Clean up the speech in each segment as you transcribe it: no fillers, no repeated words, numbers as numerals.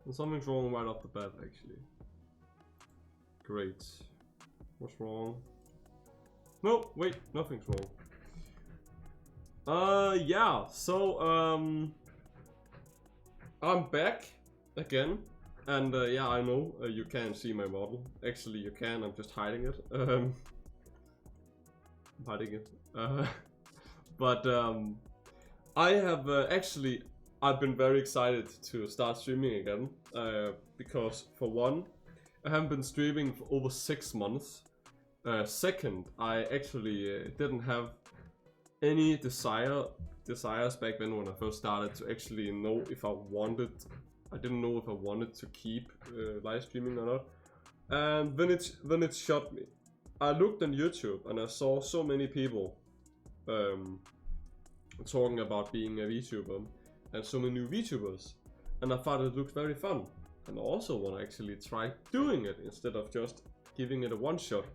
And something's wrong right off the bat, actually. Great. What's wrong? No, wait, nothing's wrong. Yeah, so, I'm back again. And, yeah, I know you can't see my model. Actually, you can, I'm just hiding it. I'm hiding it. But, I have I've been very excited to start streaming again. Because, for one, I haven't been streaming for over 6 months. Second, I actually didn't have any desires back then when I first started to actually know if I wanted. I didn't know if I wanted to keep live streaming or not. And then it shot me. I looked on YouTube and I saw so many people talking about being a VTuber and so many new VTubers, and I thought it looked very fun. And I also want to actually try doing it instead of just giving it a one shot.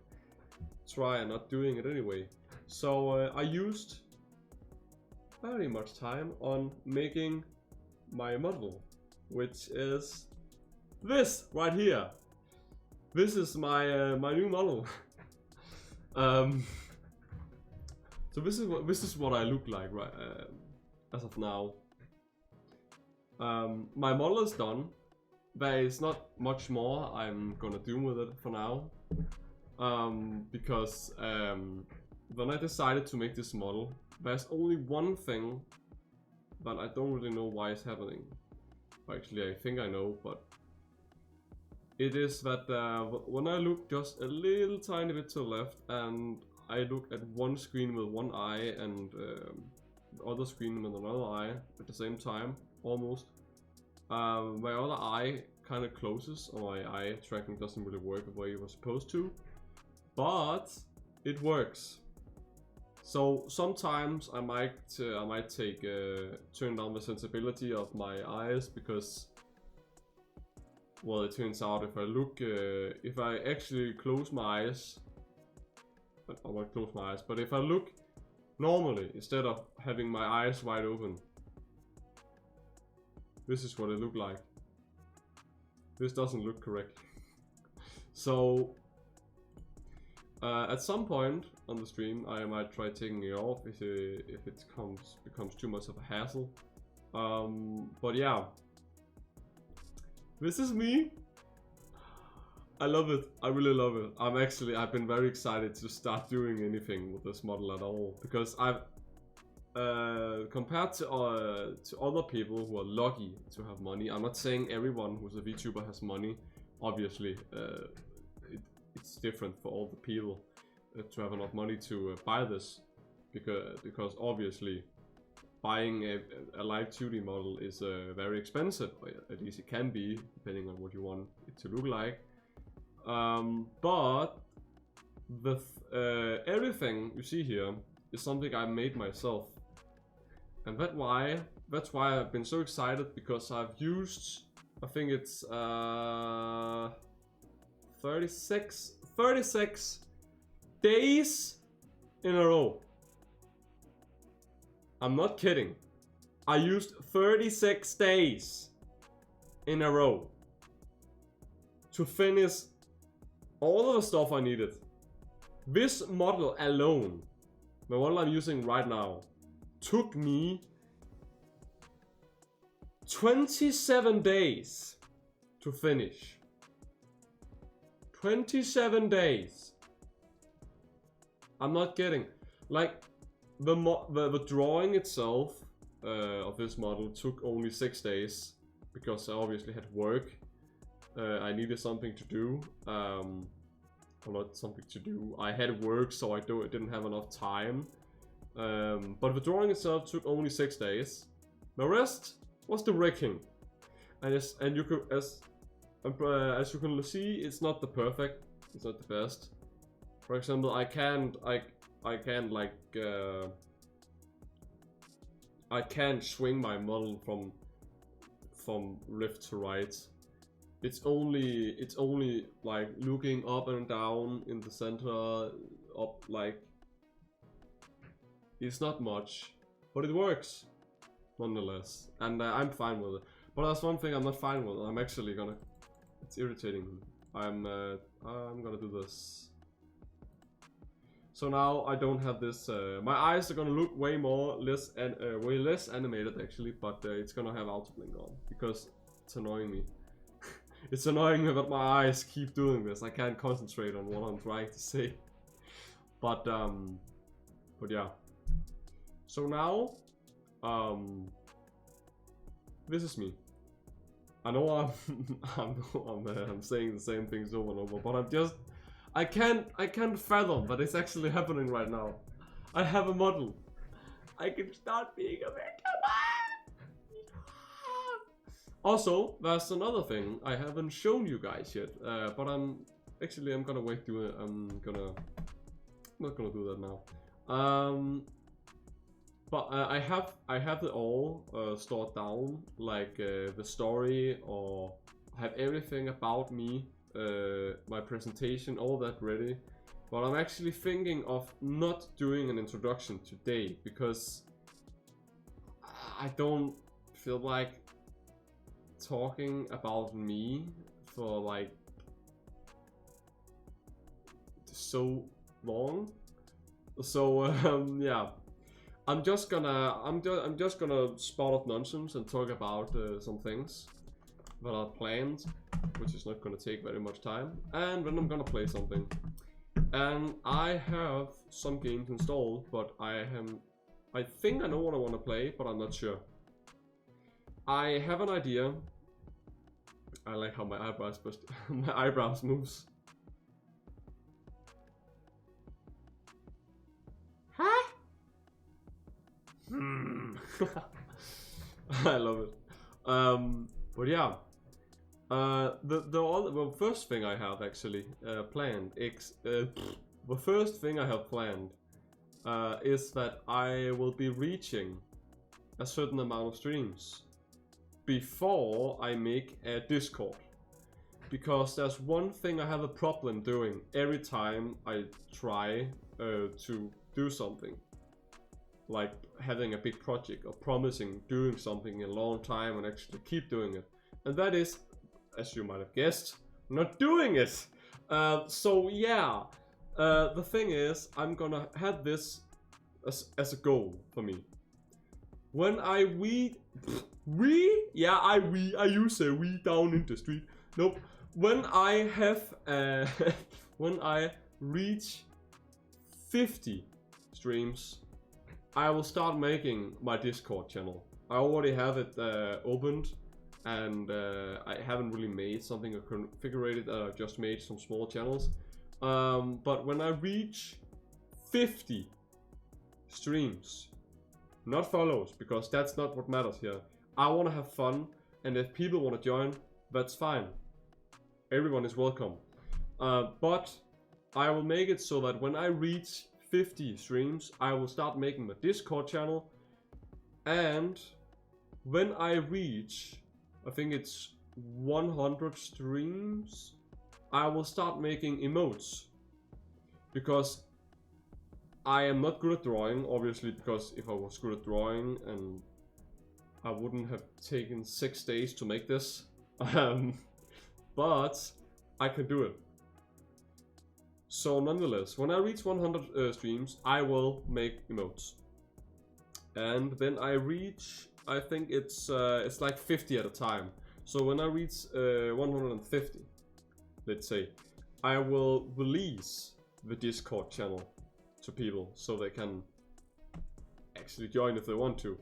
Try and not doing it anyway. So I used very much time on making my model, which is this right here. This is my my new model. So this is what I look like right as of now. My model is done. There is not much more I'm gonna do with it for now. Because when I decided to make this model, there's only one thing that I don't really know why it's happening. Actually, I think I know, but it is that when I look just a little tiny bit to the left and I look at one screen with one eye and the other screen with another eye at the same time, almost, my other eye kind of closes, or my eye tracking doesn't really work the way it was supposed to, but it works. So sometimes I might take turn down the sensibility of my eyes because, well, it turns out if I look if I actually close my eyes, I won't close my eyes, but if I look normally instead of having my eyes wide open, this is what it look like. This doesn't look correct. So at some point on the stream, I might try taking it off if it becomes too much of a hassle. But yeah, this is me. I love it. I really love it. I've been very excited to start doing anything with this model at all, because I've compared to other people who are lucky to have money. I'm not saying everyone who's a VTuber has money. Obviously, it's different for all the people to have enough money to buy this, because obviously buying a live 2D model is very expensive. At least it can be, depending on what you want it to look like. But everything you see here is something I made myself, and that's why I've been so excited, because I've used, I think it's 36 days in a row. I'm not kidding. I used 36 days in a row to finish all of the stuff I needed. This model alone, the model I'm using right now, took me 27 days to finish. 27 days. I'm not kidding. Like, the drawing itself of this model took only 6 days, because I obviously had work. I needed something to do. Well, not something to do. I had work, so I didn't have enough time. But the drawing itself took only 6 days. The rest was the rigging, and as you can see, it's not the perfect. It's not the best. For example, I can't swing my model from left to right. It's only like looking up and down in the center, up, like, it's not much, but it works nonetheless, and I'm fine with it. But that's one thing I'm not fine with. I'm actually gonna... It's irritating me. I'm gonna do this. So now I don't have this... my eyes are gonna look way less animated actually, but it's gonna have auto-blink on. Because it's annoying me. It's annoying me that my eyes keep doing this. I can't concentrate on what I'm trying to say. But yeah. So now, this is me. I know I'm saying the same things over and over, but I can't fathom that it's actually happening right now. I have a model. I can start being a VTuber. Also, there's another thing I haven't shown you guys yet, but I'm gonna wait. I'm not gonna do that now. But I have it all stored down, like the story, or have everything about me, my presentation, all that ready. But I'm actually thinking of not doing an introduction today because I don't feel like talking about me for like so long. So yeah. I'm just gonna spout out nonsense and talk about some things that are planned, which is not gonna take very much time, and then I'm gonna play something. And I have some games installed, but I think I know what I want to play, but I'm not sure. I have an idea. I like how my eyebrows moves. Huh? I love it. But yeah, the first thing I have actually planned, the first thing I have planned is that I will be reaching a certain amount of streams before I make a Discord. Because there's one thing I have a problem doing every time I try to do something. Like having a big project or promising doing something in a long time and actually keep doing it. And that is, as you might have guessed, not doing it. So yeah, the thing is, I'm gonna have this as a goal for me. When I I use a we down in the street. Nope. When I have when I reach 50 streams, I will start making my Discord channel. I already have it opened, and I haven't really made something or configured it. I just made some small channels. But when I reach 50 streams, not follows, because that's not what matters here. I want to have fun, and if people want to join, that's fine. Everyone is welcome. But I will make it so that when I reach 50 streams, I will start making my Discord channel, and when I reach, I think it's 100 streams, I will start making emotes, because I am not good at drawing, obviously, because if I was good at drawing, and I wouldn't have taken 6 days to make this, but I can do it. So nonetheless, when I reach 100 streams, I will make emotes. And then I reach, I think it's like 50 at a time. So when I reach 150, let's say, I will release the Discord channel to people so they can actually join if they want to.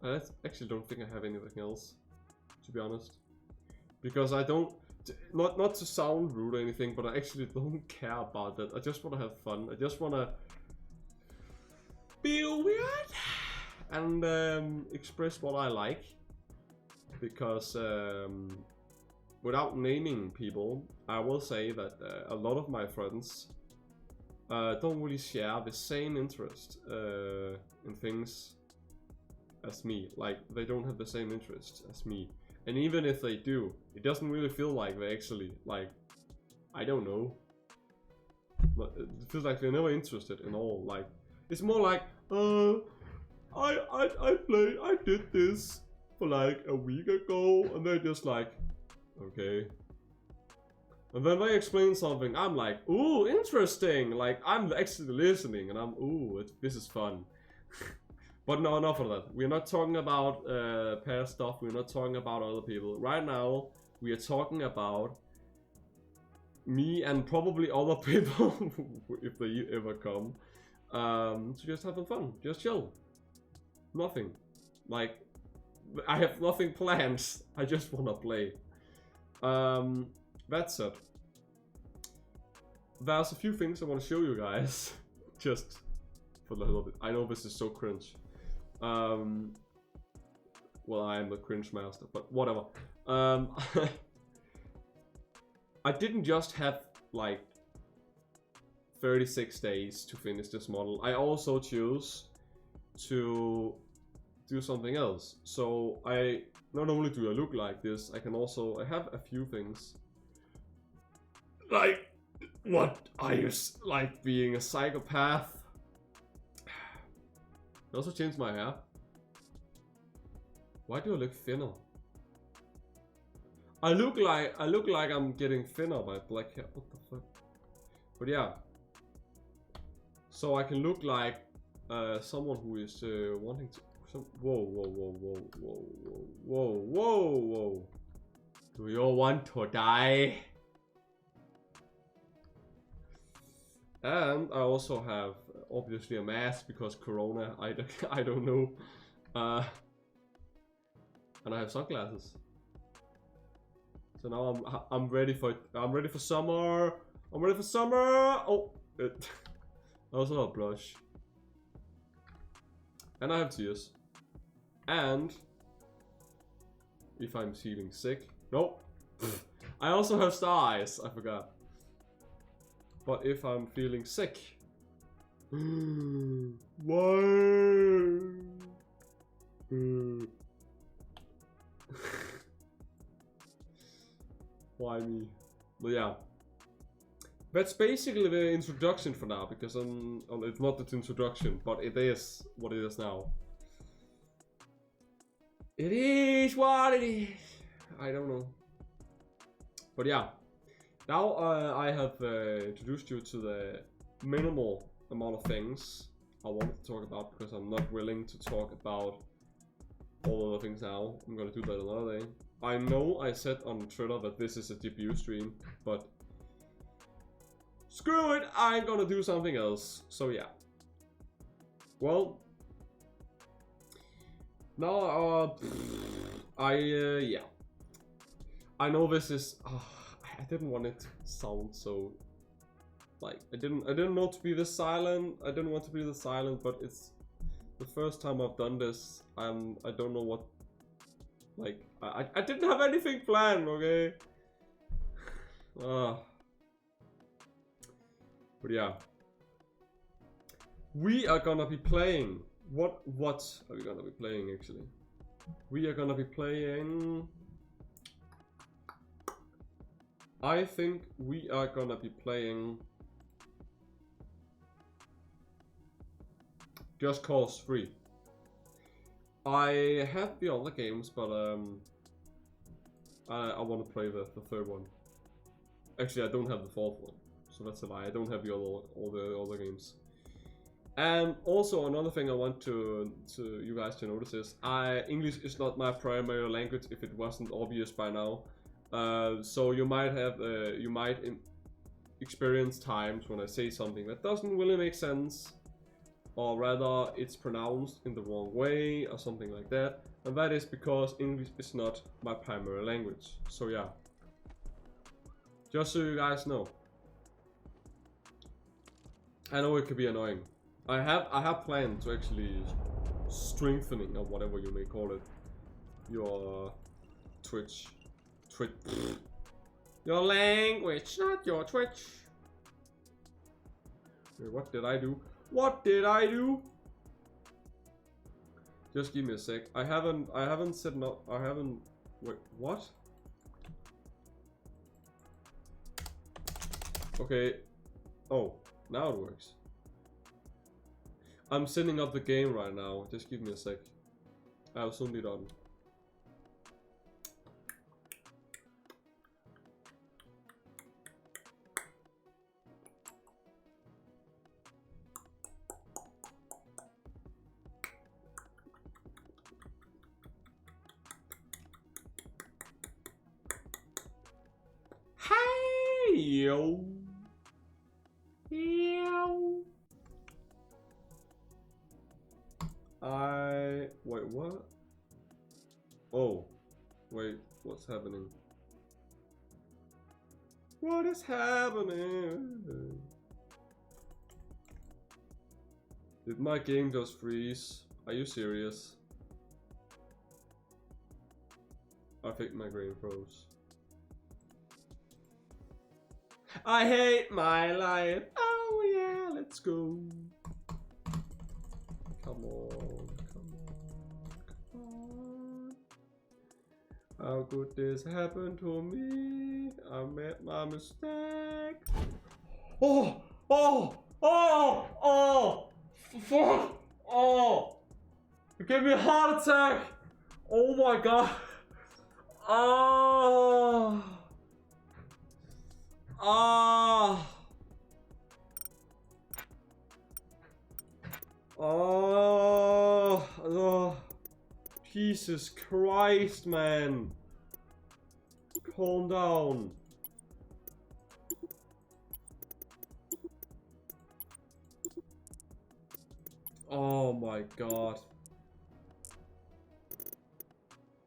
I actually don't think I have anything else, to be honest, because I don't, not to sound rude or anything, but I actually don't care about that. I just want to have fun. I just want to be weird and express what I like, because without naming people, I will say that a lot of my friends don't really share the same interest in things as me. Like, they don't have the same interests as me, and even if they do, it doesn't really feel like they actually, like, I don't know, But it feels like they're never interested in all. Like, it's more like, I did this for like a week ago, and they're just like, okay. And then they explain something, I'm like, ooh, interesting. Like, I'm actually listening, and I'm, ooh, this is fun. But no, enough of that. We're not talking about past stuff. We're not talking about other people. Right now, we are talking about me and probably other people, if they ever come, to just having fun, just chill. Nothing. Like, I have nothing planned. I just want to play. That said, there's a few things I want to show you guys, just for the hell of it. I know this is so cringe. Well, I am the cringe master, but whatever. I didn't just have like 36 days to finish this model. I also chose to do something else. So I not only do I look like this, I have a few things. Like, what are you, like being a psychopath? I also changed my hair. Why do I look thinner? I look like I'm getting thinner by black hair. What the fuck? But yeah. So I can look like someone who is wanting to. Whoa. Do you all want to die? And I also have obviously a mask because Corona. I don't know. And I have sunglasses. So now I'm ready for summer. I'm ready for summer. Oh, I also have blush. And I have tears. And if I'm feeling sick, nope. I also have star eyes. I forgot. But if I'm feeling sick, why? Why me? But yeah, that's basically the introduction for now, because it's not the introduction, but it is what it is now. It is what it is. I don't know. But yeah, now I have introduced you to the minimal amount of things I wanted to talk about, because I'm not willing to talk about all other things now. I'm gonna do that another day. I know I said on Twitter that this is a debut stream, but screw it, I'm gonna do something else. So yeah. Well, now yeah. I know this is. I didn't want it to sound so. Like I didn't know to be this silent. I didn't want to be this silent, but it's the first time I've done this. I don't know what. Like, I didn't have anything planned, okay? But yeah. We are gonna be playing... What are we gonna be playing, actually? We are gonna be playing... I think we are gonna be playing... Just Cause 3. I have the other games, but I want to play the third one. Actually, I don't have the fourth one, so that's a lie. I don't have all the other games. And also another thing I want to you guys to notice is English is not my primary language. If it wasn't obvious by now, so you might have experience times when I say something that doesn't really make sense. Or rather, it's pronounced in the wrong way or something like that. And that is because English is not my primary language. So yeah. Just so you guys know. I know it could be annoying. I have planned to actually strengthening, or whatever you may call it, your Twitch. Your language, not your Twitch. Wait, what did I do? What did I do? Just give me a sec. I haven't set up. Wait, what? Okay. Oh, now it works. I'm setting up the game right now. Just give me a sec. I'll soon be done. Hey yo. Yo. Wait, what? Oh, wait, what's happening? What is happening? Did my game just freeze? Are you serious? I think my game froze. I hate my life. Oh yeah, let's go. Come on, come on, come on. How could this happen to me? I made my mistake. Oh, oh, oh, oh, fuck, oh. You gave me a heart attack. Oh my god. Oh. Ah. Oh, Jesus Christ, man. Calm down. Oh my god.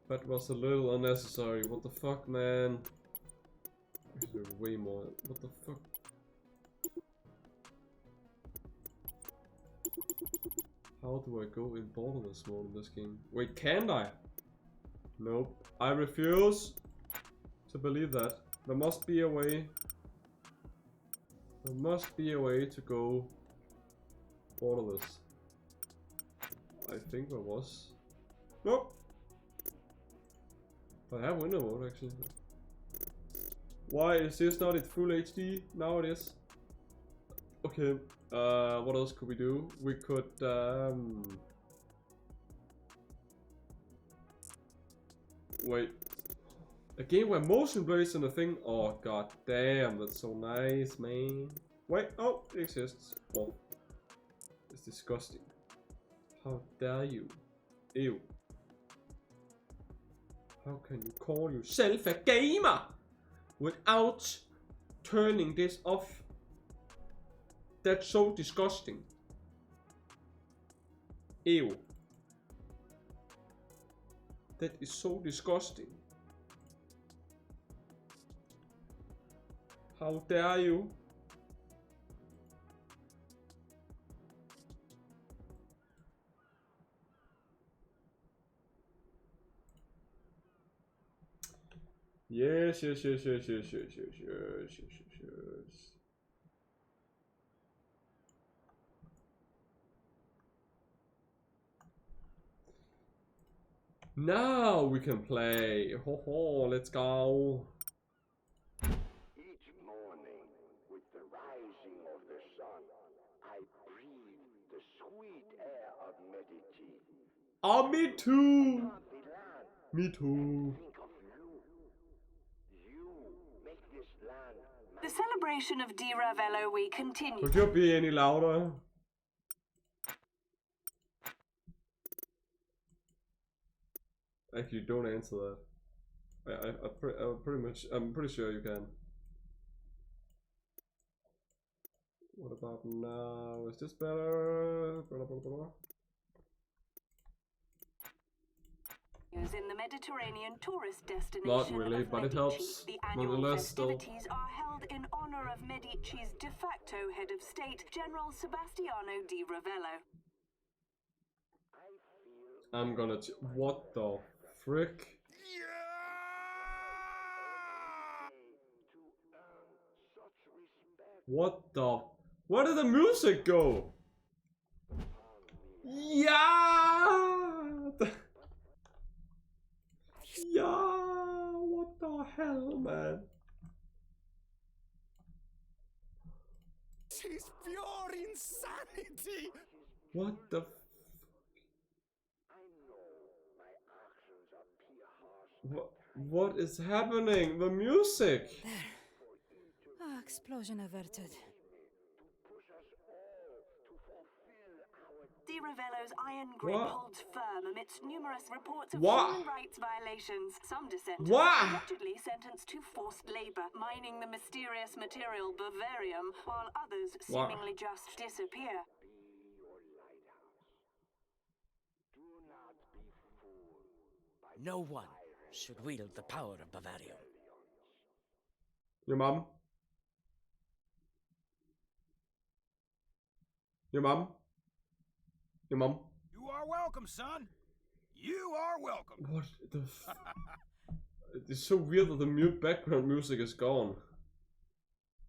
That was a little unnecessary. What the fuck, man? There's way more. What the fuck? How do I go in borderless mode in this game? Wait, can I? Nope. I refuse to believe that. There must be a way. There must be a way to go borderless. I think there was. Nope. I have window mode actually. Why is this not in full HD? Now it is. Okay. What else could we do? We could wait. A game where motion blur isn't a thing? Oh god damn, that's so nice, man. Wait, oh, it exists. Oh. It's disgusting. How dare you? Ew. How can you call yourself a gamer without turning this off? That's so disgusting. Ew. That is so disgusting. How dare you? Yes. Now we can play. Ho ho, let's go. Each morning, with the rising of the sun, I breathe the sweet air of Medici. Oh, me too. Milan, Me too. think of you. You make this land The celebration of Di Ravello we continue. Could you be any louder? Actually, don't answer that. I'm pretty sure you can. What about now? Is this better? In the Mediterranean tourist destination Not really, of but it Medici, helps. the annual Nonetheless, still. festivities are held in honor of Medici's de facto head of state, General Sebastiano di Ravello. I'm gonna. What the frick? What the? Where did the music go? Yeah! Yeah! What the hell, man? is pure insanity! What the What is happening? The music! Ah, explosion averted. Di Ravello's iron grip What? holds firm amidst numerous reports of What? human rights violations. Some dissenters What? are allegedly sentenced to forced labor, mining the mysterious material bavarium, while others What? seemingly just disappear. No one should wield the power of Bavarium. Your mom? Your mom? Your mom? You are welcome, son. You are welcome. What the It's so weird that the mute background music is gone.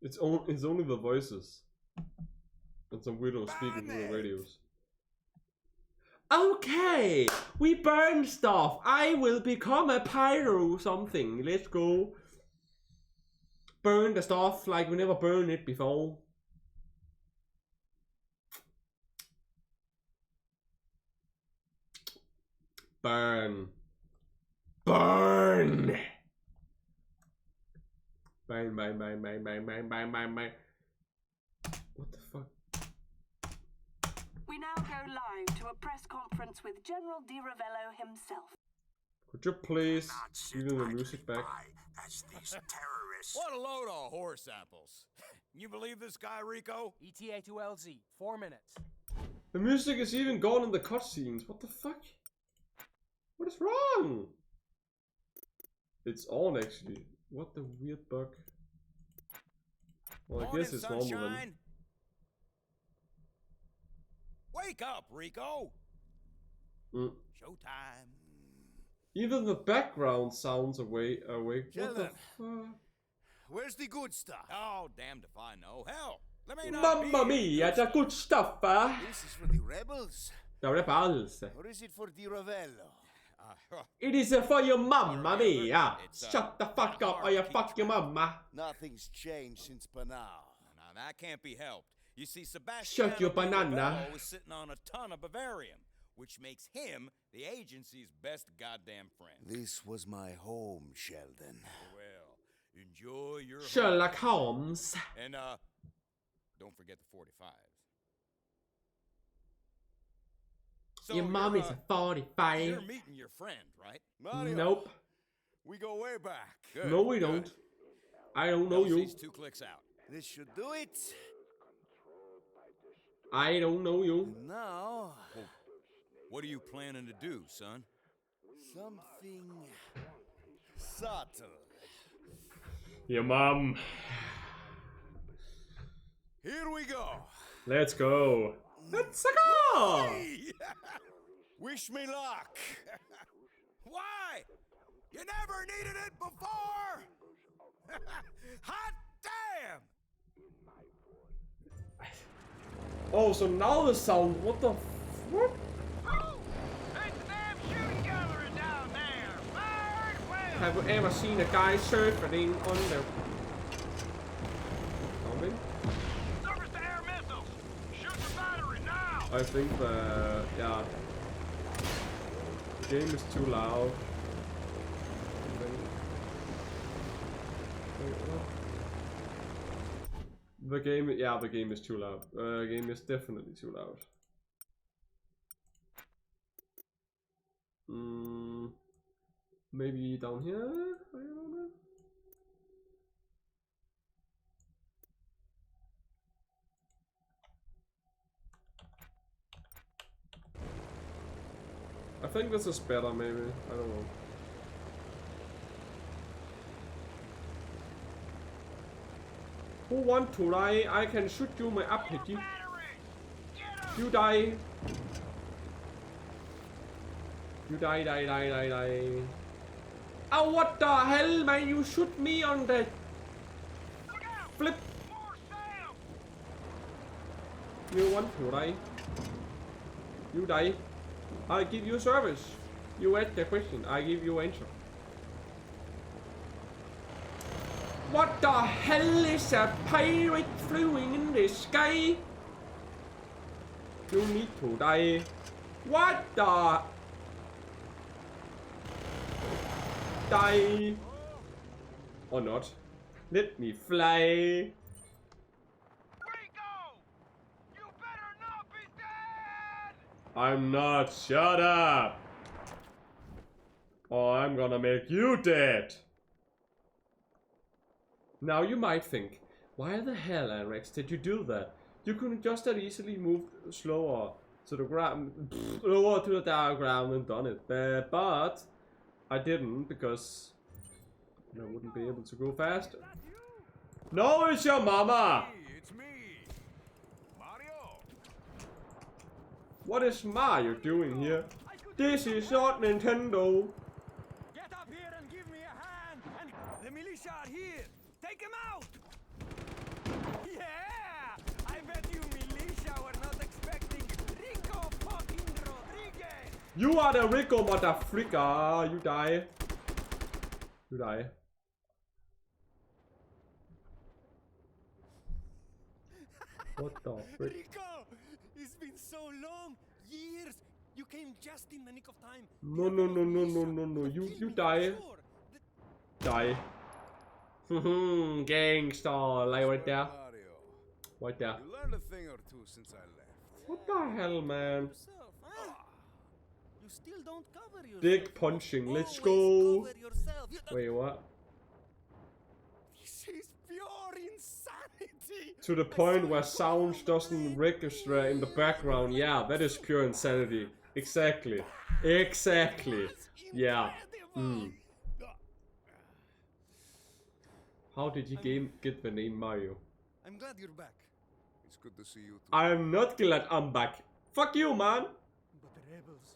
It's only the voices. And some weirdo speaking through the radios. Okay, we burn stuff. I will become a pyro something. Let's go. Burn the stuff like we never burned it before. Burn. Burn. Bang, bang, bang, bang, bang, bang, bang, bang, bang. What the fuck? We now go live to a press conference with General Di Ravello himself. Could you please give me the music back? As these terrorists. What a load of horse apples. You believe this guy, Rico? ETA to LZ, 4 minutes. The music is even gone in the cutscenes. What the fuck? What is wrong? It's on actually. What the weird bug? Well, I guess it's normal then. Wake up, Rico! Mm. Showtime. Even the background sounds awake. What the Sheldon. fuck? Where's the good stuff? Oh, damned if I know. Hell, let me not Mamma be mia, the good stuff, This is for the rebels, The rebels. or is it for Di Ravello? It is for your mamma mia. Shut the fuck up or you fuck your mamma. Nothing's changed since Panau. Now that can't be helped. You see, Sebastian Shut your banana. was sitting on a ton of Bavarium, which makes him the agency's best goddamn friend. This was my home, Sheldon. Well, enjoy your Sherlock Holmes. And don't forget the 45s. So Your mom is a 45. You're meeting your friend, right? Mario, Nope. we go way back. Good, No, we good. don't. I don't know you. LC's 2 clicks out. This should do it. I don't know you. And now, What are you planning to do, son? something subtle. Your mom. Here we go. Let's go. Let's go. Wish me luck. Why? You never needed it before. Hot damn! Oh, so now the sound. What the fuck? Oh, there's a damn shooting gallery down there. Fired well. Have you ever seen a guy surfing on the... Something? Surface to air missiles. Shoot the battery now. I think yeah. The game is too loud. The game is too loud. The game is definitely too loud. Maybe down here? I don't know. I think this is better, maybe. I don't know. Who want to die? I can shoot you my appetite. You die. You die. Oh, what the hell, man? You shoot me on the flip. You want to die? You die. I give you service. You ask the question. I give you answer. What the hell is a pirate flying in the sky? You need to die. What the? Die. Or not. Let me fly. Rico! You better not be dead! I'm not. Shut up. Or I'm gonna make you dead. Now you might think, why the hell, Rex, did you do that? You could just have easily moved slower to the ground, lower to the diagram and done it. But I didn't because I wouldn't be able to go faster. No, it's your mama. Hey, it's me, Mario. What is Mario doing here? This is not Nintendo. Get up here and give me a hand! And the militia are here! Take him out! Yeah! I bet you militia were not expecting Rico fucking Rodriguez! You are the Rico motherfreaker. You die. You die. What the frick? Rico! It's been so long! Years! You came just in the nick of time. No. You die. Die. Gangster. Like right there. Mario, Right there. you learned a thing or two since I left. What the hell, man? Yourself, huh? You still don't cover yourself. Dick punching. Let's go. Always cover yourself. Wait, what? This is pure insanity. To the point where sound doesn't register in the background. Yeah, that is pure insanity. Exactly. Exactly. Yeah. How did you get the name Mario? I'm glad you're back. It's good to see you too. I'm not glad I'm back. Fuck you, man. But the rebels,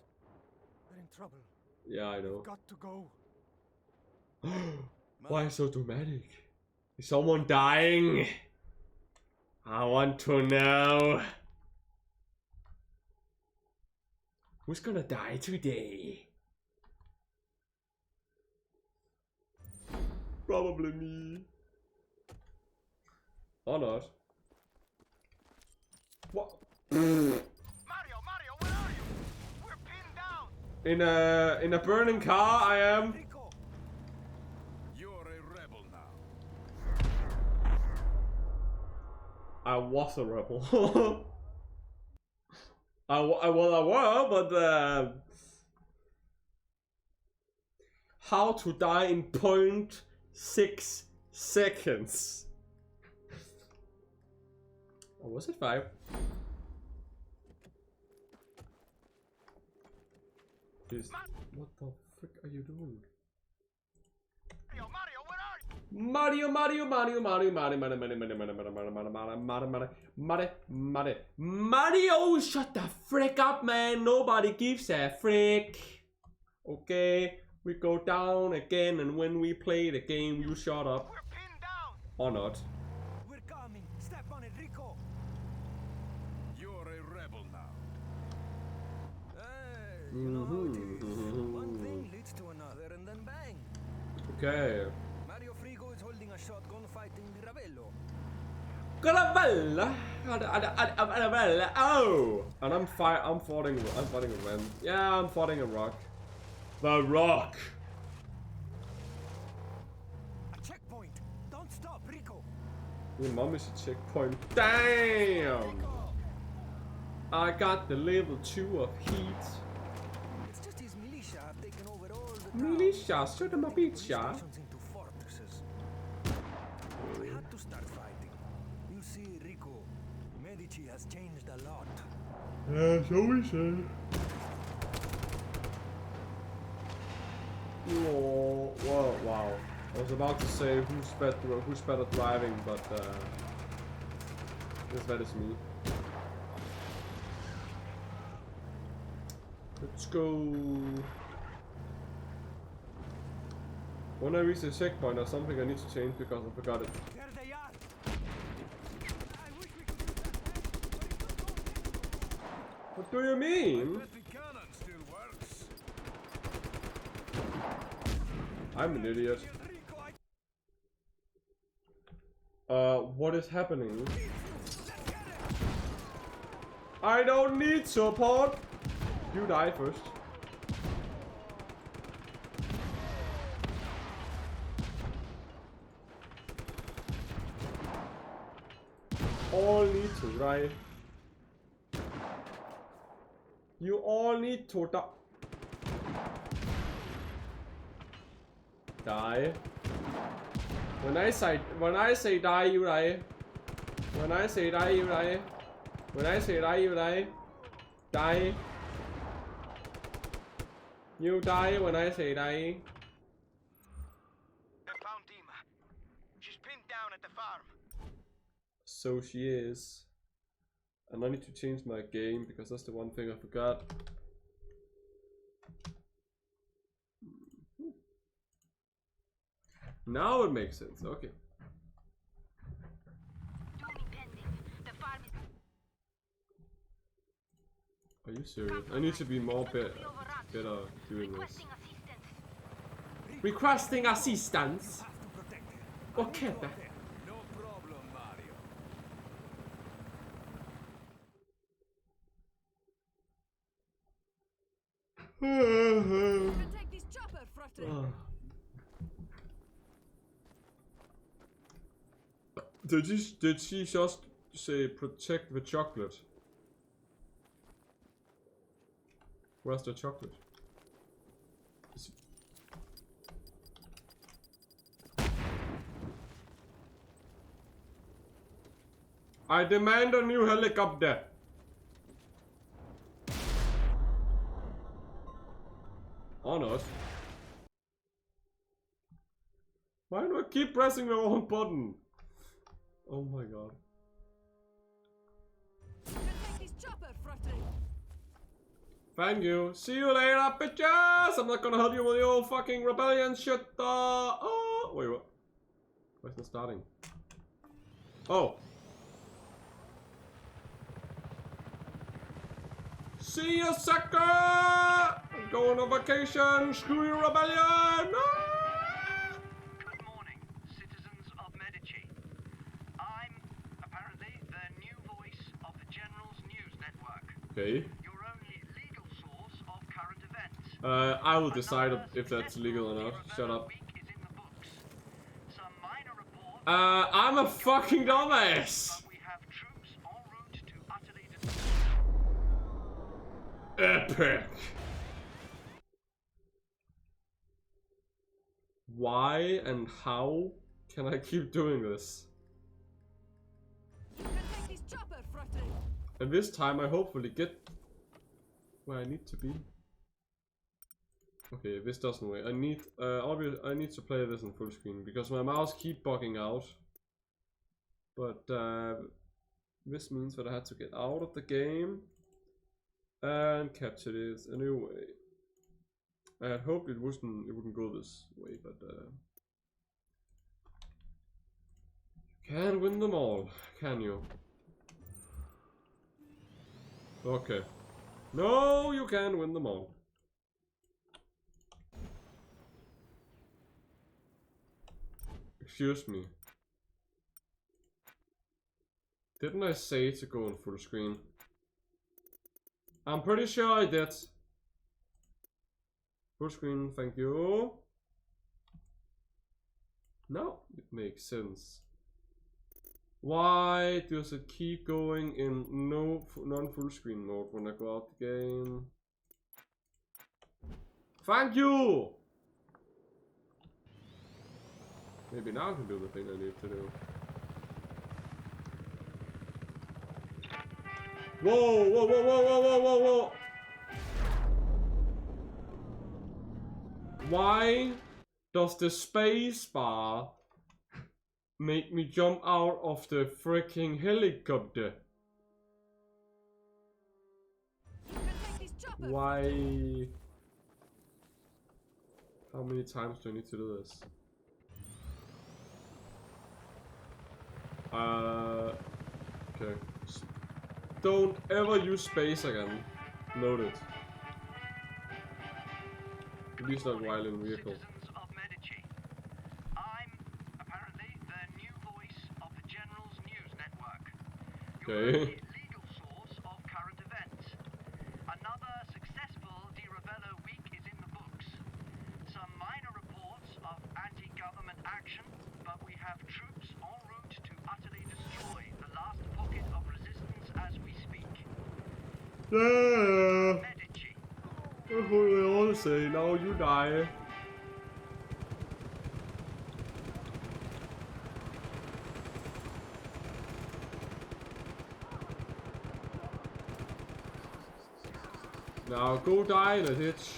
they're in trouble. Yeah, I know. Got to go. Why so dramatic? Is someone dying? I want to know. Who's gonna die today? Probably me. Or not. What? Mario, where are you? We're pinned down! In a burning car, I am. Rico, You're a rebel now. I was a rebel. I was, but how to die in 0.6 seconds. Or was it 5? Just, what the frick are you doing? Mario, where are you? Mario, shut the frick up, man. Nobody gives a frick. Okay, we go down again, and when we play the game, you shut up. We're pinned down! Or not. we're coming. Step on it, Rico. You're a rebel now. Hey, you know how it is. One thing leads to another, and then bang. Okay. Mario Frigo is holding a shotgun fighting Ravello. Caravella. Oh, and I'm fighting with Ren. Yeah, I'm fighting a rock. The Rock. A checkpoint. Don't stop, Rico. Your mom is a checkpoint. Damn. Rico. I got the level 2 of heat. It's just his militia have taken over all the towns. Militia, shoot him a beat, Police yeah. stations into fortresses. We had to start fighting. You see, Rico, Medici has changed a lot. Yeah, so we say. Oh, whoa, wow. I was about to say who's better driving, but guess that is me. Let's go. When I reach the checkpoint, there's something I need to change because I forgot it. There they are. I wish we could do that, but it's not going. What do you mean? But the cannon still works. I'm an idiot. Rico, What is happening? I don't need support. You die first. All need to die. You all need to die. Die. When I say die, you die. When I say die, you die. When I say die, you die. Die. You die when I say die. I found Dima. She's pinned down at the farm. So she is. And I need to change my game because that's the one thing I forgot. Now it makes sense. Okay. Are you serious? I need to be more better doing this. Requesting assistance. Okay. No problem, Mario. Protect this chopper, Frosty. Did she just say protect the chocolate? Where's the chocolate? I demand a new helicopter. Or not. Why do I keep pressing the wrong button? Oh my god. Protect this chopper, Frosty. Thank you. See you later, bitches! I'm not gonna help you with your fucking rebellion shit. Oh, wait, what? Why is it starting? Oh. See you, sucker! I'm going on vacation. Screw you, rebellion! Ah! Good morning, citizens of Medici. I'm apparently the new voice of the General's News Network. Okay. Your only legal source of current events. I will decide if that's legal or not. Shut up. Week is in the books. Some minor reports. I'm a fucking dumbass. But we have troops en route to utterly Epic. Why and how can I keep doing this? Protect this chopper, Frosty. And this time I hopefully get where I need to be. Okay, this doesn't work. I need I need to play this in full screen because my mouse keep bugging out. But this means that I had to get out of the game and capture this anyway. I had hoped it wouldn't go this way, but you can't win them all, can you? Okay. No, you can't win them all. Excuse me. Didn't I say to go on full screen? I'm pretty sure I did. Full screen, thank you. Now it makes sense. Why does it keep going in non-full screen mode when I go out the game? Thank you! Maybe now I can do the thing I need to do. Whoa, whoa, whoa, whoa, whoa, whoa, whoa, whoa! Why does the space bar make me jump out of the freaking helicopter? Why? How many times do I need to do this? Okay. Don't ever use space again. Noted. At least not while in vehicle. citizens of Medici. I'm apparently the new voice of the Okay. legal source of current events. Another successful Di Ravello week is in the books. Some minor reports of anti-government action, but we have troops en route to utterly destroy the last pocket of resistance as we speak. Yeah. Medici. That's what they all say. Now you die. Now go die in a ditch.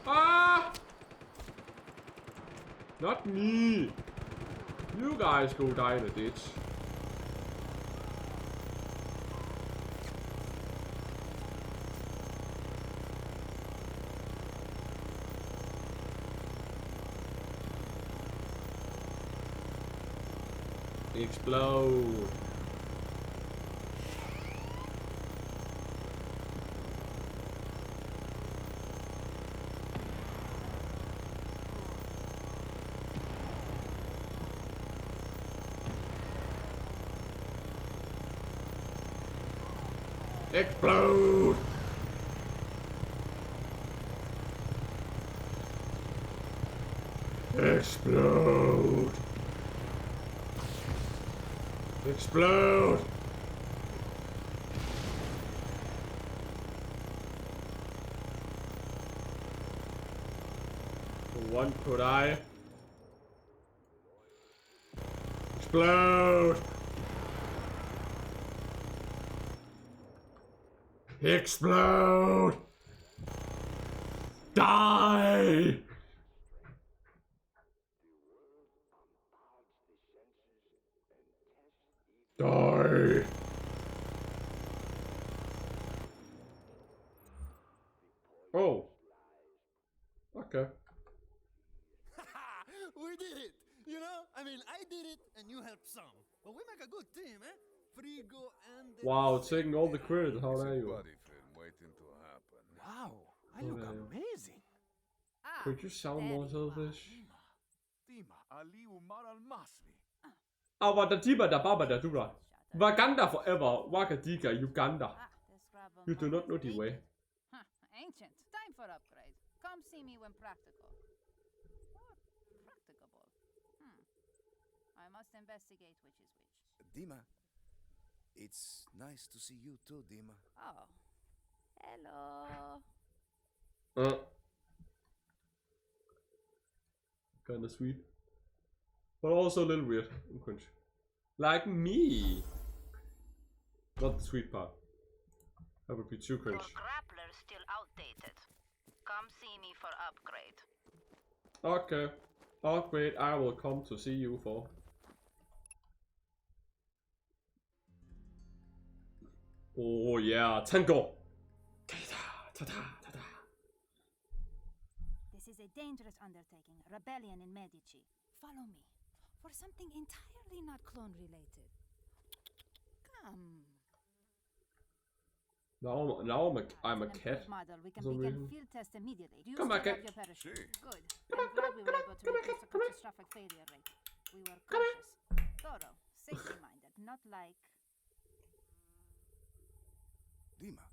Ah! Not me. You guys go die in a ditch. Explode. Explode! Explode! Explode! One could I? Explode! Explode! Die! Die! Oh. Okay. We did it! You know, I mean, I did it and you helped some. But we make a good team, eh? Frigo and... Wow, taking all the credit. How dare you? Waiting to happen. Wow, I look amazing. Could you sell more selfish? Dima, Ali Umar al-Masri. Awatatiba da baba da dura. Waganda forever. Wakadika, Uganda. You do not know the way. Ancient. Time for upgrade. Come see me when practical. Or practicable. I must investigate which is which. Dima, it's nice to see you too, Dima. Oh. Hello. Kinda sweet. But also a little weird and cringe. Like me. Not the sweet part. That would be too cringe. Your grappler's still outdated. Come see me for upgrade. Okay. Upgrade I will come to see you for. Oh yeah, Tango! This is a dangerous undertaking. Rebellion in Medici. Follow me. For something entirely not clone related. Come. Now I'm a cat. Model. We can For some begin reason. field test immediately. Do you Come still back, have cat. your parachute? Sí. Good. I'm glad we were able to reduce the catastrophic failure rate. We were cautious, thorough, safety-minded, not like... Dima,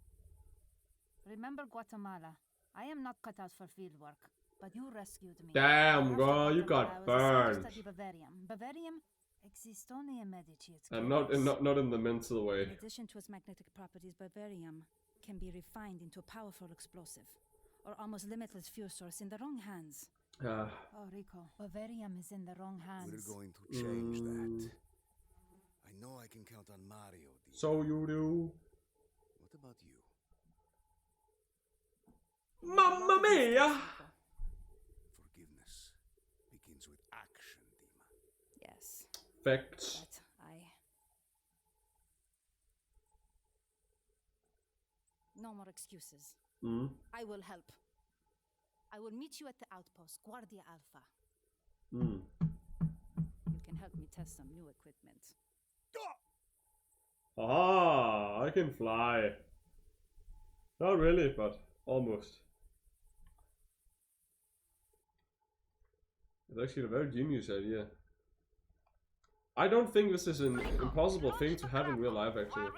Remember Guatemala. I am not cut out for field work, but you rescued me. Damn, After girl, you Guatemala, got I was burned. assigned to study Bavarium. Bavarium exists only in Medici. It's And not in the mental In way. addition to its magnetic properties, Bavarium can be refined into a powerful explosive, or almost limitless fuel source in the wrong hands. Oh, Rico, Bavarium is in the wrong hands. we're going to change that. I know I can count on Mario, Dima. So you do. What about you? Mamma mia! Forgiveness begins with action, Dima. Yes, Facts. but no more excuses. I will help. I will meet you at the outpost, Guardia Alpha. You can help me test some new equipment. Ah, I can fly. Not really, but almost. It's actually a very genius idea. I don't think this is an impossible thing to have in real life, actually.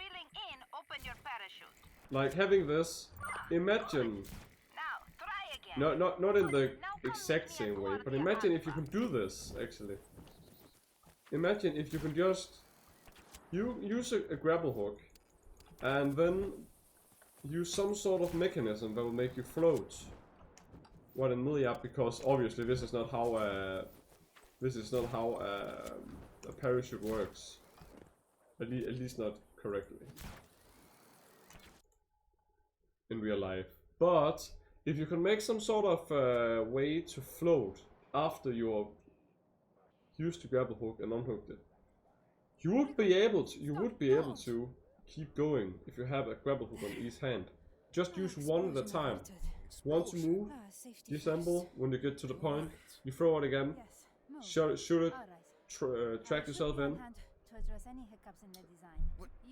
Like having this, imagine. No, not in the exact same way, but imagine if you can do this, actually. Imagine if you can just use a grapple hook and then use some sort of mechanism that will make you float. What in milliard? Because obviously this is not how a parachute works. At least not correctly in real life. But if you can make some sort of way to float after you're used to grapple hook and unhooked it, you would be able to keep going if you have a grapple hook on each hand. Just use one at a time. Once you move, disassemble. When you get to the point, you throw it again. Shoot it. Track yourself in.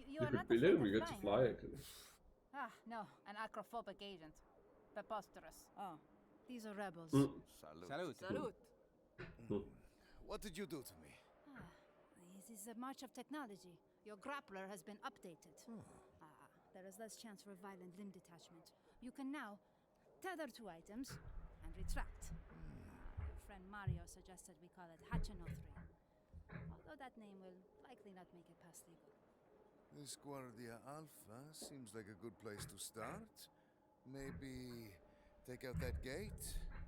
You could be literally good to fly, actually. Ah, no, an acrophobic agent. Preposterous. Oh, these are rebels. Salute. Salute. What did you do to me? This is a march of technology. Your grappler has been updated. There is less chance for violent limb detachment. You can now tether to items and retract. Your friend Mario suggested we call it Hachino 3. Although that name will likely not make it past legal. This Guardia Alpha seems like a good place to start. Maybe take out that gate?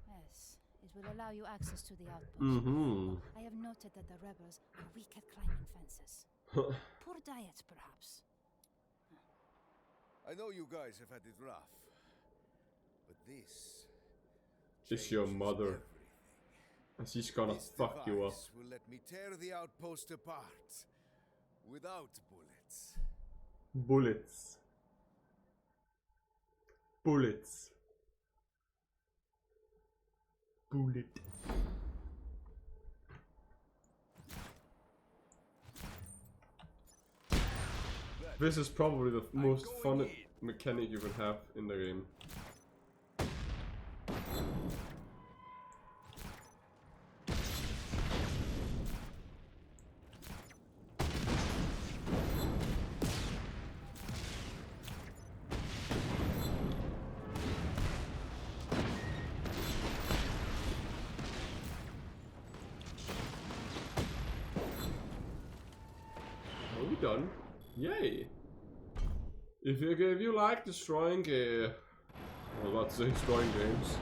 Yes, it will allow you access to the outpost. I have noted that the rebels are weak at climbing fences. Poor diet, perhaps. I know you guys have had it rough, but this is your mother. And she's gonna fuck you up. Will let me tear the outpost apart without bullets. Bullets. Bullets. Bullet. This is probably the most fun mechanic you can have in the game. Are we done? Yay! If you like destroying I was about to say destroying games,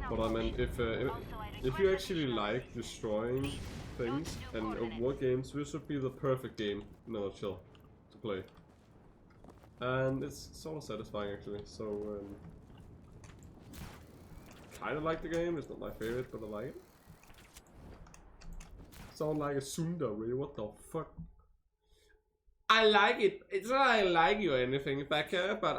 but I meant if you actually like destroying things and war games, this would be the perfect game in a nutshell to play. And it's sort of satisfying actually. So kind of like the game. It's not my favorite, but I like it. Sound like a tsundere. What the fuck? I like it. It's not I like you or anything, Becca, but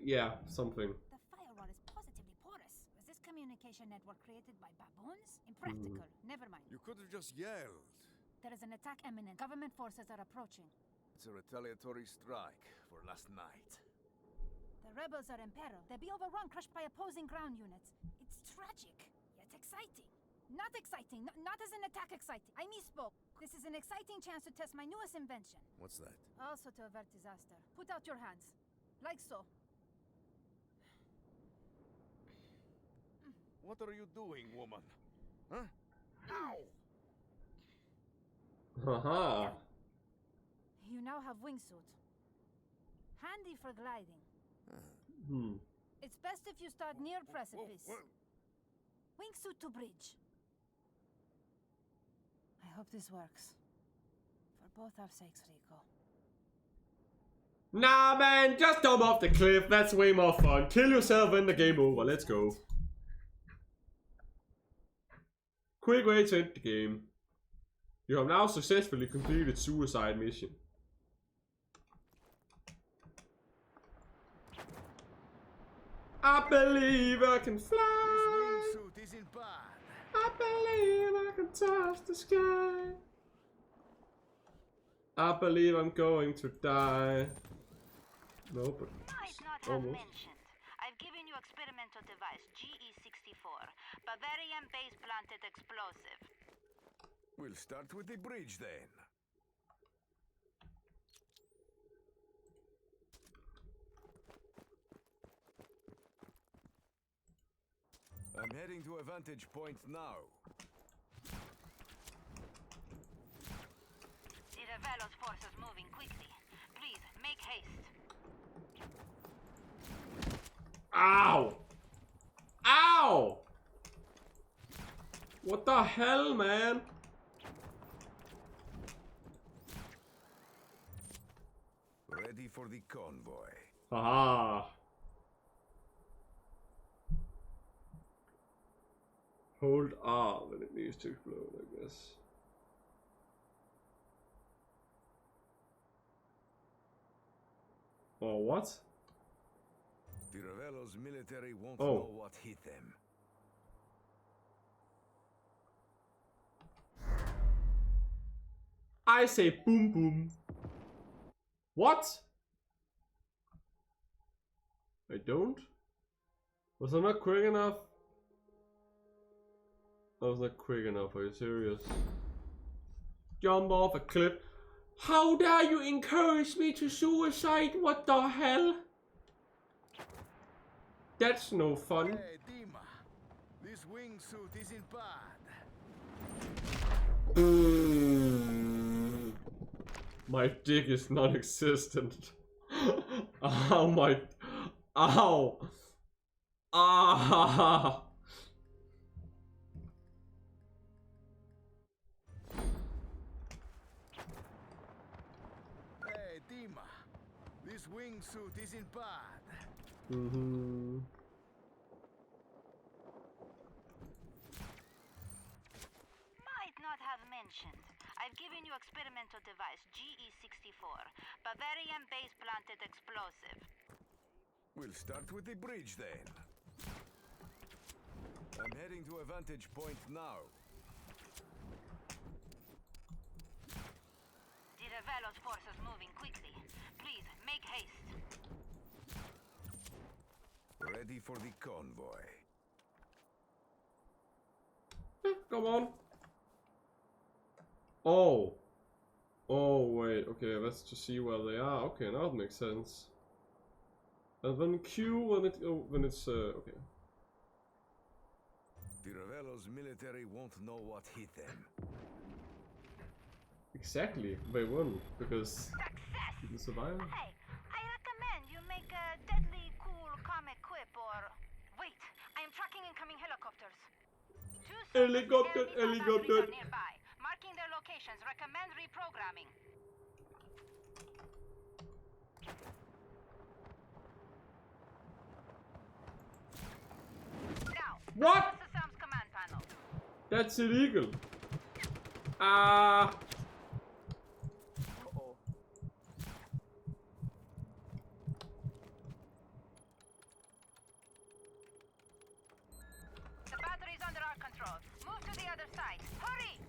yeah, something. The firewall is positively porous. Was this communication network created by baboons? Impractical. Never mind. You could have just yelled. There is an attack imminent. Government forces are approaching. It's a retaliatory strike for last night. The rebels are in peril. They'll be overrun, crushed by opposing ground units. It's tragic, yet exciting. Not exciting. Not as an attack exciting. I misspoke. This is an exciting chance to test my newest invention. What's that? Also to avert disaster. Put out your hands. Like so. What are you doing, woman? Huh? Ow! Haha. You now have wingsuit. Handy for gliding. It's best if you start near precipice. Wingsuit to bridge. I hope this works. For both our sakes, Rico. Nah, man, just jump off the cliff. That's way more fun. Kill yourself and the game over. Let's go. Quick way to end the game. You have now successfully completed suicide mission. I believe I can fly. This wingsuit isn't bad. I believe I can touch the sky. I believe I'm going to die. No, but Might not have mentioned. I've given you experimental device GE64, Bavarian base planted explosive. We'll start with the bridge then. I'm heading to a vantage point now. The Revelo's forces moving quickly. Please, make haste. Ow! Ow! What the hell, man? Ready for the convoy. Haha. Hold R when it needs to explode, I guess. Or what? The Revelo's military won't Oh. know what hit them. I say boom boom. What? I don't? Was I not quick enough? I was not quick enough, are you serious? Jump off a cliff. How dare you encourage me to suicide? What the hell? That's no fun. Hey, Dima. This wingsuit isn't bad. My dick is non-existent. Oh my... Ow! Ah! Hey, Dima. This wingsuit isn't bad. Mm-hmm. Might not have mentioned. I've given you experimental device GE64, Bavarian base planted explosive. We'll start with the bridge then. I'm heading to a vantage point now. The Revelo's forces moving quickly. Please, make haste. Ready for the convoy. Come on. Oh. Oh, wait. Okay, that's to see where they are. Okay, now it makes sense. And then Q when it's okay. The Revelo's military won't know what hit them. Exactly, they won because you can survive. Hey, I recommend you make a deadly cool comic quip or... Wait, I am tracking incoming helicopters. Helicopter, Two helicopter. nearby. Marking their locations. Recommend reprogramming. Now, What? Sam's command panel. That's illegal. Ah. The battery's under our control. Move to the other side. Hurry!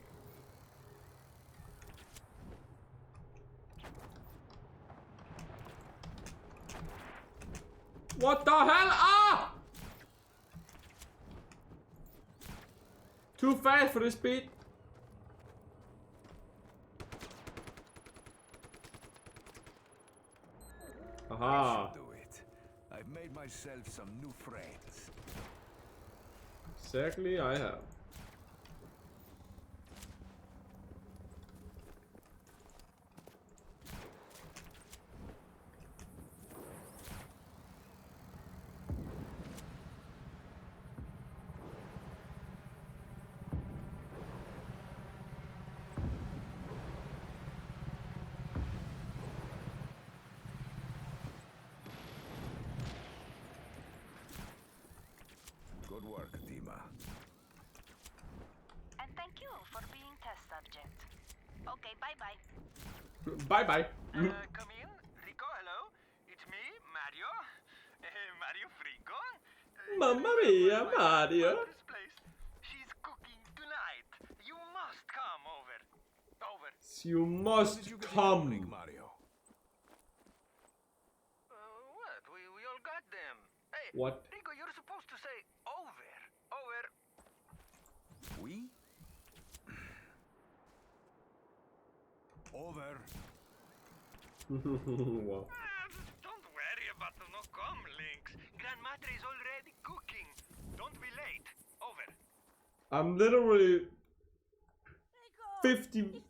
What the hell? Ah! Too fast for this speed. Aha. Do it. I've made myself some new friends. Exactly, I have. Good work, Dima. And thank you for being test subject. Okay, bye-bye. Bye-bye. Come in. Rico, hello. It's me, Mario. Mario Frico. Mamma mia, Mario. This place. She's cooking tonight. You must come over. Over. You must come. Mario. What? We all got them. Hey, What? Rico, you're supposed to say over. Over. We? Over. Wow. Don't worry about the no-com links. Grandmadre is already cooking. Don't be late. Over. I'm literally 15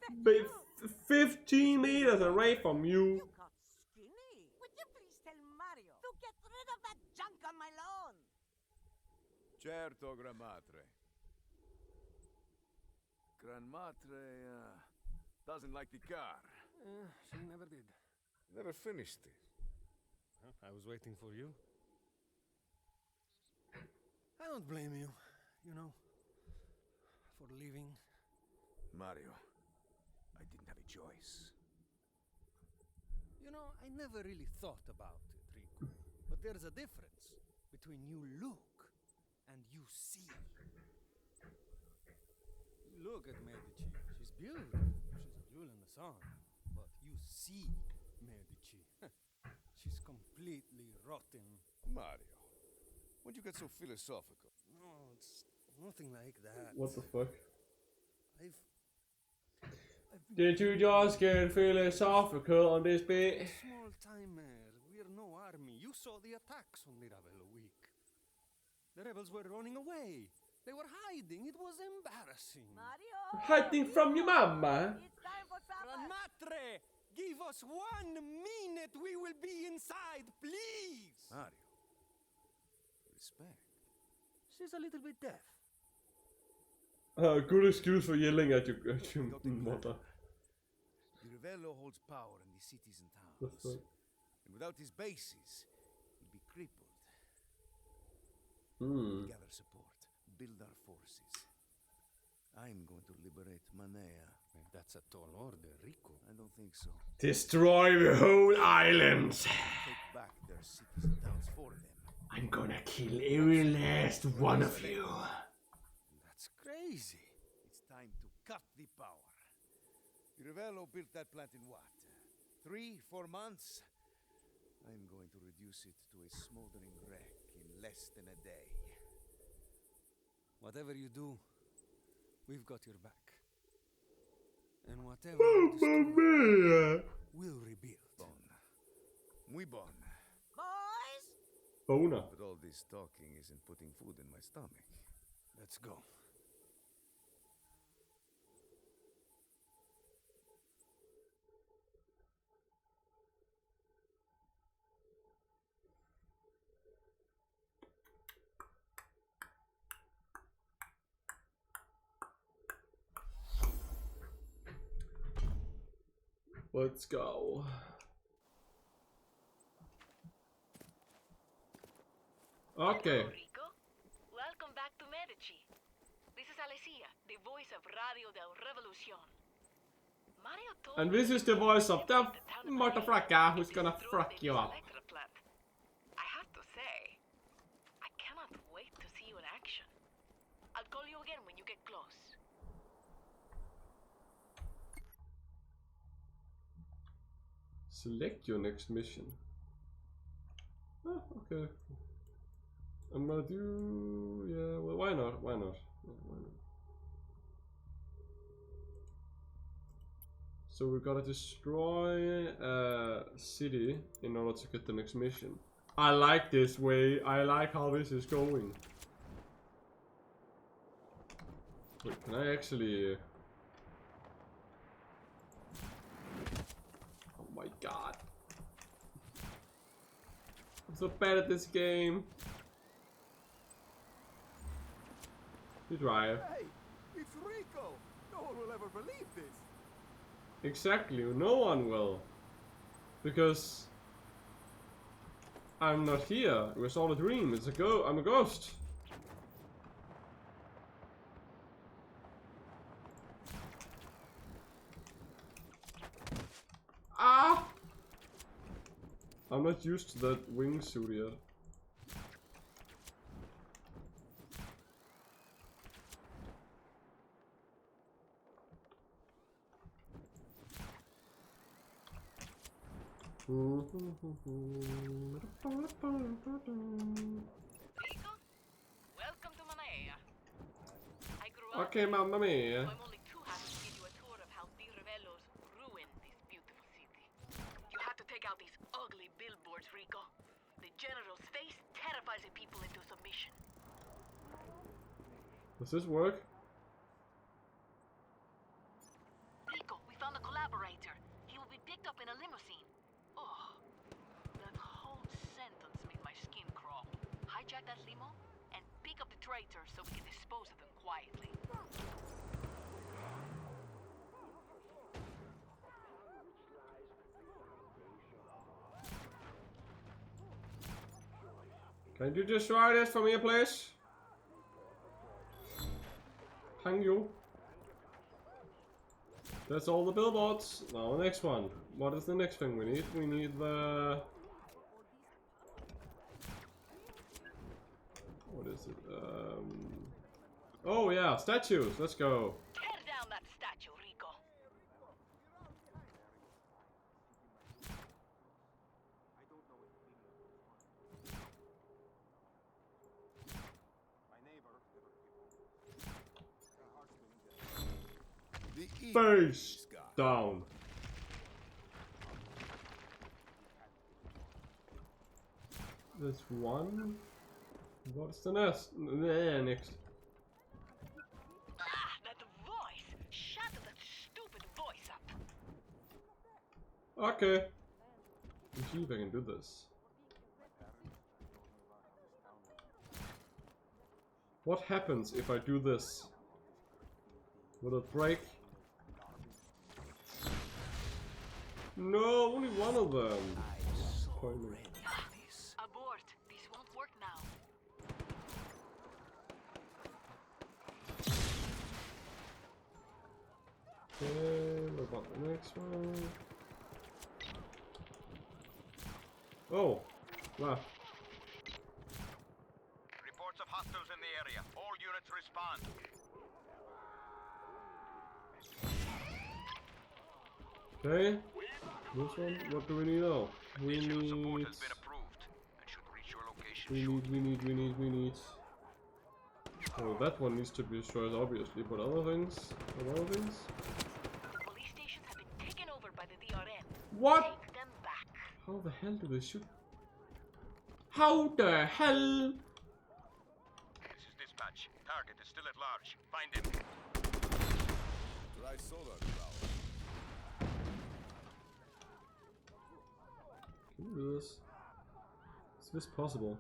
meters away from you. You got skinny. Would you please tell Mario to get rid of that junk on my lawn? Certo, Grandmadre. Grandmadre doesn't like the car. She never did. Never finished it. Well, I was waiting for you. I don't blame you, you know, for leaving. Mario, I didn't have a choice. You know, I never really thought about it, Rico. But there's a difference between you look and you see. You look at Medici. She's beautiful. She's a jewel in the sun. But you see Medici. She's completely rotten. Mario, when'd you get so philosophical? No, it's nothing like that. What the fuck? I've Did you just get philosophical on this bit? small timer. We're no army. You saw the attacks on the Ravello week. The rebels were running away. They were hiding. It was embarrassing. Mario! Hiding from your mama? It's time for supper! Grandmatre! Give us 1 minute. We will be inside, please. Mario, respect. She's a little bit deaf. Good excuse for yelling at your mother. The Ravello holds power in the cities and The towns. fuck? And without his bases, he'll be crippled. Hmm. Gather support, build our forces. I'm going to liberate Manea. That's a tall order, Rico. I don't think so. Destroy the whole island. Take back their cities and towns for them. I'm gonna kill every last one of you. That's crazy. It's time to cut the power. The Ravello built that plant in what? 3-4 months? I'm going to reduce it to a smoldering wreck in less than a day. Whatever you do, we've got your back. And whatever you destroy, we'll rebuild. Bon. Muy bon. Boys! Boner. But all this talking isn't putting food in my stomach. Let's go. Let's go. Okay. Hello, Rico. Welcome back to Medici. This is Alessia, the voice of Radio del Revolucion. Mario told And this is the voice of the motherfucker who's gonna fuck you up. I have to say, I cannot wait to see you in action. I'll call you again when you get close. Select your next mission. Ah, okay. I'm gonna do... yeah, well, why not? Why not? Yeah, why not? So we gotta destroy a city in order to get the next mission. I like this way. I like how this is going. Wait, can I actually... oh my god. I'm so bad at this game. You drive. Hey, it's Rico. No one will ever believe this. Exactly, no one will. Because I'm not here. It was all a dream. It's a I'm a ghost. Ah! I'm not used to that wingsuit yet. Rico, welcome to Manea. I grew up Okay, mamma mia. I'm only too happy to give you a tour of how Di Ravello's ruined general's face terrifies the people into submission. Does this work? Rico, we found a collaborator. He will be picked up in a limousine. Oh, that whole sentence made my skin crawl. Hijack that limo and pick up the traitors so we can dispose of them quietly. Can you destroy this for me, please? Thank you. That's all the billboards. Now the next one. What is the next thing we need? We need the... What is it? Oh yeah, statues. Let's go. Tear down that statue, Rico. Face down. That's one. What's the next? Next. Ah, that voice! Shut that stupid voice up. Okay. Let's see if I can do this. What happens if I do this? Will it break? No, only one of them. Disappointment. Abort. This won't work now. Okay, what about the next one? Oh, wow. Reports of hostiles in the area. All units respond. Okay, this one, what do we need now? We need... We need... Oh, that one needs to be destroyed, obviously, but other things? What other things? Police stations have been taken over by the DRM. What? Take them back. How the hell do they shoot? How the hell? This is dispatch. Target is still at large. Find him. Try solar power. Can we do this? Is this possible?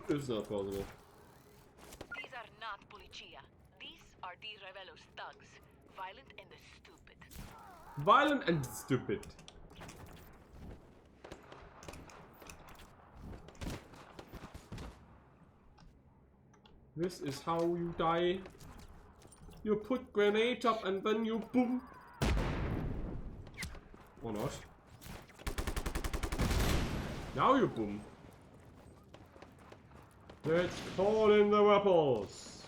It's not possible. These are not Policia. These are the Revelos thugs. Violent and stupid. Violent and stupid. This is how you die. You put grenade up and then you boom. Or not. Now you boom. Let's call in the weapons.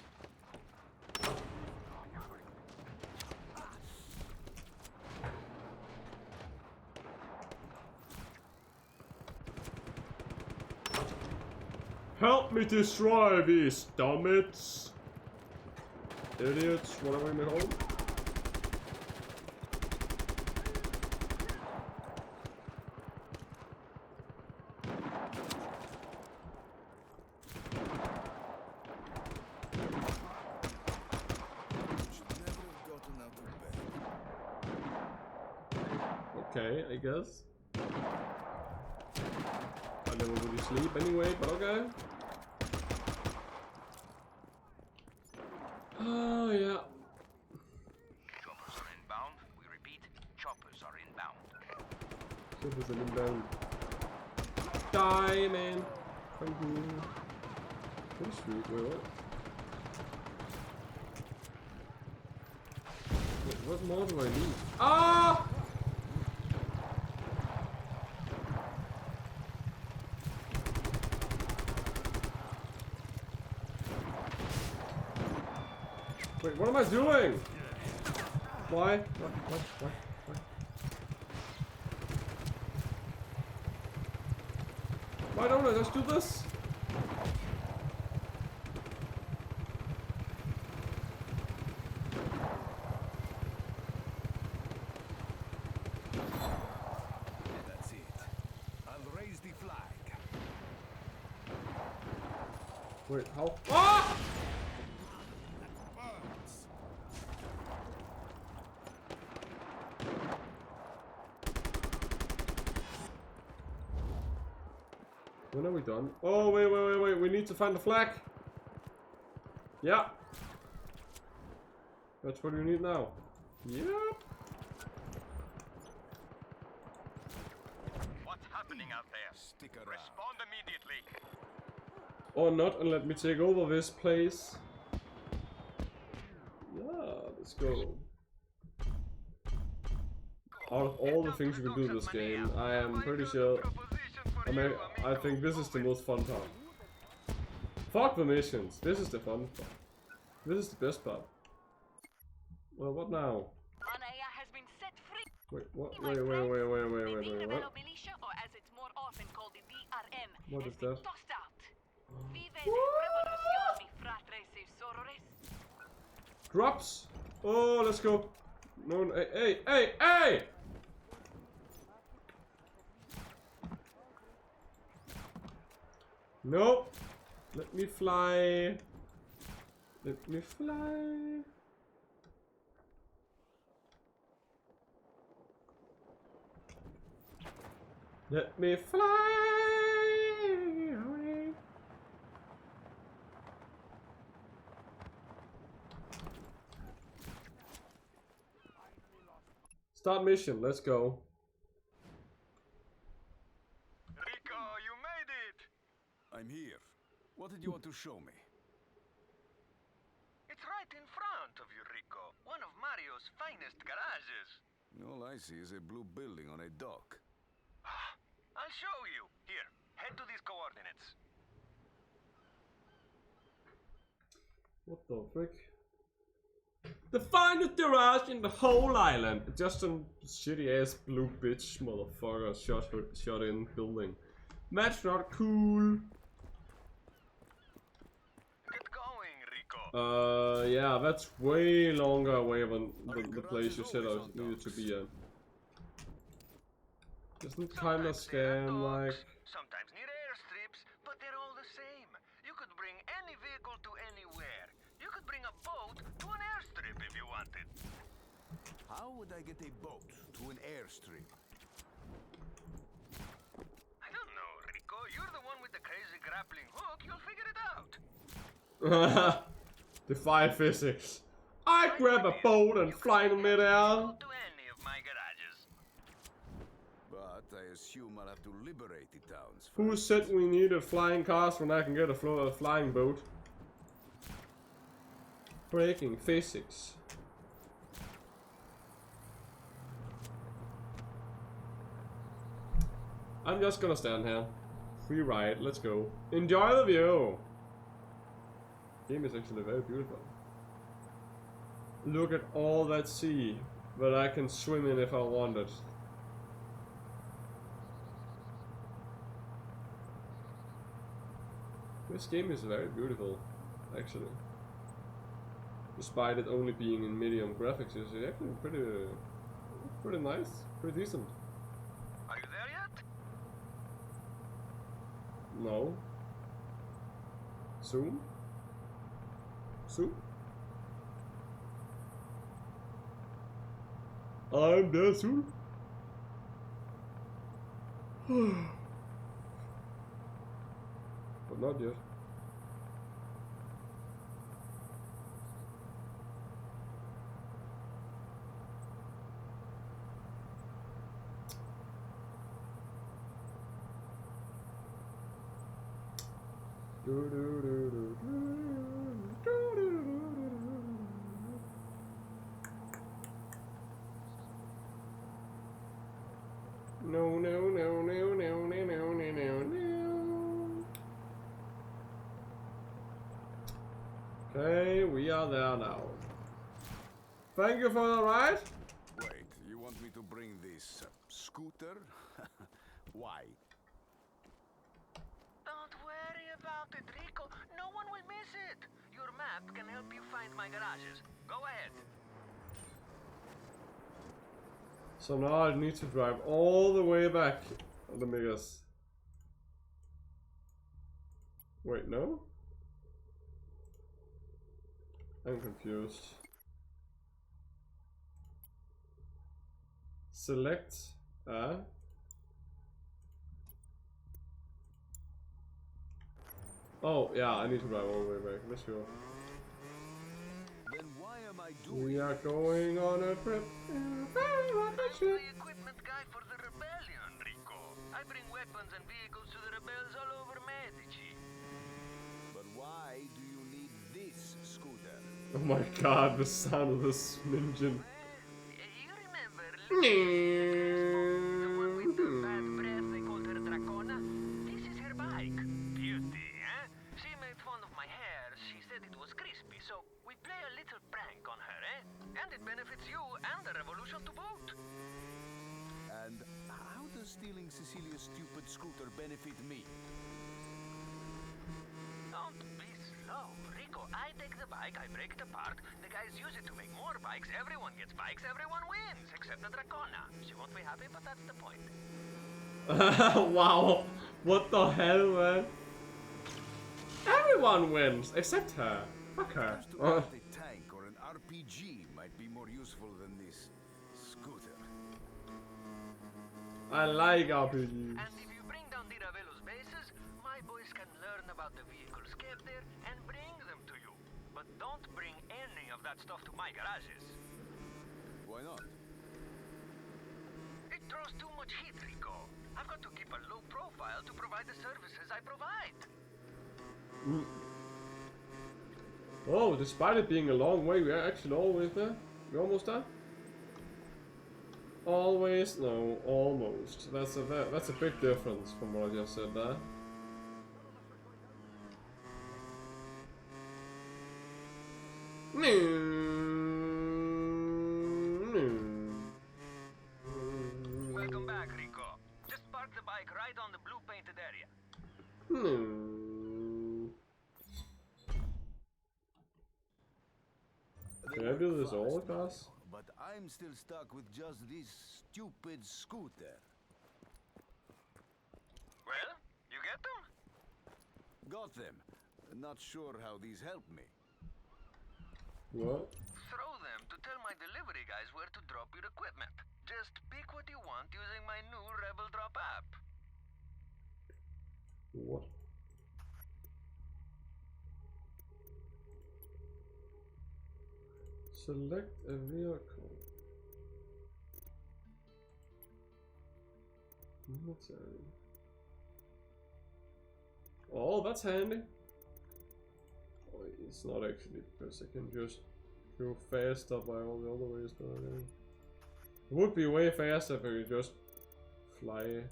Help me destroy these dumbits. Idiots, whatever you may call them. Okay, I guess. I never really sleep anyway, but okay. Oh, yeah. Choppers are inbound. We repeat, choppers are inbound. Choppers are inbound. Die, man. Thank you. Pretty sweet, wait, what? Wait, what more do I need? Ah! Wait, what am I doing? Why? What? Why don't I just do this? Wait, how? Ah! When are we done? Oh, wait. We need to find the flag. Yeah. That's what we need now. Yep. What's happening out there? Stick around. Respond immediately. Or not, and let me take over this place. Yeah, let's go. Out of all the things you can do in this game, I am pretty sure. I think this is the most fun part. Fuck the missions. This is the fun part. This is the best part. Well, what now? Anaya has been set free. Wait, what? My Wait. Rebel militia, or as it's more often called, the DRM, What has is been that? tossed out. Vive la revolución, mi fratres y sorores. Drops! Oh, let's go. No, hey! Nope. Let me fly. Let me fly. Let me fly away. Start mission, let's go. Rico, you made it! I'm here. What did you want to show me? It's right in front of you, Rico. One of Mario's finest garages. All I see is a blue building on a dock. I'll show you. Here, head to these coordinates. What the frick? The finest garage in the whole island. Just some shitty ass blue bitch motherfucker shot in building. That's not cool. Get going, Rico. Yeah, that's way longer away than the place you said I needed to be at. Isn't kinda scam like? Sometimes near airstrips, but they're all the same. You could bring any vehicle to anywhere. You could bring a boat to an airstrip if you wanted. How would I get a boat to an airstrip? I don't know, Rico. You're the one with the crazy grappling hook. You'll figure it out. Defy physics. I grab a boat and fly in midair. To any of my garages. But I assume I'll have to liberate the towns. Who said we needed flying cars when I can get a flying boat? Breaking physics. I'm just gonna stand here. Free ride, let's go. Enjoy the view! Game is actually very beautiful. Look at all that sea that I can swim in if I wanted. This game is very beautiful, actually. Despite it only being in medium graphics, it's actually pretty nice, pretty decent. Are you there yet? No. Soon? Soon? I'm there soon? But not yet. No. Okay, we are there now. Thank you for the ride. Wait, you want me to bring this scooter? Why? Don't worry about it, Rico. No one will miss it. Your map can help you find my garages. Go ahead. So now I need to drive all the way back. Let me guess. Wait, no? I'm confused. Select Oh yeah, I need to drive all the way back. Let's go. Then why am I doing We are going on a trip. I'm the equipment guy for the rebellion, Rico. I bring weapons and vehicles to the rebels all over Medici. But why do you need this scooter? Oh my god, the sound of this engine. You remember the one with the bad breath, they called her Dracona? This is her bike. Beauty, eh? She made fun of my hair. She said it was crispy, so we play a little prank on her, eh? And it benefits you and the revolution to boot. And how does stealing Cecilia's stupid scooter benefit me? Don't be slow, Rico. I take the bike, I break it apart. The guys use it to make more bikes. Everyone gets bikes, everyone wins, except the Dracona. She won't be happy, but that's the point. Wow, what the hell, man? Everyone wins, except her. Fuck her. A tank or an RPG might be more useful than this scooter. I like RPGs. And if you bring down the Ravello's bases, my boys can learn about the vehicles kept there and bring them to you. But don't bring any of that stuff to my garages. Why not? It throws too much heat, Rico. I've got to keep a low profile to provide the services I provide. Oh, despite it being a long way, we are actually always there. We almost there. Always, no, almost. That's a big difference from what I just said there. Welcome back, Rico. Just park the bike right on the blue painted area. Can I do this all, guys? But I'm still stuck with just this stupid scooter. Well, you get them? Got them. Not sure how these help me. What? Throw them to tell my delivery guys where to drop your equipment. Just pick what you want using my new Rebel Drop app. What? Select a vehicle. Military. Oh, that's handy. Oh, it's not actually, because I can just go faster by all the other ways, but it would be way faster if I could just fly.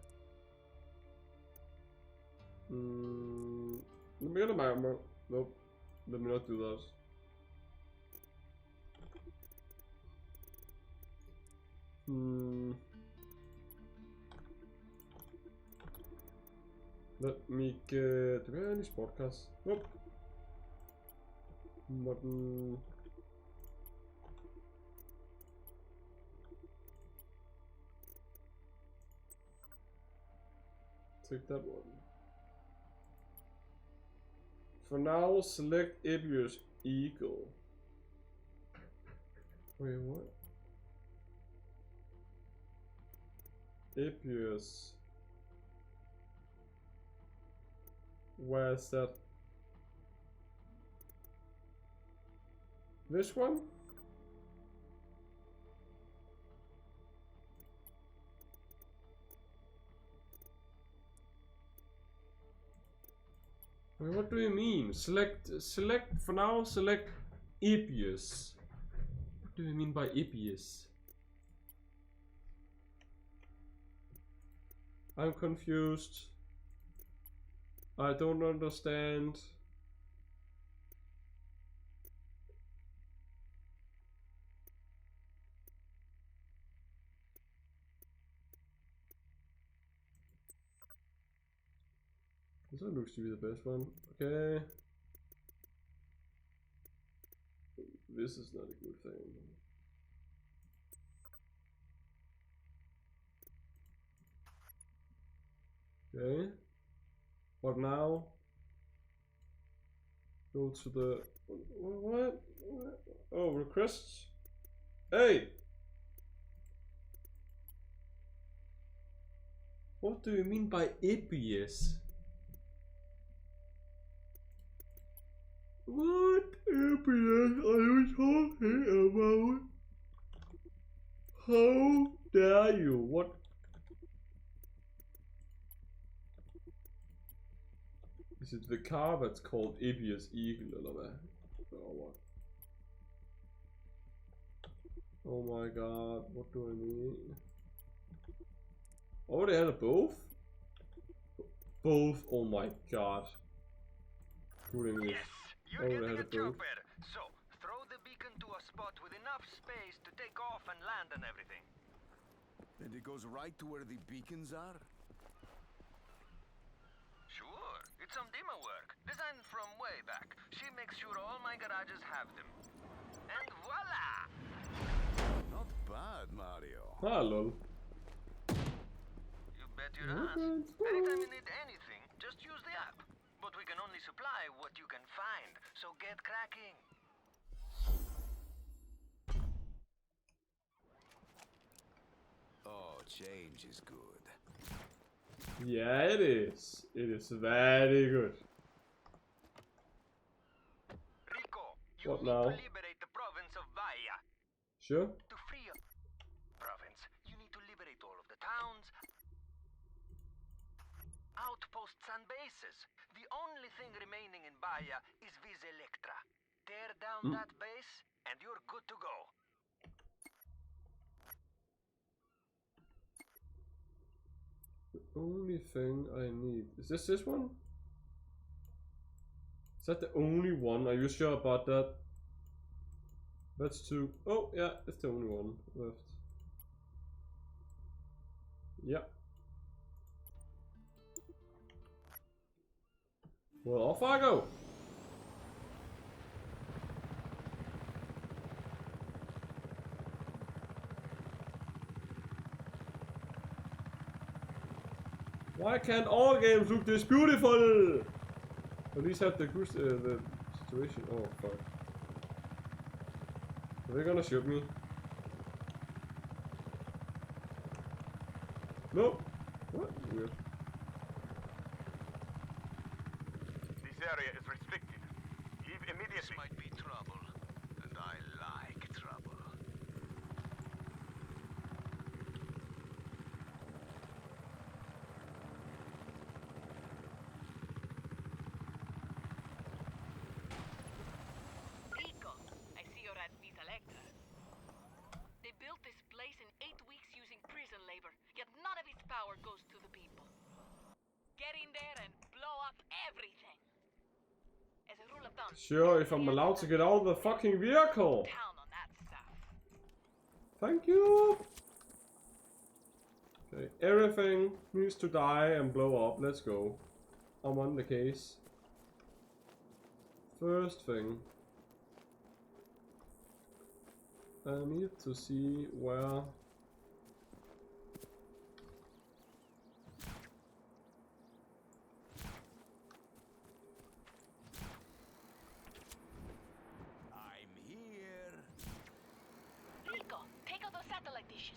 Let me get a map. Nope. Let me not do that. Let me get... Do we have any sport cars? Nope. Modern... Take that one. For now, select Ibius Eagle. Wait, what? Ibius. Where's that? This one? Wait, what do you mean? Select for now, select Ibius. What do you mean by Ibius? I'm confused. I don't understand. This one looks to be the best one. Okay. This is not a good thing. Okay. What now? Go to the... What? Oh, requests? Hey! What do you mean by ABS? What ABS are you talking about? How dare you? What? Is it the car that's called ABS Eagle or what? Or what? Oh my god, what do I need? Oh, they had a both? Both, oh my god. Good English. You're getting a chopper. So, throw the beacon to a spot with enough space to take off and land and everything. And it goes right to where the beacons are? Sure, it's some demo work, designed from way back. She makes sure all my garages have them. And voila! Not bad, Mario. Ah, lol. You bet your ass. Anytime you need anything, just use the app. But we can only supply what you can find, so get cracking. Oh, change is good. Yeah, it is. It is very good. Rico, you what need now? to liberate the province of Bahia. Sure. To free up province, you need to liberate all of the towns, outposts and bases. The only thing remaining in Bahia is Vis Electra. Tear down that base and you're good to go. The only thing I need is this one? Is that the only one? Are you sure about that? That's two. Oh yeah, it's the only one left. Yeah. Well, off I go. Why can't all games look this beautiful? At least have the situation. Oh fuck. Are they gonna shoot me? Nope. What? Weird. This area is restricted. Leave immediately. This might be trouble, and I like trouble. Rico, I see you're at Vis Electra. They built this place in 8 weeks using prison labor, yet none of its power goes to the people. Get in there and blow up everything. As a rule of thumb, Sure, if I'm allowed to get out of the fucking vehicle. Thank you. Okay, everything needs to die and blow up. Let's go. I'm on the case. First thing. I need to see where... I'm here. Rico, take out those satellite dishes.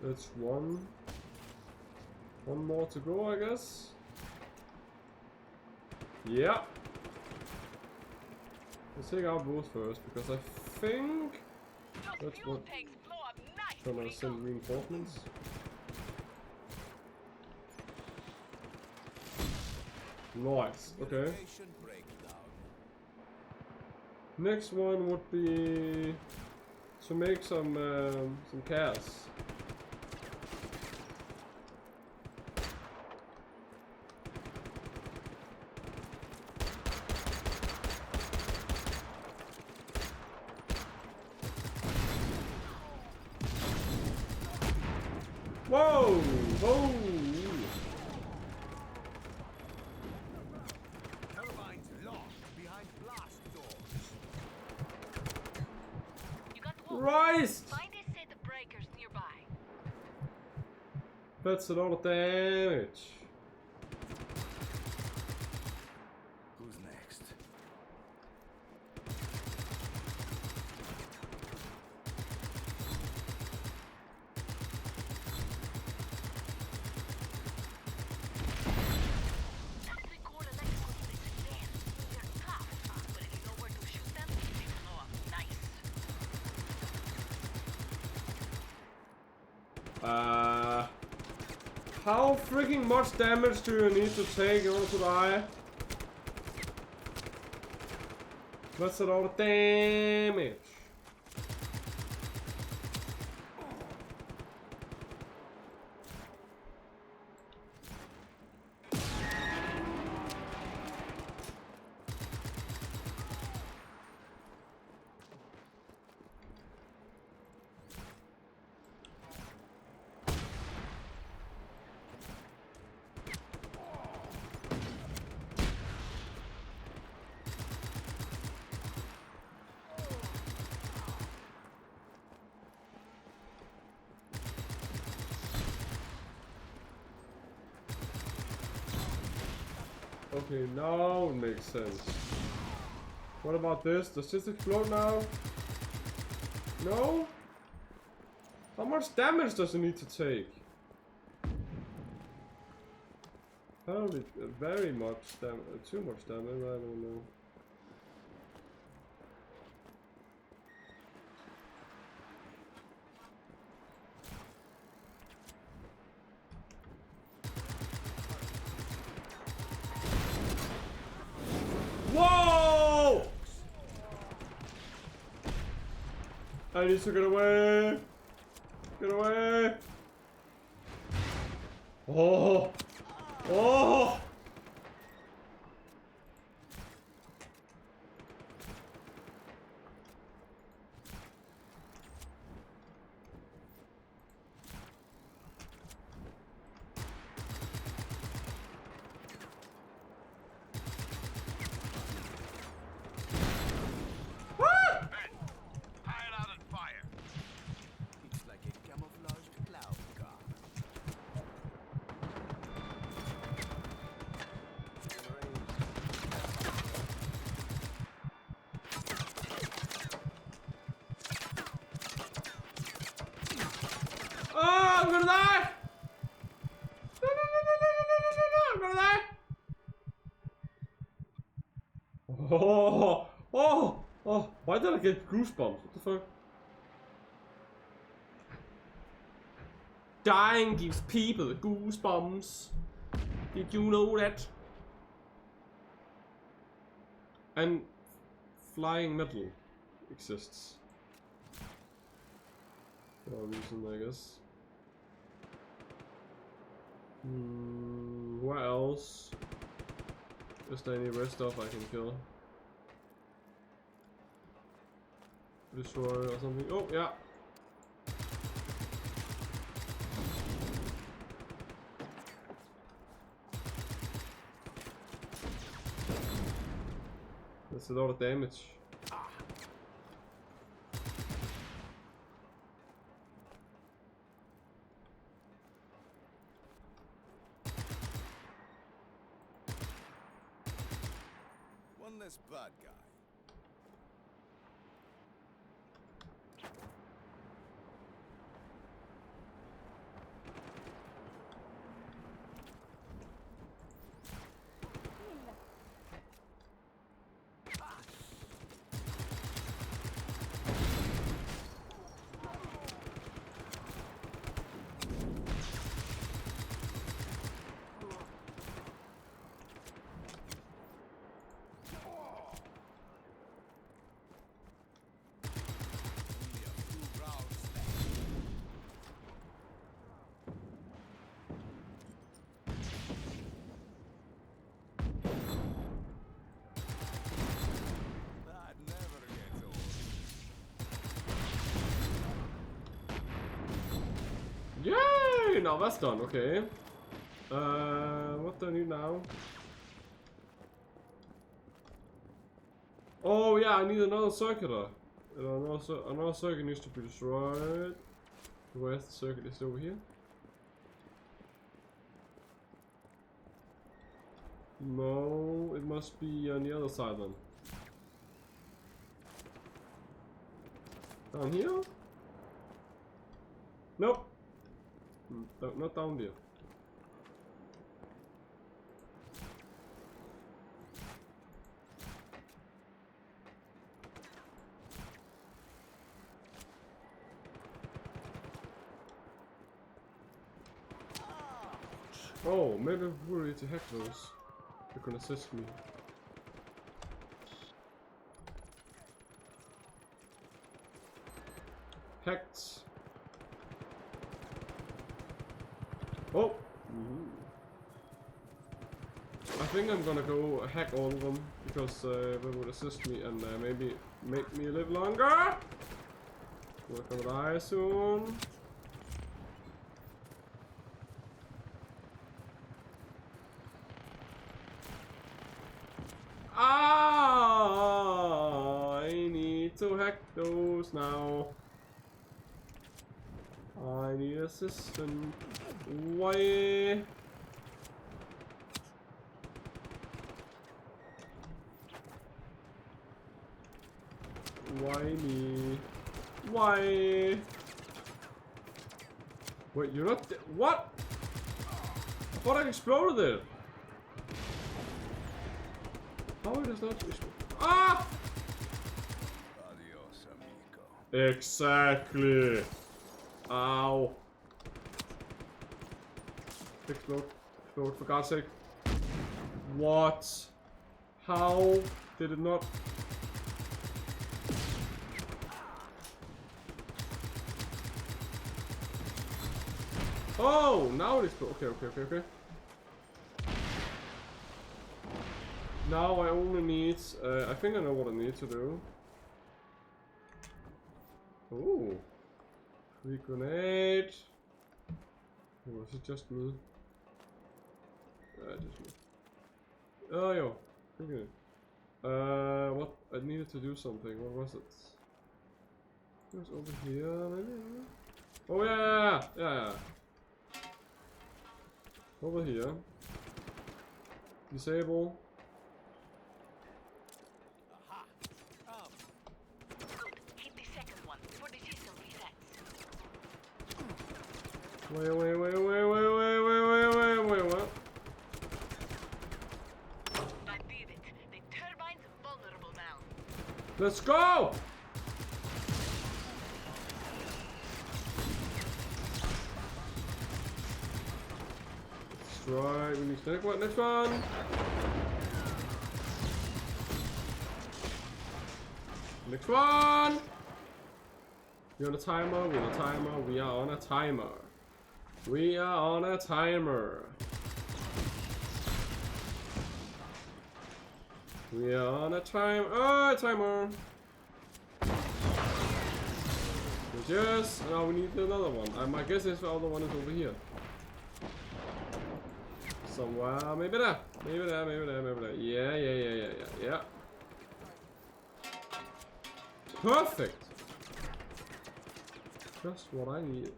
That's one more to go, I guess. Yeah. Let's take out both first, because I think that's what gonna send reinforcements. Nice. Okay. Next one would be to make some cars. Whoa! Whoa! Turbines lost. That's a lot of damage. Who's next? How freaking much damage do you need to take in order to die? That's a lot of damage. Okay, now it makes sense. What about this? Does this explode now? No? How much damage does it need to take? Probably very much damage. Too much damage, I don't know. Whoa! I need to get away. Get away. Oh. Oh. Oh, I'm gonna die! No, no, no, no, no, no, no, no, no, I'm gonna die! Oh, oh, oh, why did I get goosebumps? What the fuck? Dying gives people goosebumps. Did you know that? And flying metal exists. For a reason, I guess. What else? Is there any red stuff I can kill? Destroy or something? Oh, yeah. That's a lot of damage. One less bad guy. Yay! Now that's done, okay. What do I need now? Oh yeah, I need another circular. Another circuit needs to be destroyed. Where's the circuit? Is it over here? No, it must be on the other side then. Down here? Nope. Not down there. Oh, maybe we need to hack those. You can assist me. Hacked. Oh! I think I'm gonna go hack all of them because they would assist me and maybe make me live longer. We're gonna die soon. Ah! I need to hack those now. I need assistance. Why? Why me? Why? Wait, you're not. What? I thought I exploded it. How it is not explode? Ah! Adios, amigo. Exactly. Ow. Explode. Explode, for God's sake. What? How did it not? Oh, now it explodes. Okay. Now I only need, I think I know what I need to do. Ooh. Free grenade. Or was it just me? Just me. Oh, yo. Okay. What? I needed to do something. What was it? It was over here, maybe? Oh, yeah. Over here. Disable. Hit the second one before the system resets. Wait, what? I did it. The turbine's vulnerable now. Let's go! Right, we need to take what next one? Next one! We're on a timer, we're on a timer, we are on a timer. We are on a timer. We are on a timer. Yes, now we need another one. I guess this other one is over here. Somewhere, maybe there. Yeah. Perfect. Just what I needed.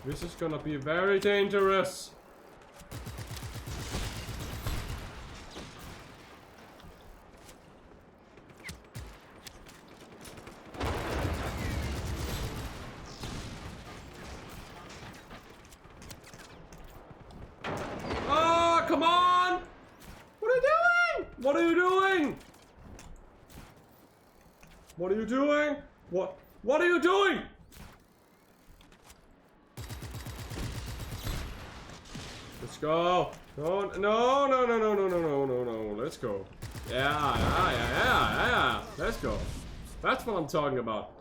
This is gonna be very dangerous. Come on! What are you doing? What are you doing? What are you doing? What are you doing? Let's go. No. Let's go. Yeah. Let's go. That's what I'm talking about.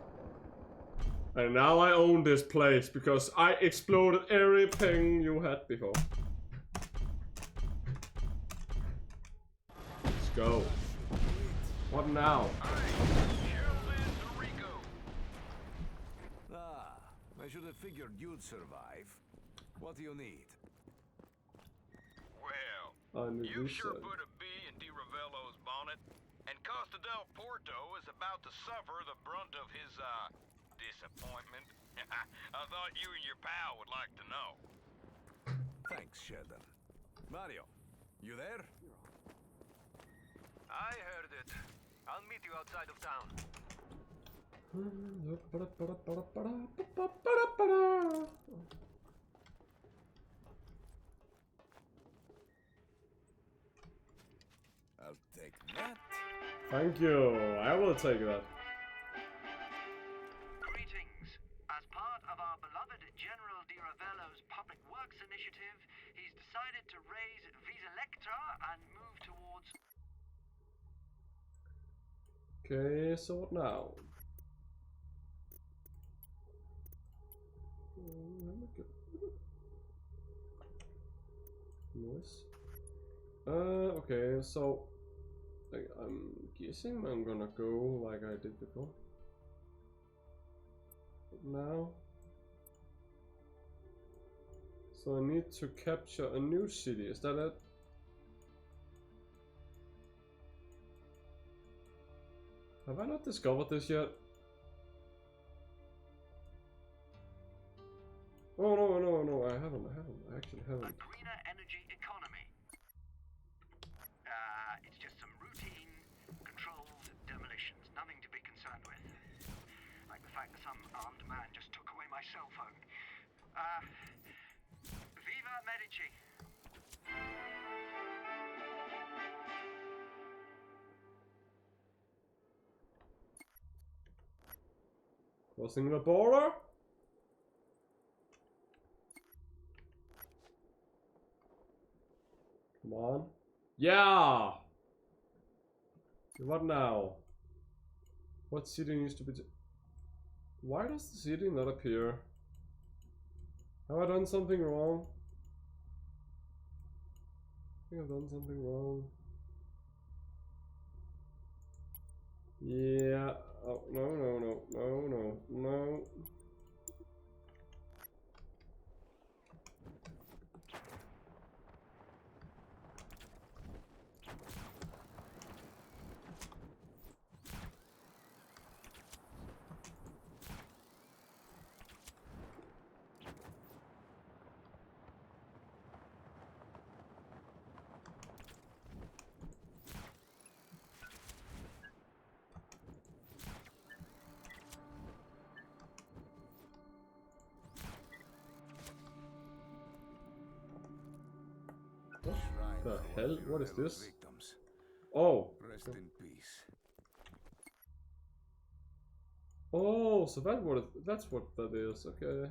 And now I own this place because I exploded everything you had before. Go. What now? I should have figured you'd survive. What do you need? Well, you sure put a bee in Di Ravello's bonnet, and Costa del Porto is about to suffer the brunt of his, disappointment. I thought you and your pal would like to know. Thanks, Sheldon. Mario, you there? I heard it. I'll meet you outside of town. I'll take that. Thank you. I will take that. Greetings. As part of our beloved General Di Ravello's Public Works Initiative, he's decided to raise Visa Electra and move towards... Okay, so what now? Noise. Okay, so like, I'm guessing I'm gonna go like I did before. But now, so I need to capture a new city. Is that it? Have I not discovered this yet? Oh no, I haven't, I actually haven't. A greener energy economy. It's just some routine, controlled demolitions. Nothing to be concerned with. Like the fact that some armed man just took away my cell phone. Viva Medici! Crossing the border? Come on. Yeah! What now? What city needs to be... Why does the city not appear? Have I done something wrong? I think I've done something wrong. Yeah. Oh, no. What the hell? What is this? Oh. Rest in peace. Oh, so that's what that is. Okay.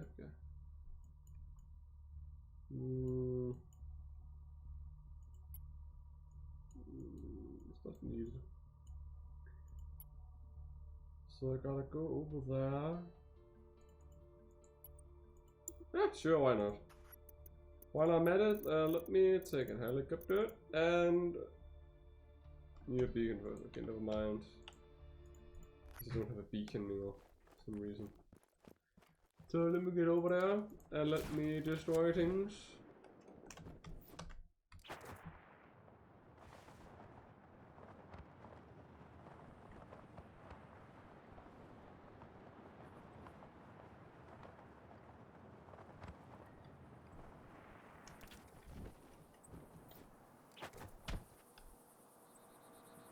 It's not needed. So I gotta go over there. Yeah, sure, why not? While I'm at it, let me take a helicopter and new beacon first. Okay, never mind. I don't have a beacon anymore for some reason. So let me get over there and let me destroy things.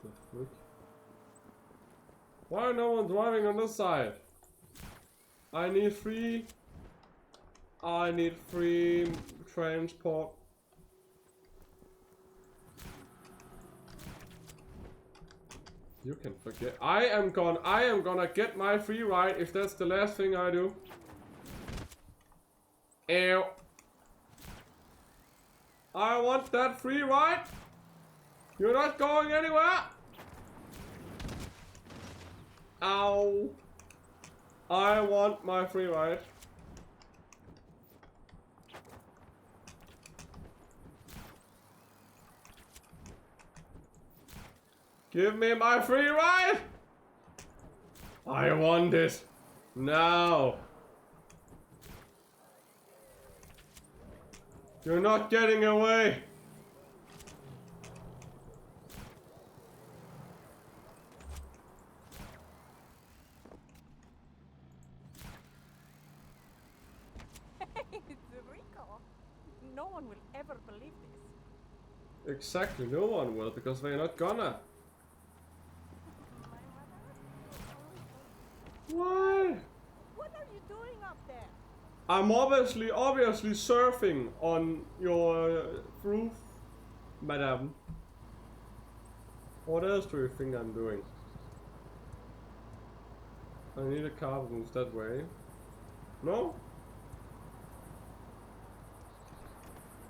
The frick? Why no one driving on this side? I need free transport. You can forget. I am gonna get my free ride if that's the last thing I do. Ew. I want that free ride. You're not going anywhere. Ow. I want my free ride. Give me my free ride! I want it now. You're not getting away. It's Rico. No one will ever believe this. Exactly, no one will, because they're not gonna. Why? What are you doing up there? I'm obviously surfing on your roof, madam. What else do you think I'm doing? I need a car that moves that way. No?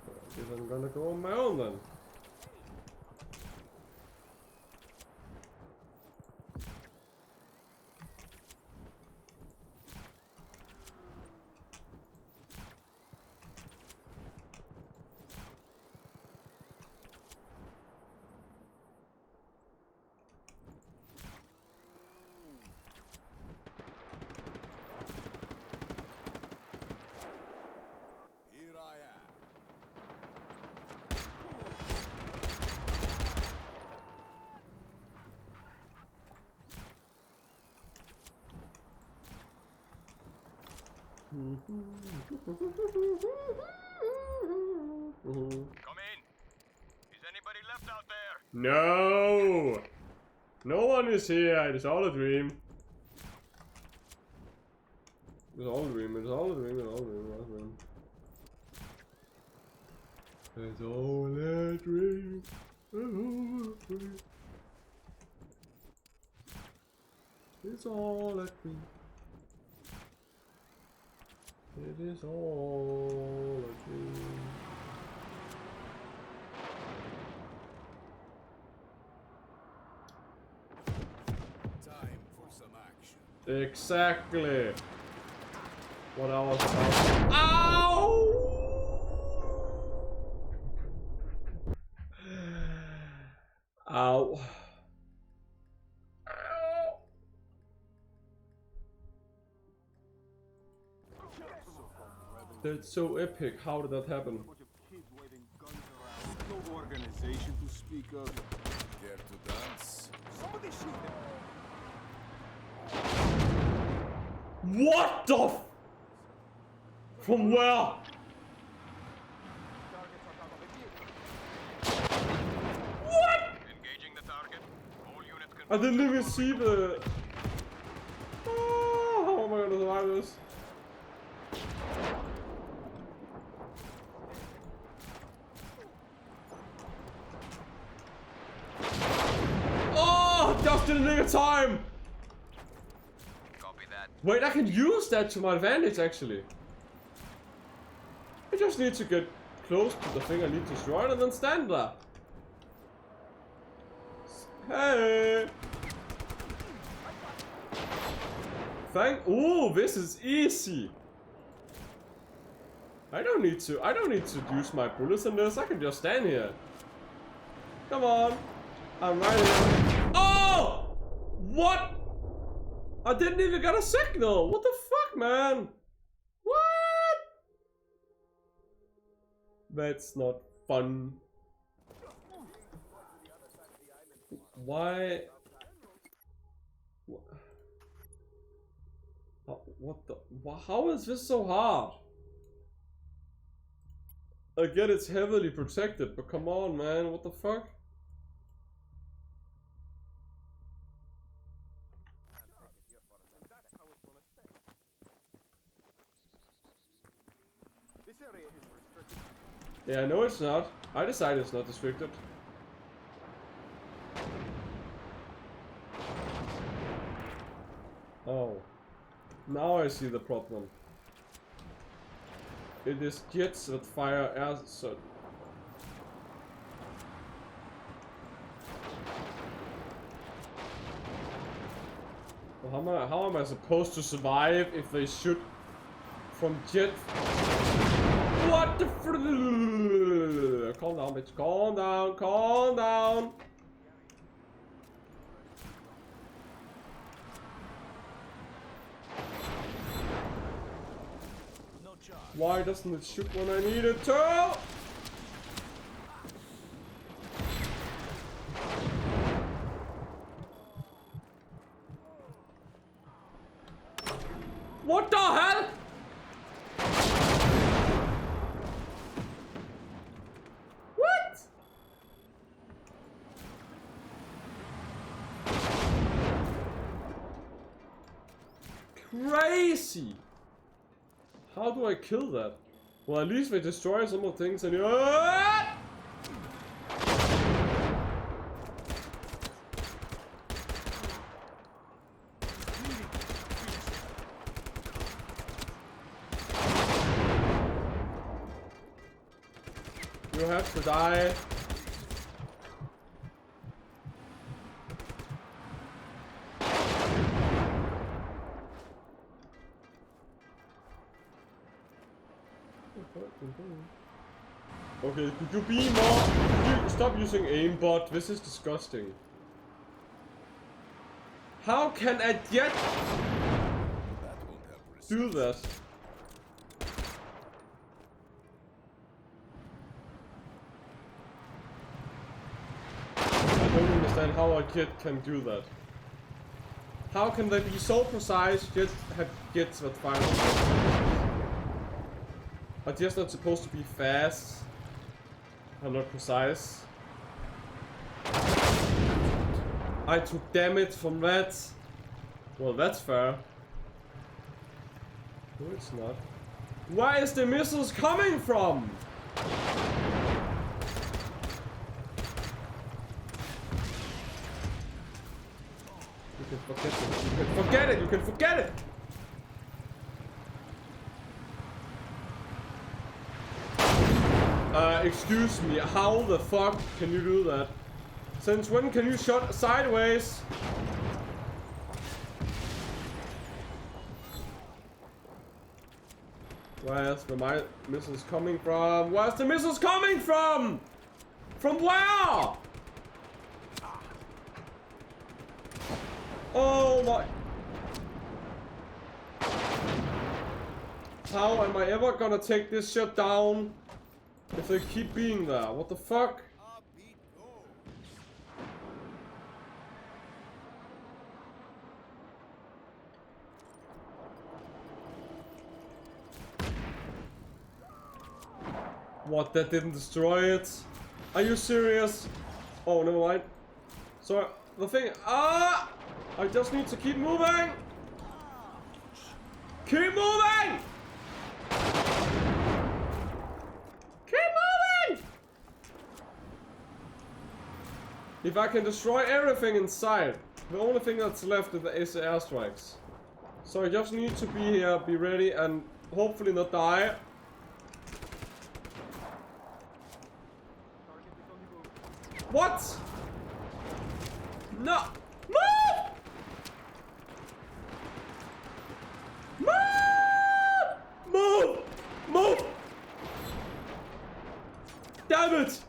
I guess I'm gonna go on my own then. Come in. Is anybody left out there? No! No one is here. It is all a dream. It's all a dream. It's all a dream. It's all a dream. It's all a dream. It's all a dream. It is all a dream. Time for some action. Exactly what I was about. Ow! Ow. That's so epic. How did that happen? No organization to speak of. Dare to dance? Somebody shoot him. What the f— From where? What? Engaging the target. All units I didn't even see the— Oh, how am I gonna survive this? Oh, just in the nick of time! Copy that. Wait, I can use that to my advantage actually. I just need to get close to the thing I need to destroy and then stand there. Hey! Ooh, this is easy. I don't need to use my bullets in this. I can just stand here. Come on. I'm right here. Oh! What? I didn't even get a signal. What the fuck, man? What? That's not fun. Why? What the? How is this so hard? Again, it's heavily protected, but come on, man. What the fuck? Yeah, no it's not. I decided it's not restricted. Oh. Now I see the problem. It is jets that fire air so. Well, how am I supposed to survive if they shoot from jet? What the fr— Calm down, bitch. Calm down. Calm down. Why doesn't it shoot when I need it to? What the hell? crazy! How do I kill that? Well, at least they destroy some of the things and you... You have to die. Okay, could you be more... Could you stop using aimbot? This is disgusting. How can I yet do that? I don't understand how a kid can do that. How can they be so precise yet have kids that fire? Are just not supposed to be fast and not precise? I took damage from that. Well, that's fair. No, it's not. Where is the missiles coming from? You can forget it. You can forget it. You can forget it. Excuse me, how the fuck can you do that? Since when can you shot sideways? Where's the missiles coming from? Where's the missiles coming from? From where? Oh my... How am I ever gonna take this shit down? If they keep being there, what the fuck? What, that didn't destroy it? Are you serious? Oh, never mind. So, the thing... Ah! I just need to keep moving! Keep moving! Keep moving! If I can destroy everything inside, the only thing that's left is the airstrikes. So I just need to be here, be ready, and hopefully not die. What? No! Move! Move! Move! Move! Damn it!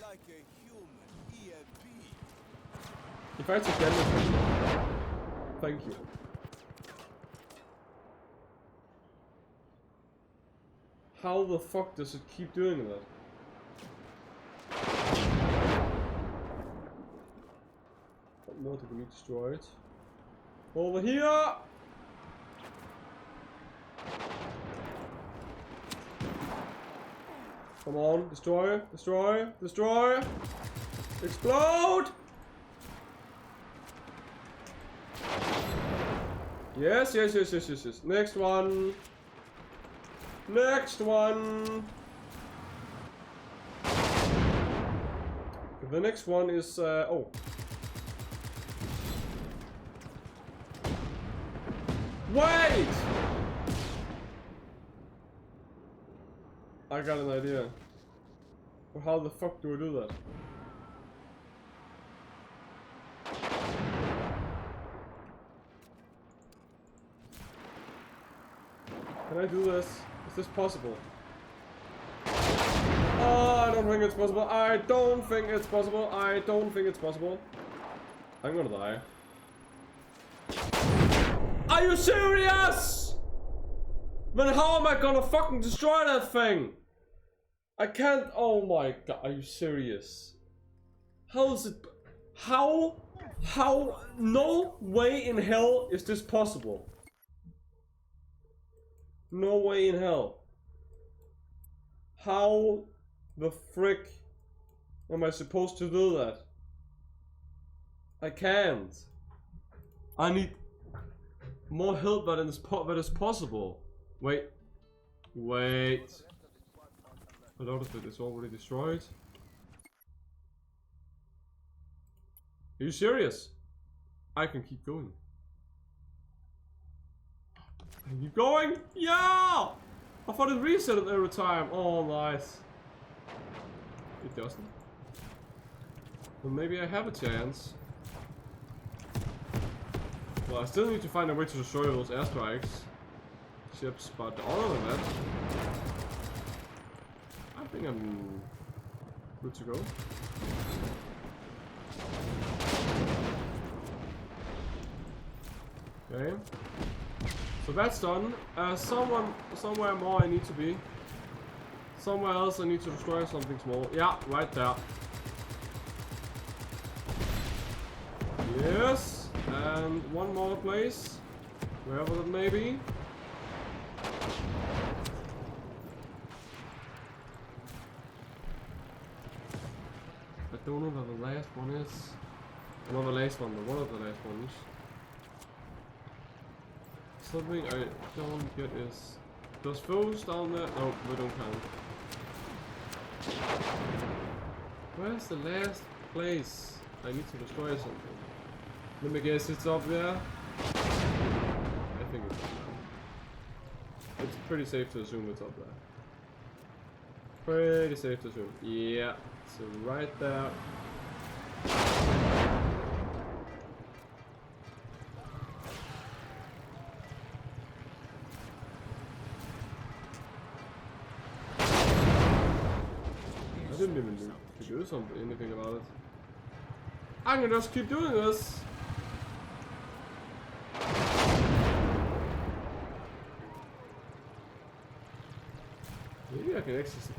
Like a human EMP. If I take damage, thank you. How the fuck does it keep doing that? What more do we need destroyed? Over here! Come on, destroy, destroy, destroy! Explode! Yes, yes, yes, yes, yes, yes. Next one. Next one. The next one is oh. Wait! I got an idea. Well, how the fuck do I do that? Can I do this? Is this possible? Oh, I don't think it's possible. I don't think it's possible. I don't think it's possible. I'm gonna die. Are you serious? Then how am I gonna fucking destroy that thing? I can't. Oh my god. Are you serious? How is it? How? No way in hell is this possible. No way in hell. How the frick am I supposed to do that? I can't. I need More help that is possible. Wait. Wait. A lot of it is already destroyed. Are you serious? I can keep going. Can keep going? Yeah! I thought it reset it every time. Oh, nice. It doesn't. Well, maybe I have a chance. Well, I still need to find a way to destroy those airstrikes. Ships, but other than that, I think I'm good to go. Okay. So that's done. Somewhere more I need to be. Somewhere else I need to destroy something small. Yeah, right there. Yes. And one more place. Wherever that may be. I don't know where the last one is. Not the last one, but one of the last ones. Something I don't get is... Does foes down there? No, we don't count. Where's the last place I need to destroy something? Let me guess, it's up there? I think it's up there. It's pretty safe to assume it's up there. Pretty safe to assume. Yeah, so right there. I didn't even do something, anything about it. I can just keep doing this. Maybe I can exit.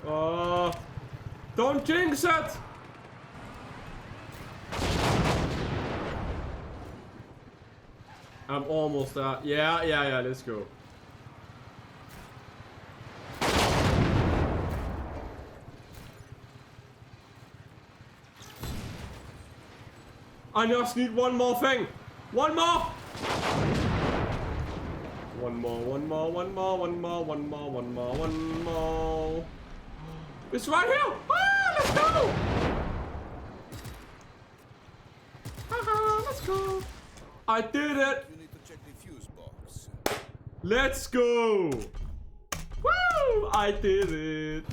Don't jinx it! I'm almost there. Yeah, let's go. I just need one more thing. One more. One more. It's right here. Ah, let's go. Haha, let's go. I did it. You need to check the fuse box. Let's go. Woo! I did it.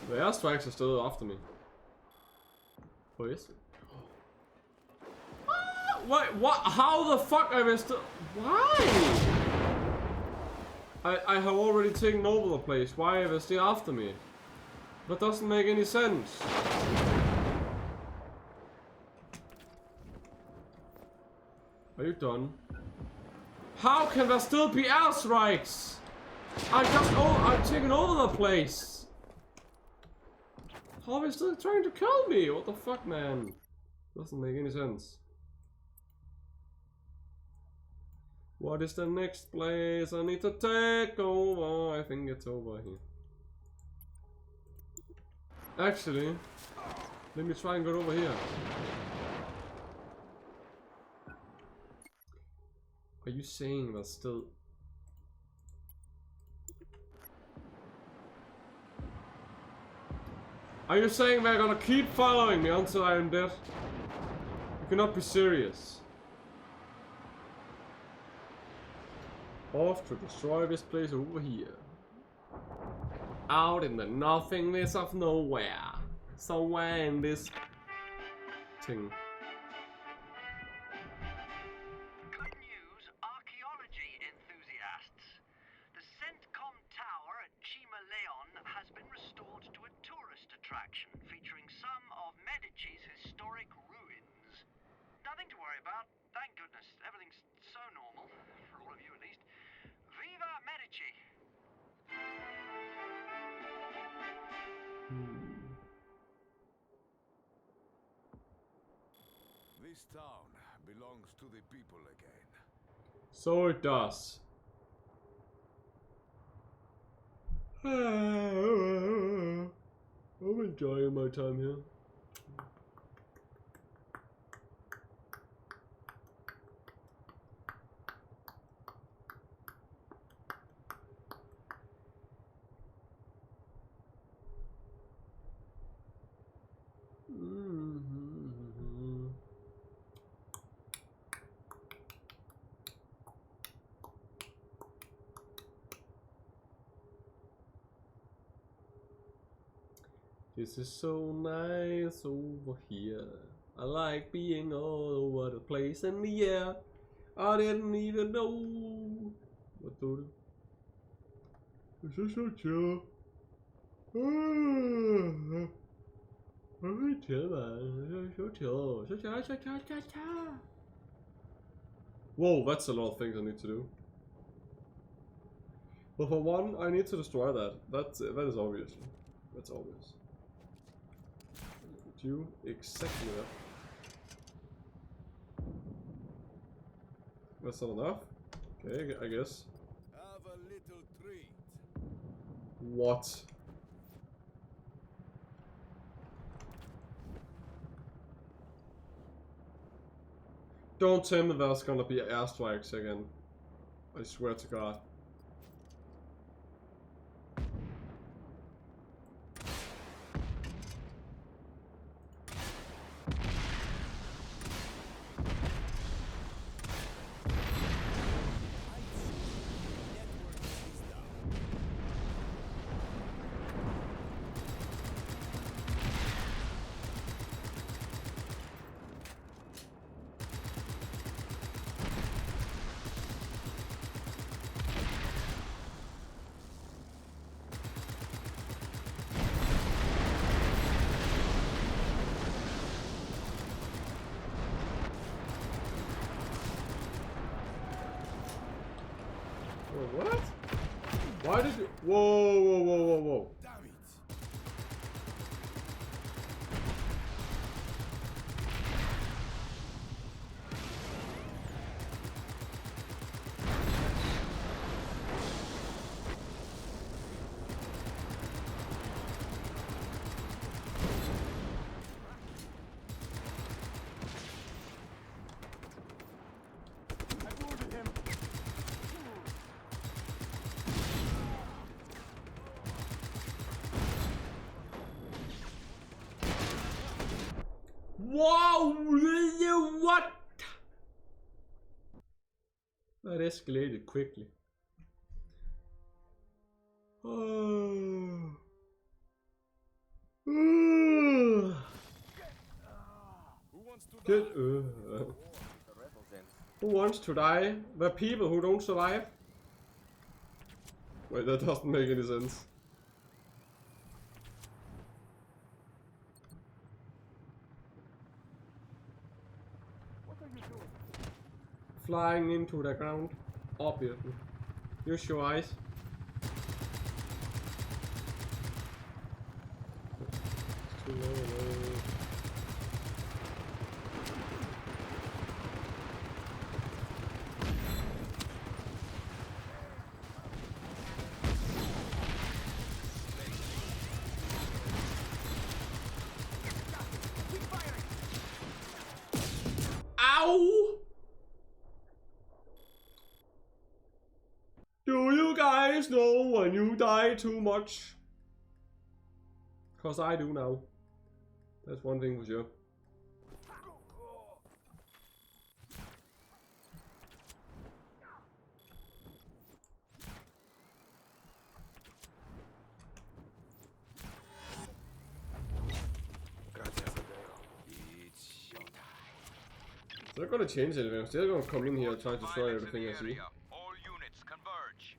The airstrikes are still after me. Oh, is it? Wait, what? How the fuck am I still? Why? I have already taken over the place. Why are they still after me? That doesn't make any sense. Are you done? How can there still be airstrikes? I've taken over the place. How are they still trying to kill me? What the fuck, man? Doesn't make any sense. What is the next place I need to take over? I think it's over here. Actually, let me try and go over here. Are you saying there's still... Are you saying they're gonna keep following me until I am dead? You cannot be serious. Off to destroy this place over here. Out in the nothingness of nowhere. Somewhere in this thing. Good news, archaeology enthusiasts. The CENTCOM Tower at Chima Leon has been restored to a tourist attraction featuring some of Medici's historic ruins. Nothing to worry about, thank goodness. Everything's so normal, for all of you at least. Viva Medici! This town belongs to the people again. So it does. I'm enjoying my time here. This is so nice over here. I like being all over the place in the air. I didn't even know. Hvad stod det? This is so chill. Very chill, man. So chill. So chill. Whoa, that's a lot of things I need to do. But for one, I need to destroy that. That is obvious. That's obvious. Do exactly that. That's not enough. Okay, I guess. Have a little treat. What? Don't tell me there's gonna be airstrikes again. I swear to God. What? Why did you? Whoa, whoa, whoa, whoa, whoa. Damn it. Wow! What? That escalated quickly. Oh. Who wants to die? The people who don't survive? Wait, that doesn't make any sense. Flying into the ground, obviously. Use your eyes. It's too low. Ow! Do you guys know when you die too much? Cause I do now. That's one thing for sure. They're gonna change it eventually. They're gonna come in here and try to destroy everything I see. All units converge.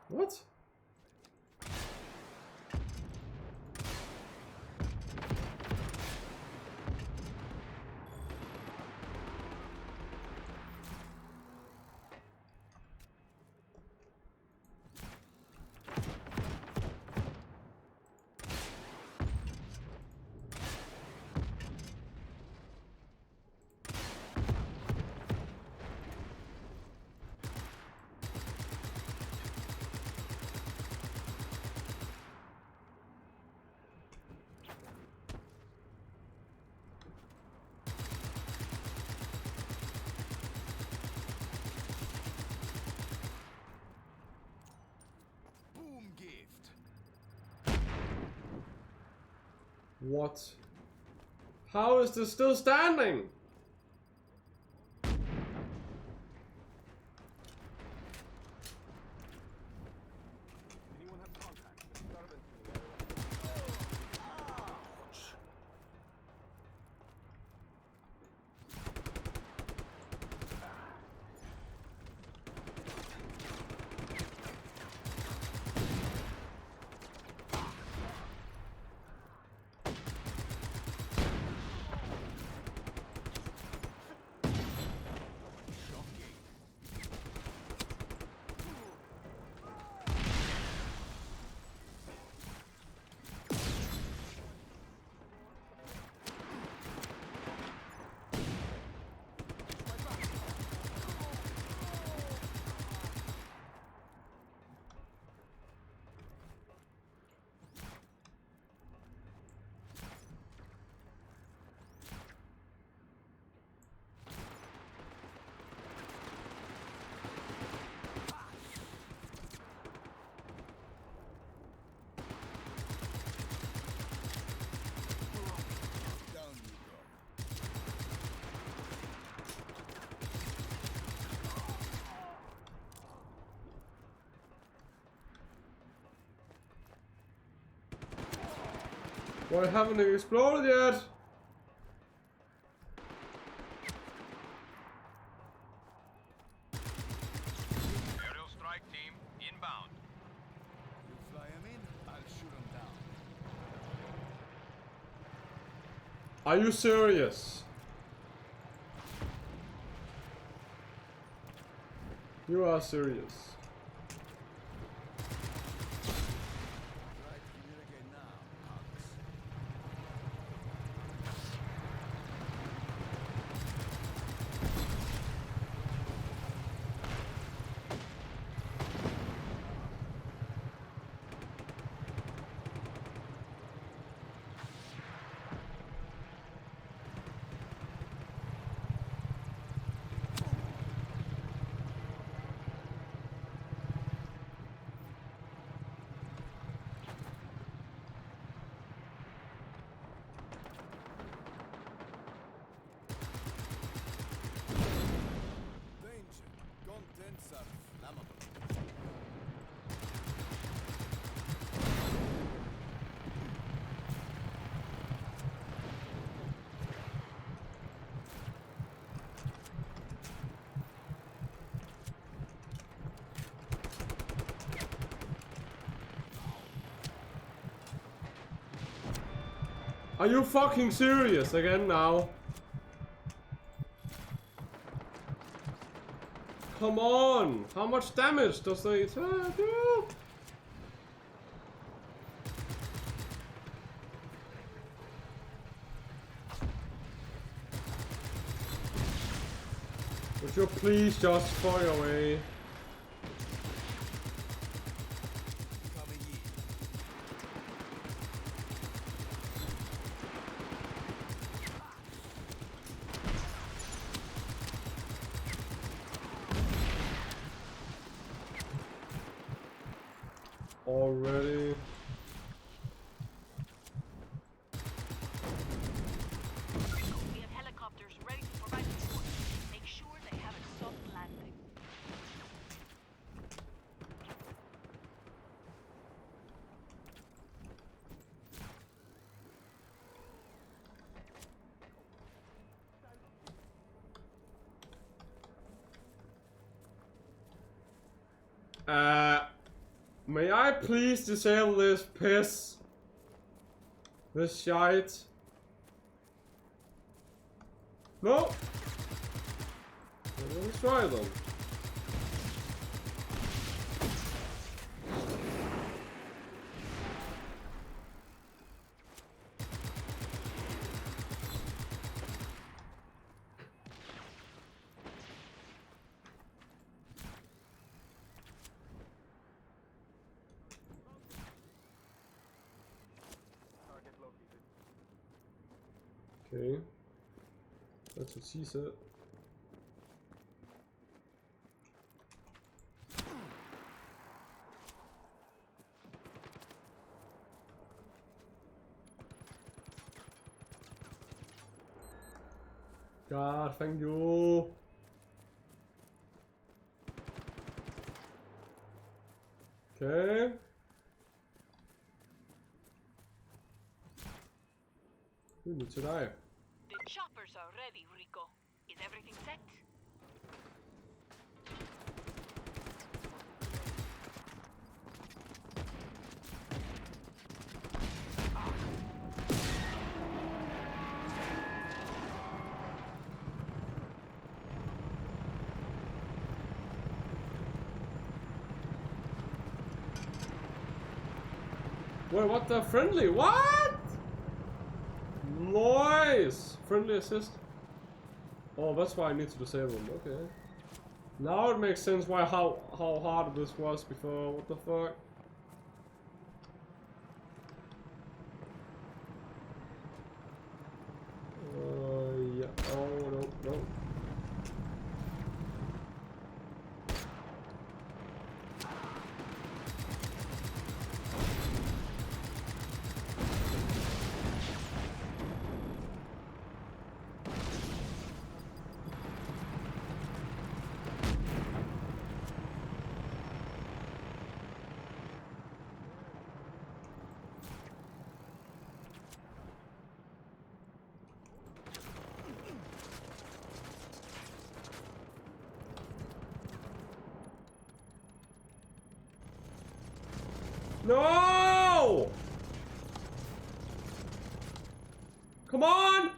What? What? How is this still standing? Why haven't they exploded yet? Aerial strike team inbound. You fly him in, I'll shoot him down. Are you serious? You are serious. Contents are flammable. Are you fucking serious again now? Come on! How much damage does they do? Would you please just fire away? Already. We have helicopters ready to provide support. Make sure they have a soft landing. May I please disable this piss? This shite? No! Let's try them. Okay. That's what she said. God, thank you. Okay. We need to die. The choppers are ready, Rico. Is everything set? Wait, what the friendly? What? Nice! Friendly assist. Oh, that's why I need to disable them. Okay. Now it makes sense why how hard this was before. What the fuck? Yeah. Oh no, no. No! Come on!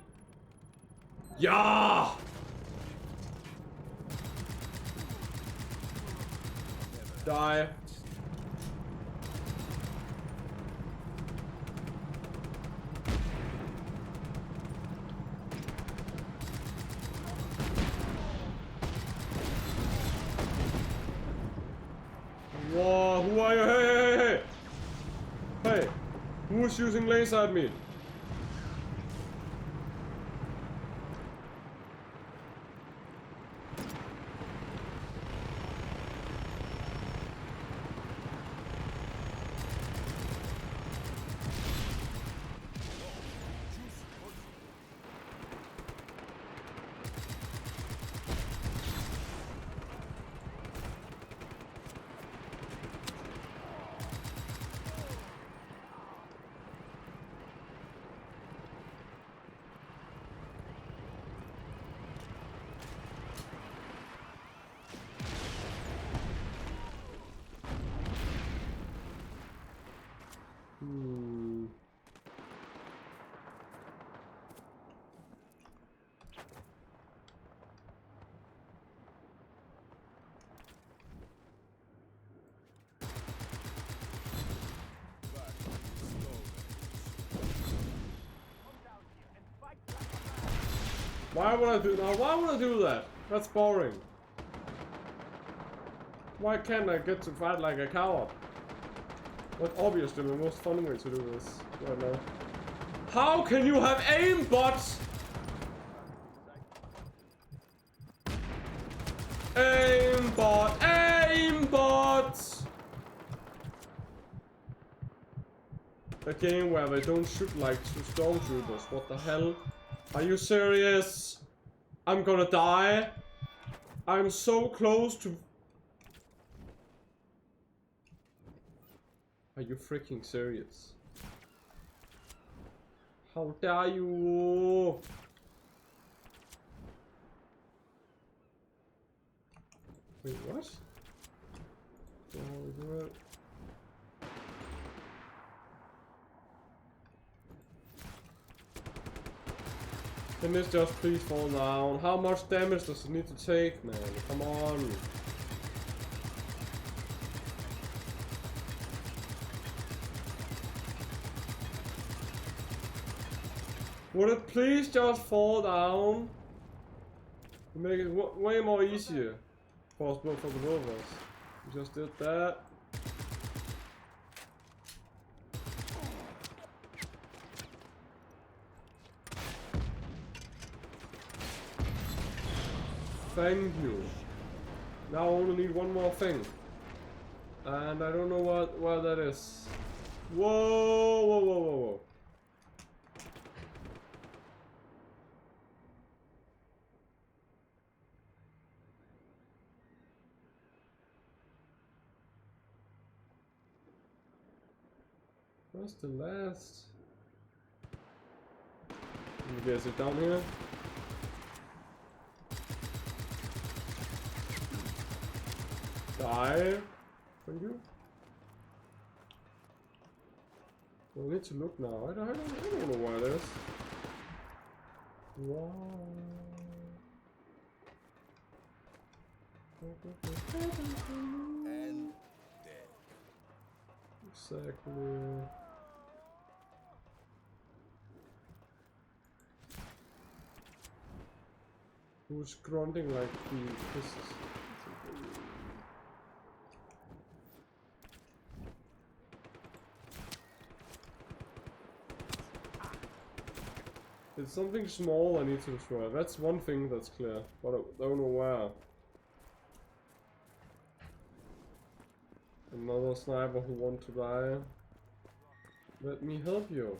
Yeah! Die. Whoa, who are you? Hey, hey, hey! Hey, who's using laser at me? Why would I do that? Why would I do that? That's boring. Why can't I get to fight like a coward? That's obviously the most fun way to do this right now. How can you have aim bots? Aimbot! Aimbot! A game where they don't shoot like two stormtroopers. What the hell? Are you serious? I'm gonna die. I'm so close to... Are you freaking serious? How dare you? Wait, what? How do we do it? Can this just please fall down? How much damage does it need to take, man? Come on. Would it please just fall down? Make it way more easier for the both of us. We just did that. Thank you. Now I only need one more thing. And I don't know what that is. Whoa, whoa, whoa, whoa, whoa. What's the last? Maybe I sit down here. Die. Thank you. We need to look now. I don't know where it is. Wow. And dead. Exactly. Who's grunting like he pisses? It's something small I need to destroy. That's one thing that's clear, but I don't know where. Another sniper who wants to die. Let me help you.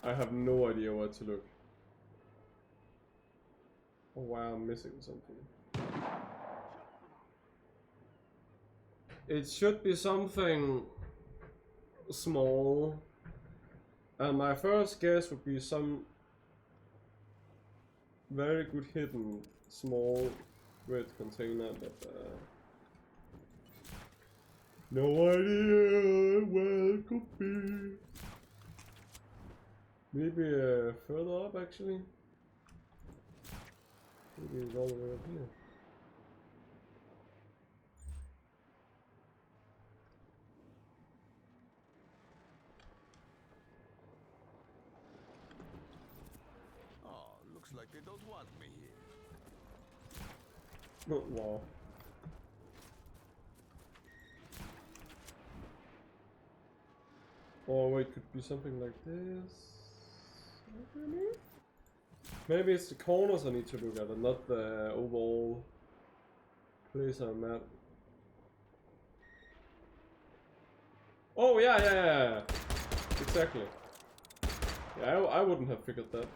I have no idea where to look. Oh wow, I'm missing something. It should be something small. And my first guess would be some very good hidden small red container, but no idea where it could be. Maybe further up actually. Maybe it's all the way up here. Oh, looks like they don't want me here. Oh, wow. Oh wait, could be something like this. Maybe it's the corners I need to look at and not the overall place I'm at. Oh yeah. Exactly. Yeah, I wouldn't have figured that.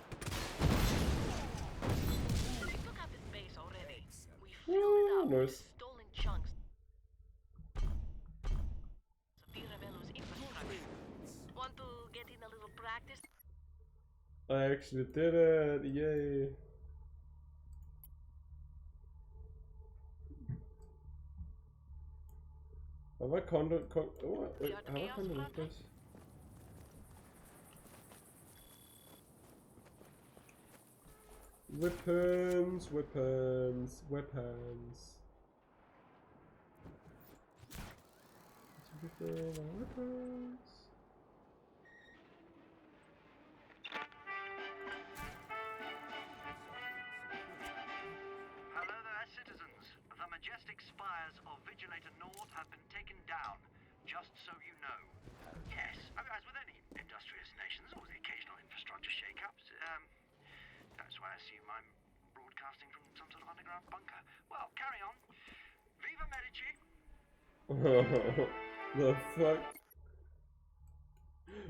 We took out this base already. We filled it up with stolen chunks of Ravello's infrastructure. Want to get in a little practice? I actually did it, yay. Have I content? Oh, wait, have I content with this? Weapons. Weapons. Hello there, citizens. The majestic spires of Vigilator North have been taken down, just so you know. Yes, as with any industrious nation, there's always the occasional infrastructure shake-ups. That's why I assume I'm broadcasting from some sort of underground bunker. Well, carry on. Viva Medici! The fuck?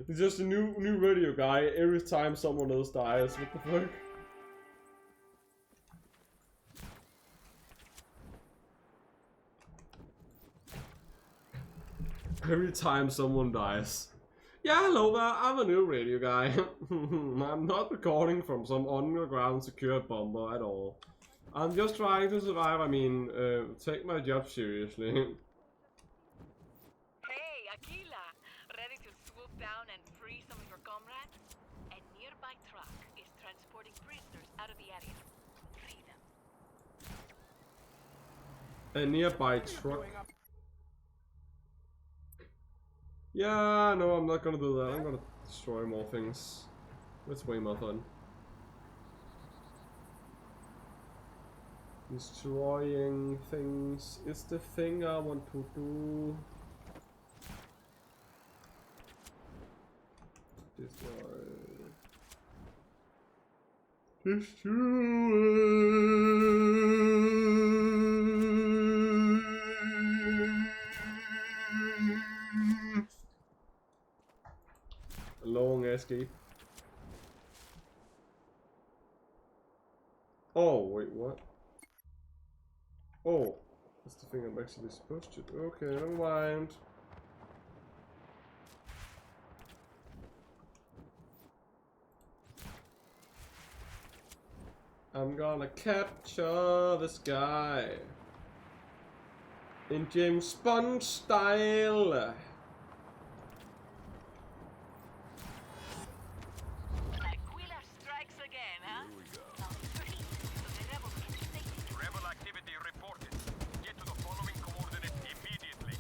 It's just a new radio guy every time someone else dies. What the fuck? Every time someone dies. Yeah, hello there, I'm a new radio guy. I'm not recording from some underground secure bunker at all. I'm just trying to survive, I mean, take my job seriously. Hey, Aquila! Ready to swoop down and free some of your comrades? A nearby truck is transporting prisoners out of the area. Free them. A nearby truck. Yeah, no, I'm not gonna do that. I'm gonna destroy more things. That's way more fun. Destroying things is the thing I want to do. Destroy. A long escape. Oh, wait, what? Oh, that's the thing I'm actually supposed to do. Okay, never mind. I'm gonna capture this guy in James Bond style. Aquila strikes again, huh? Here we go. Rebel activity reported. Get to the following coordinates immediately.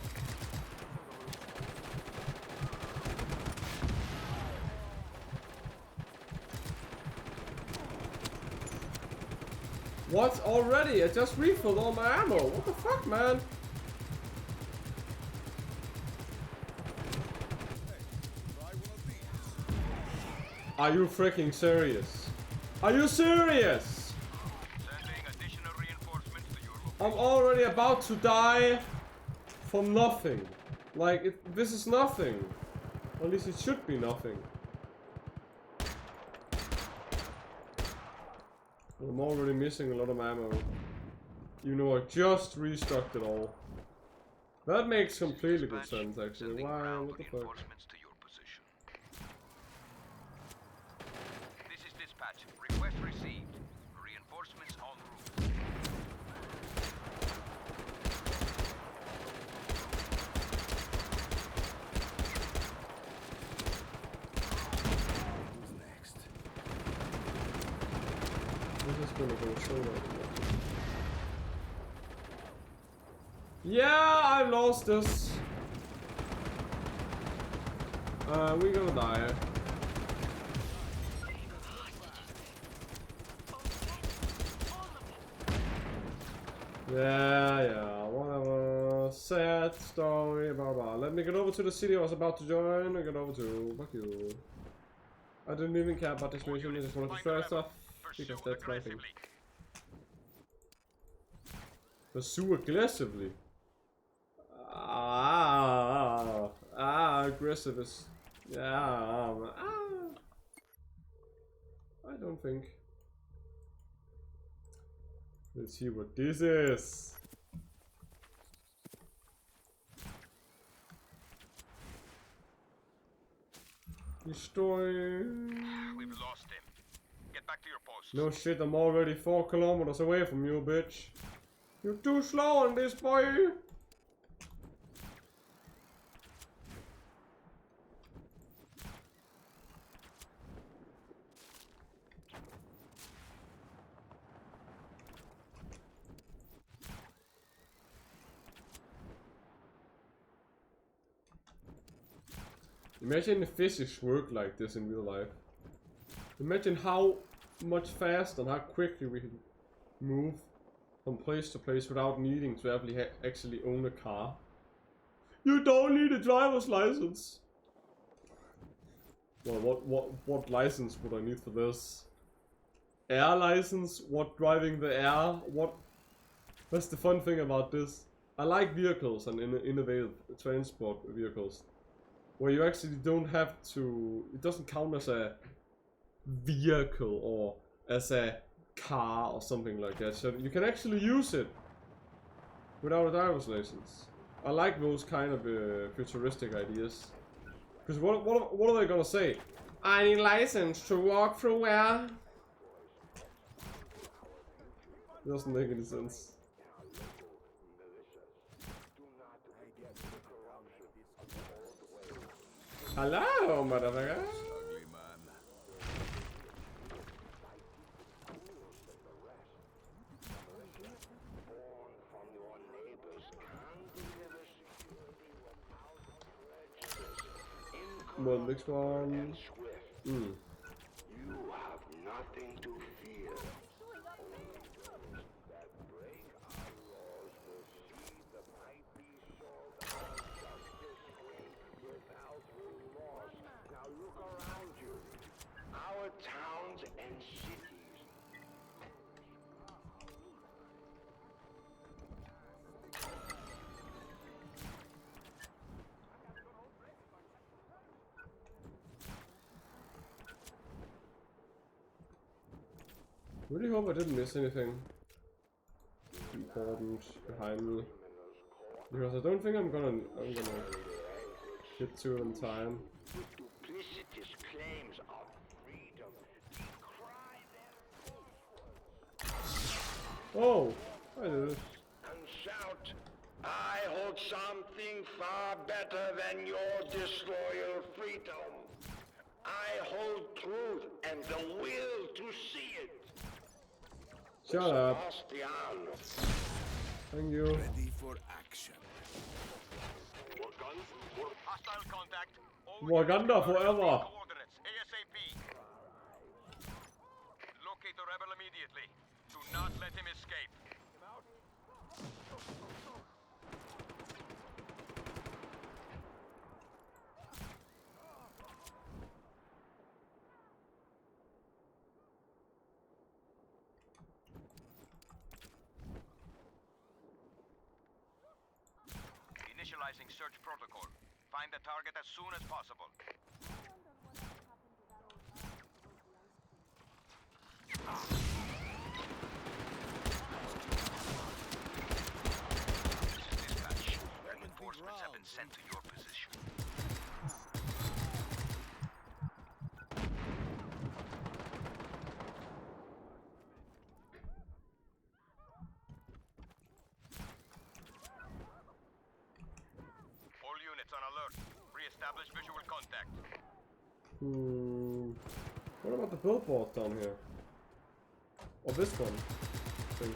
What? Already? I just refilled all my ammo. What the fuck, man? Are you freaking serious? Are you serious? Sending additional reinforcements to your location. I'm already about to die from nothing. Like, this is nothing. At least it should be nothing. I'm already missing a lot of ammo. You know, I just restocked it all. That makes completely good sense, actually. Why? What the fuck? This is dispatch. Request received. Reinforcements en route. Who's next? This is gonna go so well. Yeah, I lost this. We're gonna die. Yeah, whatever. Sad story, blah blah. Let me get over to the city I was about to join. I get over to. Fuck you. I didn't even care about this mission, I just wanted to try stuff. Because that's my thing. Pursue aggressively. Aggressive is. Yeah, I don't think. Let's see what this is. Destroy. We've lost him. Get back to your post. No shit, I'm already 4 kilometers away from you, bitch. You're too slow on this, boy. Imagine if physics worked like this in real life. Imagine how much faster and how quickly we can move from place to place without needing to actually own a car. You don't need a driver's license. Well, what license would I need for this? Air license? What driving the air? What? That's the fun thing about this. I like vehicles and innovative transport vehicles. Where you actually don't have to, it doesn't count as a vehicle or as a car or something like that. So you can actually use it without a driver's license. I like those kind of futuristic ideas. Because what are they gonna say? I need license to walk through where? It doesn't make any sense. Hello, motherfucker. Ugly man. Well, next one. Really hope I didn't miss anything important behind me, because I don't think I'm gonna get to it in time. Duplicitous claims of freedom decry their Oh, I did it. and shout, I hold something far better than your disloyal freedom. I hold truth and the will to see it. Shut up. Thank you. Ready for action. Hostile contact. Wakanda forever. Coordinates ASAP. Locate the rebel immediately. Do not let him escape. Initializing search protocol. Find the target as soon as possible. This is dispatch. Reinforcements have been sent to your position. All units on alert. Re-establish visual contact. What about the billboard down here? Or this one? Thing.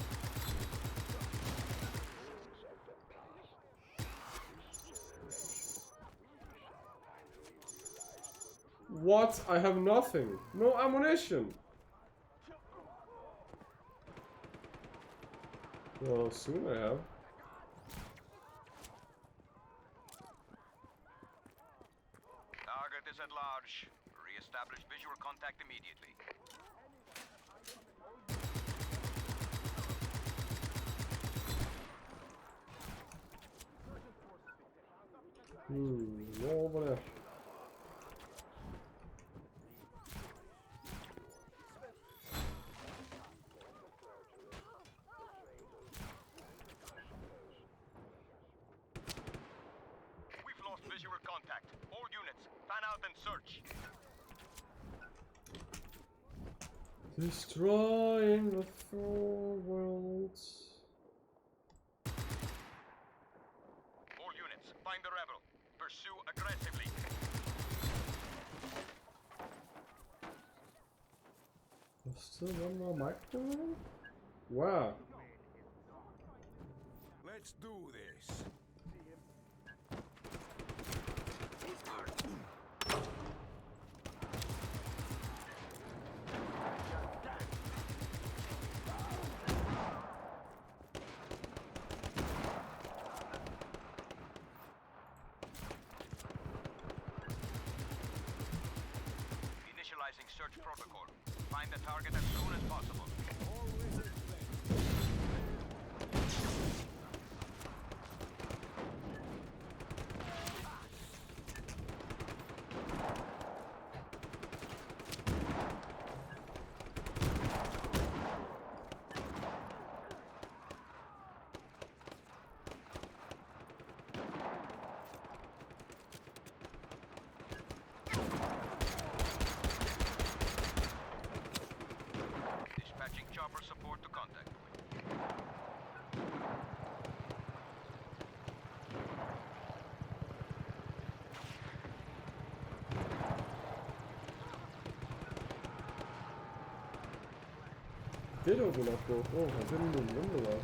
What? I have nothing. No ammunition. Well, soon I have. Target is at large. Re-establish visual contact immediately. No over there. We've lost visual contact. All units, fan out and search. Destroying the four worlds. All units, find the rebel. Pursue aggressively. There's still one more microphone? Wow. Let's do this. Initializing search protocol. Find the target as soon as possible. Dispatching chopper support to contact point. Did open up both. Oh, I didn't remember that.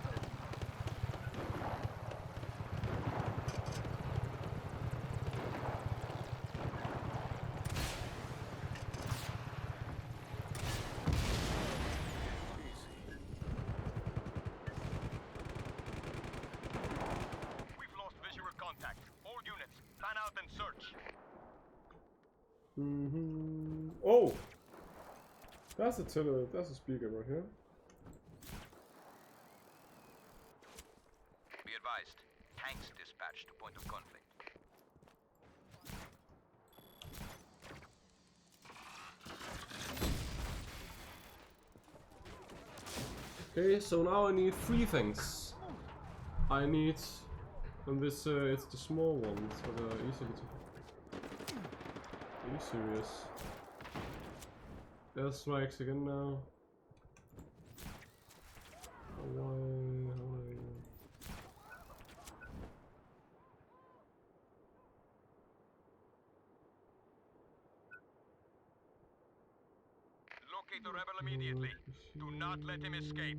We've lost visual contact. All units, fan out and search. Oh! That's a speaker right here. Be advised. Tanks dispatched to point of conflict. Okay, so now I need 3 things. I need, and this it's the small ones that are easily to. Are you serious? Air strikes again now. Locate the rebel immediately. Do not let him escape.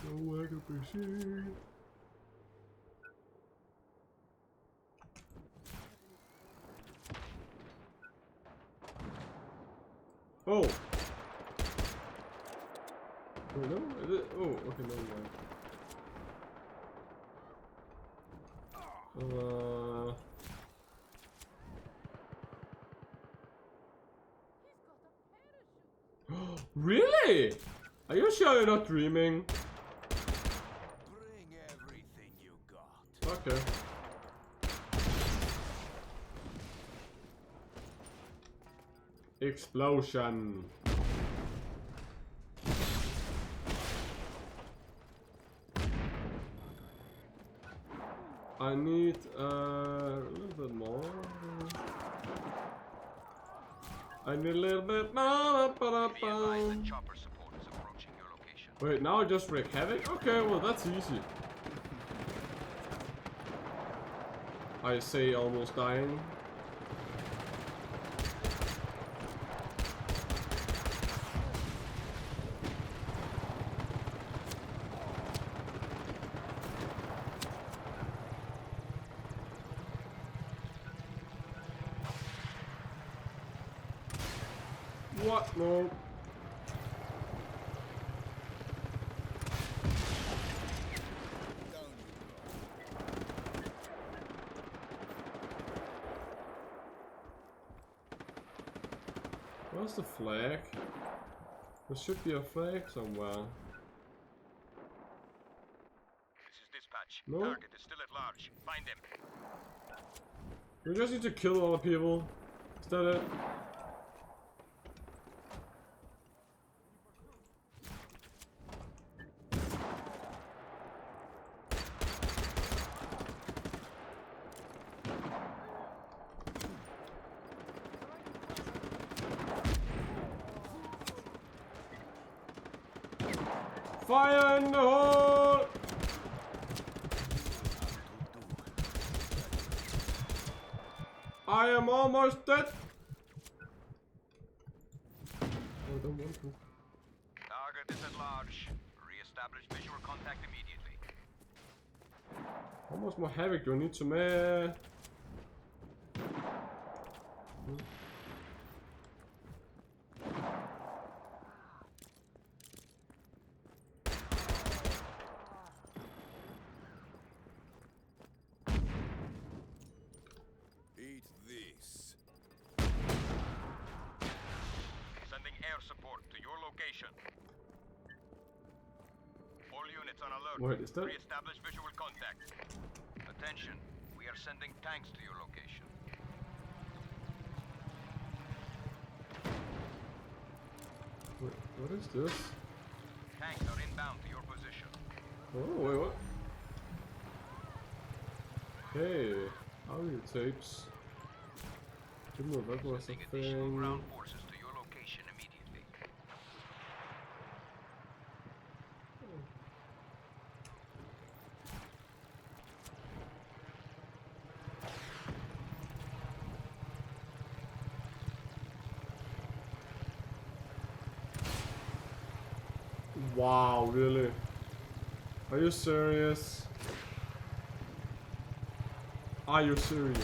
Nowhere to be seen. Oh! Oh no? Is it? Oh, okay, no, Really? Are you sure you're not dreaming? Bring everything you got. Okay. Explosion. I need a little bit more. I need a little bit more. Wait, now I just wreak havoc? Okay, well that's easy. I say almost dying. What? No. Where's the flag? There should be a flag somewhere. This is dispatch. No? Target is still at large. Find him. We just need to kill all the people. Is that it? Fire in the hole! I am almost dead. I don't want to. Target is at large. Re-establish visual contact immediately. How much more havoc do I need to make? Eat this. Sending air support to your location. All units on alert. Wait, is that? Re-establish visual contact. Attention, we are sending tanks to your location. Wait, what is this? Tanks are inbound to your position. Oh, wait, what? Hey, audio tapes. Didn't know that was a Additional thing. ground forces to your location immediately. Wow, really? Are you serious? Are you serious?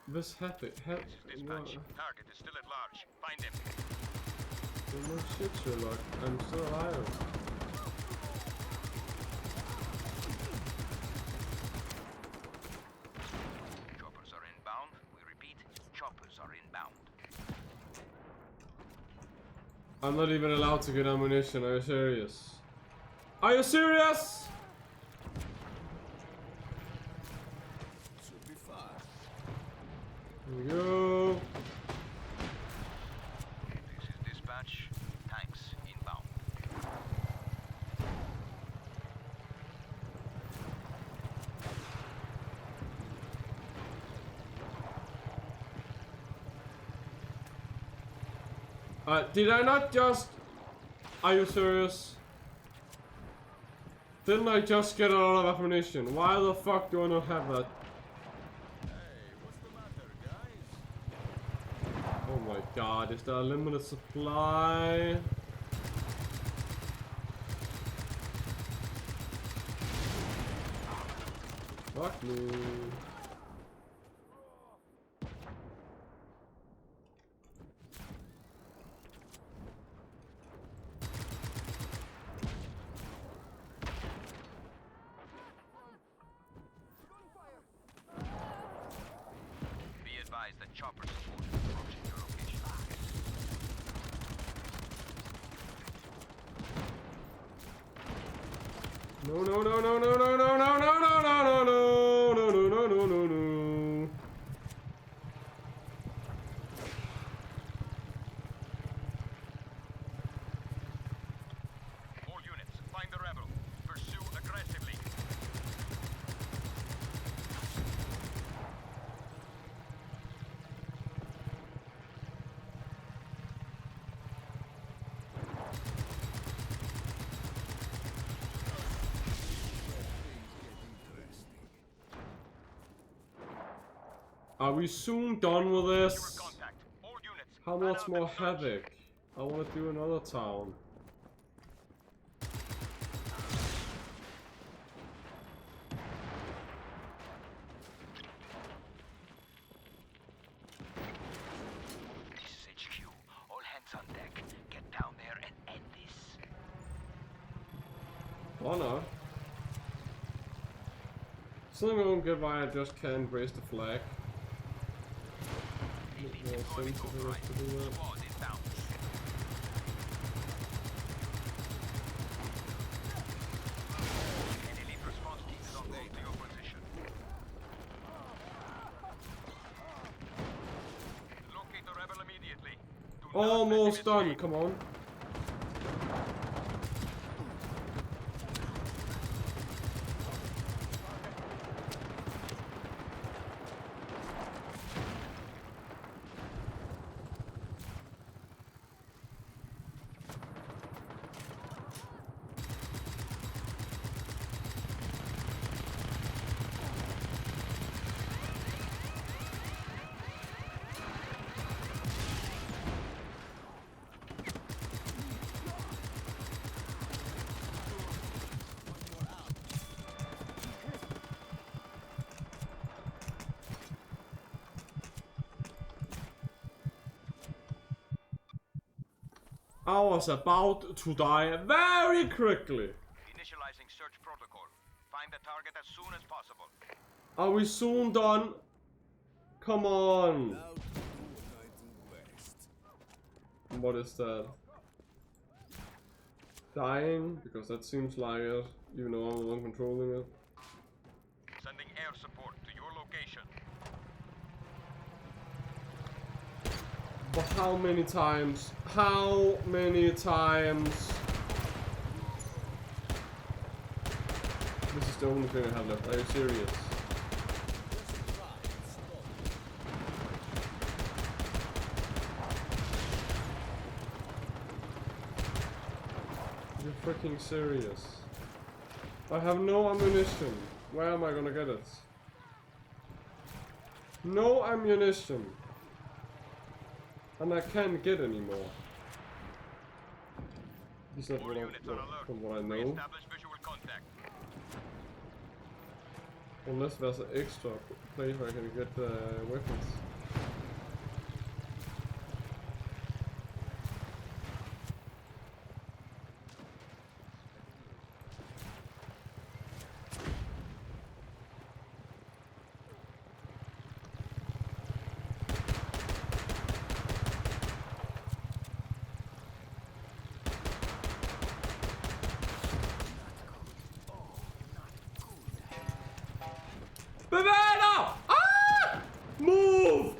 This happened. This is dispatch. Target is still at large. Find him. No shit, Sherlock. I'm still alive. Choppers are inbound. We repeat, choppers are inbound. I'm not even allowed to get ammunition. Are you serious? Are you serious? Should be fine. Here we go. This is dispatch. Tanks inbound. Did I not just... Are you serious? Didn't I just get a lot of ammunition? Why the fuck do I not have that? Oh my god, is there a limited supply? Fuck me. The chopper support is approaching your location. No, no, no, no, no, no, no, no, no, no, no, no, no, no, no, no, no, no. All units, find the rebel. Pursue aggressively. Are we soon done with this? How much more havoc? I want to do another town. This is HQ. All hands on deck. Get down there and end this. Oh no. Something I don't get why I just can't raise the flag. More sense if I was to do that. Almost done, come on. I was about to die very quickly. Initializing search protocol. Find the target as soon as possible. Are we soon done? Come on. What is that? Dying? Because that seems like it, even though I'm the one controlling it. Sending air support to your location. But how many times? How many times? This is the only thing I have left. Are you serious? You're freaking serious. I have no ammunition. Where am I gonna get it? No ammunition. And I can't get any more. Is that from what I know? Unless there's an extra place where I can get weapons. Bevæg dig! Ah! Move!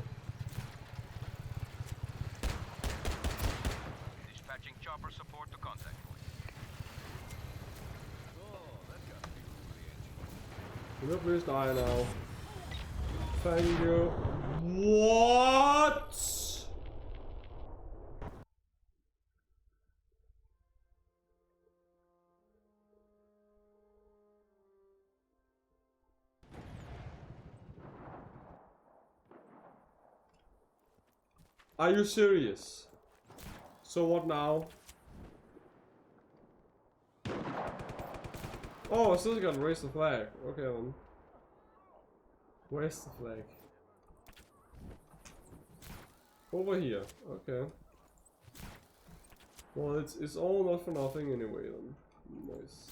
Dispatching chopper support to contact point. Can you please die now? Thank you. What? Are you serious? So what now? Oh, I still gotta raise the flag. Okay then. Where's the flag? Over here. Okay. Well, it's all not for nothing anyway then. Nice.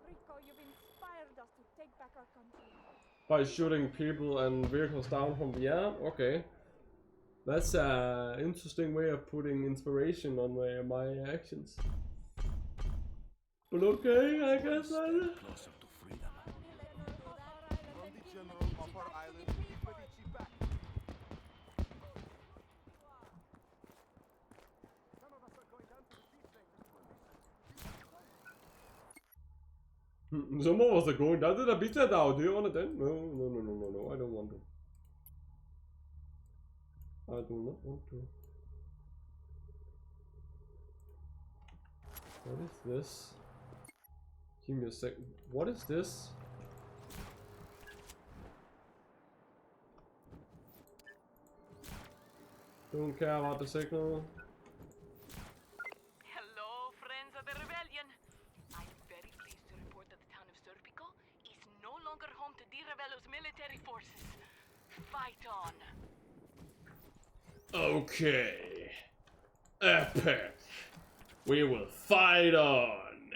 Rico, you've inspired us to take back our country. By shooting people and vehicles down from the air? Okay. That's an interesting way of putting inspiration on my actions. But okay, I guess I... Some of us are going down to the beach now. Do you want it then? No, I don't want to. I do not want to. What is this? Give me a second. What is this? Don't care about the signal. Hello, friends of the rebellion. I'm very pleased to report that the town of Serpico is no longer home to Di Ravello's military forces. Fight on. Okay. Epic. We will fight on.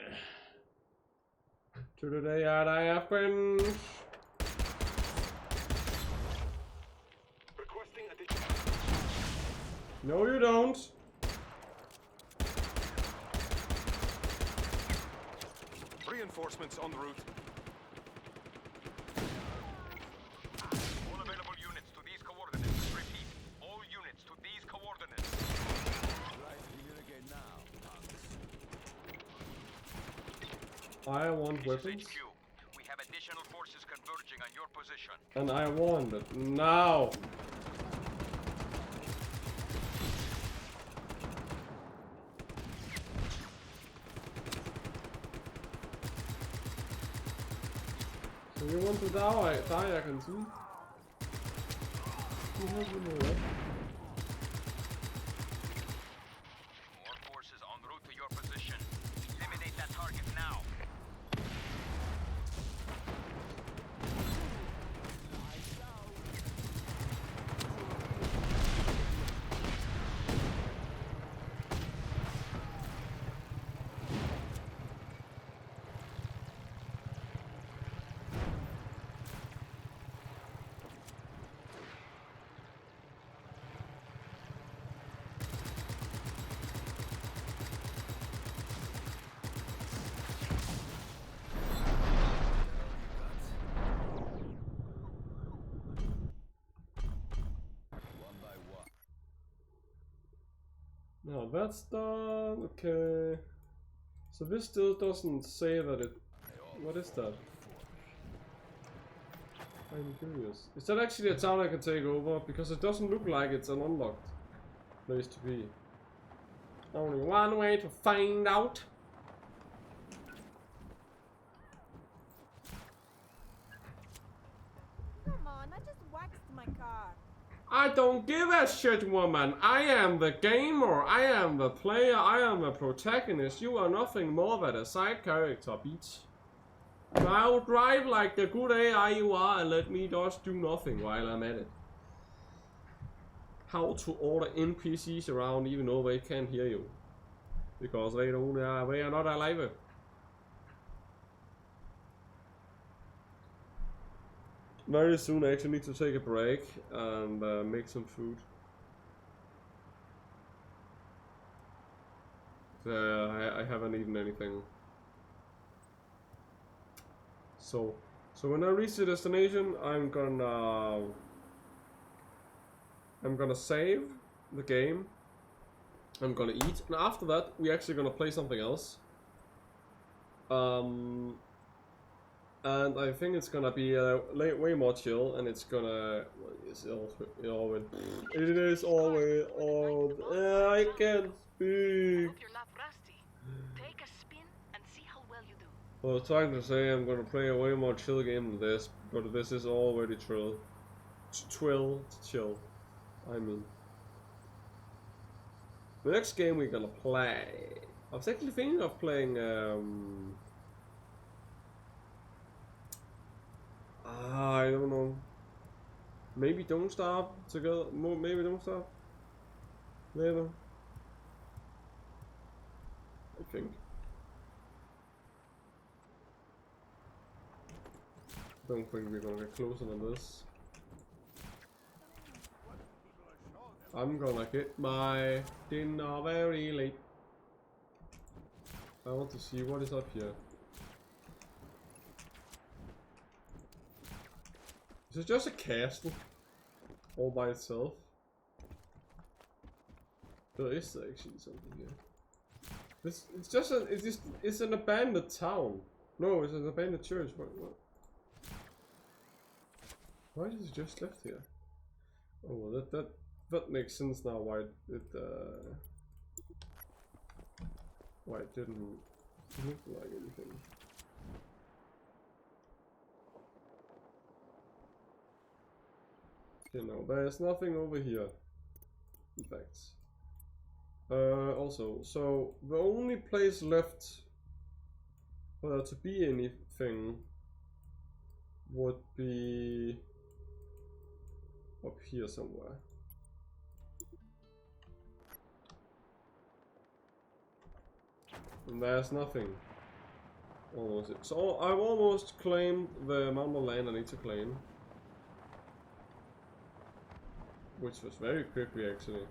To the day that I have been. No, you don't. Reinforcements en route. All available units to these coordinates. Repeat, all units to these coordinates. Right here again now, punks. I want weapons. HQ. We have additional forces converging on your position. And I want it now. So you want to die, I can see. You have to know that. More forces en route to your position. Eliminate that target now. Now that's done. Okay. So this still doesn't say that it... What is that? I'm curious. Is that actually a town I can take over? Because it doesn't look like it's an unlocked place to be. Only one way to find out. Come on, I just waxed my car. I don't give a shit, woman. I am the gamer. I am the player. I am the protagonist. You are nothing more than a side character, bitch. Now drive like the good AI you are and let me just do nothing while I'm at it. How to order NPCs around even though they can't hear you. Because they don't, they are not alive. Very soon I actually need to take a break and make some food. I haven't eaten anything. So when I reach the destination, I'm gonna save the game. I'm gonna eat, and after that, we're actually gonna play something else. And I think it's gonna be way more chill, and it's gonna. It is always old. I can't speak. Take a spin and see how well you do. I was trying to say I'm gonna play a way more chill game than this, but this is already chill. Chill. I mean. The next game we're gonna play. I was actually thinking of playing I don't know. Maybe Don't Starve together. Maybe Don't Starve. Later. I think. Don't think we're gonna get closer than this. I'm gonna get my dinner very late. I want to see what is up here. Is it just a castle all by itself? There is actually something here. It's an abandoned town. No, it's an abandoned church. What? Why did it just left here? Oh, well, that makes sense now. Why it didn't look like anything. Okay, no, there's nothing over here. In fact. Also, so the only place left for there to be anything would be up here somewhere. And there's nothing. Almost. So I've almost claimed the amount of land I need to claim. Which was very quickly actually.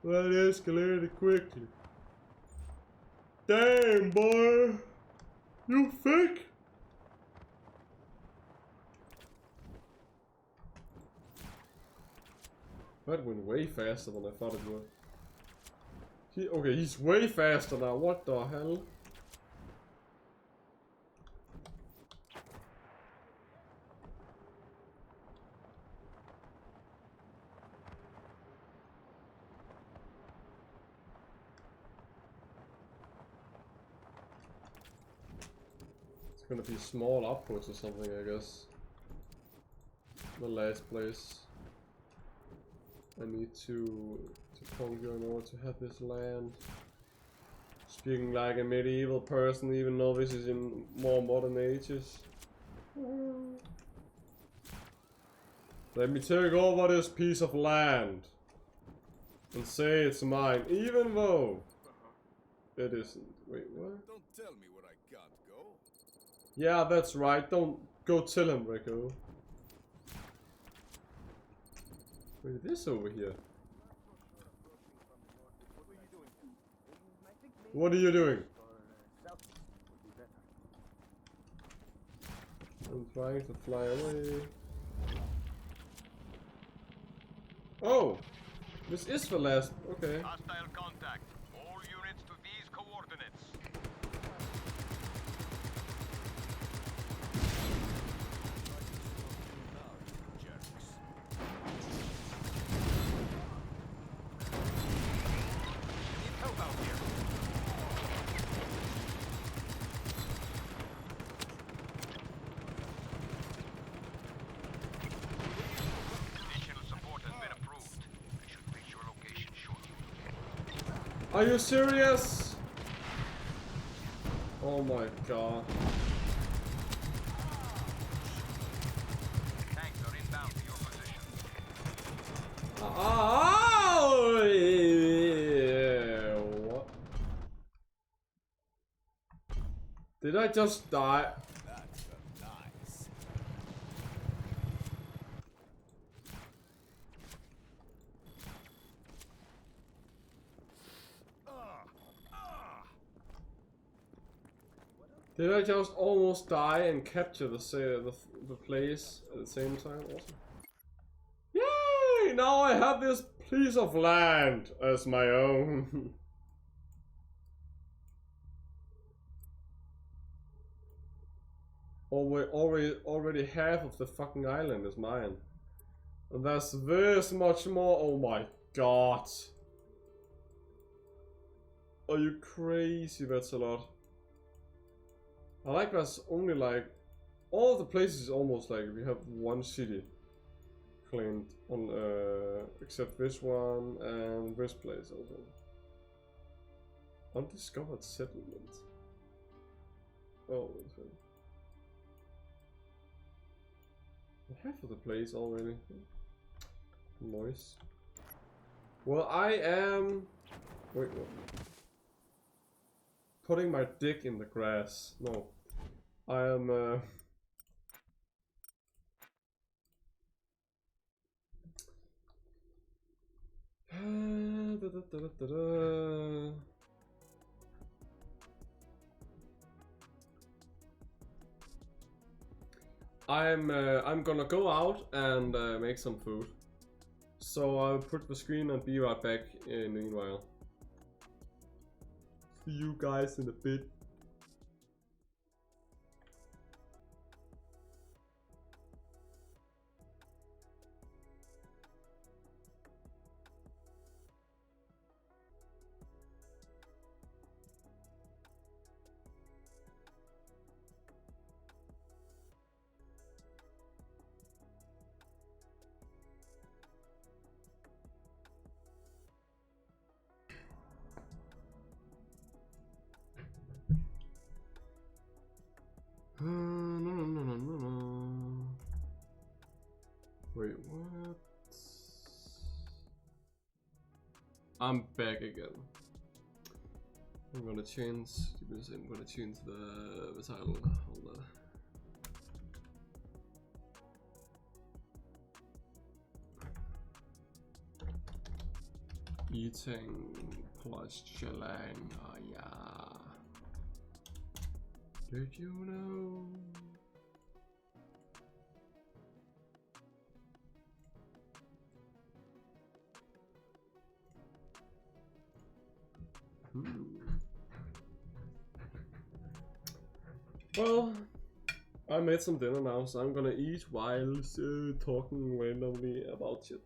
That escalated quickly. Damn, boy! You thick? That went way faster than I thought it would. Okay, he's way faster now. What the hell? Gonna be small outposts or something, I guess. The last place I need to conquer in order to have this land. Speaking like a medieval person, even though this is in more modern ages. Let me take over this piece of land and say it's mine, even though it isn't. Wait, what? Don't tell me where I can't go. Yeah, that's right. Don't go tell him, Rico. Wait, it is over here. What are you doing? I'm trying to fly away. Oh! This is the last. Okay. Hostile contact. All units to these coordinates. Are you serious? Oh my god. Tanks are inbound to your position. Oh, yeah. What? Did I just die? That's nice. Did I just almost die and capture the place at the same time also? Yay! Now I have this piece of land as my own. Already half of the fucking island is mine. And there's this much more. Oh my god. Are you crazy? That's a lot. I like that's only like all the places almost like we have one city claimed on except this one and this place also. Undiscovered settlement. Oh, okay. Half of the place already. Nice. Well, I am. Wait, what? Putting my dick in the grass. No. I am. I'm gonna go out and make some food. So I'll put the screen and be right back in the meanwhile. See you guys in a bit. No. Wait, what? I'm back again. I'm gonna change the title. Hold on. Eating plus chilling. Oh yeah. Did you know? Well, I made some dinner now, so I'm gonna eat while talking randomly about shit.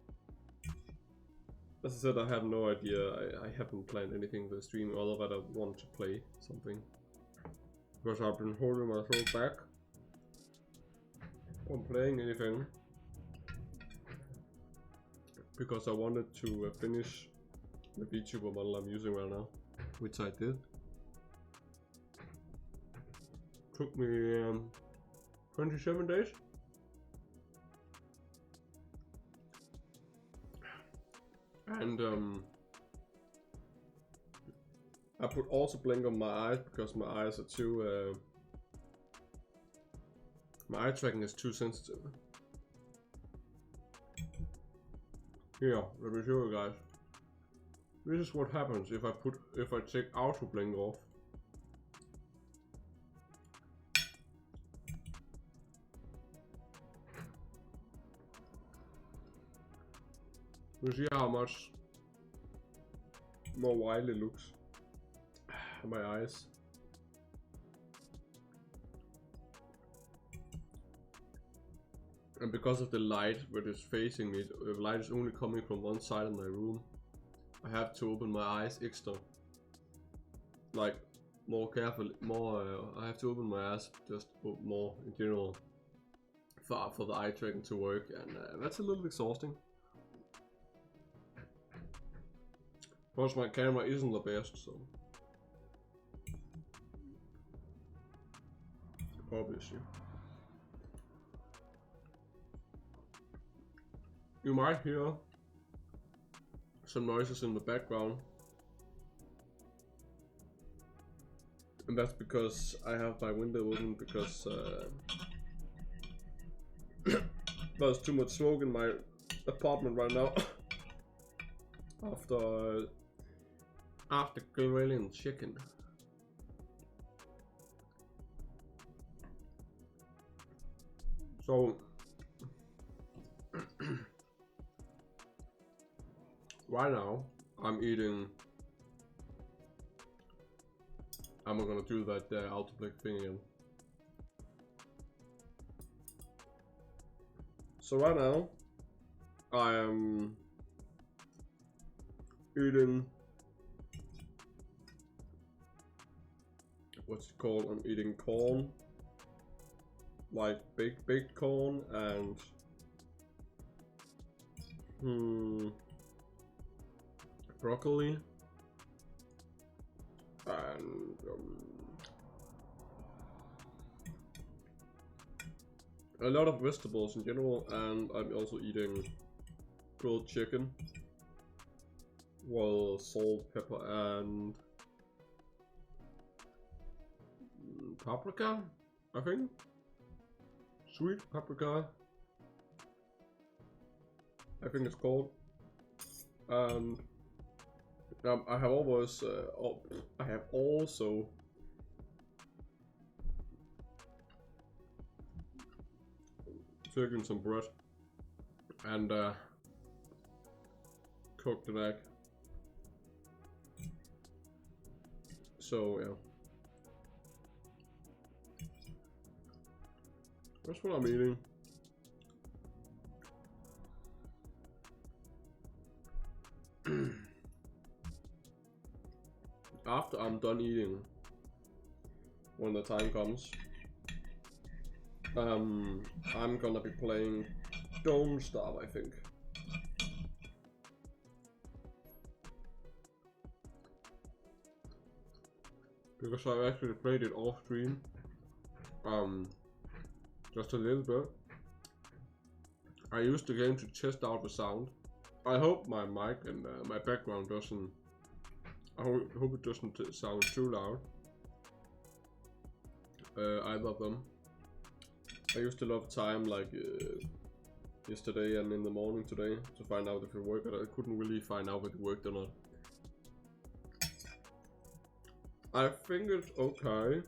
As I said, I have no idea. I haven't planned anything for the stream other than I want to play something. Because I've been holding myself back from playing anything. Because I wanted to finish the VTuber model I'm using right now. Which I did. Took me 27 days. And I put also blink on my eyes because my eyes are too my eye tracking is too sensitive. Here, let me show you guys. This is what happens if I take auto blink off. You see how much more wild it looks. My eyes. And because of the light which is facing me, the light is only coming from one side of my room. I have to open my eyes extra. Like, more carefully, I have to open my eyes just more in general for the eye tracking to work, and that's a little exhausting. Of course, my camera isn't the best, so obviously. You might hear some noises in the background, and that's because I have my window open because there's too much smoke in my apartment right now. After grilling chicken. So right now I'm eating. I'm not gonna do that autoplay thing again. So right now I am eating, what's it called? I'm eating corn, like baked corn, and broccoli, and a lot of vegetables in general, and I'm also eating grilled chicken, well, salt, pepper, and paprika, I think. Sweet paprika, I think it's called. And I have always, I have also taken some bread and cooked an egg. So yeah, that's what I'm eating. After I'm done eating, when the time comes, I'm gonna be playing Don't Starve, I think. Because I actually played it off stream, just a little bit. I used the game to test out the sound. I hope my mic and my background doesn't, I hope it doesn't sound too loud. Either of them. I used a lot of time, like yesterday and in the morning today, to find out if it worked, but I couldn't really find out if it worked or not. I think it's okay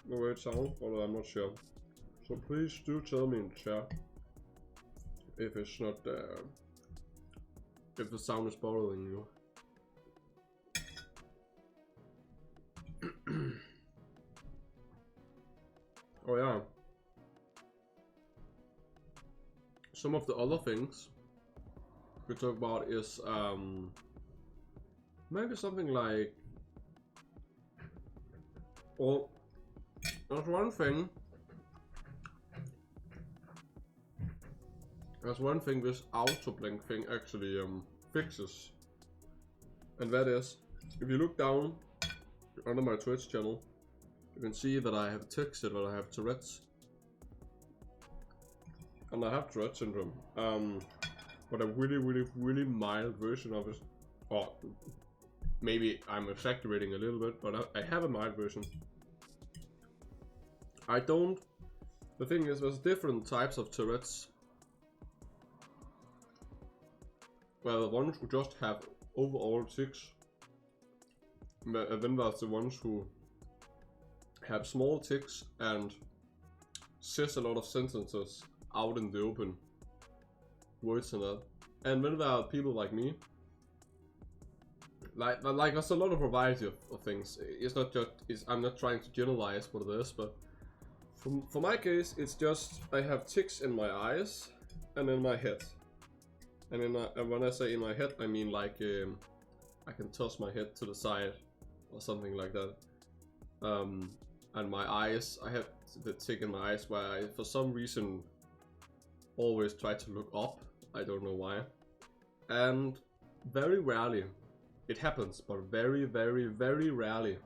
the way it sounds, but I'm not sure. So please do tell me in the chat if it's not, if the sound is bothering you. Oh yeah. Some of the other things we talk about is maybe something like, well, there's one thing this auto-blink thing actually fixes, and that is, if you look down under my Twitch channel, you can see that I have texted that I have Tourette's. And I have Tourette syndrome, but a really mild version of it. Or maybe I'm exaggerating a little bit, but I have a mild version. I don't. The thing is, there's different types of Tourette's. Well, the ones who just have overall tics, and then there's the ones who have small tics and says a lot of sentences out in the open, words and that. And then there are people like me, like there's a lot of variety of things. It's not just, I'm not trying to generalize what it is, but for my case, it's just I have tics in my eyes and in my head. And when I say in my head, I mean like I can toss my head to the side or something like that. And my eyes, I have the tic in my eyes where I, for some reason, always try to look up. I don't know why. And very rarely, it happens, but very rarely,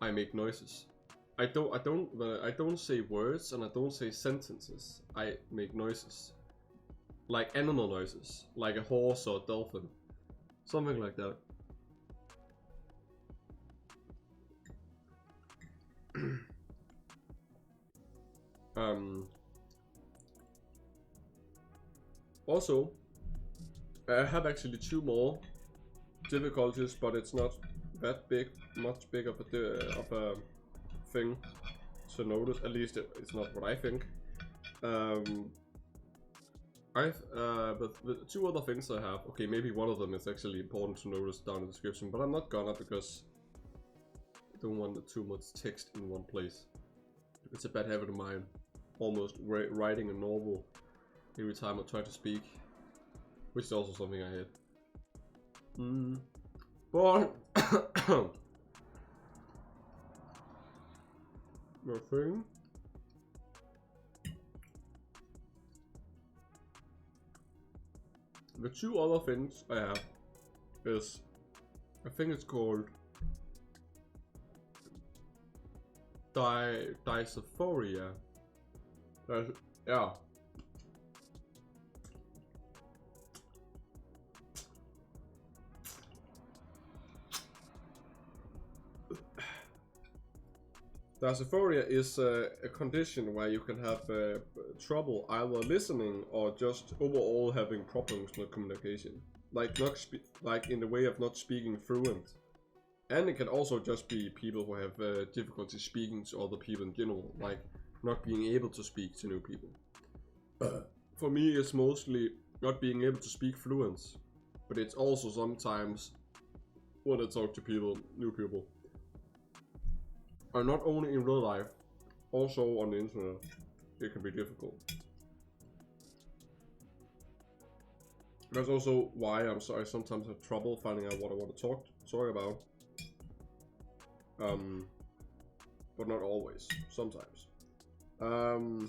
I make noises. I don't say words and I don't say sentences. I make noises, like animal noises, like a horse or a dolphin, something like that. Also, I have actually 2 more difficulties, but it's not that much big of a thing to notice. At least it's not what I think. But the two other things I have, okay, maybe one of them is actually important to notice down in the description, but I'm not gonna because I don't want too much text in one place. It's a bad habit of mine, almost writing a novel every time I try to speak, which is also something I hate. But the thing. The two other things I have is, I think it's called Dysophoria. Yeah. Dysophoria is a condition where you can have trouble either listening or just overall having problems with communication, like like in the way of not speaking fluent. And it can also just be people who have difficulty speaking to other people in general, like not being able to speak to new people. For me, it's mostly not being able to speak fluent, but it's also sometimes when I talk to people, new people. And not only in real life, also on the internet, it can be difficult. That's also why I sometimes have trouble finding out what I want to talk about. But not always, sometimes. The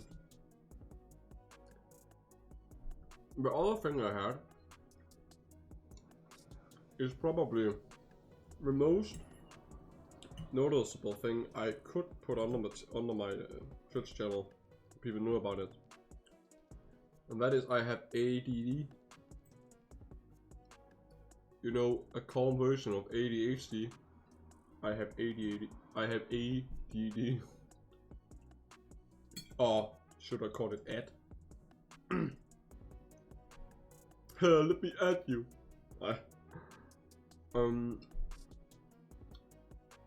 other thing I had is probably the most noticeable thing I could put under my Twitch channel. People know about it, and that is I have ADD. You know, a calm version of ADHD. I have ADD. I have ADD. Or should I call it AD? Let me add you.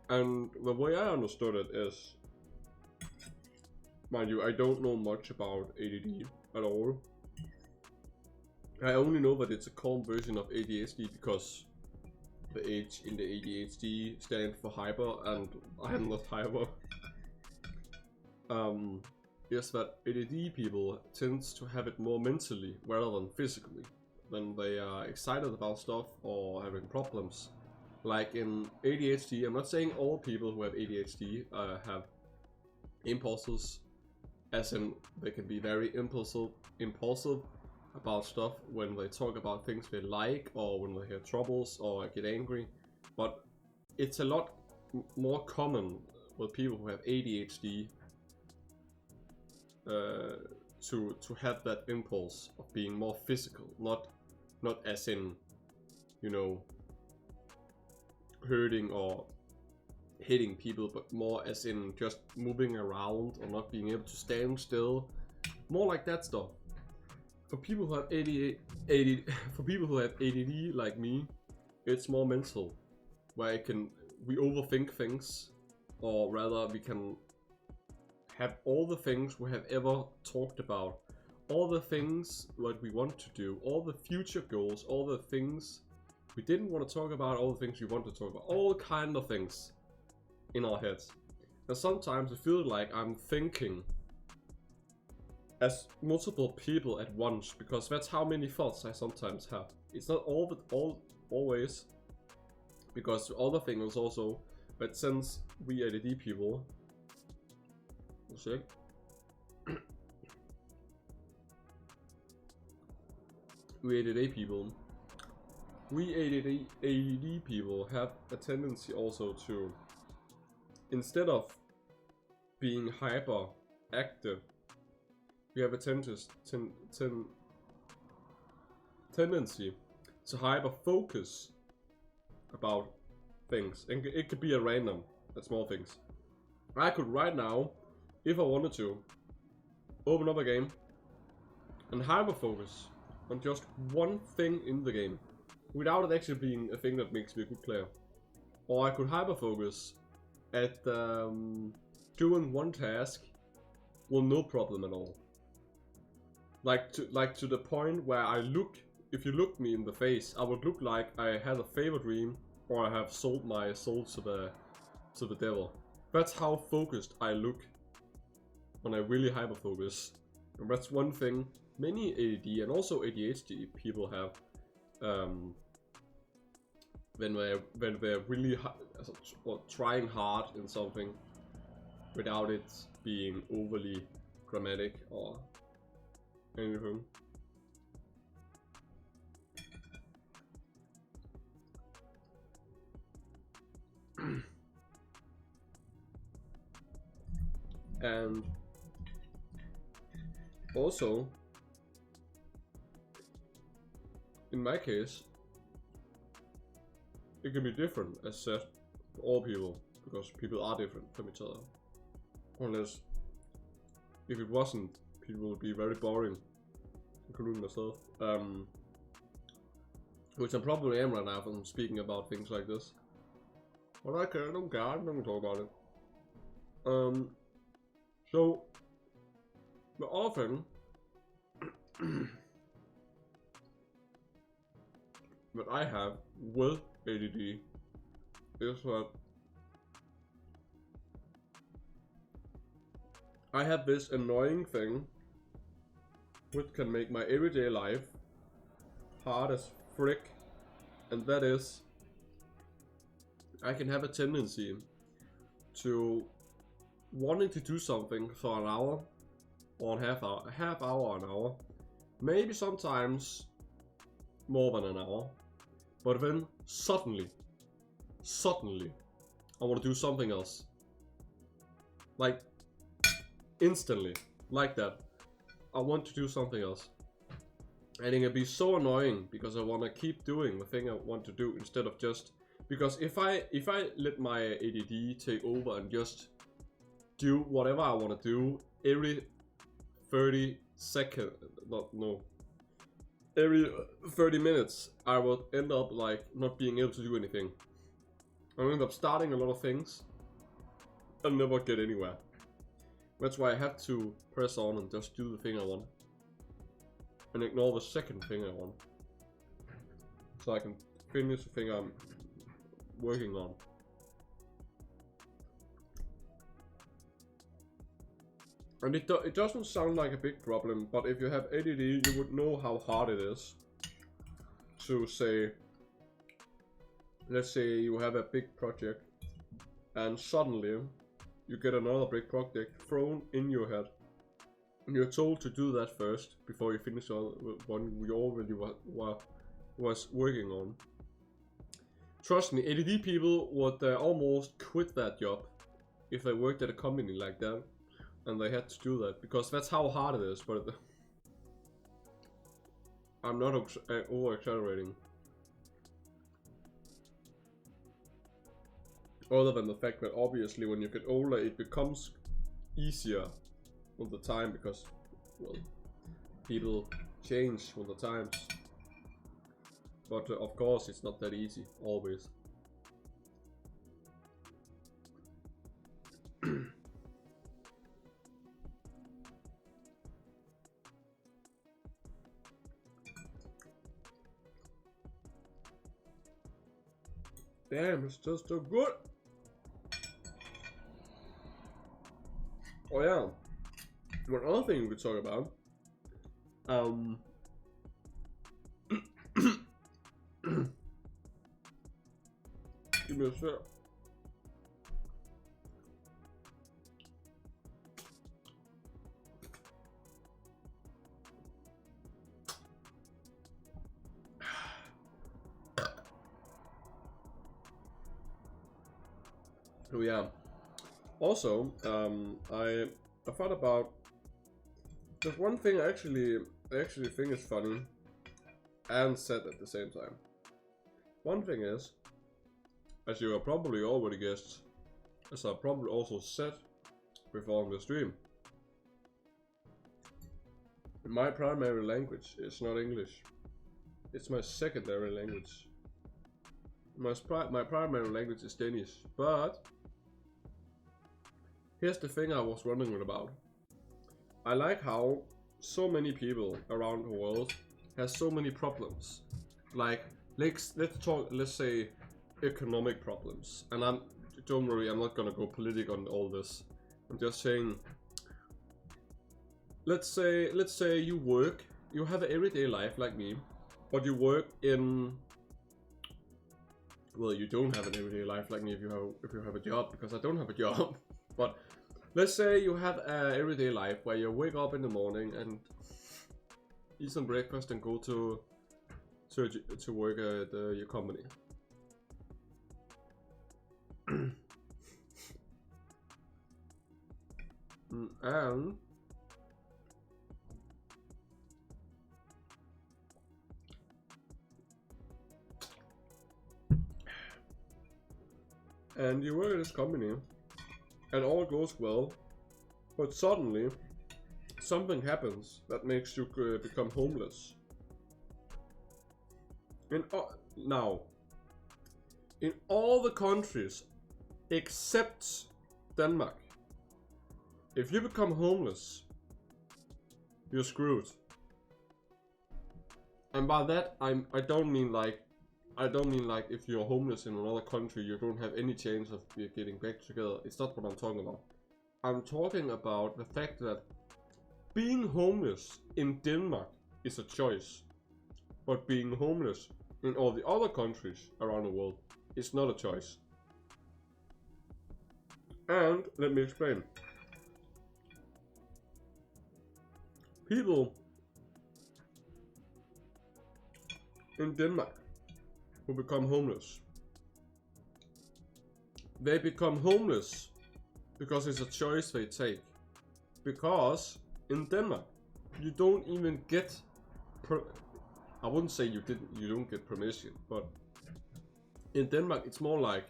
And the way I understood it is, mind you, I don't know much about ADD at all. I only know that it's a calm version of ADHD because the H in the ADHD stands for hyper, and I'm not hyper. Is that ADD people tends to have it more mentally rather than physically. When they are excited about stuff or having problems. Like in ADHD, I'm not saying all people who have ADHD have impulses, as in they can be very impulsive about stuff when they talk about things they like or when they have troubles or get angry. But it's a lot more common with people who have ADHD to have that impulse of being more physical, not as in, you know, hurting or hitting people, but more as in just moving around or not being able to stand still, more like that stuff. For people who have ADD like me, it's more mental, where we overthink things, or rather we can have all the things we have ever talked about, all the things that we want to do, all the future goals, all the things we didn't want to talk about, all the things we want to talk about, all kind of things in our heads. And sometimes I feel like I'm thinking as multiple people at once, because that's how many thoughts I sometimes have. It's not always, because the other thing is also that since we ADD people, we ADD people have a tendency also to, instead of being hyper active, we have a tendency to hyper focus about things. And it could be a random, small things. I could right now, if I wanted to, open up a game and hyper focus on just one thing in the game, without it actually being a thing that makes me a good player. Or I could hyper focus at doing one task with no problem at all. Like to the point where I look, if you look me in the face, I would look like I had a fever dream or I have sold my soul to the devil. That's how focused I look when I really hyper focus. And that's one thing many ADD and also ADHD people have when they're really trying hard in something without it being overly dramatic or anything. And also, in my case, it can be different, as said, for all people, because people are different from each other. Unless, if it wasn't, people would be very boring, including myself. Which I probably am right now if I'm speaking about things like this. But I don't care, I'm not gonna talk about it. So, the often that I have with ADD is that I have this annoying thing which can make my everyday life hard as frick, and that is I can have a tendency to wanting to do something for an hour or a half hour, an hour, maybe sometimes more than an hour, but then suddenly I want to do something else, like instantly, like that. I want to do something else, and it can be so annoying because I want to keep doing the thing I want to do instead of just, because if I let my ADD take over and just do whatever I want to do every 30 seconds, every 30 minutes, I will end up like not being able to do anything. I'll end up starting a lot of things and never get anywhere. That's why I have to press on and just do the thing I want and ignore the second thing I want, so I can finish the thing I'm working on. And it doesn't sound like a big problem, but if you have ADD, you would know how hard it is to say, let's say you have a big project and suddenly you get another big project thrown in your head. And you're told to do that first before you finish one you already was working on. Trust me, ADD people would almost quit that job if they worked at a company like that and they had to do that, because that's how hard it is. But I'm not over exaggerating. Other than the fact that obviously when you get older it becomes easier with the time, because, well, people change with the times. But of course it's not that easy, always. Damn, it's just so good. Oh yeah, one other thing we could talk about. Give me a sec. Oh yeah. Also, I thought about just one thing I actually think is funny and sad at the same time. One thing is, as you have probably already guessed, as I probably also said before on the stream, my primary language is not English. It's my secondary language. My primary language is Danish, but here's the thing I was wondering about. I like how so many people around the world has so many problems. Like, let's say economic problems. And don't worry, I'm not gonna go political on all this. I'm just saying, let's say you have an everyday life like me, but you work in, well, you don't have an everyday life like me if you have a job, because I don't have a job. But let's say you have an everyday life where you wake up in the morning and eat some breakfast and go to work at your company. And you work at this company and all goes well, but suddenly something happens that makes you become homeless. Now, in all the countries except Denmark, if you become homeless, you're screwed. And by that, I don't mean like if you're homeless in another country, you don't have any chance of getting back together. It's not what I'm talking about. I'm talking about the fact that being homeless in Denmark is a choice, but being homeless in all the other countries around the world is not a choice. And let me explain. People in Denmark who become homeless, they become homeless because it's a choice they take. Because in Denmark, you don't even get I wouldn't say you don't get permission, but in Denmark it's more like,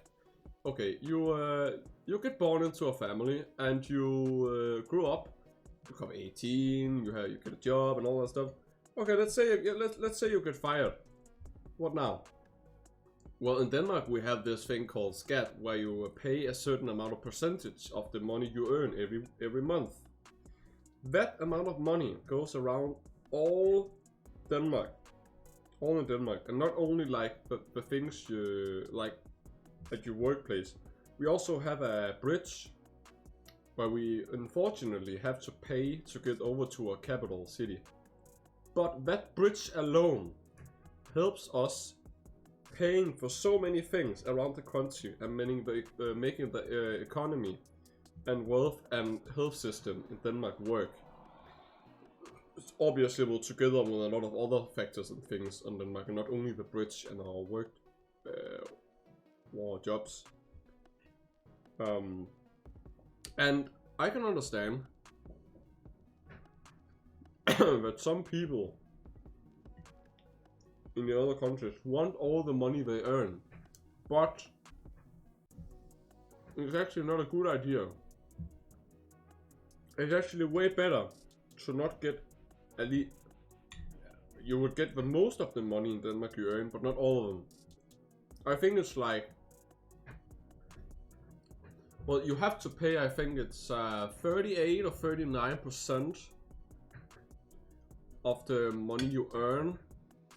okay, you get born into a family and you grow up, you become 18, you get a job and all that stuff. Okay, let's say you get fired. What now? Well, in Denmark we have this thing called skat, where you pay a certain amount of percentage of the money you earn every month. That amount of money goes around all Denmark, and not only like the things you like at your workplace. We also have a bridge where we unfortunately have to pay to get over to a capital city. But that bridge alone helps us paying for so many things around the country and making the economy and wealth and health system in Denmark work. It's obviously together with a lot of other factors and things in Denmark, and not only the bridge and our work or jobs. And I can understand that some people in the other countries want all the money they earn, but it's actually not a good idea. It's actually way better to not get at least. You would get the most of the money in Denmark you earn, but not all of them. I think it's like, well, you have to pay, I think it's 38 or 39% of the money you earn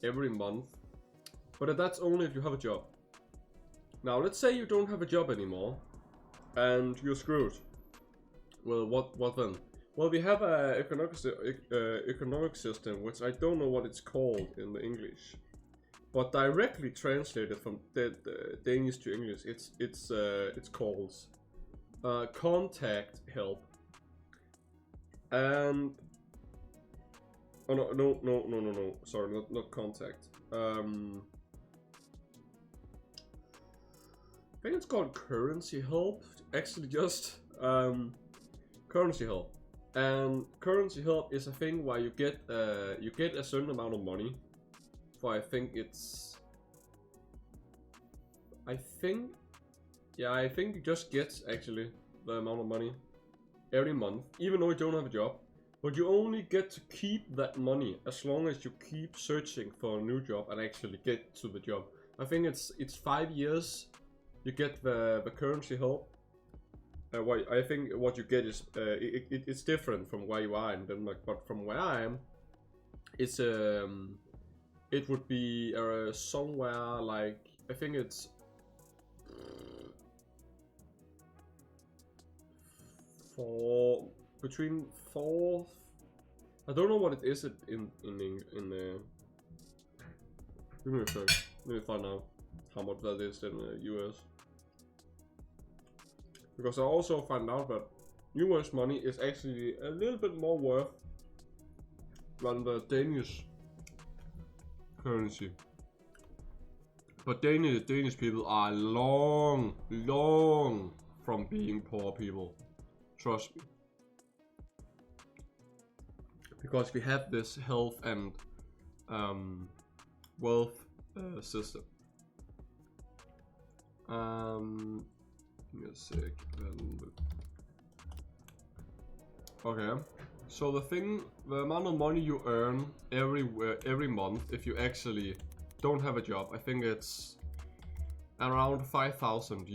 every month, but that's only if you have a job. Now let's say you don't have a job anymore and you're screwed. Well, what then? Well, we have a economic system, which I don't know what it's called in the English, but directly translated from the Danish to English, it's called contact help. And oh no, sorry, not contact. I think it's called currency help. Actually, just currency help. And currency help is a thing where you get a certain amount of money. For I think you just get actually the amount of money every month, even though you don't have a job. But you only get to keep that money as long as you keep searching for a new job and actually get to the job. I think it's 5 years you get the currency help. I think what you get is it's different from where you are in Denmark, but from where I am, it's it would be somewhere like, I think it's between 4. I don't know what it is in give me a sec. Let me find out how much that is in the US. Because I also found out that US money is actually a little bit more worth than the Danish currency. But Danish people are long from being poor people. Trust me. Because we have this health and wealth system. Give me a sec. Okay. So the amount of money you earn every month, if you actually don't have a job, I think it's around 5,000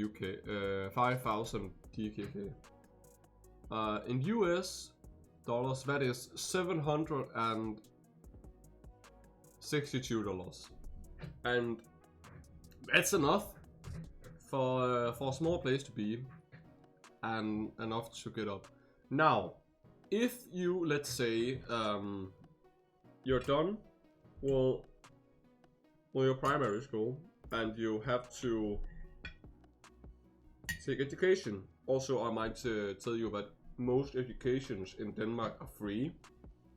5,000 DKK. In US dollars, that is $762, and that's enough for a small place to be, and enough to get up. Now, if you, let's say, you're done with your primary school and you have to take education. Also, I might tell you that most educations in Denmark are free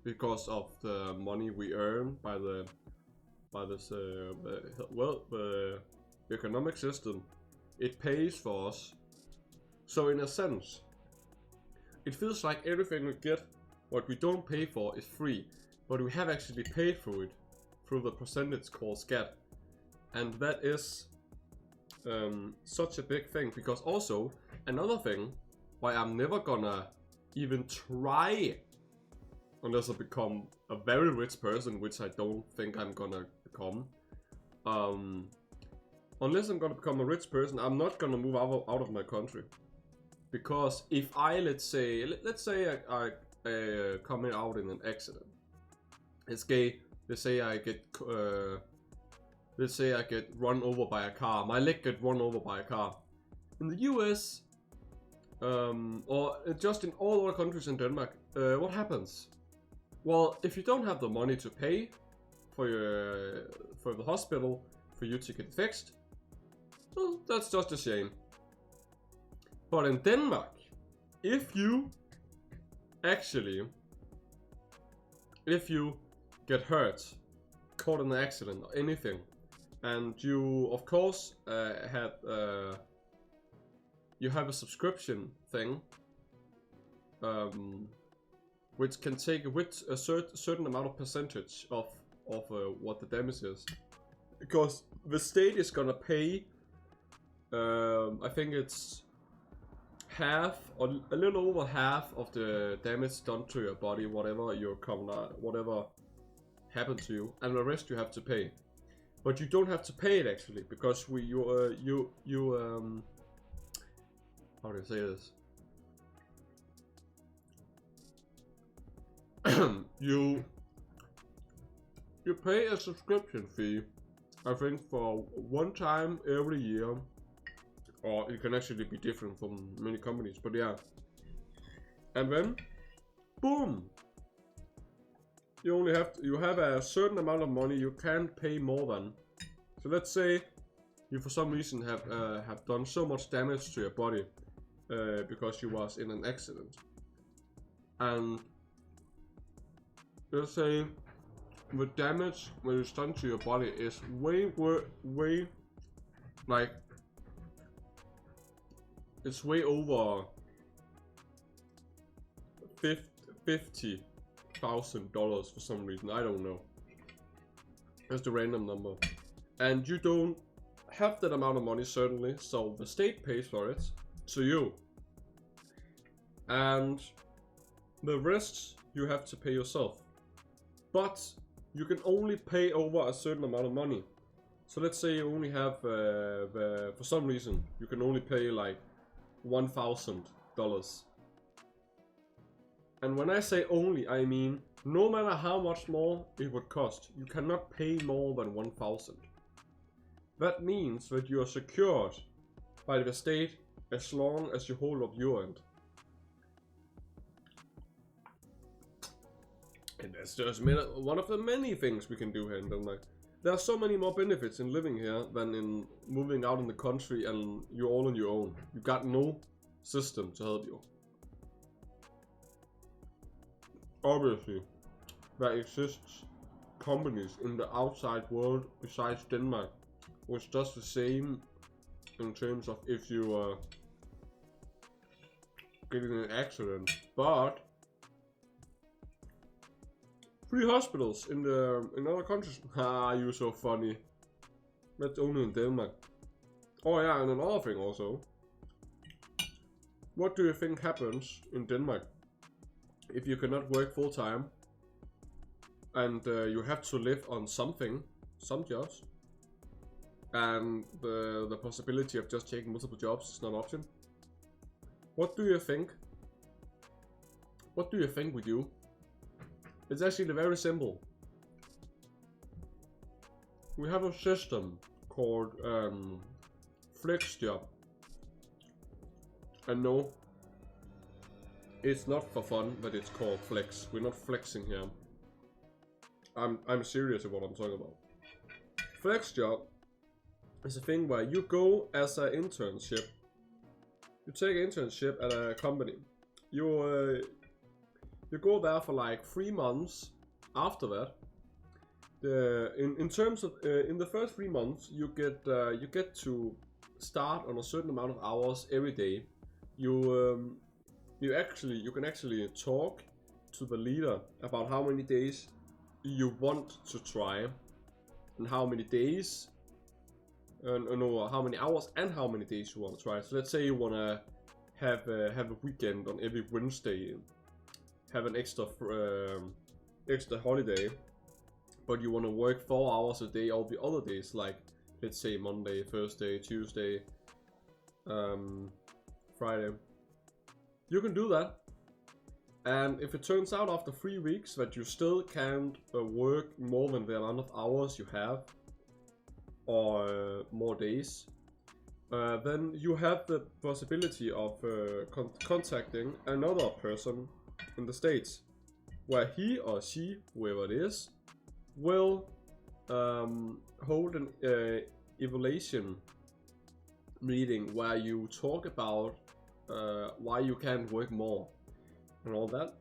because of the money we earn by the economic system. It pays for us. So in a sense, it feels like everything we get, what we don't pay for, is free, but we have actually paid for it through the percentage called skat, and that is such a big thing. Because also another thing why I'm never gonna even try, unless I become a very rich person, which I don't think I'm gonna become. Unless I'm gonna become a rich person, I'm not gonna move out of my country. Because if I, let's say I come out in an accident. Let's say I get run over by a car. My leg get run over by a car. In the US, or just in all other countries in Denmark, what happens? Well, if you don't have the money to pay for the hospital for you to get fixed, well, that's just a shame. But in Denmark, if you get hurt, caught in an accident or anything, and you of course you have a subscription thing, which can take a certain amount of percentage of what the damage is, because the state is gonna pay. I think it's half or a little over half of the damage done to your body, whatever happened to you, and the rest you have to pay. But you don't have to pay it actually, because how do I say this? you pay a subscription fee, I think, for one time every year, or it can actually be different from many companies, but yeah. And then, boom! You have a certain amount of money you can't pay more than. So let's say you for some reason have done so much damage to your body because you was in an accident, and let's say the damage when it's done to your body is way like it's way over $50,000 for some reason. I don't know. That's the random number, and you don't have that amount of money certainly. So the state pays for it to you, and the rest you have to pay yourself. But you can only pay over a certain amount of money. So let's say you only have for some reason you can only pay like $1,000 And when I say only, I mean no matter how much more it would cost, you cannot pay more than 1,000. That means that you are secured by the state as long as you hold up your end. And that's just one of the many things we can do here in Denmark. There are so many more benefits in living here than in moving out in the country and you're all on your own. You got no system to help you. Obviously, there exists companies in the outside world besides Denmark, which does the same in terms of if you get in an accident, but free hospitals in other countries. Ah, you're so funny. That's only in Denmark. Oh yeah, and another thing also. What do you think happens in Denmark if you cannot work full time and you have to live on something, some jobs, and the possibility of just taking multiple jobs is not an option? What do you think? What do you think we do? It's actually very simple. We have a system called flex job. And no, it's not for fun that it's called flex. We're not flexing here. I'm serious about what I'm talking about. Flex job is a thing where you go as an internship. You take an internship at a company. You go there for like 3 months. After that, in terms of in the first 3 months, you get to start on a certain amount of hours every day. You can actually talk to the leader about how many days you want to try, and how many days, no, how many hours and how many days you want to try. So let's say you want to have a weekend on every Wednesday, have an extra holiday, but you want to work 4 hours a day all the other days, like let's say Monday, Thursday, Tuesday, Friday. You can do that, and if it turns out after 3 weeks that you still can't work more than the amount of hours you have, or more days, then you have the possibility of contacting another person in the States, where he or she, whoever it is, will hold an evaluation meeting where you talk about why you can't work more and all that,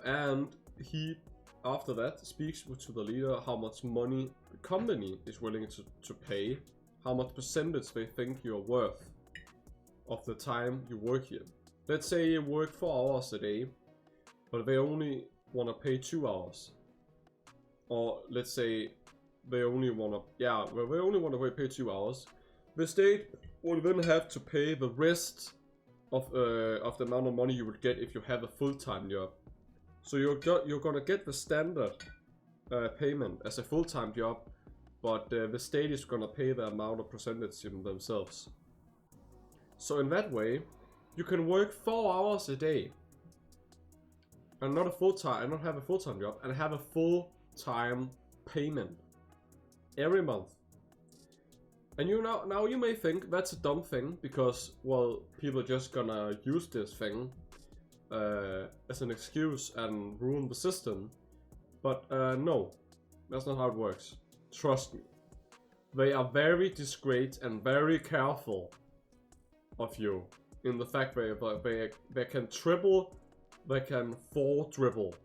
and he after that speaks to the leader how much money the company is willing to pay, how much percentage they think you're worth of the time you work here. Let's say you work 4 hours a day, but they only want to pay 2 hours, or let's say they only want to pay 2 hours. The state will then have to pay the rest of the amount of money you would get if you have a full-time job. So you're gonna get the standard payment as a full-time job, but the state is gonna pay the amount of percentage in themselves. So in that way, you can work 4 hours a day and not have a full-time job, and have a full-time payment every month. And now you may think that's a dumb thing, because, well, people are just gonna use this thing as an excuse and ruin the system. But no, that's not how it works. Trust me. They are very discreet and very careful of you, in the fact that they can triple, they can 4-dribble.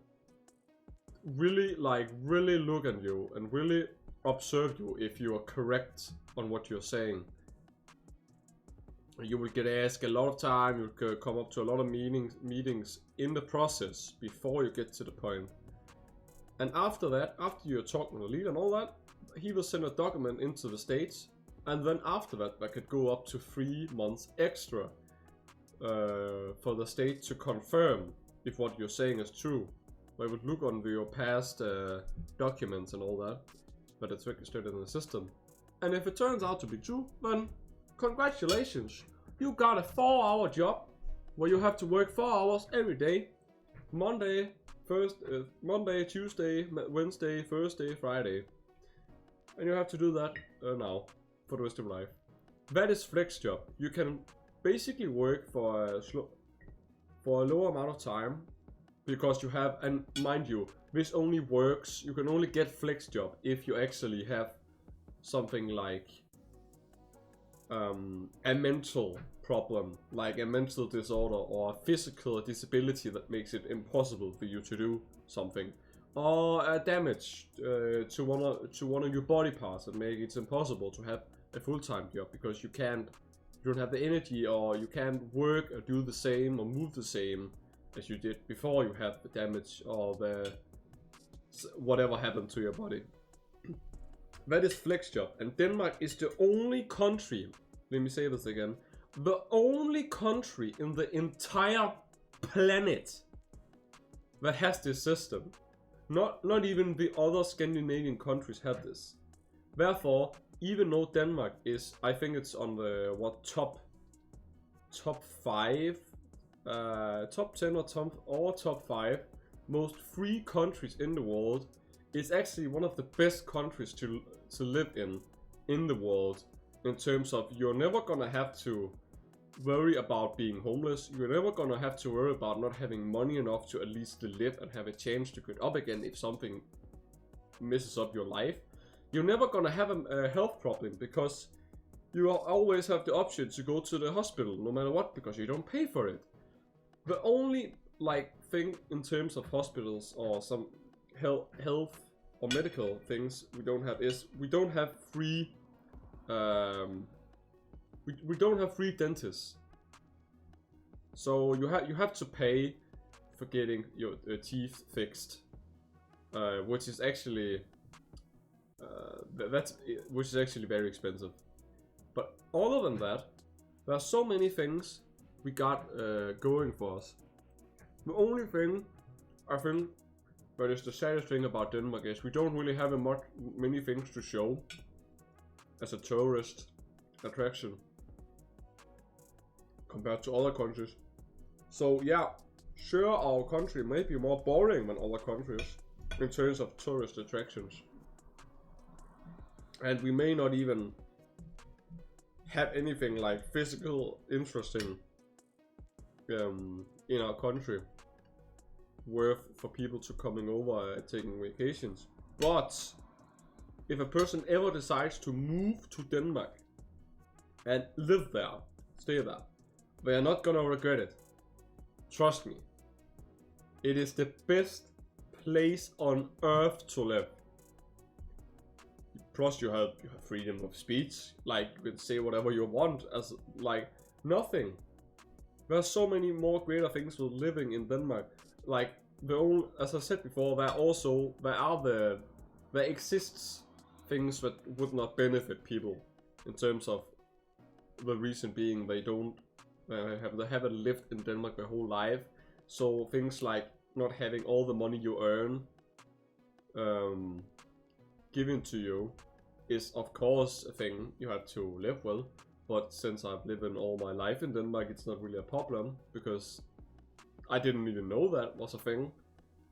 Really look at you and really observe you if you are correct on what you're saying. You will get asked a lot of time, you will come up to a lot of meetings in the process before you get to the point. And after that, after you're talking to the leader and all that, he will send a document into the States, and then after that could go up to 3 months extra for the state to confirm if what you're saying is true. They would look on your past documents and all that, but it's registered in the system. And if it turns out to be true, then congratulations, you got a 4-hour job where you have to work 4 hours every day. Monday, Tuesday, Wednesday, Thursday, Friday. And you have to do that now for the rest of your life. That is flex job. You can basically work for a lower amount of time because you have, and mind you, this only works, you can only get flex job if you actually have something like a mental problem, like a mental disorder or a physical disability that makes it impossible for you to do something, or a damage to one of your body parts that make it impossible to have a full-time job because you don't have the energy, or you can't work or do the same or move the same as you did before you had the damage or the whatever happened to your body. That is flex job, and Denmark is the only country, let me say this again, the only country in the entire planet that has this system. Not even the other Scandinavian countries have this. Therefore, even though Denmark is, I think it's on the top 5, top 10 or top 5 most free countries in the world, it's actually one of the best countries to live in the world, in terms of you're never gonna have to worry about being homeless. You're never gonna have to worry about not having money enough to at least live and have a chance to get up again if something messes up your life. You're never gonna have a health problem because you always have the option to go to the hospital no matter what, because you don't pay for it. The only thing in terms of hospitals or some health or medical things we don't have is we don't have free we don't have free dentists. So you have to pay for getting your teeth fixed, which is actually very expensive. But other than that, there are so many things we got going for us. The only thing I think that is the saddest thing about Denmark is we don't really have many things to show as a tourist attraction compared to other countries. So yeah, sure, our country may be more boring than other countries in terms of tourist attractions, and we may not even have anything like physical interesting in our country worth for people to coming over and taking vacations. But if a person ever decides to move to Denmark and live there, stay there, they are not gonna regret it. Trust me. It is the best place on earth to live. Plus you have freedom of speech, like you can say whatever you want, as like nothing. There are so many more greater things with living in Denmark. Like as I said before, there exists things that would not benefit people, in terms of the reason being they haven't lived in Denmark their whole life. So things like not having all the money you earn given to you is of course a thing you have to live with. But since I've lived in all my life in Denmark, it's not really a problem, because I didn't even know that was a thing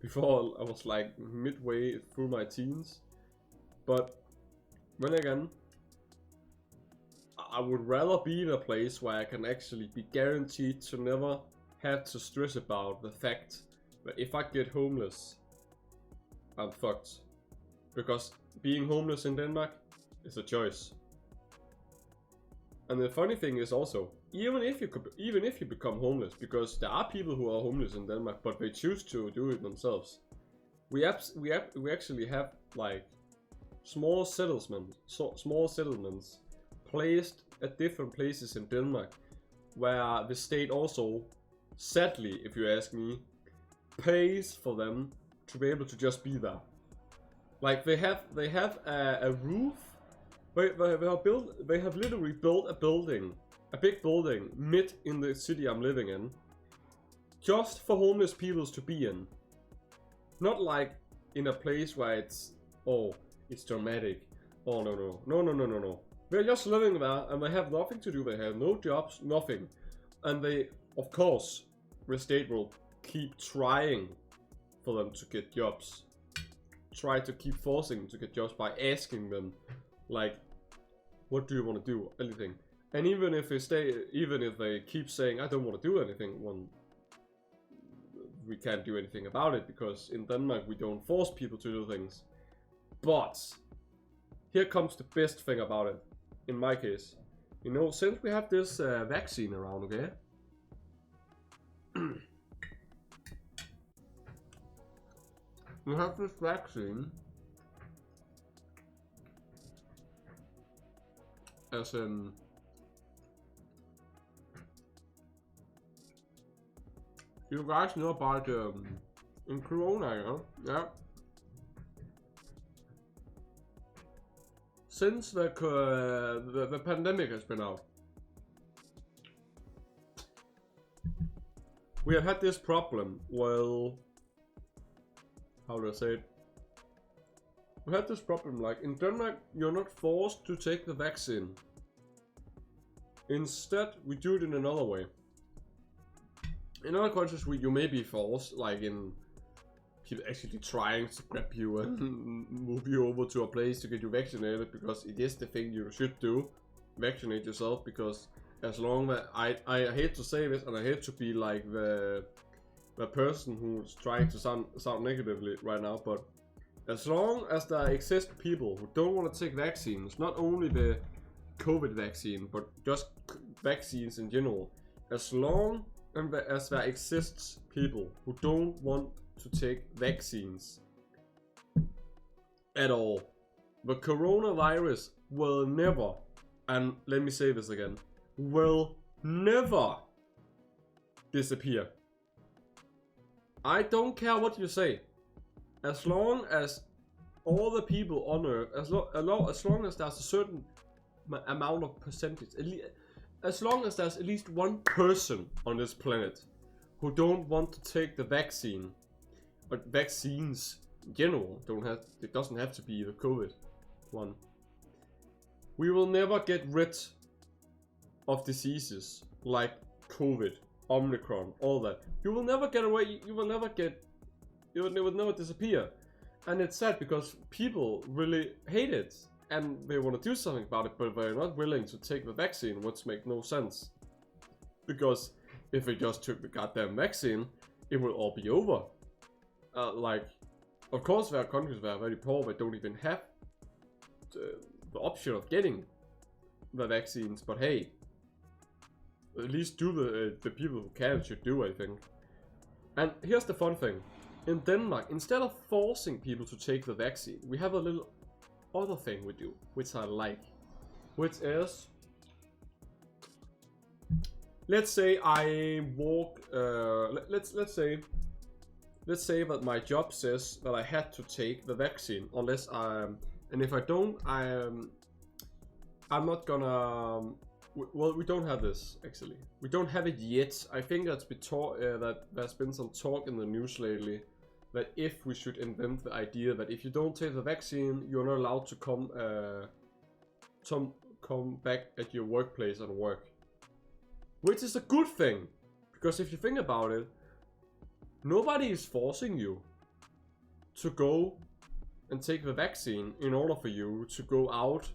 before I was like midway through my teens. But then again, I would rather be in a place where I can actually be guaranteed to never have to stress about the fact that if I get homeless, I'm fucked. Because being homeless in Denmark is a choice. And the funny thing is also, even if you become homeless, because there are people who are homeless in Denmark, but they choose to do it themselves. We actually have like small settlements placed at different places in Denmark, where the state also, sadly, if you ask me, pays for them to be able to just be there. Like they have a roof. They have literally built a big building mid in the city I'm living in, just for homeless people to be in. Not like in a place where it's dramatic. Oh no. They're just living there and they have nothing to do. They have no jobs, nothing, and they of course, the state will keep trying for them to get jobs. Try to keep forcing them to get jobs by asking them, like, what do you want to do? Anything. And even if they keep saying, I don't want to do anything, well, we can't do anything about it, because in Denmark we don't force people to do things. But here comes the best thing about it, in my case. You know, since we have this vaccine around, okay? We have this vaccine as in you guys know about in Corona, you know? Yeah. Since the pandemic has been out, we have had this problem. Well, how do I say it? We had this problem, like in Denmark, you're not forced to take the vaccine. Instead, we do it in another way. In other countries, you may be forced, like in people actually trying to grab you and move you over to a place to get you vaccinated, because it is the thing you should do. Vaccinate yourself, because as long as I hate to say this, and I hate to be like the person who's trying to sound negatively right now, but as long as there exist people who don't want to take vaccines, not only the COVID vaccine, but just vaccines in general, as long as there exists people who don't want to take vaccines at all, the coronavirus will never, and let me say this again, will never disappear. I don't care what you say. As long as all the people on Earth, as long as there's a certain amount of percentage, as long as there's at least one person on this planet who don't want to take the vaccine, but vaccines in general it doesn't have to be the COVID one. We will never get rid of diseases like COVID, Omicron, all that. You will never get away. It will never disappear. And it's sad because people really hate it and they want to do something about it, but they're not willing to take the vaccine, which makes no sense. Because if they just took the goddamn vaccine, it will all be over. Like, of course there are countries that are very poor, that don't even have the option of getting the vaccines, but hey, at least do the people who can should do, I think. And here's the fun thing. In Denmark, instead of forcing people to take the vaccine, we have a little other thing we do, which I like. Which is, let's say I walk, let's say that my job says that I had to take the vaccine, unless and if I don't, I'm not gonna. Well, we don't have this actually. We don't have it yet. I think that's been that there's been some talk in the news lately that if we should invent the idea that if you don't take the vaccine, you're not allowed to come back at your workplace and work, which is a good thing, because if you think about it, nobody is forcing you to go and take the vaccine in order for you to go out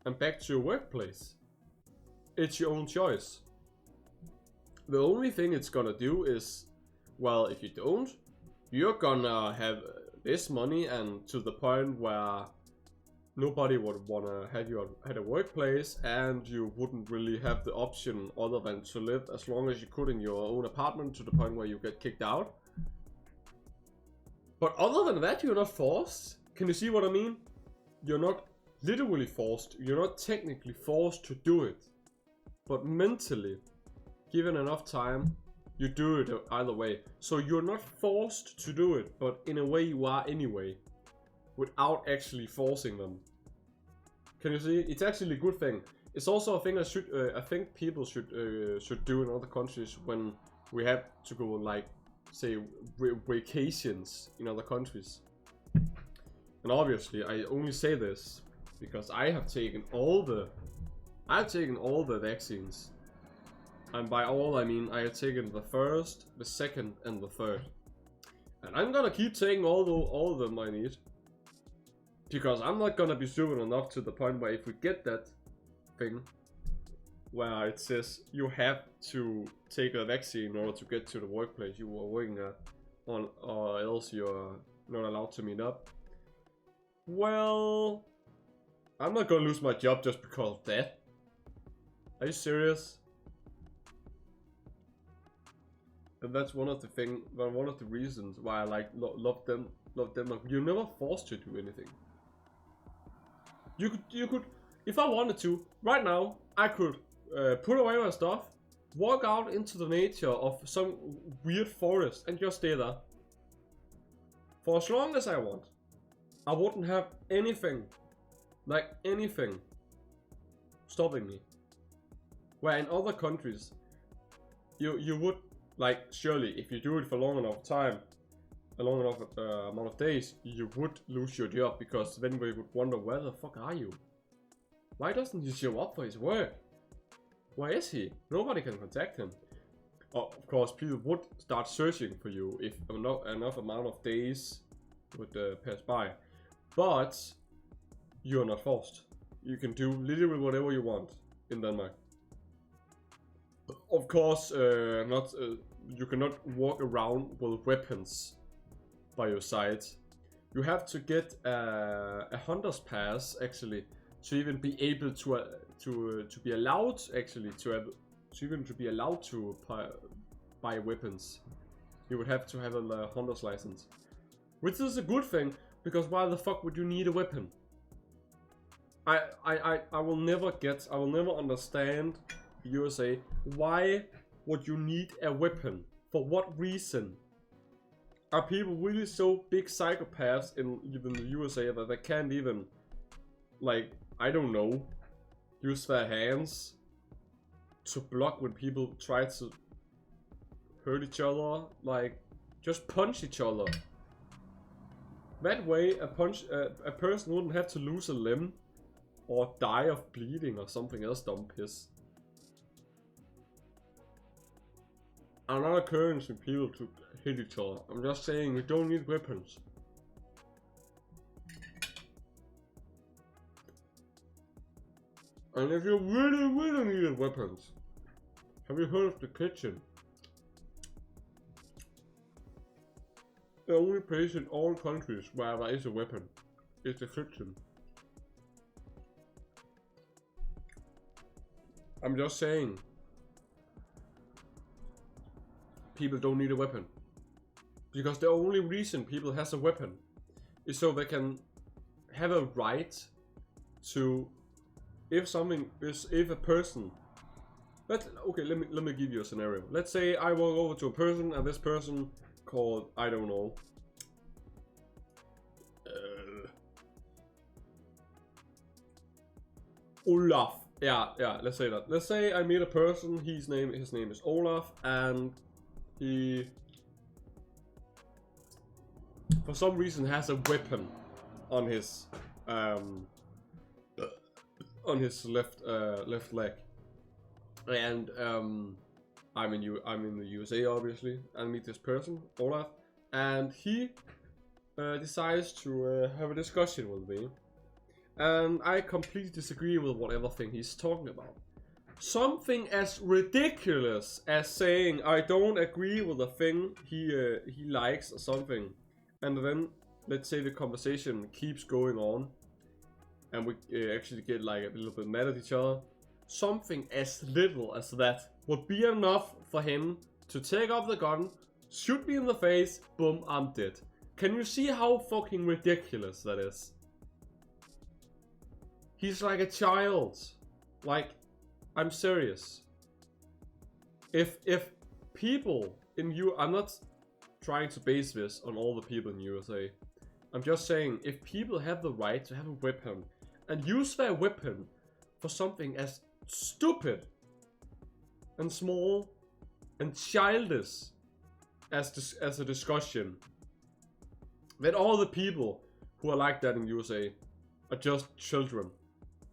and back to your workplace. It's your own choice. The only thing it's gonna do is, well, if you don't, you're gonna have this money, and to the point where nobody would wanna have you at a workplace, and you wouldn't really have the option other than to live as long as you could in your own apartment, to the point where you get kicked out. But other than that, you're not forced. Can you see what I mean? You're not literally forced, you're not technically forced to do it, but mentally, given enough time, you do it either way. So you're not forced to do it, but in a way you are anyway, without actually forcing them. Can you see? It's actually a good thing. It's also a thing I think people should do in other countries when we have to go, like, say, vacations in other countries. And obviously, I only say this because I've taken all the vaccines, And by all I mean I have taken the first, the second, and the third. And I'm gonna keep taking all of them I need. Because I'm not gonna be stupid enough to the point where if we get that thing where it says you have to take a vaccine in order to get to the workplace you were working at, or else you're not allowed to meet up. Well, I'm not gonna lose my job just because of that. Are you serious? And that's one of the reasons why I like love Denmark. You're never forced to do anything. You could, if I wanted to, right now, I could put away my stuff, walk out into the nature of some weird forest and just stay there. For as long as I want. I wouldn't have anything, like anything, stopping me. Where in other countries, you would, like, surely if you do it for long enough time, a long enough amount of days, you would lose your job, because then we would wonder, where the fuck are you? Why doesn't he show up for his work? Where is he? Nobody can contact him. Of course, people would start searching for you if enough amount of days would pass by. But you're not forced. You can do literally whatever you want in Denmark. Of course, you cannot walk around with weapons by your side. You have to get a hunter's pass actually to even be able to be allowed actually to be allowed to buy weapons. You would have to have a hunter's license, which is a good thing, because why the fuck would you need a weapon? I will never understand the USA. Why would you need a weapon? For what reason? Are people really so big psychopaths in even the USA that they can't even, like, I don't know, use their hands to block when people try to hurt each other? Like, just punch each other. That way a person wouldn't have to lose a limb or die of bleeding or something else dumb piss. I'm not encouraging people to hit each other. I'm just saying we don't need weapons. And if you really needed weapons, have you heard of the kitchen? The only place in all countries where there is a weapon is the kitchen. I'm just saying, people don't need a weapon. Because the only reason people has a weapon is so they can have a right to, if a person, okay, let me give you a scenario. Let's say I walk over to a person and this person called, I don't know, Olaf. Yeah, let's say that. Let's say I meet a person, his name is Olaf, and he for some reason has a weapon on his left leg. And I'm in the USA obviously, and meet this person, Olaf, and he decides to have a discussion with me. And I completely disagree with whatever thing he's talking about. Something as ridiculous as saying I don't agree with the thing he likes or something. And then let's say the conversation keeps going on and we actually get like a little bit mad at each other. Something as little as that would be enough for him to take off the gun, shoot me in the face, boom, I'm dead. Can you see how fucking ridiculous that is? He's like a child. Like, I'm serious. If people in I'm not trying to base this on all the people in USA. I'm just saying, if people have the right to have a weapon and use their weapon for something as stupid and small and childish as a discussion, then all the people who are like that in USA are just children.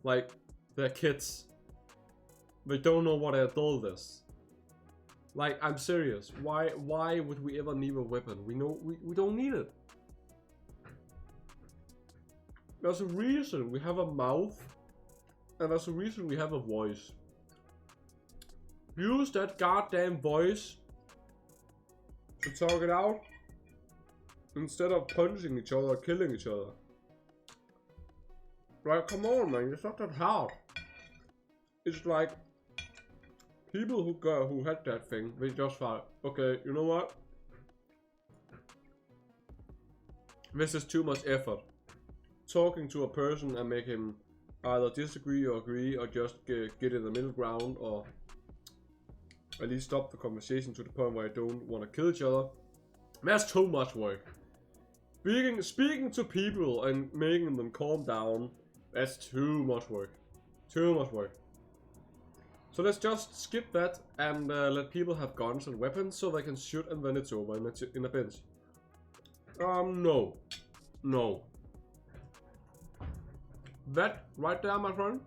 Like, they're kids. They don't know what an adult is. Like, I'm serious. Why would we ever need a weapon? We know we don't need it. There's a reason we have a mouth, and there's a reason we have a voice. Use that goddamn voice to talk it out instead of punching each other or killing each other. Like, come on, man, it's not that hard. It's like people who had that thing, they just thought, okay, you know what? This is too much effort. Talking to a person and make him either disagree or agree or just get in the middle ground or at least stop the conversation to the point where I don't want to kill each other. That's too much work. Speaking to people and making them calm down, that's too much work. Too much work. So let's just skip that and let people have guns and weapons so they can shoot and then it's over in a bench. No. No. That right there, my friend,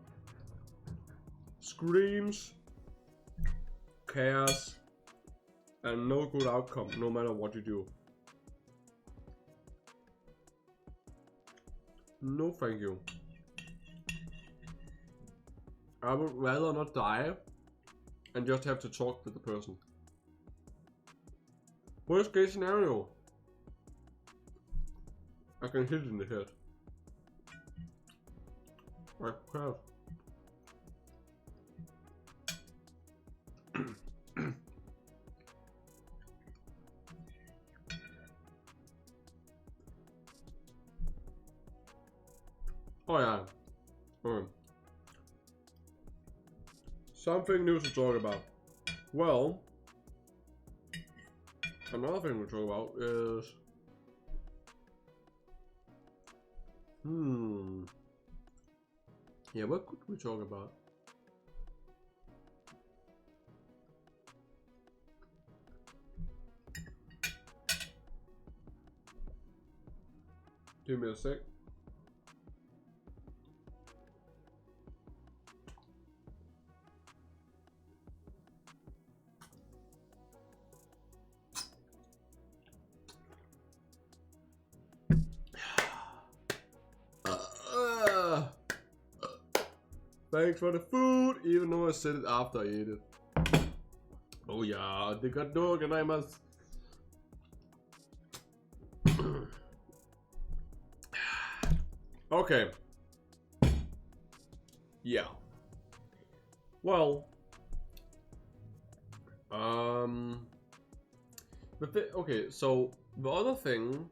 screams chaos and no good outcome, no matter what you do. No thank you. I would rather not die and just have to talk with the person. Worst case scenario, I can hit it in the head. Like, crap. Oh yeah. Something new to talk about. Well, another thing to talk about is yeah, what could we talk about? Give me a sec. Thanks for the food, even though I said it after I ate it. Oh yeah, they got dog and I must. Okay. Yeah. Well. Okay, so the other thing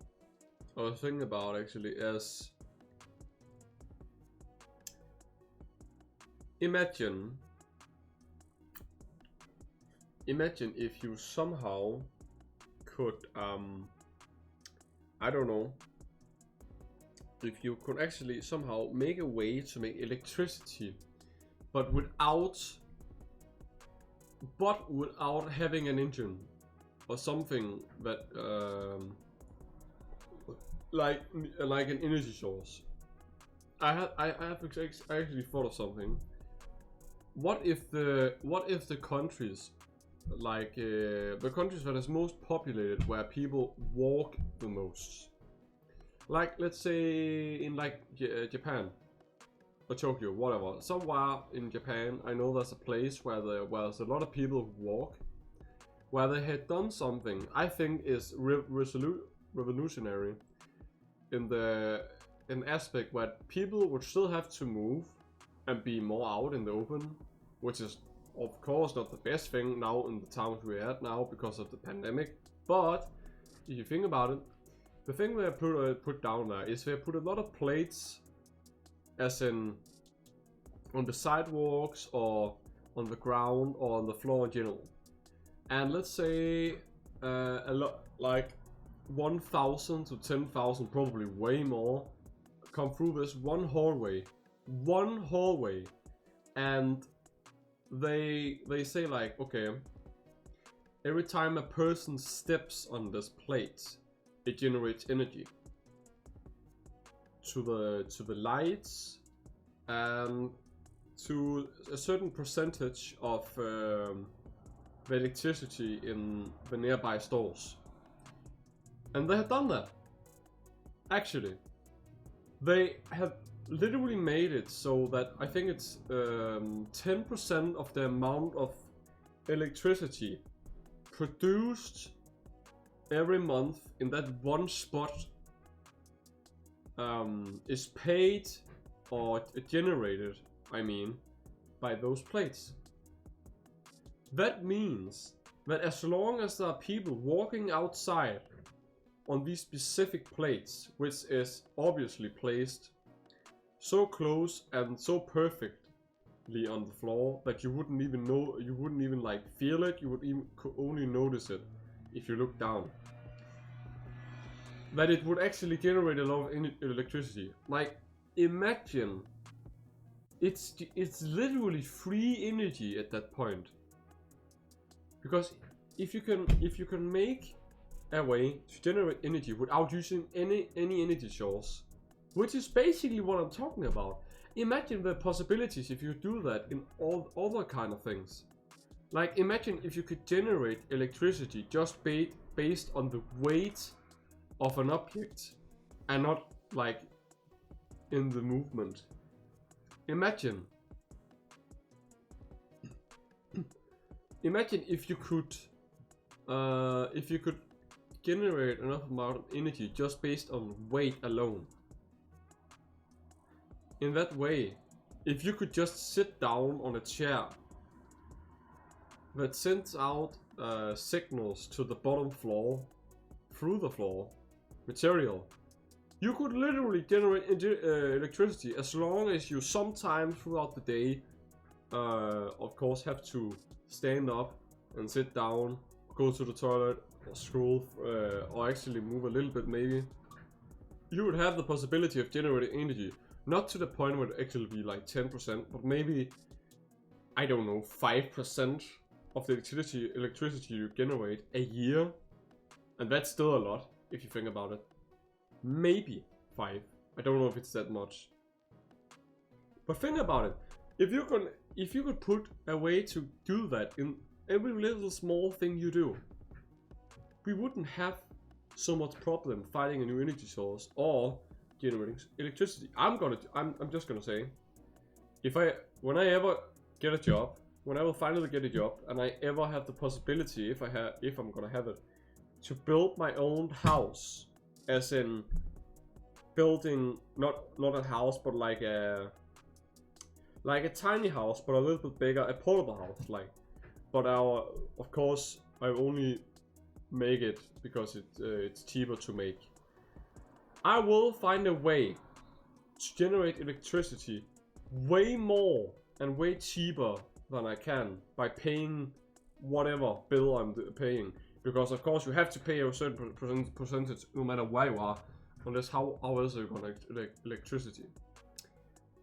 I was thinking about actually is imagine if you somehow could I don't know, if you could actually somehow make a way to make electricity but without having an engine or something that like an energy source. I actually thought of something. What if the countries, like the countries that is most populated, where people walk the most, like let's say in like Japan or Tokyo, whatever, somewhere in Japan, I know there's a place where there's a lot of people who walk, where they had done something I think is revolutionary in an aspect where people would still have to move and be more out in the open, which is of course not the best thing now in the times we're at now because of the pandemic. But if you think about it, the thing they put down there is they put a lot of plates, as in on the sidewalks or on the ground or on the floor in general. And let's say a lot, like 1,000 to 10,000, probably way more, come through this one hallway, and they say like, okay, every time a person steps on this plate, it generates energy to the lights and to a certain percentage of the electricity in the nearby stores. And they have done that. Actually, they have literally made it so that I think it's 10% of the amount of electricity produced every month in that one spot is paid or generated, I mean, by those plates. That means that as long as there are people walking outside on these specific plates, which is obviously placed so close and so perfectly on the floor that you wouldn't even know, you wouldn't even like feel it, you would only notice it if you look down. That it would actually generate a lot of electricity. Like, imagine, it's literally free energy at that point. Because if you can make a way to generate energy without using any energy source, which is basically what I'm talking about. Imagine the possibilities if you do that in all other kind of things. Like, imagine if you could generate electricity just based on the weight of an object and not like in the movement. Imagine if you could generate enough amount of energy just based on weight alone. In that way, if you could just sit down on a chair that sends out signals to the bottom floor through the floor material, you could literally generate electricity as long as you sometime throughout the day of course have to stand up and sit down, go to the toilet, or scroll, or actually move a little bit maybe. You would have the possibility of generating energy, not to the point where it actually be like 10%, but maybe, I don't know, 5% of the electricity you generate a year. And that's still a lot, if you think about it. Maybe 5. I don't know if it's that much. But think about it. If you could put a way to do that in every little small thing you do, we wouldn't have so much problem finding a new energy source or generating electricity. I'm just gonna say, when I ever get a job, when I will finally get a job, and I ever have the possibility, if I'm gonna have it, to build my own house, as in building not a house, but like a tiny house, but a little bit bigger, a portable house, like. But of course, I only make it because it's cheaper to make. I will find a way to generate electricity way more and way cheaper than I can by paying whatever bill I'm paying. Because of course you have to pay a certain percentage no matter where you are, unless how else are you gonna electricity.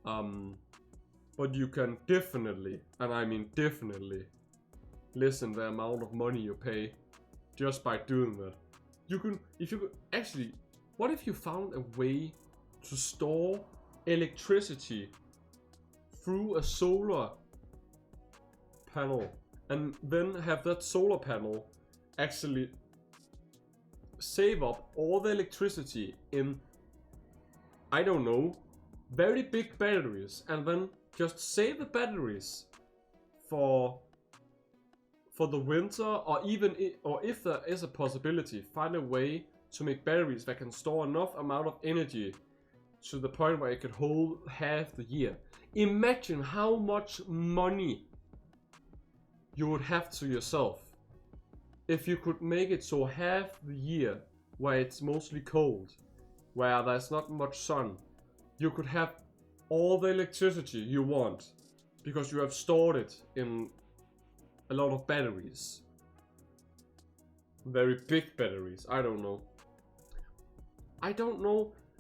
But you can definitely, and I mean definitely, lessen the amount of money you pay just by doing that. Actually, what if you found a way to store electricity through a solar panel, and then have that solar panel actually save up all the electricity in, I don't know, very big batteries, and then just save the batteries for the winter, or if there is a possibility, find a way to make batteries that can store enough amount of energy to the point where it could hold half the year. Imagine how much money you would have to yourself if you could make it so half the year, where it's mostly cold, where there's not much sun, you could have all the electricity you want because you have stored it in a lot of batteries. Very big batteries, I don't know.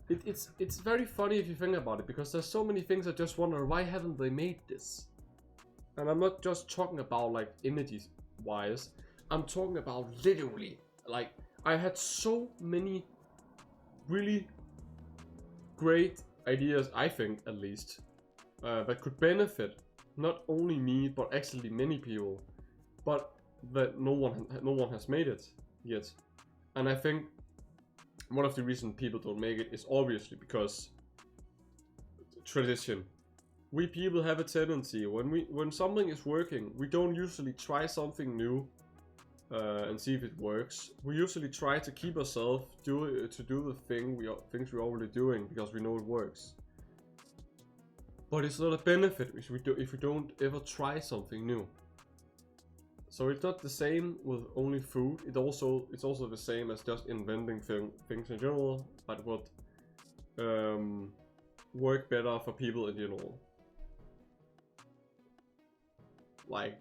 It's very funny if you think about it, because there's so many things I just wonder, why haven't they made this? And I'm not just talking about like energy wise, I'm talking about literally, like, I had so many really great ideas, I think at least, that could benefit not only me but actually many people. But that no one has made it yet. And I think one of the reasons people don't make it is obviously because tradition. We people have a tendency when something is working, we don't usually try something new and see if it works. We usually try to keep ourselves to do the things we're already doing because we know it works. But it's not a benefit if we don't ever try something new. So it's not the same with only food. It's also the same as just inventing things in general, but what work better for people in general. Like,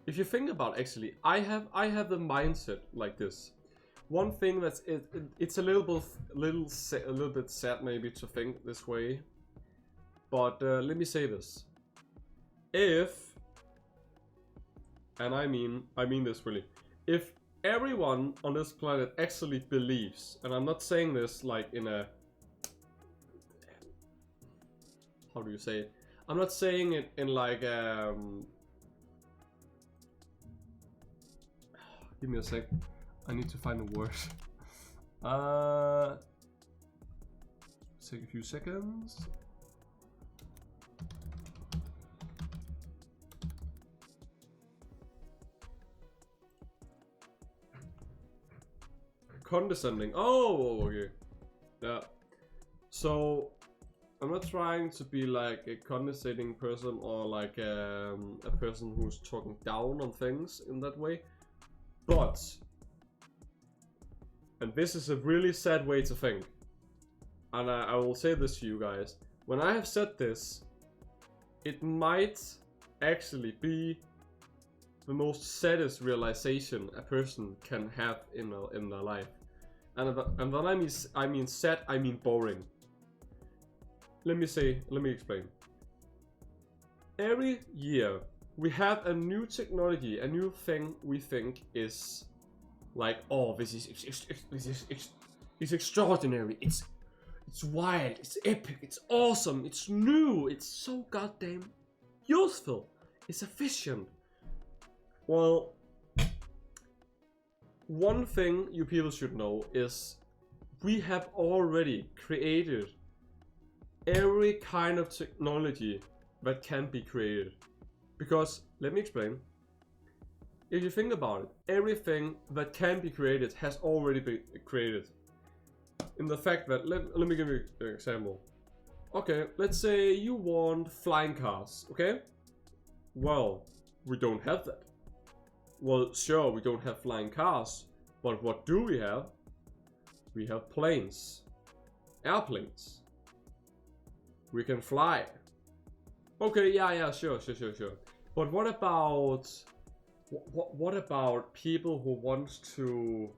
if you think about actually, I have the mindset like this. One thing that's it's a little bit sad maybe to think this way, but let me say this: and I mean this really, if everyone on this planet actually believes, and I'm not saying this like in a, how do you say it? I'm not saying it in like give me a sec. I need to find a word. Take a few seconds. Condescending. Oh, okay. Yeah. So I'm not trying to be like a condescending person or like a person who's talking down on things in that way. But, and this is a really sad way to think, and I will say this to you guys, when I have said this, it might actually be the most saddest realization a person can have in their life. And when I mean sad, I mean boring. Let me explain. Every year we have a new technology, a new thing we think is like, oh, this is extraordinary, it's wild, it's epic, it's awesome, it's new, it's so goddamn useful, it's efficient. Well, one thing you people should know is we have already created every kind of technology that can be created. Because, let me explain. If you think about it, everything that can be created has already been created. In the fact that, let me give you an example. Okay, let's say you want flying cars, okay? Well, we don't have that. Well, sure, we don't have flying cars, but what do we have? We have planes, airplanes. We can fly. Okay, yeah, sure. But what about people who want to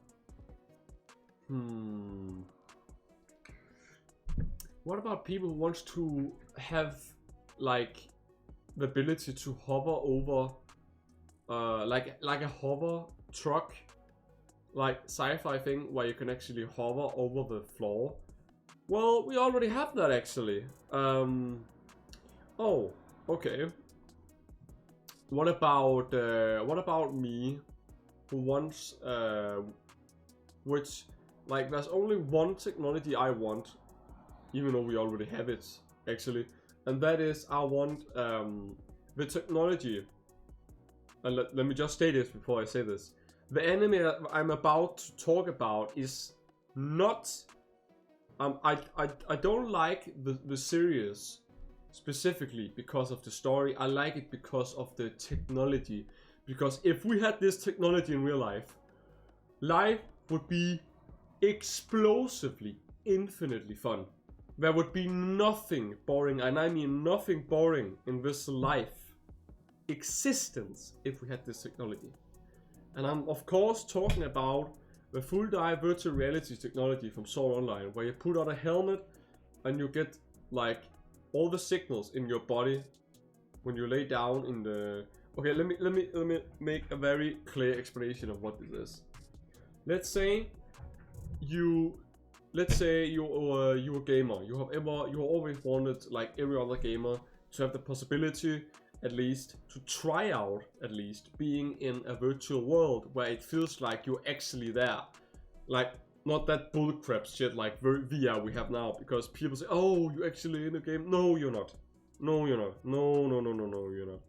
what about people who want to have like the ability to hover over like a hover truck, like sci-fi thing where you can actually hover over the floor? Well, we already have that actually. Oh, okay. What about me, who wants which, like, there's only one technology I want, even though we already have it actually, and that is I want the technology. And let me just say this before I say this: the anime that I'm about to talk about is not. I don't like the series specifically because of the story. I like it because of the technology. Because if we had this technology in real life, life would be explosively, infinitely fun. There would be nothing boring, and I mean nothing boring in this life existence if we had this technology. And I'm of course talking about the full dive virtual reality technology from Sword Online, where you put on a helmet and you get like all the signals in your body when you lay down in the. Okay, let me make a very clear explanation of what this is. Let's say you're a gamer. You have always wanted, like every other gamer, to have the possibility at least, to try out, at least, being in a virtual world where it feels like you're actually there. Like, not that bullcrap shit like VR we have now, because people say, oh, you're actually in a game. No, you're not. No, you're not. No, you're not.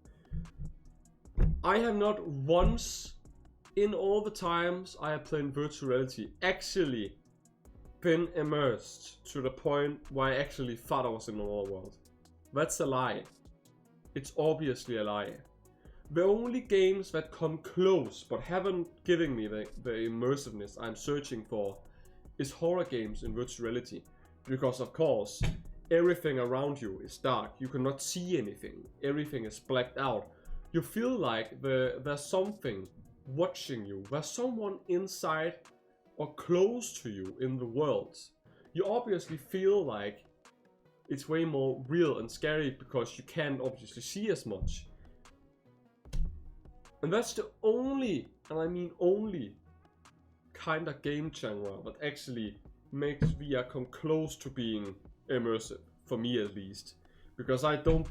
I have not once, in all the times I have played virtual reality, actually been immersed to the point where I actually thought I was in another world. That's a lie. It's obviously a lie. The only games that come close but haven't given me the immersiveness I'm searching for is horror games in virtual reality. Because of course, everything around you is dark. You cannot see anything. Everything is blacked out. You feel like there's something watching you. There's someone inside or close to you in the world. You obviously feel like it's way more real and scary because you can't obviously see as much. And that's the only, and I mean only, kind of game genre that actually makes VR come close to being immersive, for me at least. Because I don't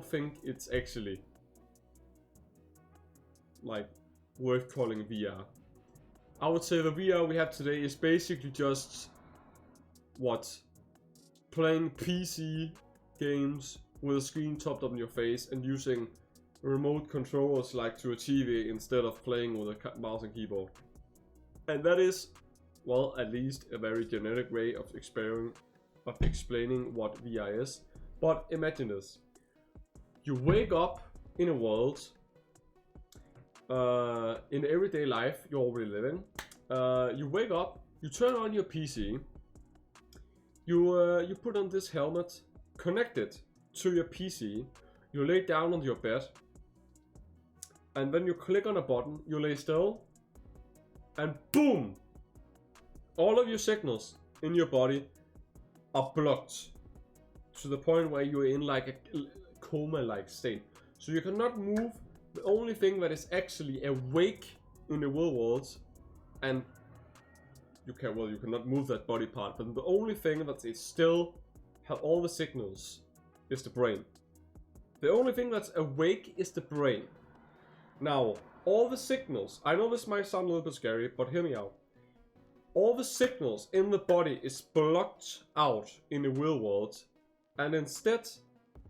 think it's actually like worth calling VR. I would say the VR we have today is basically just what? Playing PC games with a screen topped up in your face and using remote controllers like to a TV instead of playing with a mouse and keyboard. And that is, well, at least a very generic way of explaining what VR is. But imagine this. You wake up in a world, in everyday life you're already living. You wake up, you turn on your PC, you put on this helmet, connect it to your PC, you lay down on your bed, and then you click on a button, you lay still, and boom! All of your signals in your body are blocked to the point where you're in like a coma-like state. So you cannot move. The only thing that is actually awake in the real world, and you cannot move that body part, but the only thing that is still have all the signals is the brain. The only thing that's awake is the brain. Now, all the signals, I know this might sound a little bit scary, but hear me out. All the signals in the body is blocked out in the real world, and instead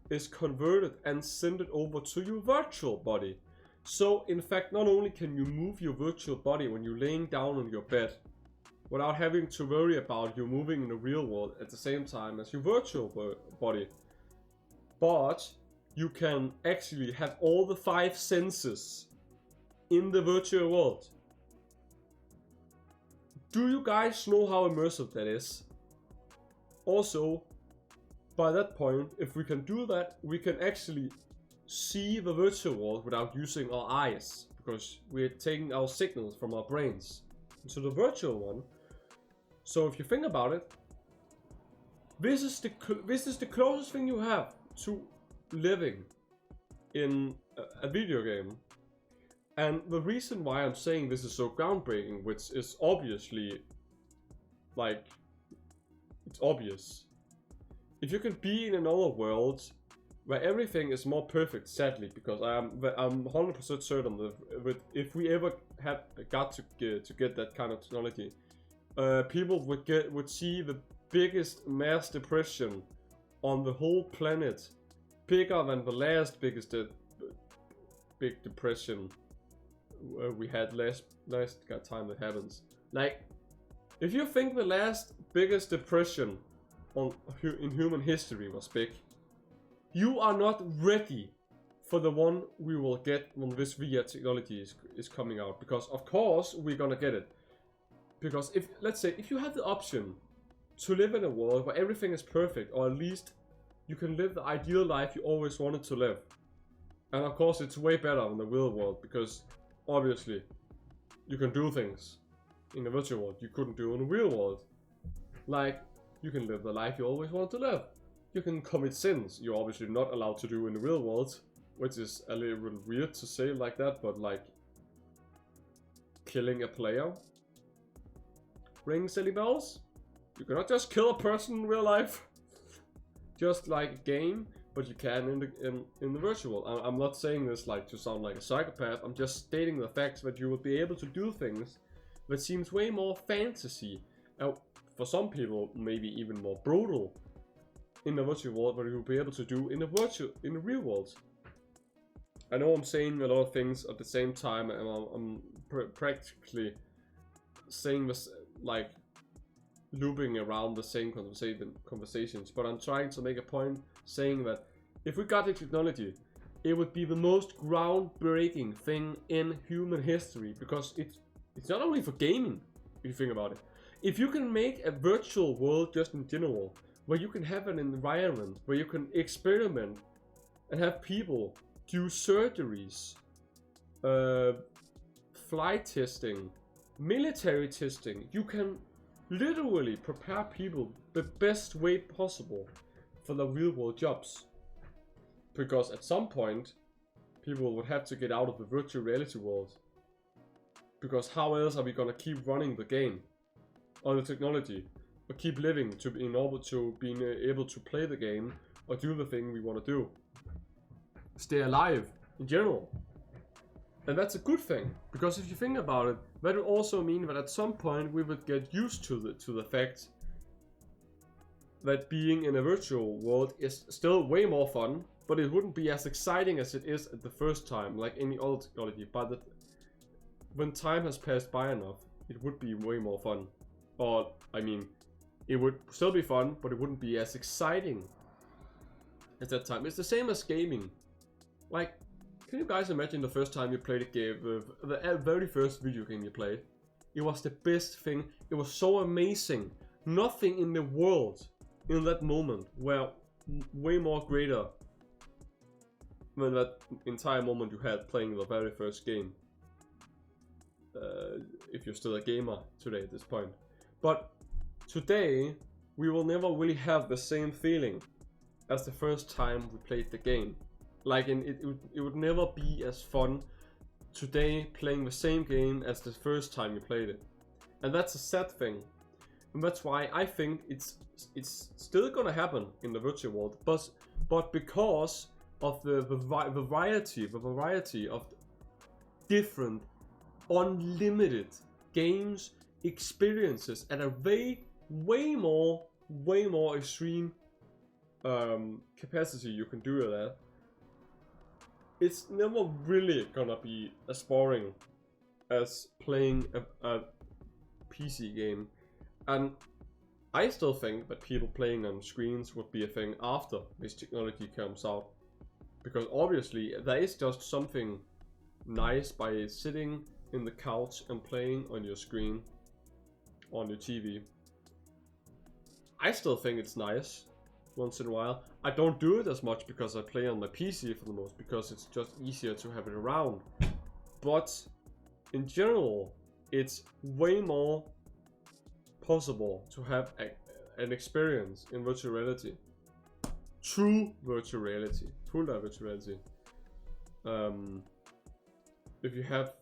is converted and sent it over to your virtual body. So, in fact, not only can you move your virtual body when you're laying down on your bed, without having to worry about you moving in the real world at the same time as your virtual body, but you can actually have all the 5 senses in the virtual world. Do you guys know how immersive that is? Also, by that point, if we can do that, we can actually see the virtual world without using our eyes, because we're taking our signals from our brains into the virtual one. So if you think about it, this is the closest thing you have to living in a video game. And the reason why I'm saying this is so groundbreaking, which is obviously, like, it's obvious. If you can be in another world where everything is more perfect, sadly, because I'm 100% certain that if we ever got to get that kind of technology, people would see the biggest mass depression on the whole planet, bigger than the last biggest big depression we had last time that happens. Like, if you think the last biggest depression in human history was big, you are not ready for the one we will get when this VR technology is coming out. Because of course we're gonna get it. Because let's say if you have the option to live in a world where everything is perfect, or at least you can live the ideal life you always wanted to live. And of course it's way better in the real world, because obviously you can do things in the virtual world you couldn't do in the real world. Like, you can live the life you always wanted to live. You can commit sins you're obviously not allowed to do in the real world, which is a little weird to say like that, but like killing a player. Rings any bells? You cannot just kill a person in real life. Just like a game. but you can in the virtual. I'm not saying this like to sound like a psychopath. I'm just stating the facts that you will be able to do things that seems way more fantasy. For some people, maybe even more brutal in the virtual world, but you'll be able to do in the real world. I know I'm saying a lot of things at the same time, and I'm practically saying this like looping around the same conversations, but I'm trying to make a point saying that if we got the technology, it would be the most groundbreaking thing in human history, because it's not only for gaming, if you think about it. If you can make a virtual world just in general, where you can have an environment where you can experiment and have people do surgeries, flight testing, military testing, you can literally prepare people the best way possible for the real world jobs. Because at some point, people would have to get out of the virtual reality world. Because how else are we gonna keep running the game or the technology, or keep living in order to be able to play the game or do the thing we want to do? Stay alive in general. And that's a good thing, because if you think about it, that would also mean that at some point we would get used to the fact that being in a virtual world is still way more fun, but it wouldn't be as exciting as it is at the first time, like any other technology. But when time has passed by enough, it would be way more fun. Or, I mean, it would still be fun, but it wouldn't be as exciting at that time. It's the same as gaming. Like, can you guys imagine the first time you played a game, the very first video game you played? It was the best thing. It was so amazing. Nothing in the world in that moment were way more greater than that entire moment you had playing the very first game. If you're still a gamer today at this point. But today, we will never really have the same feeling as the first time we played the game. Like, it would never be as fun today playing the same game as the first time you played it. And that's a sad thing. And that's why I think it's still gonna happen in the virtual world. But because of the variety of different, unlimited games, experiences at a way more extreme capacity you can do that, it's never really gonna be as boring as playing a PC game. And I still think that people playing on screens would be a thing after this technology comes out, because obviously there is just something nice by sitting in the couch and playing on your screen, on your TV. I still think it's nice once in a while. I don't do it as much because I play on my PC for the most, because it's just easier to have it around. But in general, it's way more possible to have an experience in virtual reality. True virtual reality. Full virtual reality. If you have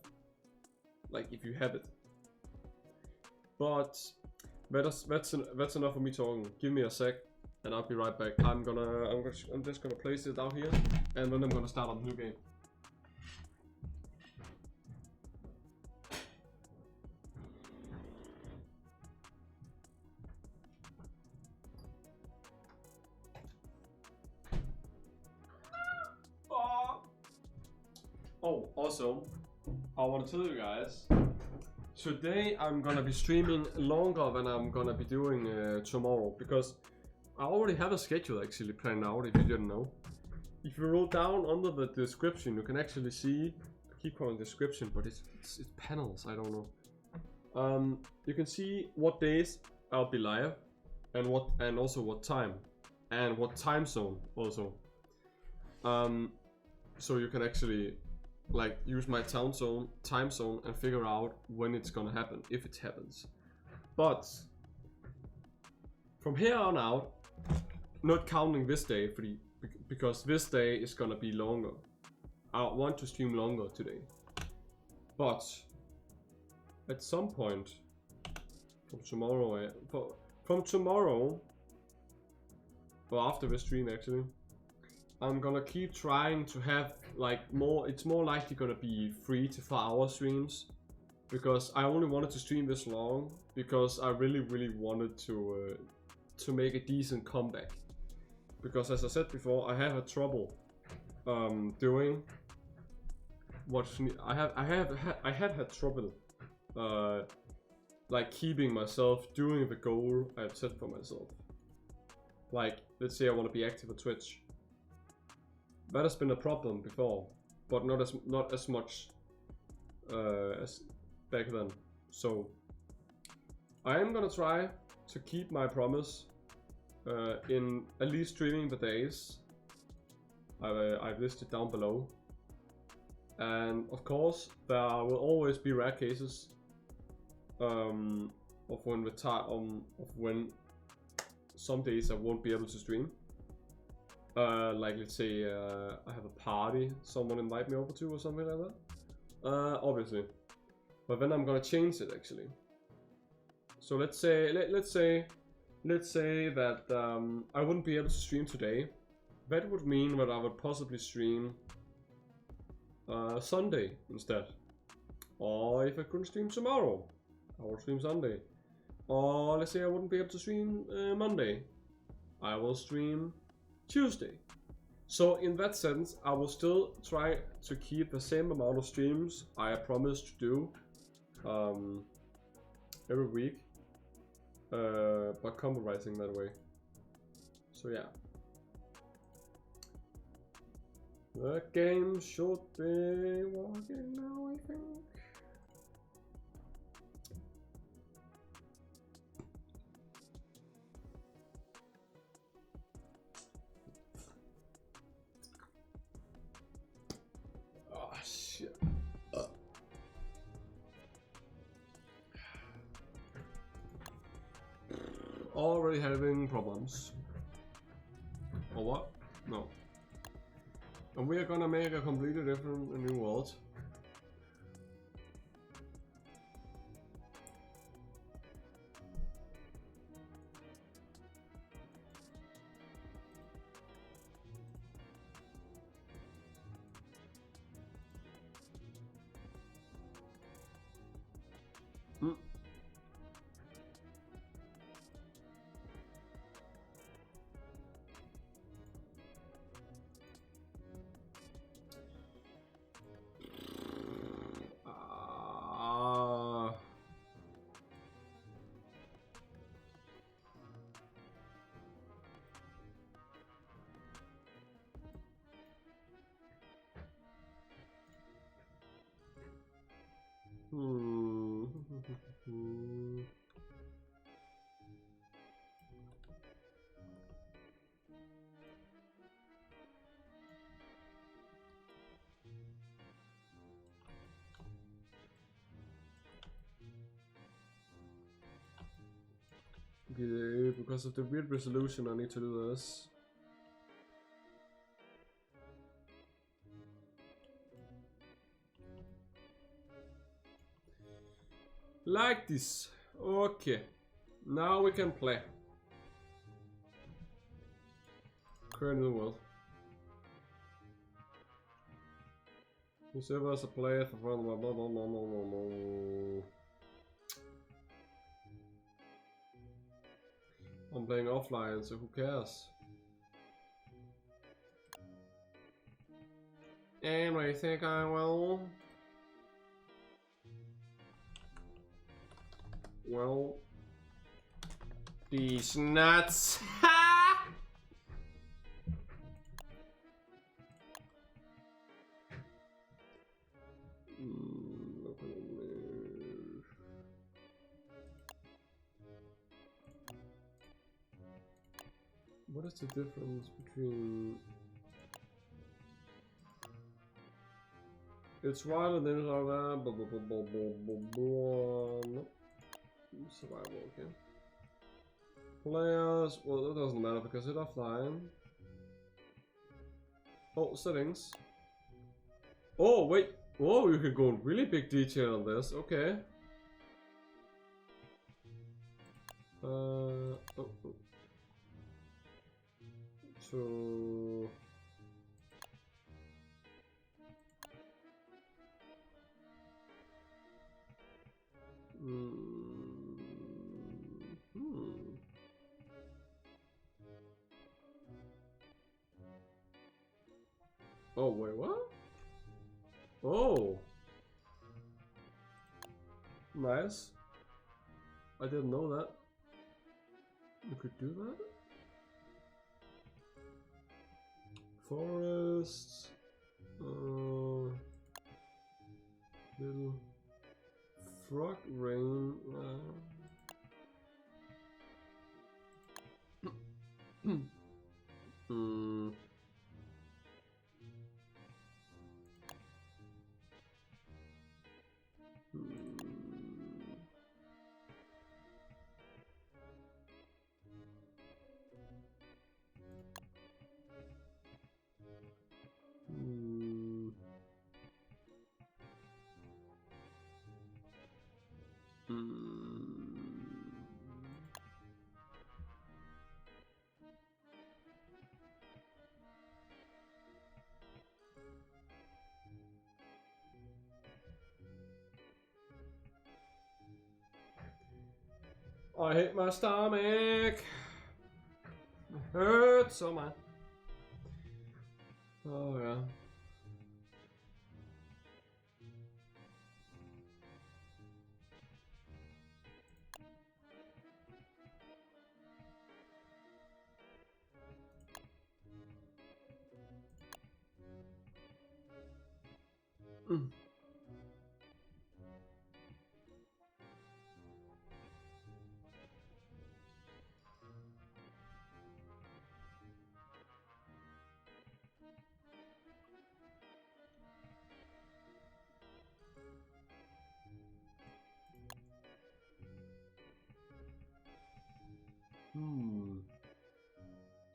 it. But that's enough of me talking. Give me a sec and I'll be right back. I'm just gonna place it out here, and then I'm gonna start on a new game. Oh, also, I want to tell you guys, today I'm gonna be streaming longer than I'm gonna be doing tomorrow, because I already have a schedule actually planned out, if you didn't know. If you roll down under the description, you can actually see, I keep calling description, but it's panels, I don't know. You can see what days I'll be live, and also what time, and what time zone also. So you can actually like use my time zone and figure out when it's gonna happen, if it happens. But from here on out, not counting this day, because this day is gonna be longer. I want to stream longer today. But at some point from tomorrow, or after the stream actually, I'm gonna keep trying to have like more. It's more likely gonna be 3 to 4 hour streams, because I only wanted to stream this long because I really wanted to make a decent comeback. Because as I said before, I have had trouble doing what I had had trouble like keeping myself doing the goal I've set for myself. Like, let's say I want to be active on Twitch. That has been a problem before, but not as much as back then. So I am gonna try to keep my promise in at least streaming the days I've listed down below. And of course, there will always be rare cases of when some days I won't be able to stream. Like, let's say I have a party someone invite me over to or something like that. Obviously, but then I'm gonna change it actually. So let's say that I wouldn't be able to stream today. That would mean that I would possibly stream Sunday instead. Or if I couldn't stream tomorrow, I will stream Sunday. Or let's say I wouldn't be able to stream Monday, I will stream Tuesday. So in that sense, I will still try to keep the same amount of streams I promised to do every week, but compromising that way. So yeah. The game should be working now, I think. Oh shit. Already having problems. Or what? No. And we are gonna make a completely different new world. Okay, because of the weird resolution, I need to do this. Like this. Okay. Now we can play. Create a new world. You serve as a player for blah blah blah blah blah blah blah. I'm playing offline, so who cares? And I think I will. Well, these nuts. What is the difference between? It's right and then it's like that. Blah blah blah blah blah blah blah. Nope. Survival, okay. Players, well, that doesn't matter because it's offline. Oh, settings. Oh, wait. Oh, you can go in really big detail on this. Okay. Oh. So Oh, wait, what? Oh. Nice. I didn't know that. You could do that? Forest. Little frog rain. I hate my stomach. It hurts so much. Oh yeah.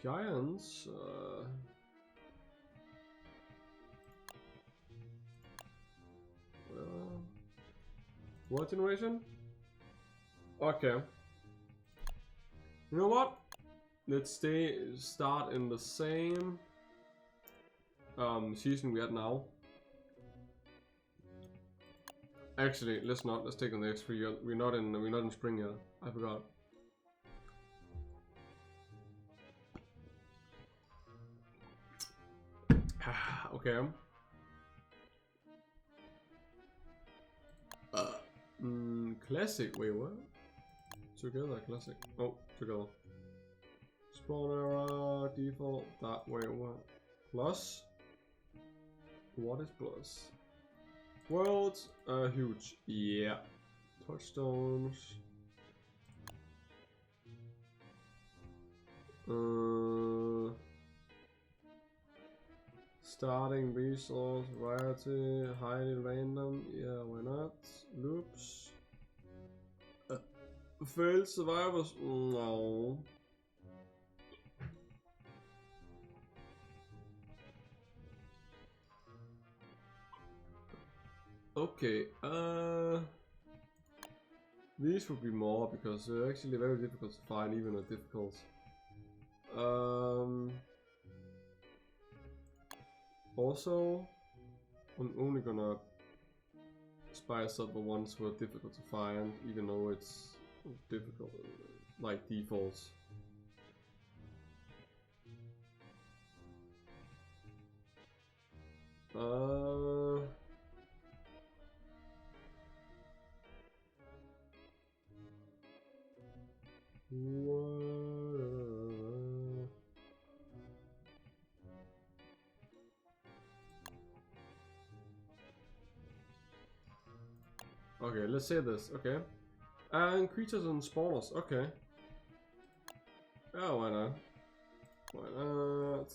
Giants. What generation? Okay. You know what? Let's start in the same season we had now. Actually, let's not. Let's take the next 3 years. We're not in spring yet. I forgot. Okay. Classic. Wait, what? Together, classic. Oh, together. Spawn era, default, that way, what? Plus? What is plus? Worlds, huge. Yeah. Touchstones. Starting resource, variety, highly random. Yeah, why not? Loops. Failed survivors? No. Okay, these would be more because they're actually very difficult to find, even at difficult. Also, I'm only gonna spice up the ones who are difficult to find, even though it's difficult, like defaults. Okay, let's say this, okay. And creatures and spawners, okay. Oh, why not? Why not?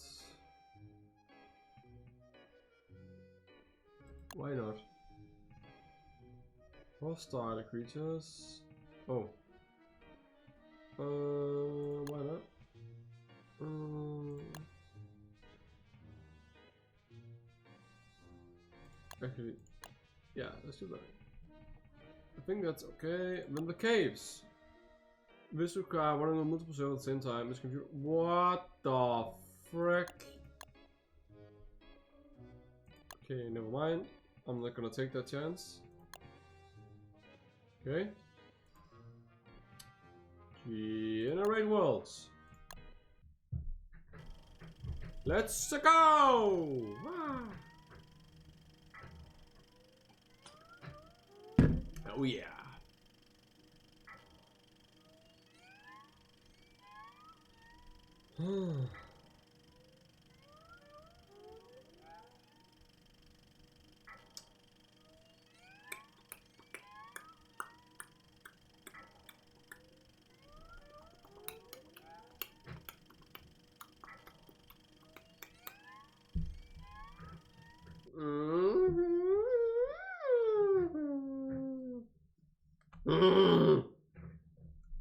Why not? Hostile creatures. Oh. Why not? Actually, yeah, let's do that. I think that's okay. Then the caves. This require running on multiple servers at the same time. This computer. What the frick? Okay, never mind. I'm not gonna take that chance. Okay. Generate worlds. Let's go! Ah. Oh yeah.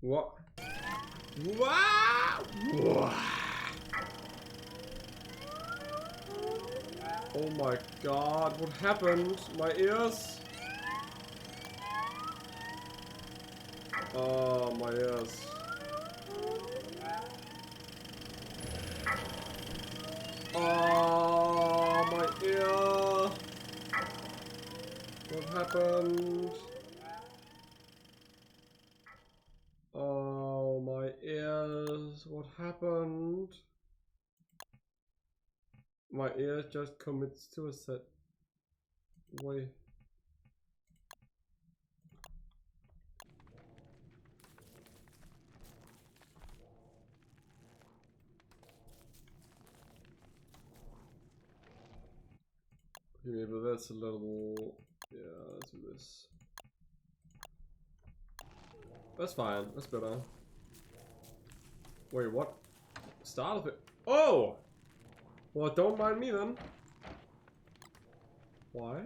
What? Wow! Oh my god, what happened? My ears? Oh, my ears. Oh, my ear. What happened? Oh, my ears. What happened? My ear just commits suicide. Wait. Okay, but that's a little... Yeah, let's do this. That's fine. That's better. Wait, what? Start of it. Oh! Well, don't mind me then. Why?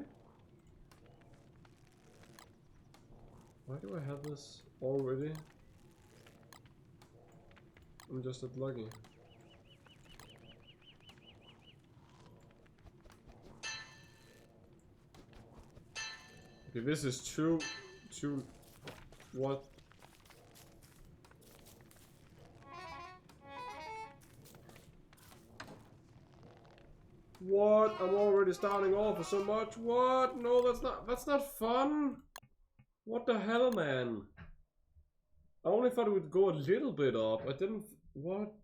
Why do I have this already? I'm just not lucky. Okay, this is too... What? What? I'm already starting off with so much. What? No, that's not fun. What the hell, man? I only thought it would go a little bit up. I didn't... What?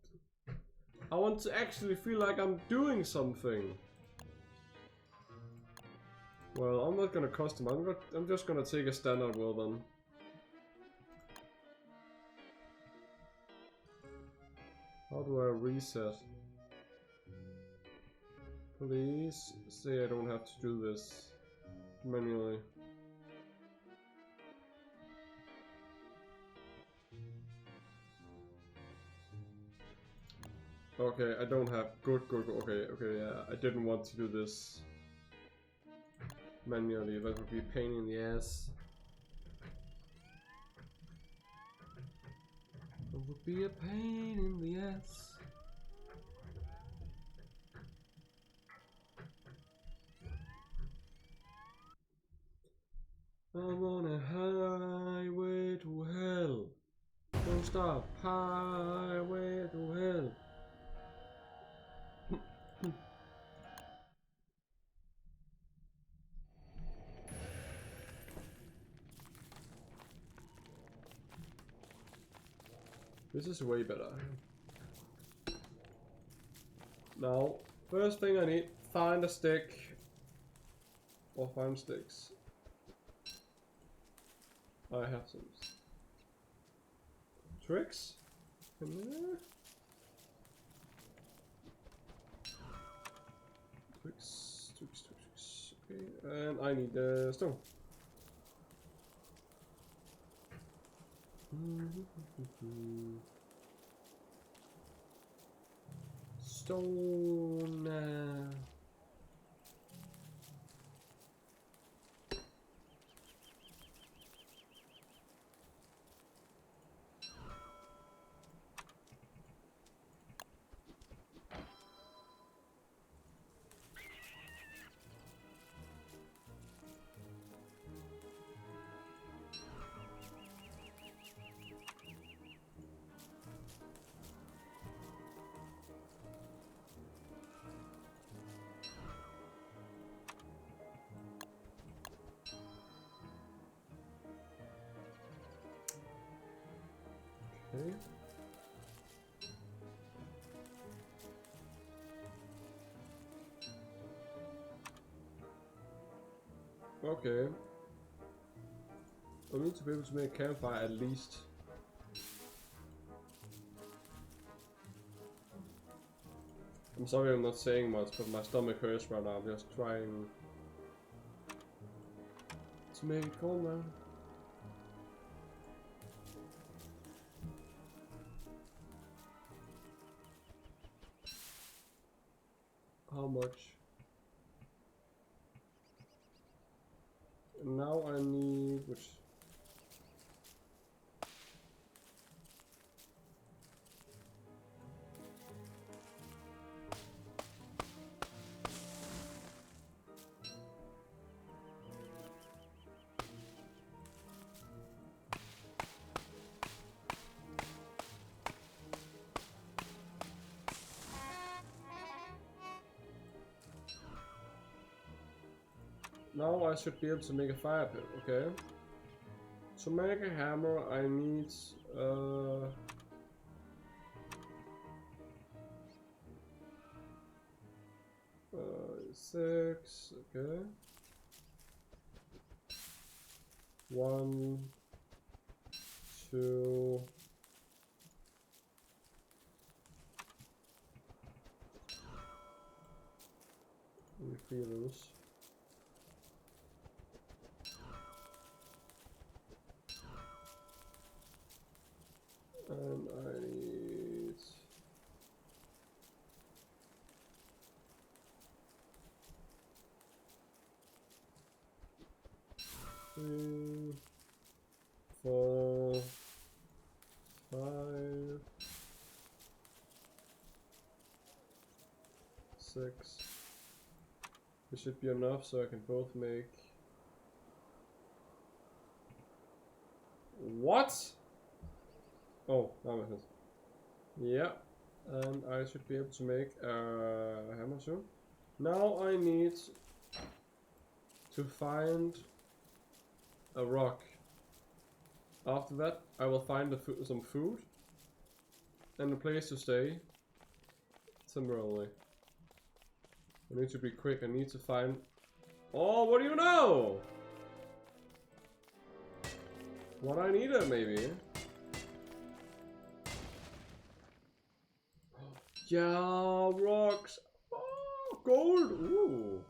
I want to actually feel like I'm doing something. Well, I'm not gonna custom. I'm just gonna take a standard well then. How do I reset? Please say I don't have to do this manually. Okay, I don't have... Good. Okay, yeah. I didn't want to do this manually. That would be a pain in the ass. It would be a pain in the ass. I'm on a highway to hell. Don't stop. Highway to hell. This is way better. Now, first thing I need, find a stick. Or find sticks. I have some tricks in there. Tricks. Okay, and I need a stone. Stone. Okay. Okay. I need to be able to make a campfire at least. I'm sorry I'm not saying much, but my stomach hurts right now. I'm just trying to make it calm down. How much? And now I need which? Now I should be able to make a fire pit, okay? To make a hammer I need 6, okay. 1, 2, 3 of those. And I need 3, 4, 5, 6. This should be enough so I can both make... What? Oh, that makes sense. Yeah, and I should be able to make a hammer soon. Now I need to find a rock. After that, I will find some food and a place to stay temporarily. I need to be quick. I need to find... Oh, what do you know? What I needed, maybe. Yeah, rocks. Oh, gold. Ooh.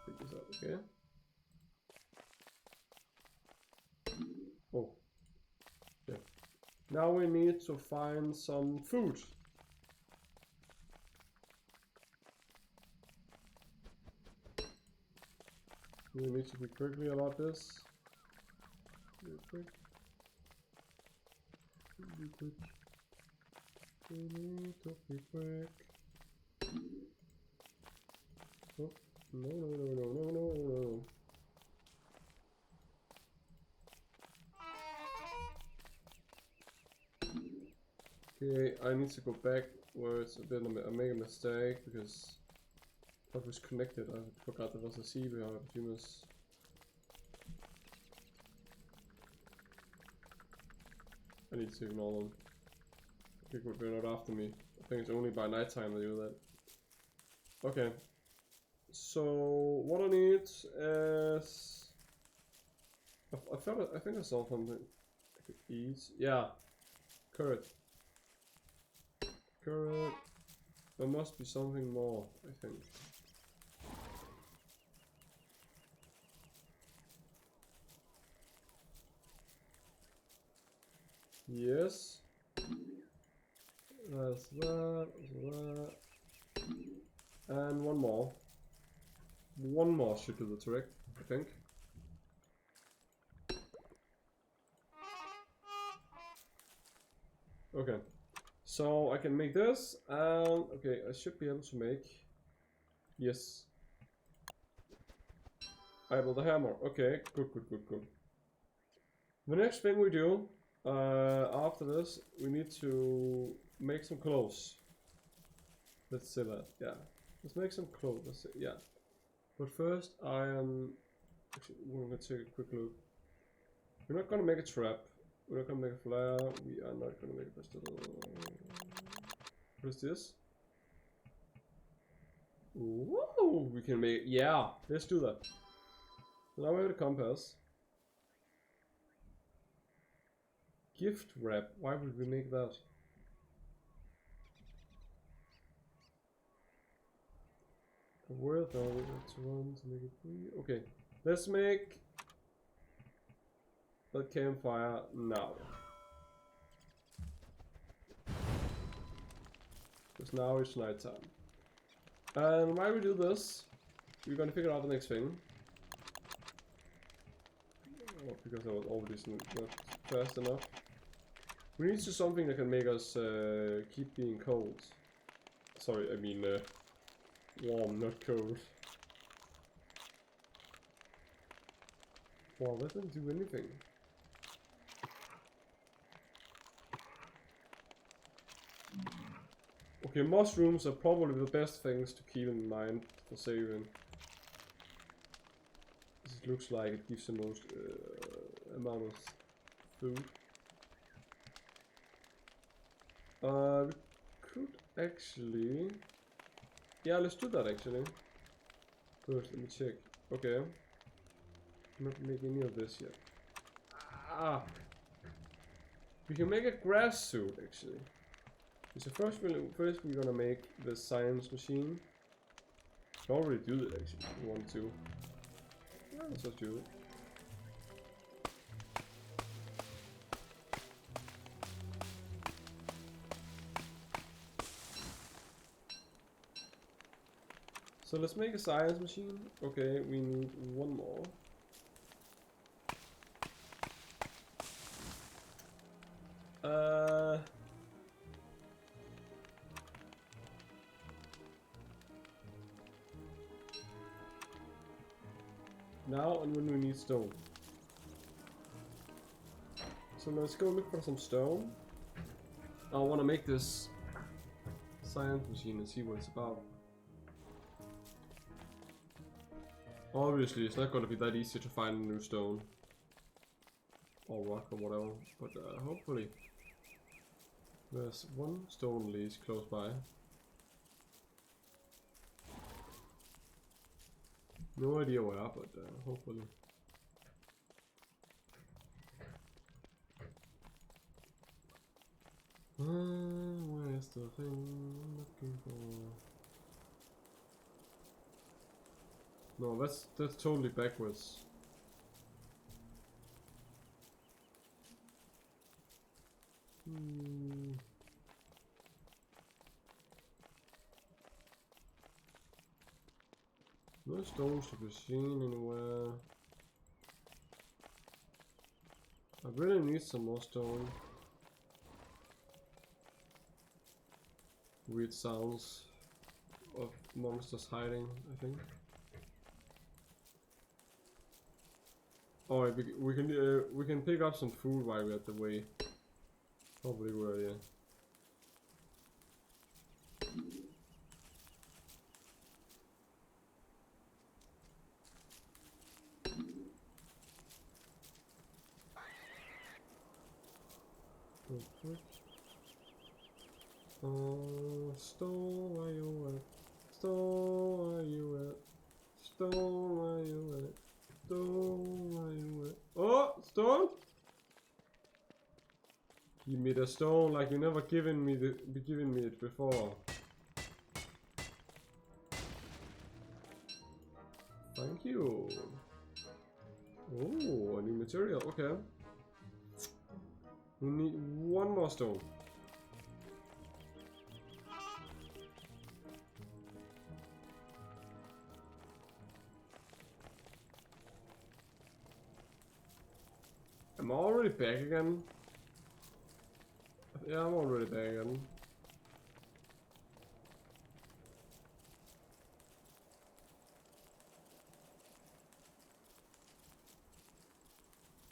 Pick this up, okay. Oh. Okay. Now we need to find some food. We need to be quickly about this. Be quick. Be quick. We need to be quick. Oh, no. Okay, I need to go back where it's a bit I make a mistake because that was connected. I forgot there was a sea behind humans. I need to ignore them. People are not after me. I think it's only by nighttime they do that. Okay. So what I need is I think I saw something I could eat. Yeah. Carrot. Carrot. There must be something more, I think. Yes. That's that. And one more. One more should do the trick, I think. Okay. So I can make this, and okay, I should be able to make... Yes. I built a hammer. Okay, good. The next thing we do, after this, we need to make some clothes. Let's say that, yeah. Let's make some clothes, let's say, yeah. But first, actually, we're gonna take a quick look. We're not gonna make a trap. We're not gonna make a flare. We are not gonna make a pistol. What is this? Ooh, we can make, yeah, let's do that. So now we have the compass. Gift wrap. Why would we make that? Worth all to run to make it free. Okay, let's make the campfire now. Because now it's nighttime. And why we do this, we're gonna figure out the next thing. Oh, because I was already not fast enough. We need to do something that can make us keep being cold. Sorry, I mean warm, not cold. Wow, that didn't do anything. Okay, mushrooms are probably the best things to keep in mind for saving. It looks like it gives the most amount of food. We could actually... Yeah, let's do that actually. First, let me check. Okay. I'm not making any of this yet. Ah! We can make a grass suit actually. So first we're gonna make the science machine. I can already do that actually if you want to. Yeah, let's just do it. So let's make a science machine. Okay, we need one more. Now and when we need stone. So let's go look for some stone. I want to make this science machine and see what it's about. Obviously, it's not going to be that easy to find a new stone. Or rock or whatever. But hopefully. There's one stone leash close by. No idea where, but hopefully. Where's the thing I'm looking for? No, that's totally backwards. No stones to be seen anywhere. I really need some more stone. Weird sounds of monsters hiding, I think. Oh, we can pick up some food while we're at the way. Probably were, yeah. Stone, where you at? Stone, where you at? Stone, where you at? Stone, where you at? Oh, stone! Give me the stone like you never given me it before. Thank you. Oh, a new material. Okay. We need one more stone. I'm already back again. Yeah, I'm already back again.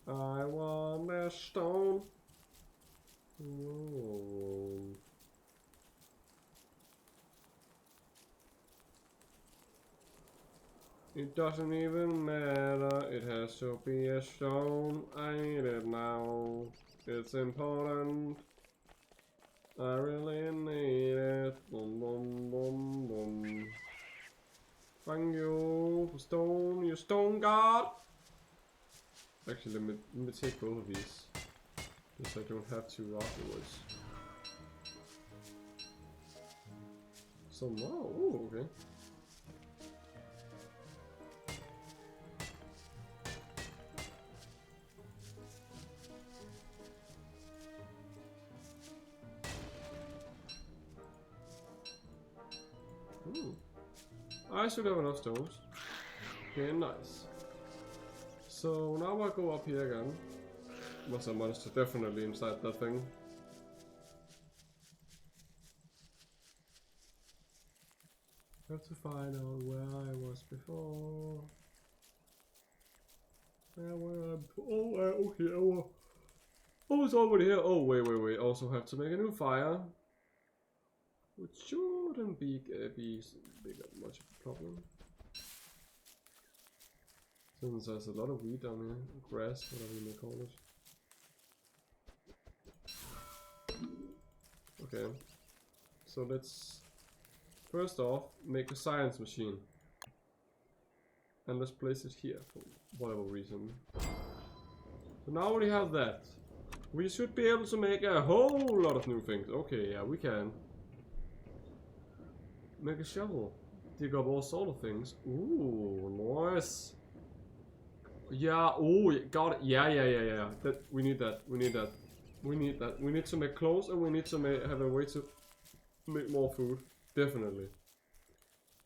I want a stone. Whoa. It doesn't even matter, it has to be a stone. I need it now. It's important. I really need it. Boom, boom, boom, boom. Thank you, stone, you stone god. Actually, let me take both of these. Guess I don't have to afterwards. Some more. Oh, okay. I should have enough stones. Okay, nice. So now I go up here again. Was a monster definitely inside that thing. Have to find out where I was before. Okay. Oh, it's already here. Oh, wait. Also have to make a new fire. Which shouldn't be much of a problem. Since there's a lot of wheat down here. Grass, whatever you may call it. Okay. So let's first off make a science machine. And let's place it here for whatever reason. So now we have that. We should be able to make a whole lot of new things. Okay, yeah, we can. Make a shovel. Dig up all sort of things. Ooh, nice. Yeah, oh, got it. Yeah. That, we need that. We need that. We need to make clothes and we need to have a way to make more food. Definitely.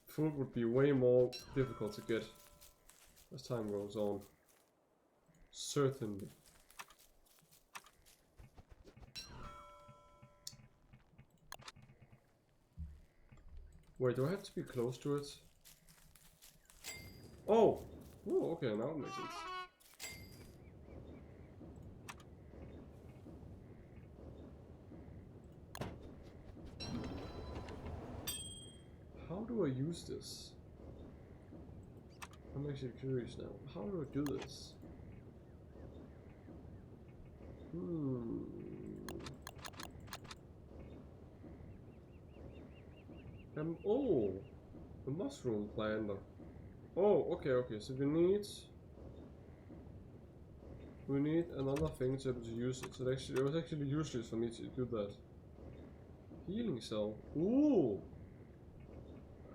Food would be way more difficult to get as time goes on. Certainly. Wait, do I have to be close to it? Oh! Oh, okay, now it makes sense. How do I use this? I'm actually curious now. How do I do this? Oh! A mushroom planter. Oh, okay, so we need another thing to be able to use it. So it was actually useless for me to do that. Healing cell. Ooh!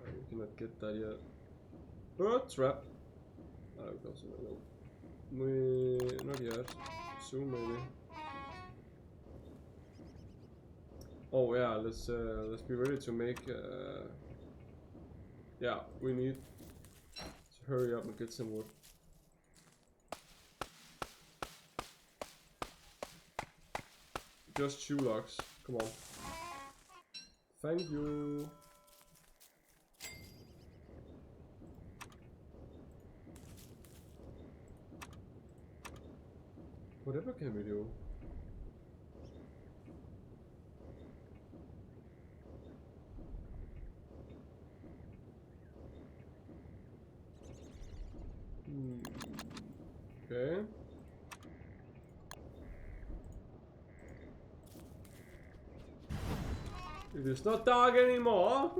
We cannot get that yet. Bird trap. Not yet. Soon maybe. Oh yeah, let's be ready to make. Yeah, we need to hurry up and get some wood. Just 2 logs. Come on. Thank you. Whatever can we do? Okay. It is not dark anymore.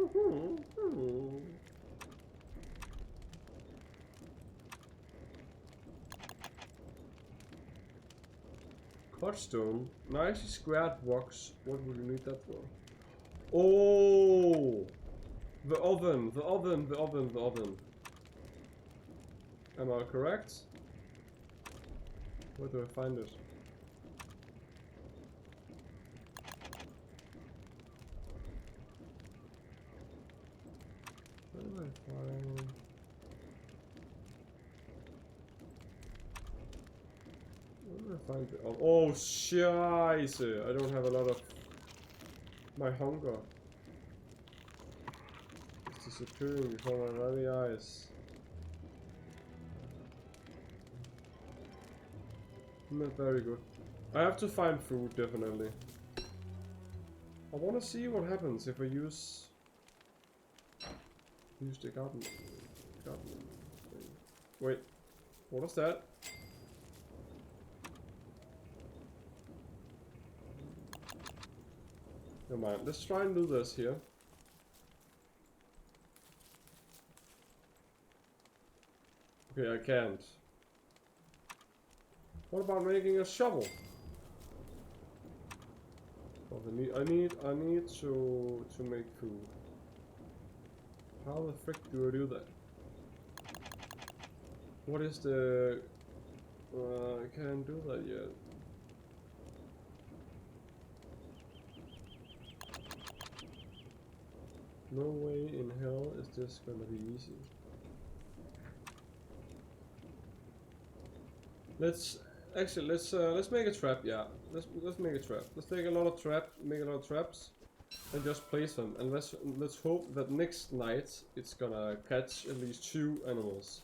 Hotstone. Nicely squared blocks. What would you need that for? Oh! The oven. Am I correct? Where do I find it? Where do I find... Oh, scheiße! I don't have a lot of... My hunger. It's disappearing before my very eyes. Not very good. I have to find food, definitely. I want to see what happens if I use the garden thing. Wait, what is that? Never mind. Let's try and do this here. Okay, I can't. What about making a shovel? I need to make food. How the frick do I do that? What is the... I can't do that yet. No way in hell is this gonna be easy. Let's make a trap. Yeah, let's make a trap. Let's take a lot of traps, and just place them. And let's hope that next night it's gonna catch at least 2 animals.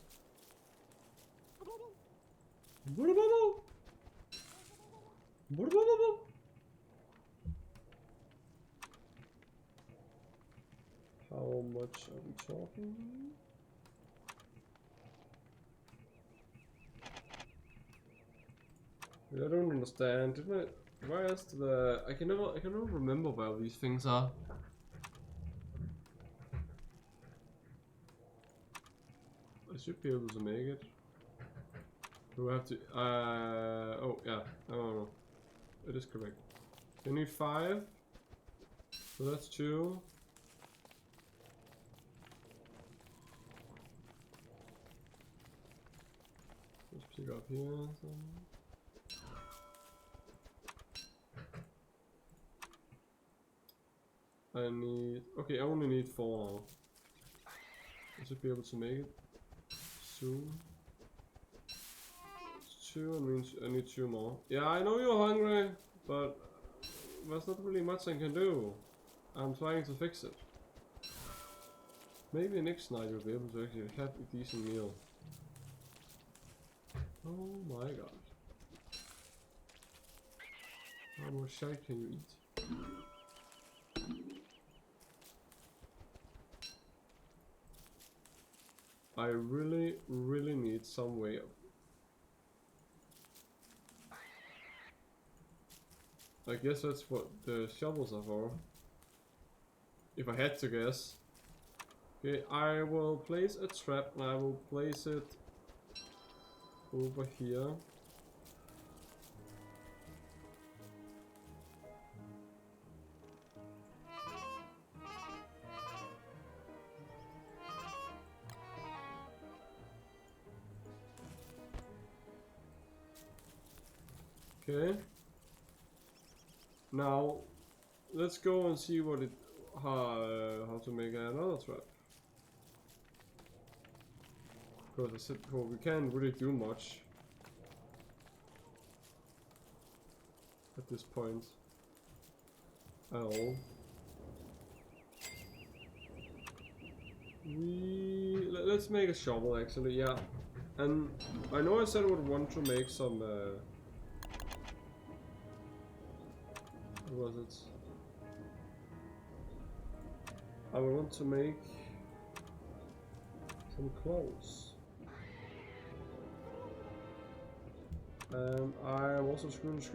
How much are we talking? I don't understand. Where's the? I can never remember where these things are. I should be able to make it. Do I have to? Oh yeah. No. It is correct. You need 5. So that's 2. Let's pick up here. Okay, I only need 4 now. I should be able to make it soon. 2, I mean, I need 2 more. Yeah, I know you're hungry, but there's not really much I can do. I'm trying to fix it. Maybe next night you'll be able to actually have a decent meal. Oh my god. How much shite can you eat? I really need some way of... I guess that's what the shovels are for. If I had to guess. Okay, I will place a trap and I will place it over here. Okay. Now, let's go and see what it how to make another trap. Because I said before, we can't really do much at this point at all. Let's make a shovel actually, yeah. And I know I said I would want to make some what was it? I would want to make some clothes. And I am also screwed if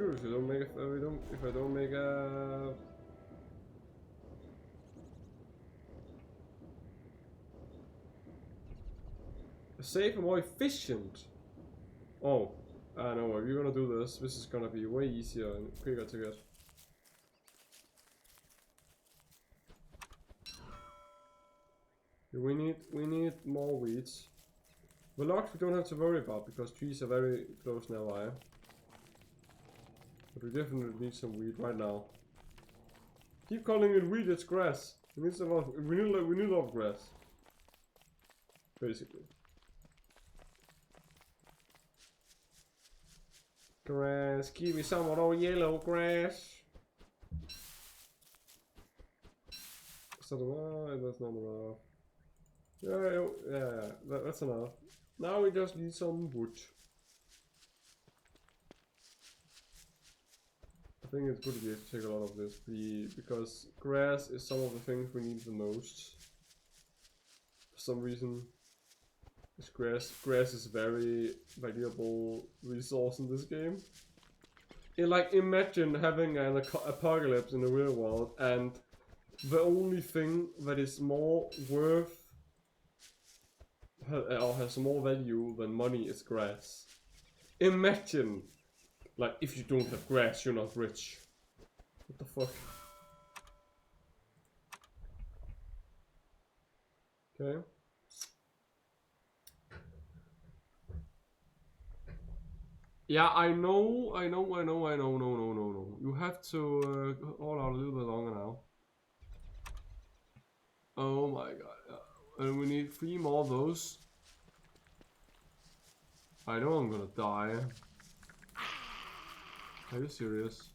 I don't make a safe and more efficient. Oh, I know. If you're gonna do this, this is gonna be way easier and quicker to get. We need more weeds. The logs we don't have to worry about because trees are very close nearby. But we definitely need some wheat right now. Keep calling it wheat, it's grass. We need a lot of grass. Basically. Grass, give me some of all yellow grass. So that's not enough. Yeah, that's enough. Now we just need some wood. I think it's good idea to take a lot of this because grass is some of the things we need the most. For some reason, grass is a very valuable resource in this game. Like imagine having an apocalypse in the real world and the only thing that is more worth or has more value than money is grass. Imagine, like, if you don't have grass, you're not rich. What the fuck? Okay. Yeah, I know. No. You have to hold out a little bit longer now. Oh my god. And we need 3 more of those. I know I'm gonna die. Are you serious?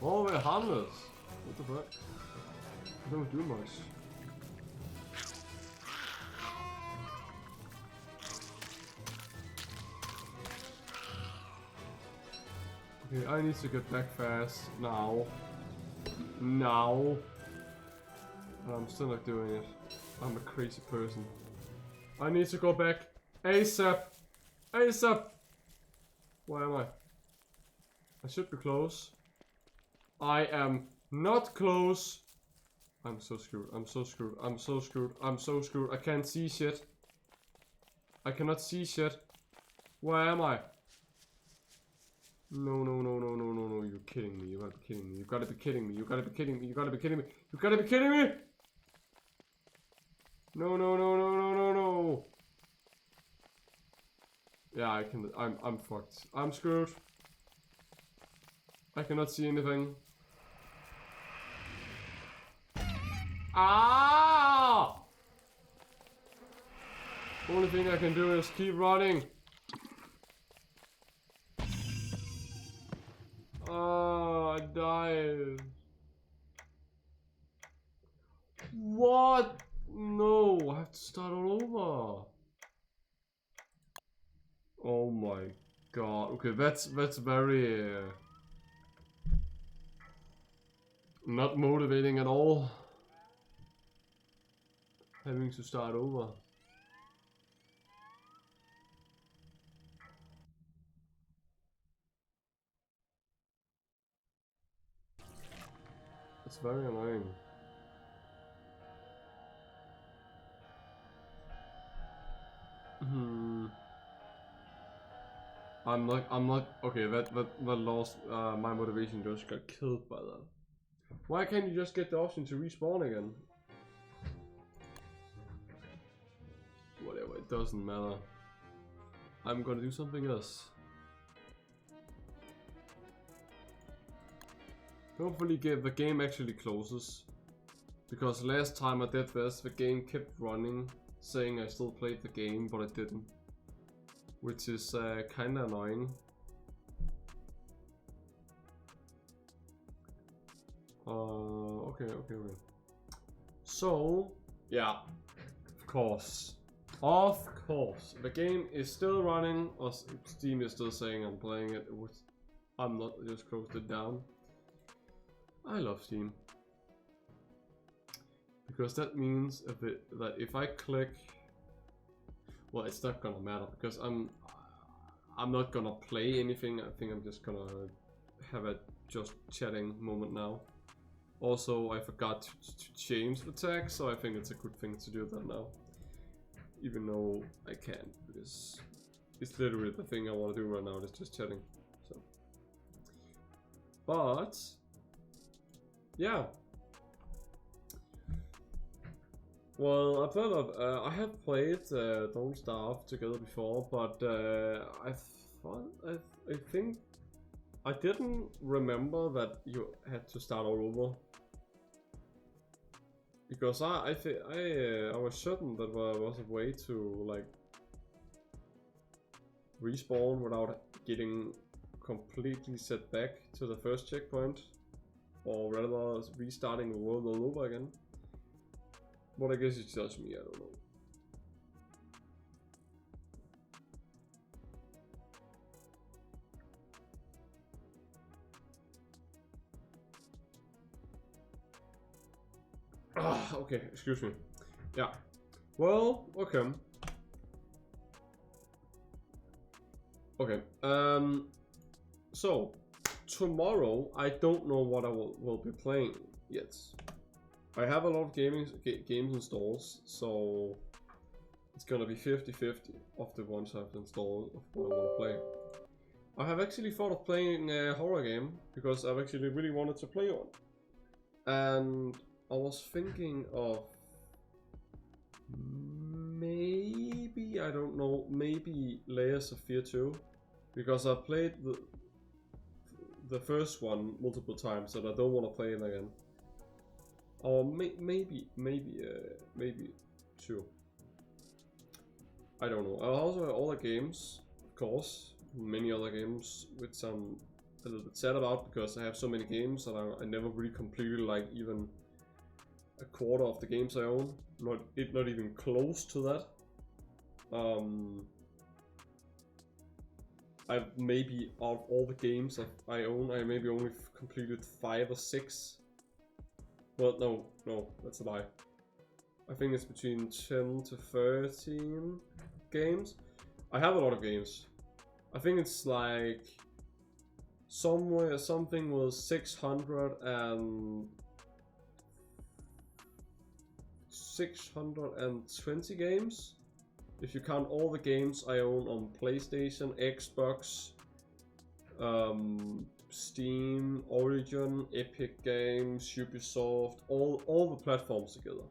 Oh, we're harmless. What the fuck? I don't do much. Okay, I need to get back fast now. Now. And I'm still not doing it. I'm a crazy person. I need to go back ASAP. ASAP. Where am I? I should be close. I am not close. I'm so screwed. I'm so screwed. I'm so screwed. I'm so screwed. I can't see shit. I cannot see shit. Where am I? No. You're kidding me. You gotta be kidding me. You gotta be kidding me. You gotta be kidding me. You gotta be kidding me. You gotta be kidding me. No. Yeah, I can. I'm fucked. I'm screwed. I cannot see anything. Ah! Only thing I can do is keep running. Oh, I died. What? No, I have to start all over. Oh my god. Okay, that's very not motivating at all. Having to start over. It's very annoying. I'm not okay, that lost my motivation just got killed by that. Why can't you just get the option to respawn again? Whatever, it doesn't matter. I'm gonna do something else. Hopefully the game actually closes. Because last time I did this, the game kept running, saying I still played the game, but I didn't. Which is kinda annoying. Okay. So, yeah, of course. The game is still running, or Steam is still saying I'm playing it. I'm not, just closed it down. I love Steam. Because that means that if I click, well, it's not gonna matter because I'm not gonna play anything. I think I'm just gonna have a just chatting moment now. Also, I forgot to change the tag, so I think it's a good thing to do that now. Even though I can't, because it's literally the thing I want to do right now. It's just chatting. So, but yeah. Well, I have played Don't Starve together before, but I think I didn't remember that you had to start all over. Because I was certain that there was a way to like respawn without getting completely set back to the first checkpoint, or rather restarting the world all over again. But I guess it's just me, I don't know. Okay, excuse me. Yeah. Well, okay. Okay. So tomorrow I don't know what I will be playing yet. I have a lot of games installed, so it's gonna be 50-50 of the ones I've installed of what I want to play. I have actually thought of playing a horror game because I've actually really wanted to play one. And I was thinking of maybe, I don't know, maybe Layers of Fear 2. Because I've played the first one multiple times and I don't want to play it again. Or maybe 2. I don't know. I also have other games, of course, many other games, which I'm a little bit sad about because I have so many games and I never really completed like even a quarter of the games I own. Not even close to that. I've maybe out of all the games that I own, I maybe only completed 5 or 6. Well, no, that's a lie. I think it's between 10 to 13 games. I have a lot of games. I think it's like something was 620 games. If you count all the games I own on PlayStation, Xbox, Steam, Origin, Epic Games, Ubisoft, all the platforms together.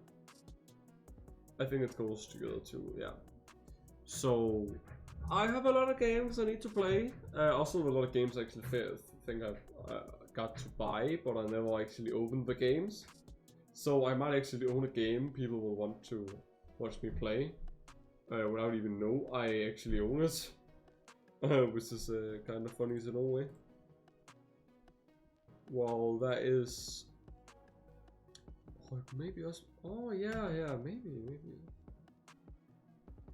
I think it goes together too, yeah. So I have a lot of games I need to play. Also a lot of games I actually think I've got to buy, but I never actually opened the games. So I might actually own a game people will want to watch me play. Without even know I actually own it, which is kind of funny in a way. Well, that is maybe us. Oh yeah, maybe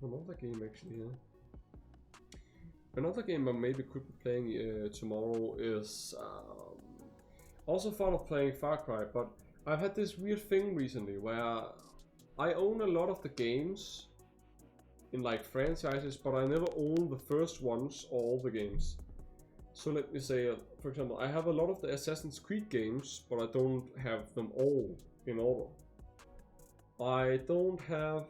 another game actually. Yeah. Another game I maybe could be playing tomorrow is also thought of playing Far Cry, but I've had this weird thing recently where I own a lot of the games in like franchises, but I never own the first ones or all the games. So let me say, for example, I have a lot of the Assassin's Creed games, but I don't have them all in order. I don't have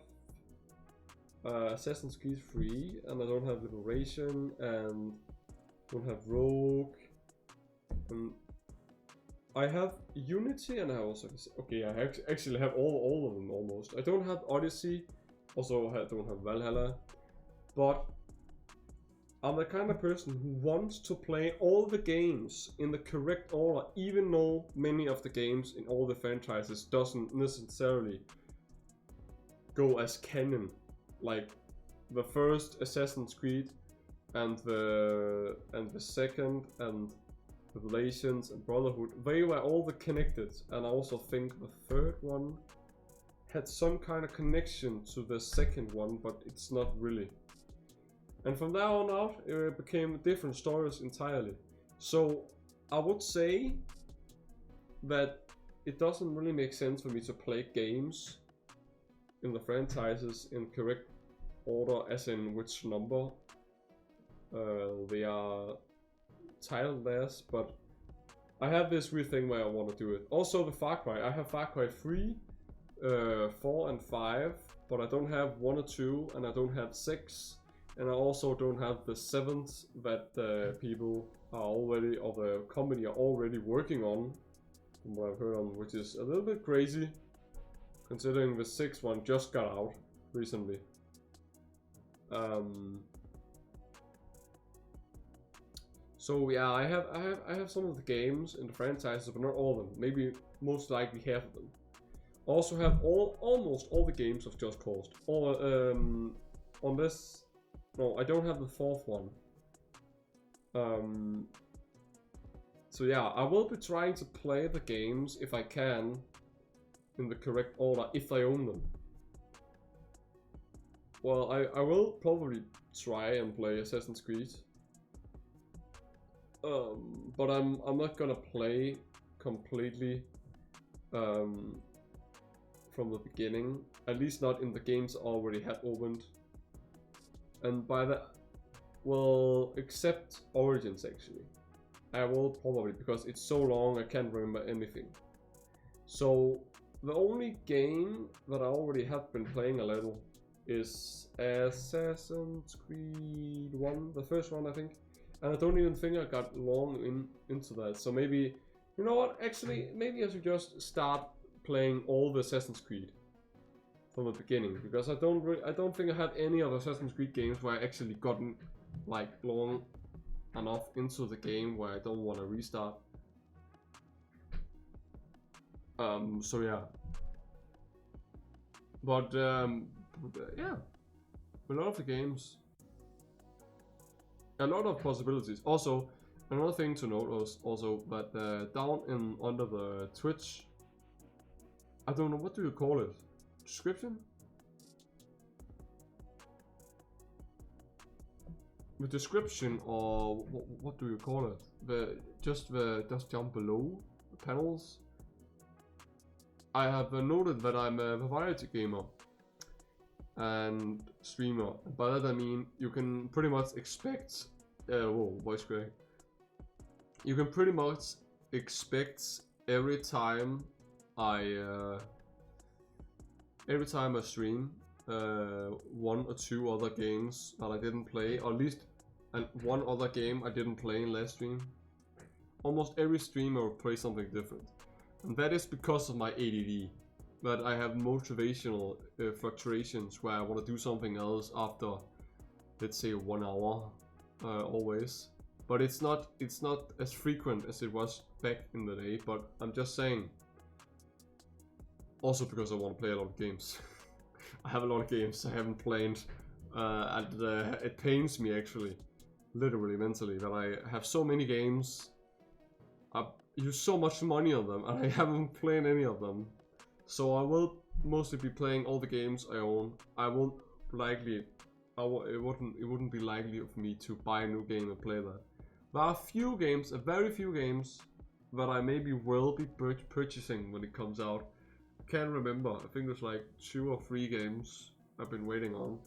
Assassin's Creed 3, and I don't have Liberation, and don't have Rogue, and I have Unity, and I also okay, I actually have all of them almost. I don't have Odyssey. Also, I don't have Valhalla, but I'm the kind of person who wants to play all the games in the correct order, even though many of the games in all the franchises doesn't necessarily go as canon. Like the first Assassin's Creed and the second and Revelations and Brotherhood, they were all connected, and I also think the third one had some kind of connection to the second one, but it's not really. And from there on out, it became different stories entirely. So I would say that it doesn't really make sense for me to play games in the franchises in correct order, as in which number they are titled as, but I have this weird thing where I want to do it. Also the Far Cry, I have Far Cry 3, 4 and 5, but I don't have 1 or 2, and I don't have 6, and I also don't have the 7th that people are already, or the company are already working on, from what I've heard on, which is a little bit crazy, considering the 6th one just got out recently. So yeah, I have some of the games in the franchises, but not all of them. Maybe most likely half of them. Also have almost all the games of Just Cause. Or on this, no, I don't have the 4th one. So yeah, I will be trying to play the games if I can in the correct order, if I own them. Well, I will probably try and play Assassin's Creed. But I'm not gonna play completely from the beginning, at least not in the games I already had opened. And by that, well, except Origins actually. I will probably, because it's so long I can't remember anything. So the only game that I already have been playing a little is Assassin's Creed 1, the first one I think. And I don't even think I got long into that. So maybe, you know what? Actually, maybe I should just start playing all the Assassin's Creed from the beginning, because I don't think I have any of Assassin's Creed games where I actually gotten like long enough into the game where I don't want to restart. So yeah. But yeah, a lot of the games, a lot of possibilities. Also, another thing to note was also that down in under the Twitch, I don't know, what do you call it? Description? The description, or what do you call it? Just down below the panels. I have noted that I'm a variety gamer and streamer. By that I mean you can pretty much expect. Whoa, voice crack. You can pretty much expect every time I stream one or two other games that I didn't play, or at least one other game I didn't play in last stream. Almost every streamer will play something different, and that is because of my ADD. That I have motivational fluctuations where I want to do something else after, let's say, 1 hour, always. But it's not as frequent as it was back in the day. But I'm just saying. Also because I want to play a lot of games. I have a lot of games I haven't played, and it pains me actually, literally mentally, that I have so many games. I use so much money on them, and I haven't played any of them. So I will mostly be playing all the games I own. I won't likely, it wouldn't be likely for me to buy a new game and play that. There are very few games that I maybe will be purchasing when it comes out. I can't remember. I think there's like 2 or 3 games I've been waiting on.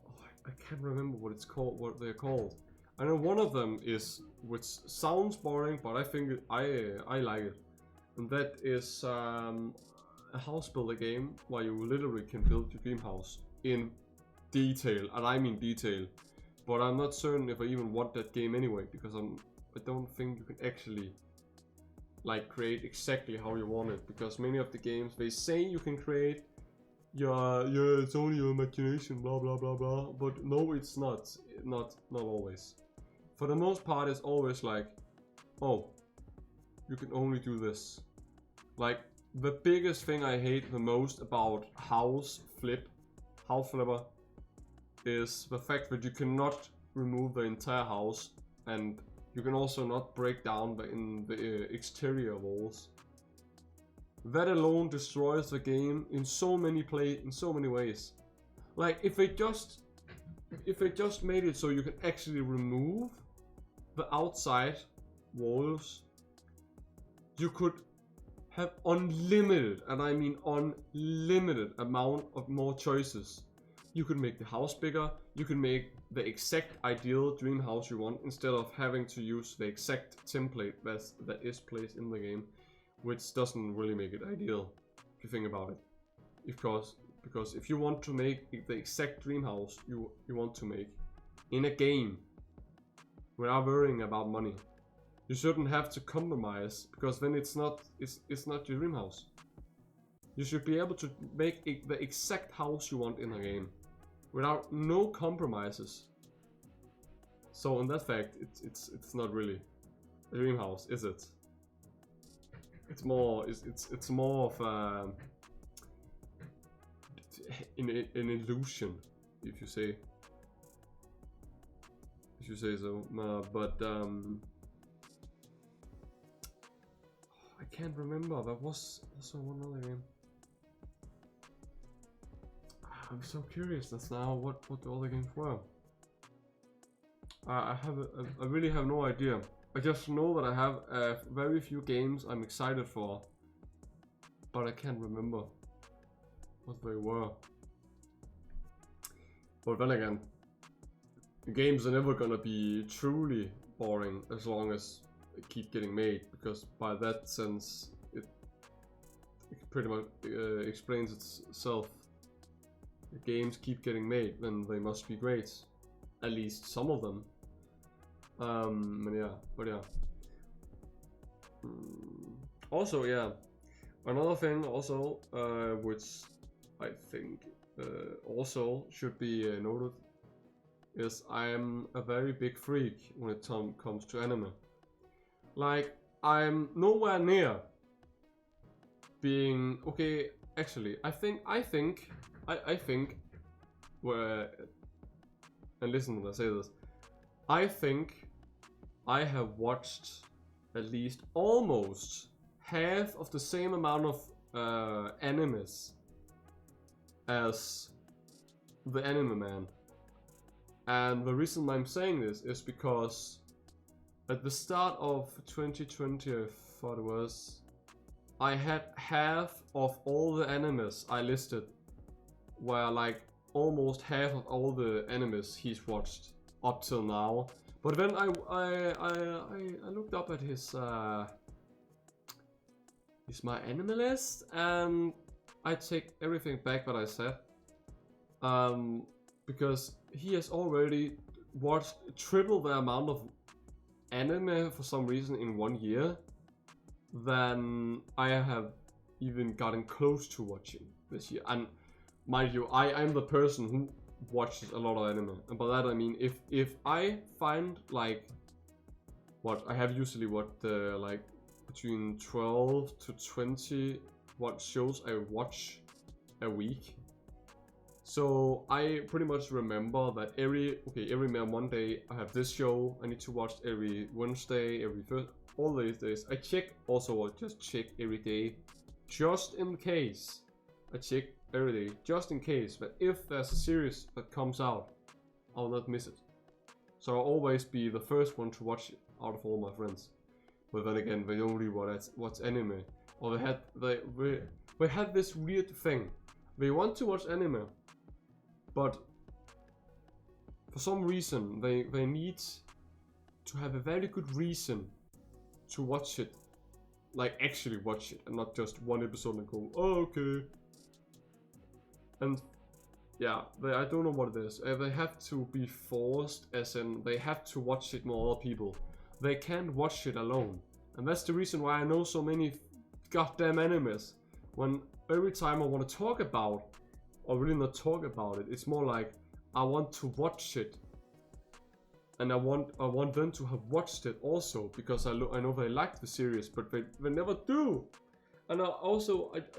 Oh, I can't remember what they're called. I know one of them is, which sounds boring, but I think I like it. And that is a house builder game where you literally can build your dream house in detail, and I mean detail. But I'm not certain if I even want that game anyway, because I don't think you can actually like create exactly how you want it, because many of the games, they say you can create it's only your imagination, blah blah blah blah, but no, it's not always. For the most part, it's always like, oh, you can only do this. Like, the biggest thing I hate the most about House Flipper, is the fact that you cannot remove the entire house, and you can also not break down the exterior walls. That alone destroys the game in so many ways. Like, if they just made it so you can actually remove the outside walls, you could have unlimited, and I mean unlimited amount of more choices. You could make the house bigger, you can make the exact ideal dream house you want, instead of having to use the exact template that is placed in the game, which doesn't really make it ideal, if you think about it. Because if you want to make the exact dream house you want to make in a game, without worrying about money, you shouldn't have to compromise, because then it's not your dream house. You should be able to make the exact house you want in a game, without no compromises. So in that fact, it's not really a dream house, is it? It's more of an illusion, if you say so. But I can't remember. There was also one other game. I'm so curious now what the other games were. I really have no idea. I just know that I have very few games I'm excited for, but I can't remember what they were. But then again, the games are never gonna be truly boring as long as they keep getting made, because by that sense it pretty much explains itself. The games keep getting made, then they must be great. At least some of them. Yeah. Also, yeah, another thing also, which I think also should be noted, is I am a very big freak when it comes to anime. Like, I'm nowhere near being okay. Actually, I think, where, and listen when I say this, I think I have watched at least almost half of the same amount of animes as the anime man. And the reason I'm saying this is because at the start of 2020, I thought it was, I had half of all the animes I listed were like almost half of all the animes he's watched up till now. But then I looked up at his my anime list, and I take everything back what I said. Because he has already watched triple the amount of anime for some reason in 1 year than I have even gotten close to watching this year. And mind you, I'm the person who watches a lot of anime, and by that I mean if I find like what I have usually like between 12 to 20 what shows I watch a week. So I pretty much remember that every Monday I have this show I need to watch, every Wednesday, every first, all these days. I check also, just check every day, just in case. I check every day, just in case that if there's a series that comes out, I'll not miss it. So I'll always be the first one to watch it out of all my friends. But then again, they only watch anime, or they had this weird thing. They want to watch anime, but for some reason they need to have a very good reason to watch it, like actually watch it, and not just one episode and go, oh, okay. And yeah, I don't know what it is. They have to be forced, as in they have to watch it with other people. They can't watch it alone. And that's the reason why I know so many goddamn animes. When every time I want to talk about, or really not talk about it, it's more like I want to watch it. And I want them to have watched it also, because I know they like the series, but they never do. And I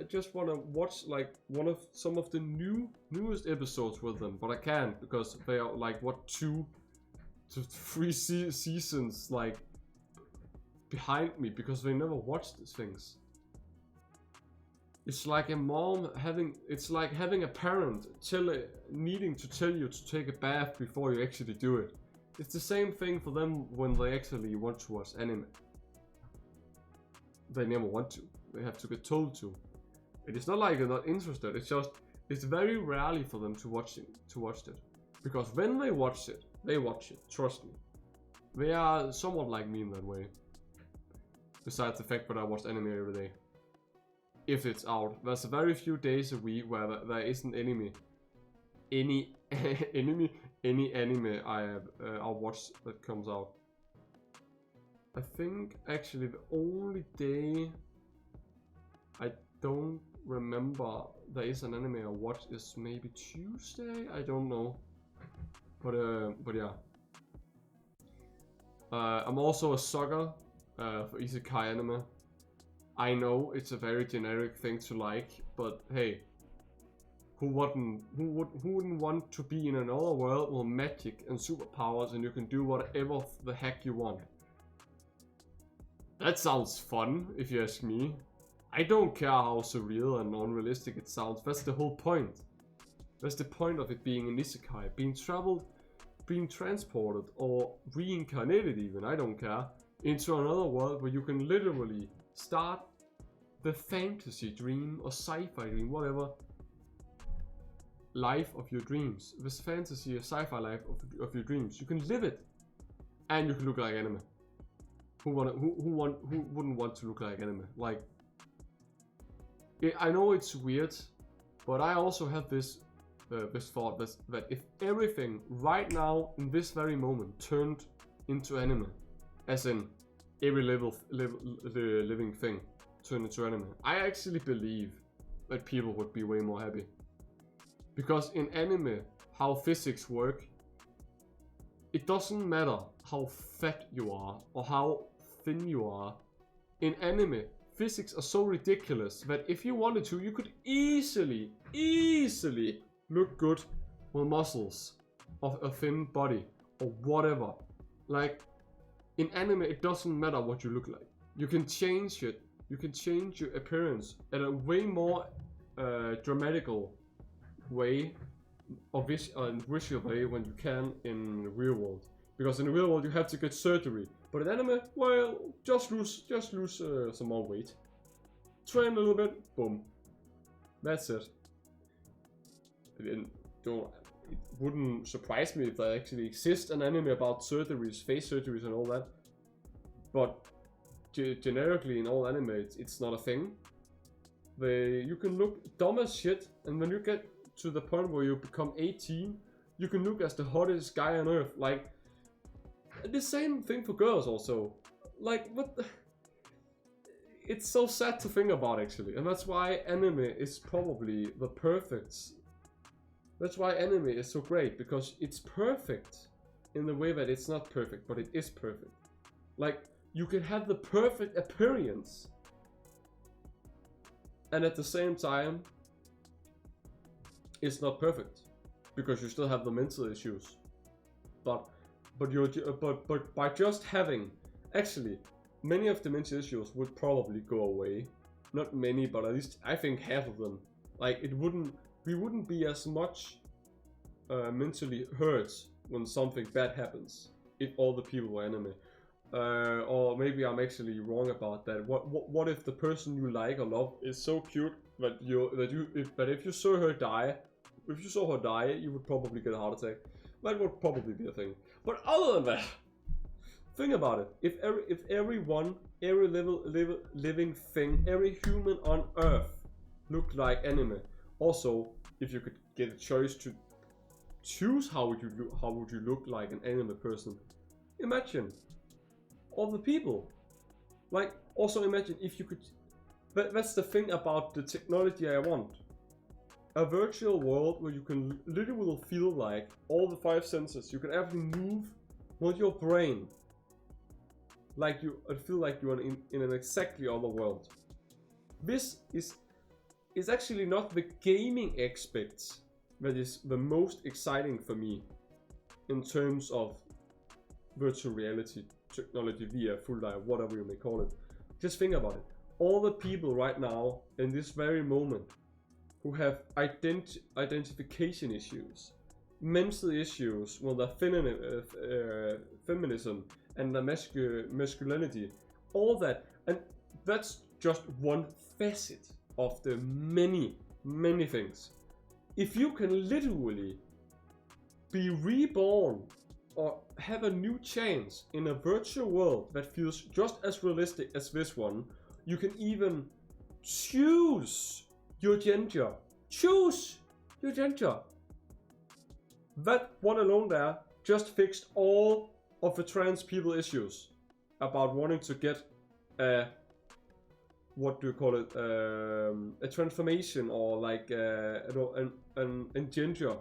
just want to watch like some of the newest episodes with them, but I can't because they are like 2 to 3 seasons like behind me, because they never watch these things. It's like a mom it's like having a parent needing to tell you to take a bath before you actually do it. It's the same thing for them when they actually want to watch anime. They never want to. They have to get told to. It is not like they're not interested. It's just it's very rarely for them to watch it. Because when they watch it, trust me. They are somewhat like me in that way. Besides the fact that I watch anime every day. If it's out. There's very few days a week where there isn't any anime I'll watch that comes out. I think actually the only day I don't remember there is an anime I watch is maybe Tuesday. I don't know, but yeah. I'm also a sucker for isekai anime. I know it's a very generic thing to like, but hey, who wouldn't want to be in another world with magic and superpowers and you can do whatever the heck you want? That sounds fun, if you ask me. I don't care how surreal and unrealistic it sounds. That's the whole point. That's the point of it being an isekai. Being transported or reincarnated even, I don't care, into another world where you can literally start the fantasy dream or sci-fi dream, whatever life of your dreams. This fantasy or sci-fi life of your dreams. You can live it, and you can look like anime. Who wouldn't want to look like anime? Like, I know it's weird, but I also have this thought that if everything right now in this very moment turned into anime, as in every living thing turned into anime, I actually believe that people would be way more happy. Because in anime, how physics work, it doesn't matter how fat you are or how thin you are. In anime, physics are so ridiculous that if you wanted to, you could easily look good with muscles of a thin body or whatever. Like, in anime, it doesn't matter what you look like. You can change it. You can change your appearance in a way more dramatical way or visual way when you can in the real world. Because in the real world you have to get surgery, but in anime, well, just lose some more weight, train a little bit, boom, that's it. It wouldn't surprise me if there actually exists an anime about surgeries, face surgeries and all that, but generically in all anime it's not a thing. You can look dumb as shit, and when you get to the point where you become 18, you can look as the hottest guy on earth. Like, the same thing for girls also. Like, what the... It's so sad to think about, actually, and that's why anime is probably the perfect. That's why anime is so great, because it's perfect in the way that it's not perfect, but it is perfect. Like, you can have the perfect appearance, and at the same time, it's not perfect, because you still have the mental issues. But by just having, actually, many of the mental issues would probably go away. Not many, but at least I think half of them. Like, we wouldn't be as much mentally hurt when something bad happens if all the people were anime. Or maybe I'm actually wrong about that. What if the person you like or love is so cute that if you saw her die, you would probably get a heart attack. That would probably be a thing. But other than that, think about it. If every living thing, every human on Earth looked like anime. Also, if you could get a choice to choose how would you look like an anime person, imagine all the people. Like, also imagine if you could. That's the thing about the technology I want. A virtual world where you can literally feel like all the 5 senses. You can actually move with your brain. Like you feel like you are in an exactly other world. This is actually not the gaming aspect that is the most exciting for me in terms of virtual reality, technology, VR, full life, whatever you may call it. Just think about it. All the people right now, in this very moment, who have identification issues, mental issues with their feminism and the masculinity, all that, and that's just one facet of the many things. If you can literally be reborn or have a new chance in a virtual world that feels just as realistic as this one, you can even choose your gender. Choose your gender. That one alone there just fixed all of the trans people issues about wanting to get a, what do you call it, a transformation, or like an gender.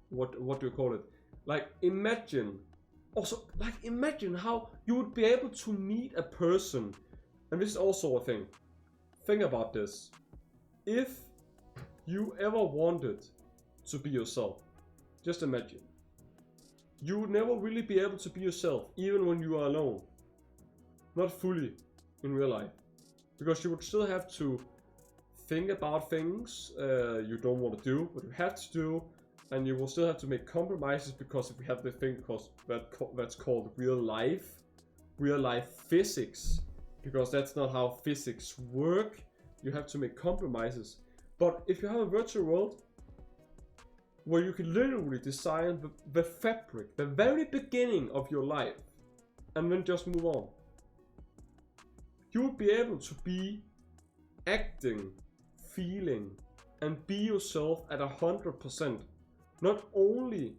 What do you call it? Like, imagine how you would be able to meet a person, and this is also a thing. Think about this. If you ever wanted to be yourself, just imagine. You would never really be able to be yourself, even when you are alone. Not fully in real life. Because you would still have to think about things you don't want to do, but you have to do. And you will still have to make compromises, because if we have the thing that's called real life physics, because that's not how physics work, you have to make compromises. But if you have a virtual world where you can literally design the fabric, the very beginning of your life, and then just move on, you would be able to be acting, feeling, and be yourself at 100%. Not only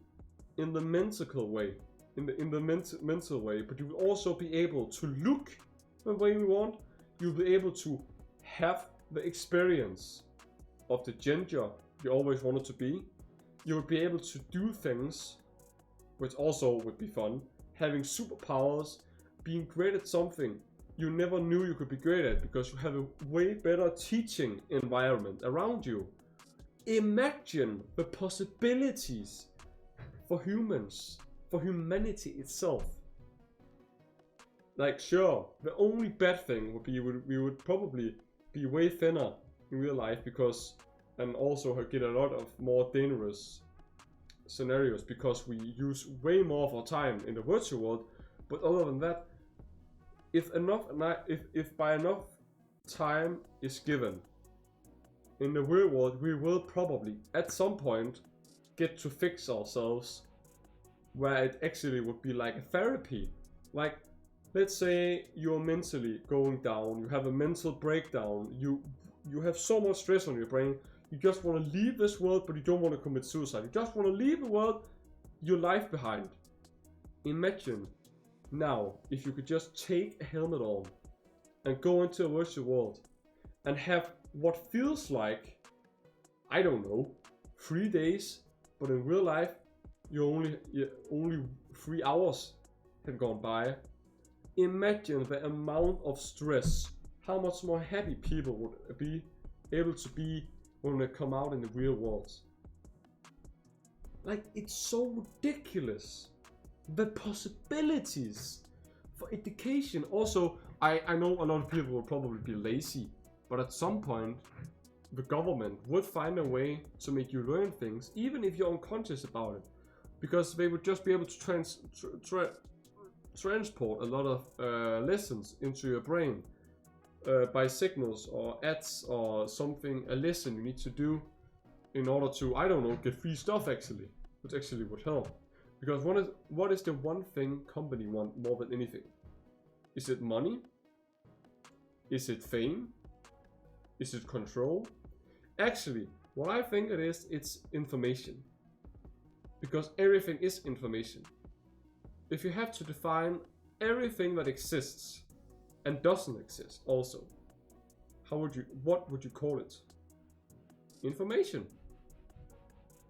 in the mental way, in the mental way, but you will also be able to look the way you want. You'll be able to have the experience of the gender you always wanted to be. You'll be able to do things, which also would be fun. Having superpowers, being great at something you never knew you could be great at because you have a way better teaching environment around you. Imagine the possibilities for humans, for humanity itself. Like, sure, the only bad thing would be we would probably be way thinner in real life because, and also get a lot of more dangerous scenarios because we use way more of our time in the virtual world. But other than that, if by enough time is given in the real world, we will probably at some point get to fix ourselves where it actually would be like a therapy. Like, let's say you're mentally going down, you have a mental breakdown, you have so much stress on your brain, you just want to leave this world, but you don't want to commit suicide. You just want to leave the world, your life behind. Imagine now if you could just take a helmet on and go into a virtual world and have what feels like, I don't know, 3 days, but in real life, only 3 hours have gone by. Imagine the amount of stress, how much more happy people would be able to be when they come out in the real world. Like, it's so ridiculous. The possibilities for education. Also, I know a lot of people will probably be lazy, but at some point, the government would find a way to make you learn things, even if you're unconscious about it. Because they would just be able to transport a lot of lessons into your brain by signals or ads or something, a lesson you need to do in order to, I don't know, get free stuff actually, which actually would help. Because what is the one thing company want more than anything? Is it money? Is it fame? Is it control? Actually, what I think it is, it's information. Because everything is information. If you have to define everything that exists and doesn't exist also, what would you call it? Information.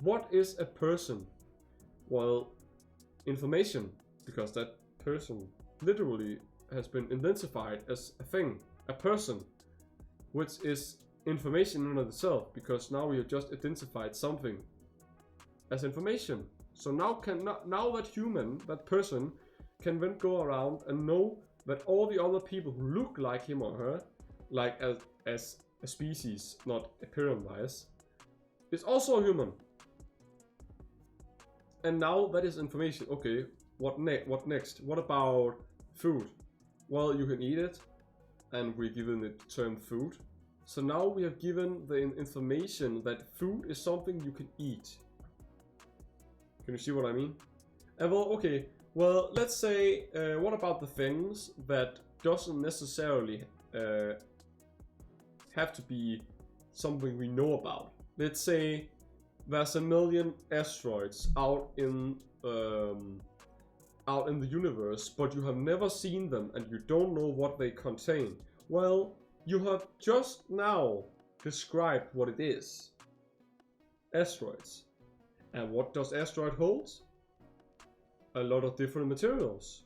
What is a person? Well, information, because that person literally has been identified as a thing, a person, which is information in itself, because now we have just identified something as information. So now that person can then go around and know that all the other people who look like him or her, like as a species, not appearance-wise, is also a human. And now that is information. Okay, what next? What about food? Well, you can eat it, and we're given the term food. So now we have given the information that food is something you can eat. Can you see what I mean? Well, okay. Well, let's say, what about the things that doesn't necessarily have to be something we know about? Let's say there's a million asteroids out in the universe, but you have never seen them and you don't know what they contain. Well, you have just now described what it is. Asteroids. And what does asteroid hold? A lot of different materials.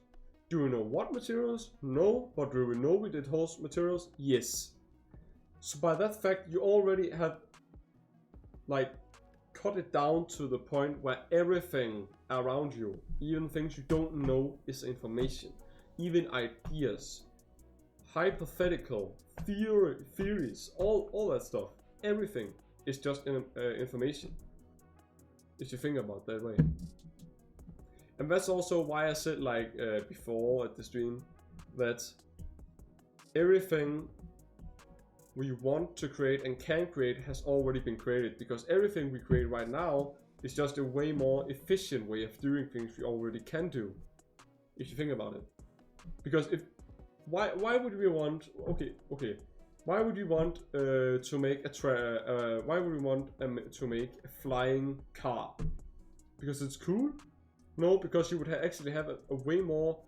Do we know what materials? No. But do we know it holds materials? Yes. So by that fact, you already have like cut it down to the point where everything around you, even things you don't know, is information. Even ideas, hypothetical theories, all that stuff, everything is just information. If you think about that way. And that's also why I said, like before at the stream, that everything we want to create and can create has already been created, because everything we create right now is just a way more efficient way of doing things we already can do, if you think about it. Because why would we want why would we want to make to make a flying car? Because it's cool? No, because you would actually have a way more,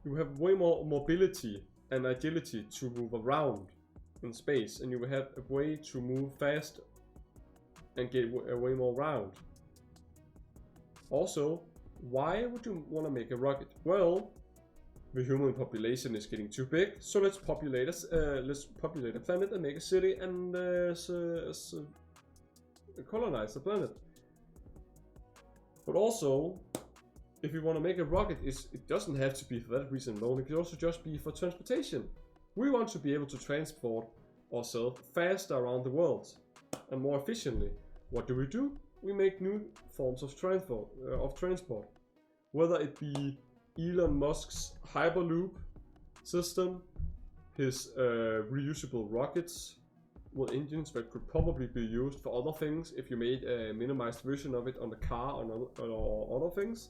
you have way more mobility and agility to move around in space, and you would have a way to move faster and get way more round. Also, why would you want to make a rocket? Well, the human population is getting too big, so let's populate a planet and make a city and colonize the planet. But also, if you want to make a rocket, it doesn't have to be for that reason alone. It could also just be for transportation. We want to be able to transport ourselves faster around the world and more efficiently. What do? We make new forms of transport. Whether it be Elon Musk's Hyperloop system, his reusable rockets with engines that could probably be used for other things if you made a minimized version of it on the car or other things.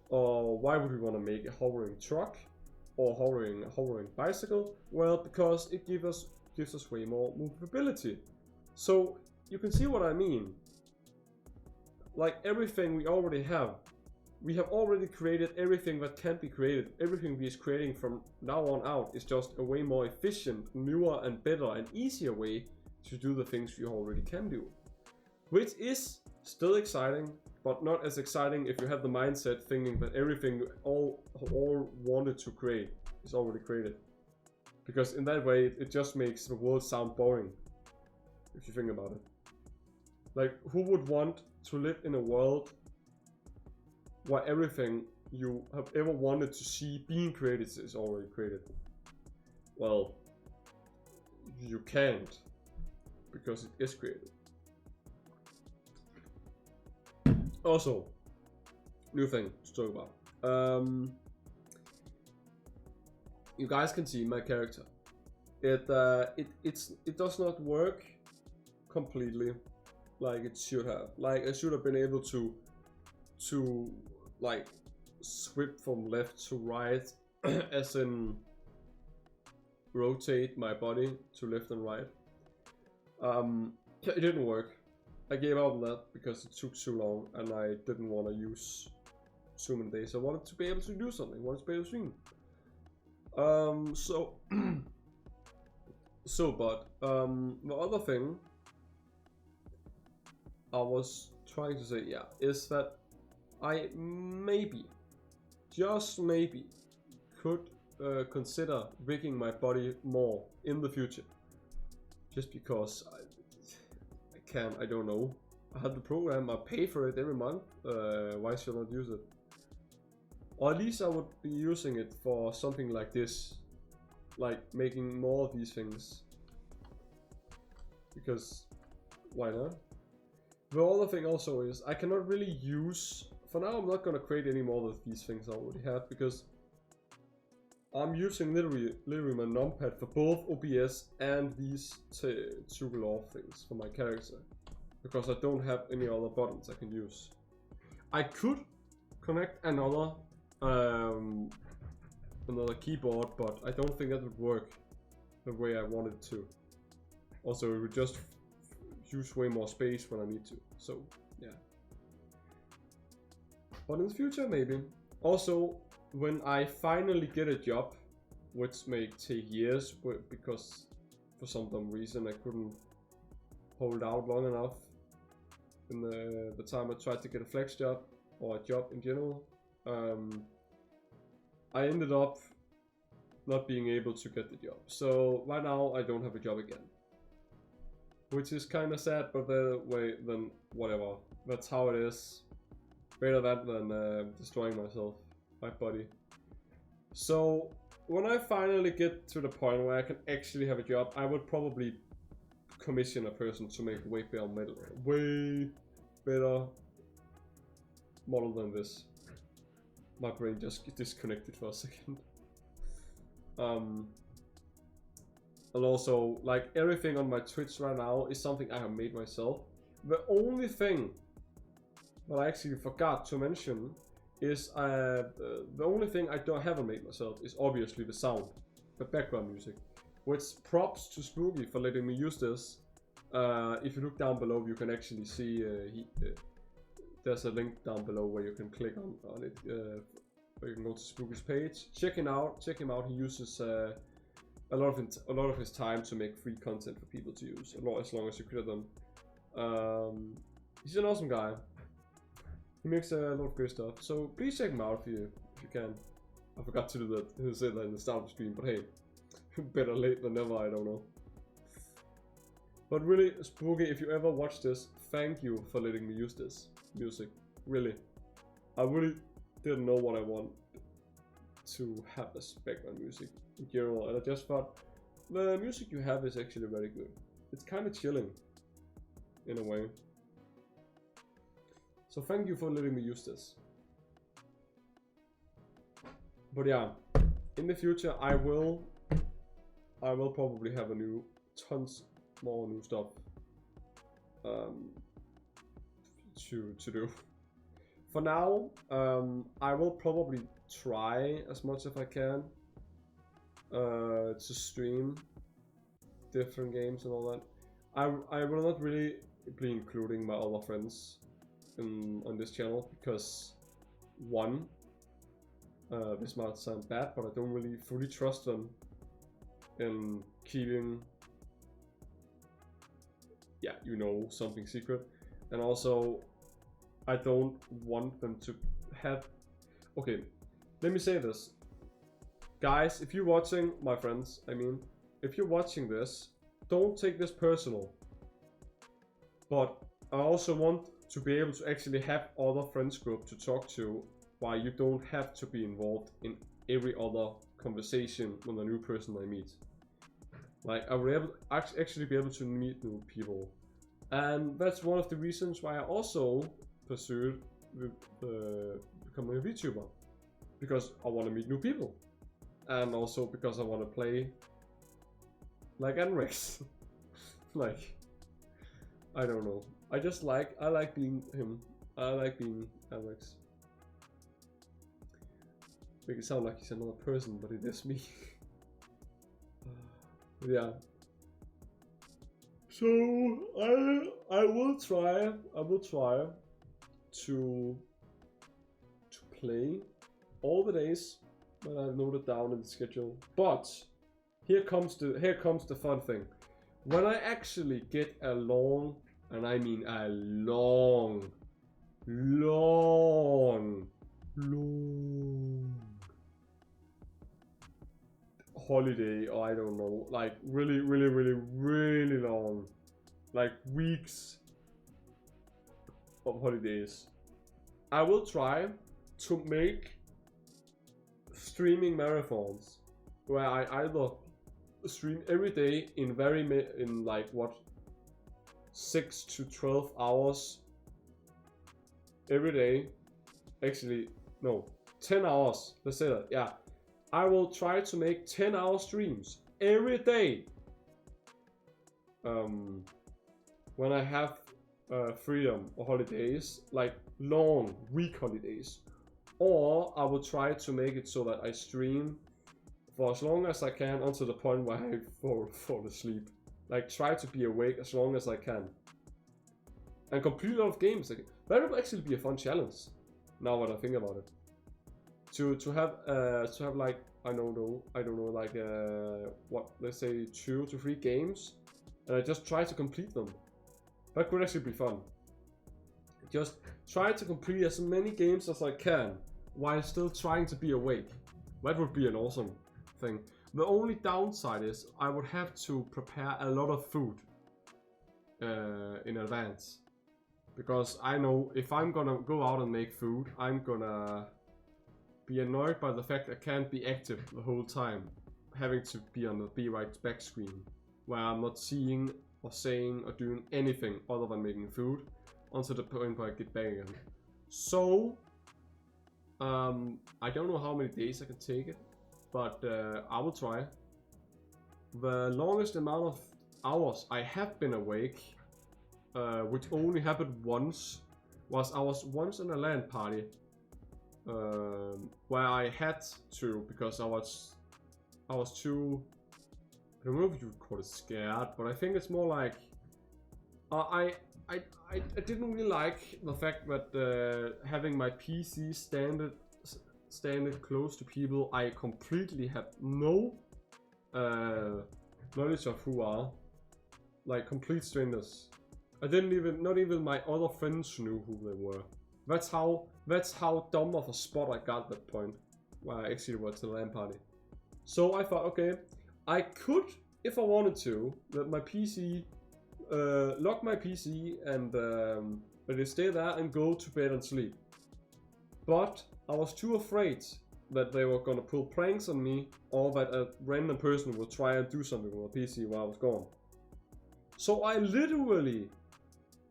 Or why would we want to make a hovering truck or hovering bicycle? Well, because it gives us way more movability. So you can see what I mean. Like everything we already have. We have already created everything that can be created. Everything we is creating from now on out is just a way more efficient, newer and better and easier way to do the things we already can do. Which is still exciting, but not as exciting if you have the mindset thinking that everything you all wanted to create is already created. Because in that way, it just makes the world sound boring, if you think about it. Like, who would want to live in a world where everything you have ever wanted to see being created is already created? Well, you can't, because it is created. Also, new thing to talk about. You guys can see my character. It does not work completely like it should have. Like, I should have been able to like swip from left to right, as in rotate my body to left and right. It didn't work. I gave up on that because it took too long and I didn't want to use so many days. I wanted to be able to do something. I wanted to be able to stream. The other thing I was trying to say, yeah, is that I maybe, just maybe, could consider rigging my body more in the future. Just because I can, I don't know. I have the program, I pay for it every month. Why should I not use it? Or at least I would be using it for something like this. Like making more of these things. Because why not? The other thing also is I cannot really use, for now I'm not gonna create any more of these things I already have, because I'm using literally my numpad for both OBS and these toggle off things for my character, because I don't have any other buttons I can use. I could connect another keyboard, but I don't think that would work the way I want it to. Also, it would just use way more space when I need to. So yeah. But in the future, maybe. Also, when I finally get a job, which may take years, because for some dumb reason I couldn't hold out long enough in the time I tried to get a flex job or a job in general, I ended up not being able to get the job. So right now I don't have a job again, which is kind of sad, but then whatever. That's how it is. Better that than destroying my body. So when I finally get to the point where I can actually have a job, I would probably commission a person to make way better model than this. My brain just disconnected for a second. And also, like, everything on my Twitch right now is something I have made myself. The only thing that I actually forgot to mention is the only thing I haven't made myself is obviously the sound, the background music. Which props to Spooky for letting me use this. If you look down below, you can actually see there's a link down below where you can click on it, where you can go to Spooky's page. Check him out. He uses a lot of his time to make free content for people to use, as long as you clear them. He's an awesome guy. He makes a lot of great stuff. So please check him out if you can. I forgot to do that. To say that in the start of the stream, but hey, better late than never. I don't know. But really, Spooky, if you ever watch this, thank you for letting me use this music. Really, I really didn't know what I want to have as background music in general, and I just thought the music you have is actually very good. It's kind of chilling in a way. So thank you for letting me use this. But yeah, in the future I will probably have tons more new stuff to do. For now, I will probably try as much as I can to stream different games and all that. I will not really be including my other friends on this channel because one, this might sound bad, but I don't really fully trust them in keeping, yeah, you know, something secret. And also, I don't want them to have... Okay, let me say this. Guys, if you're watching, my friends, I mean, if you're watching this, don't take this personal. But I also want to be able to actually have other friends group to talk to, while you don't have to be involved in every other conversation with a new person I meet. Like, I will actually be able to meet new people. And that's one of the reasons why I also pursued becoming a VTuber. Because I want to meet new people. And also because I want to play like Enrex. Like, I don't know. I like being him. I like being Enrex. Make it sound like he's another person, but it is me. Yeah. So I will try to play all the days that I've noted down in the schedule. But here comes the fun thing. When I actually get a long, and I mean a long holiday, or I don't know, like really long, like weeks of holidays, I will try to make streaming marathons where I either stream every day in like what, 6 to 12 hours every day. Actually, no, 10 hours, let's say that, yeah. I will try to make 10-hour streams every day when I have freedom or holidays, like long week holidays. Or I will try to make it so that I stream for as long as I can until the point where I fall asleep. Like, try to be awake as long as I can. And complete a lot of games. Like, that would actually be a fun challenge, now that I think about it. To have like, I don't know, like what, let's say 2 to 3 games, and I just try to complete them. That could actually be fun. Just try to complete as many games as I can while still trying to be awake. That would be an awesome thing. The only downside is I would have to prepare a lot of food in advance, because I know if I'm gonna go out and make food, I'm gonna be annoyed by the fact I can't be active the whole time, having to be on the be right back screen, where I'm not seeing or saying or doing anything other than making food until the point where I get back again. So I don't know how many days I can take it, but I will try. The longest amount of hours I have been awake, which only happened once, was I was once in a LAN party where I had to, because I was too, I don't know if you would call it scared, but I think it's more like I I didn't really like the fact that having my PC standing close to people I completely had no knowledge of who are, like complete strangers. I didn't even, not even my other friends knew who they were. That's how dumb of a spot I got at that point, where I actually went to the LAN party. So I thought, okay, I could, if I wanted to, let my PC, lock my PC and let it stay there and go to bed and sleep. But I was too afraid that they were gonna pull pranks on me, or that a random person would try and do something with my PC while I was gone. So I literally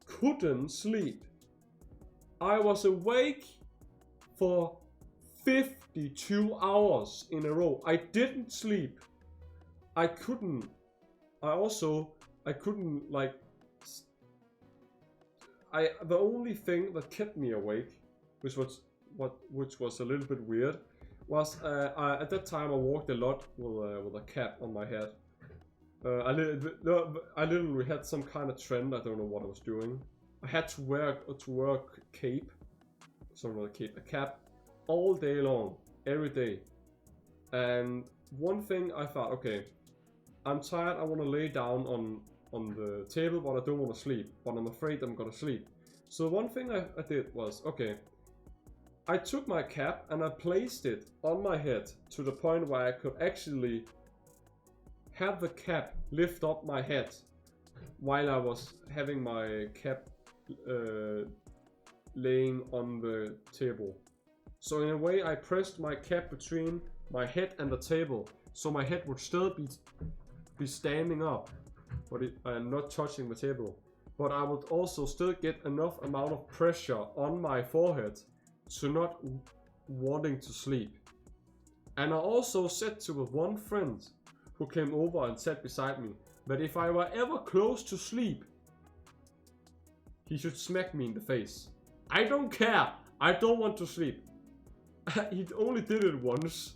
couldn't sleep. I was awake for 52 hours in a row. I didn't sleep. I couldn't like, the only thing that kept me awake, which was a little bit weird, was at that time I walked a lot with a cap on my head. I literally had some kind of trend. I don't know what I was doing. I had to wear a cape, a cap, all day long, every day. And one thing I thought, okay, I'm tired. I want to lay down on the table, but I don't want to sleep. But I'm afraid I'm gonna sleep. So one thing I did was, okay, I took my cap and I placed it on my head to the point where I could actually have the cap lift up my head while I was having my cap laying on the table. So in a way I pressed my cap between my head and the table, so my head would still be standing up, but I'm not touching the table. But I would also still get enough amount of pressure on my forehead to not wanting to sleep. And I also said to one friend who came over and sat beside me that if I were ever close to sleep, he should smack me in the face. I don't care. I don't want to sleep. He only did it once,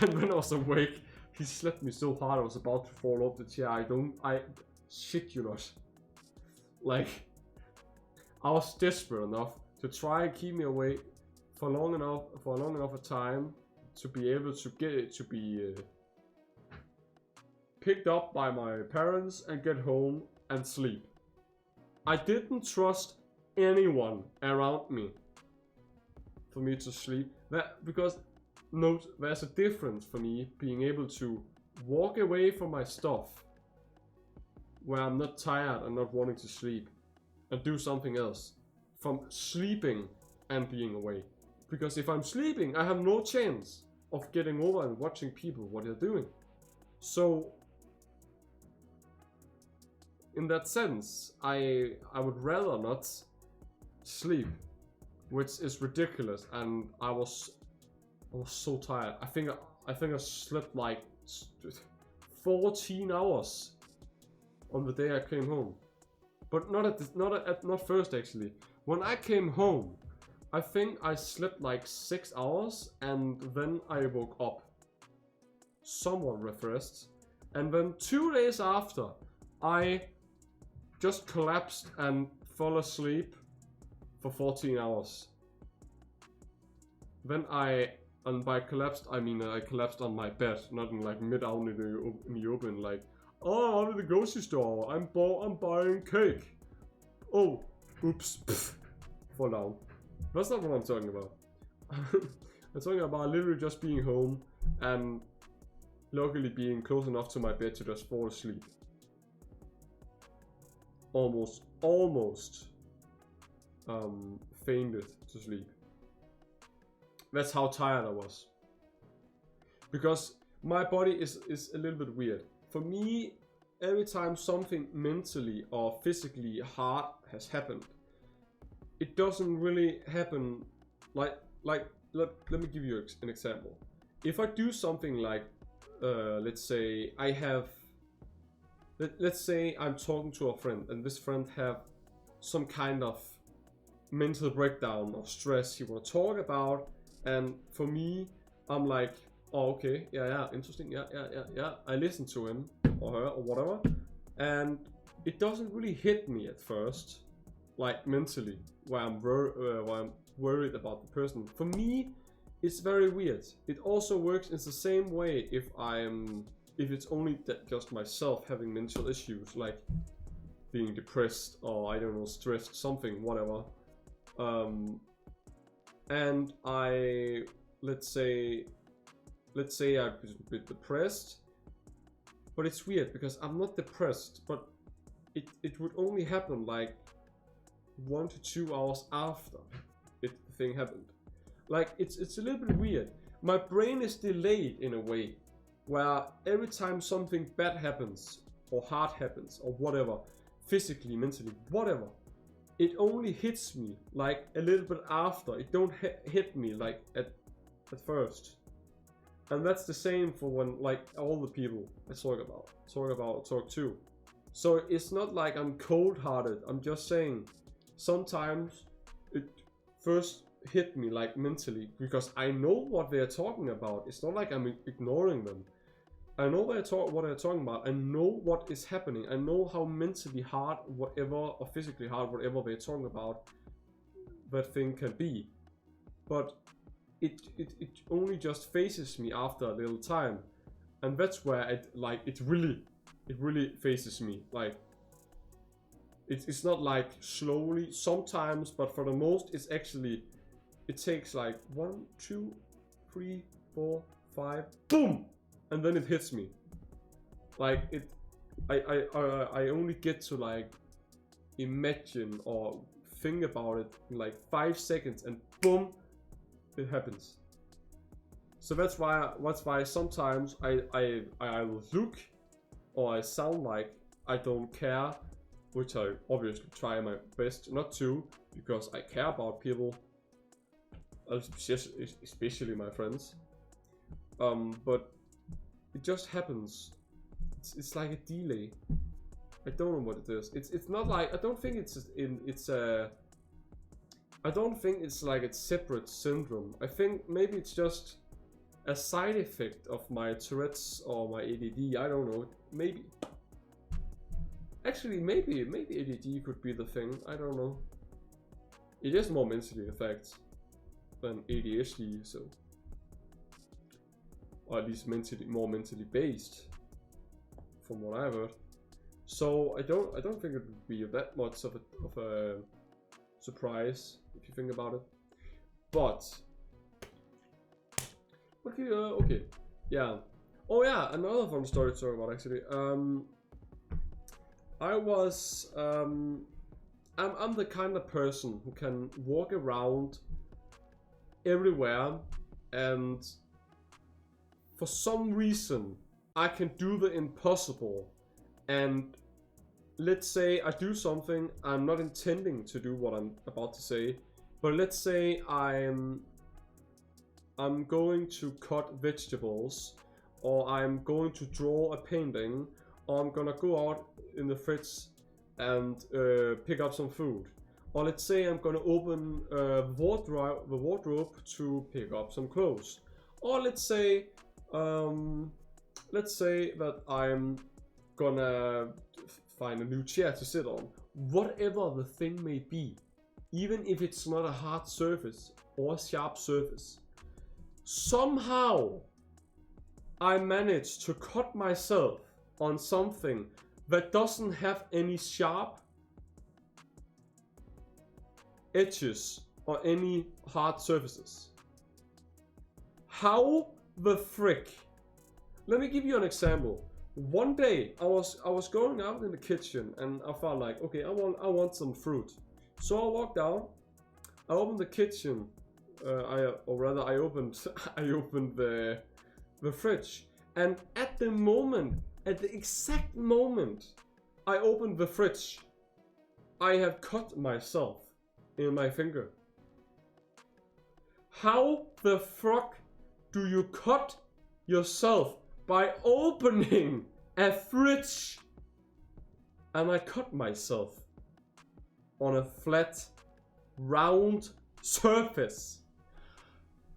and when I was awake, he slapped me so hard I was about to fall off the chair. I shit you not. Like, I was desperate enough to try and keep me awake for long enough a time to be able to get it to be picked up by my parents and get home and sleep. I didn't trust anyone around me for me to sleep. Because note, there's a difference for me being able to walk away from my stuff where I'm not tired and not wanting to sleep and do something else, from sleeping and being awake. Because if I'm sleeping, I have no chance of getting over and watching people what they're doing. So in that sense, I would rather not sleep, which is ridiculous. And I was so tired. I think I slept like 14 hours on the day I came home, but not first actually. When I came home, I think I slept like 6 hours, and then I woke up somewhat refreshed, and then 2 days after, I just collapsed and fell asleep for 14 hours. Then and by collapsed, I mean I collapsed on my bed, not in like mid out in the open, like, oh, I'm at the grocery store, I'm buying cake. Oh, oops, pff, fall down. That's not what I'm talking about. I'm talking about literally just being home and luckily being close enough to my bed to just fall asleep. Almost fainted to sleep. That's how tired I was. Because my body is a little bit weird. For me, every time something mentally or physically hard has happened, it doesn't really happen like let me give you an example. If I do something like let's say let's say I'm talking to a friend and this friend have some kind of mental breakdown or stress he want to talk about, and for me I'm like, oh okay, yeah, interesting, yeah, I listen to him or her or whatever, and it doesn't really hit me at first. like mentally, where I'm worried about the person. For me, it's very weird. It also works in the same way if it's only just myself having mental issues, like being depressed or I don't know, stressed, something, whatever. And let's say I'm a bit depressed, but it's weird because I'm not depressed, but it would only happen like 1 to 2 hours after the thing happened. Like it's a little bit weird. My brain is delayed in a way where every time something bad happens or hard happens or whatever, physically, mentally, whatever, it only hits me like a little bit after. It don't hit me like at first. And that's the same for when like all the people I talk to. So it's not like I'm cold-hearted. I'm just saying sometimes it first hit me like mentally because I know what they're talking about. It's not like I'm ignoring them. I know what they're talking about. I know what is happening. I know how mentally hard whatever or physically hard whatever they're talking about that thing can be. But it only just faces me after a little time. And that's where it really faces me. Like it's not like slowly sometimes, but for the most it's actually, it takes like 1, 2, 3, 4, 5, boom, and then it hits me. Like I only get to like imagine or think about it in like 5 seconds, and boom, it happens. So that's why sometimes I will look or I sound like I don't care, which I obviously try my best not to, because I care about people, especially my friends. But it just happens. It's like a delay. I don't know what it is. It's not like, I don't think it's like a separate syndrome. I think maybe it's just a side effect of my Tourette's or my ADD. I don't know. Maybe. Actually, maybe ADD could be the thing. I don't know. It is more mentally affected than ADHD, so, or at least more mentally based, from what I've heard. So I don't think it would be that much of a surprise if you think about it. But okay, yeah. Oh yeah, another fun story to talk about actually. I'm the kind of person who can walk around everywhere, and for some reason I can do the impossible. And let's say I do something, I'm not intending to do what I'm about to say, but let's say I'm going to cut vegetables, or I'm going to draw a painting, or I'm gonna go out in the fridge and pick up some food. Or let's say I'm gonna open the wardrobe to pick up some clothes. Or let's say that I'm gonna find a new chair to sit on. Whatever the thing may be, even if it's not a hard surface or a sharp surface, somehow I managed to cut myself on something that doesn't have any sharp edges or any hard surfaces. How the frick? Let me give you an example. One day I was going out in the kitchen and I felt like, okay, I want some fruit. So I walked out, I opened the kitchen, I opened the fridge, and at the exact moment I opened the fridge, I have cut myself in my finger. How the fuck do you cut yourself by opening a fridge? And I cut myself on a flat, round surface.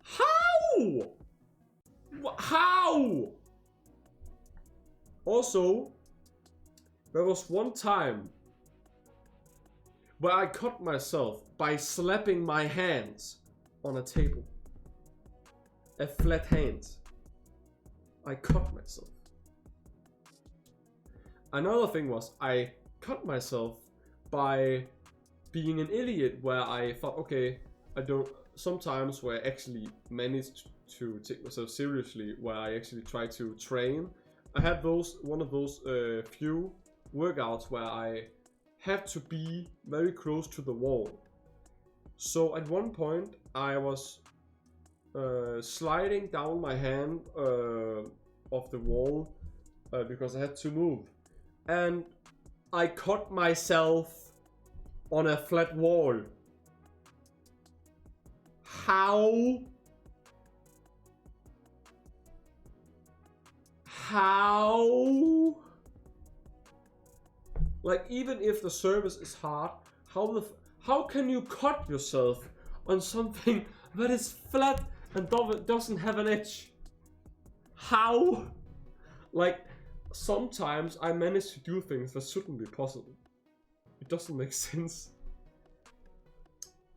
How? How? Also, there was one time where I cut myself by slapping my hands on a table. A flat hand. I cut myself. Another thing was I cut myself by being an idiot, where I thought, okay, I don't. Sometimes where I actually managed to take myself seriously, where I actually try to train. I had one of those few workouts where I have to be very close to the wall. So at one point I was sliding down my hand off the wall because I had to move, and I cut myself on a flat wall. How? Like, even if the surface is hard, how can you cut yourself on something that is flat and doesn't have an edge? How? Like, sometimes I manage to do things that shouldn't be possible. It doesn't make sense.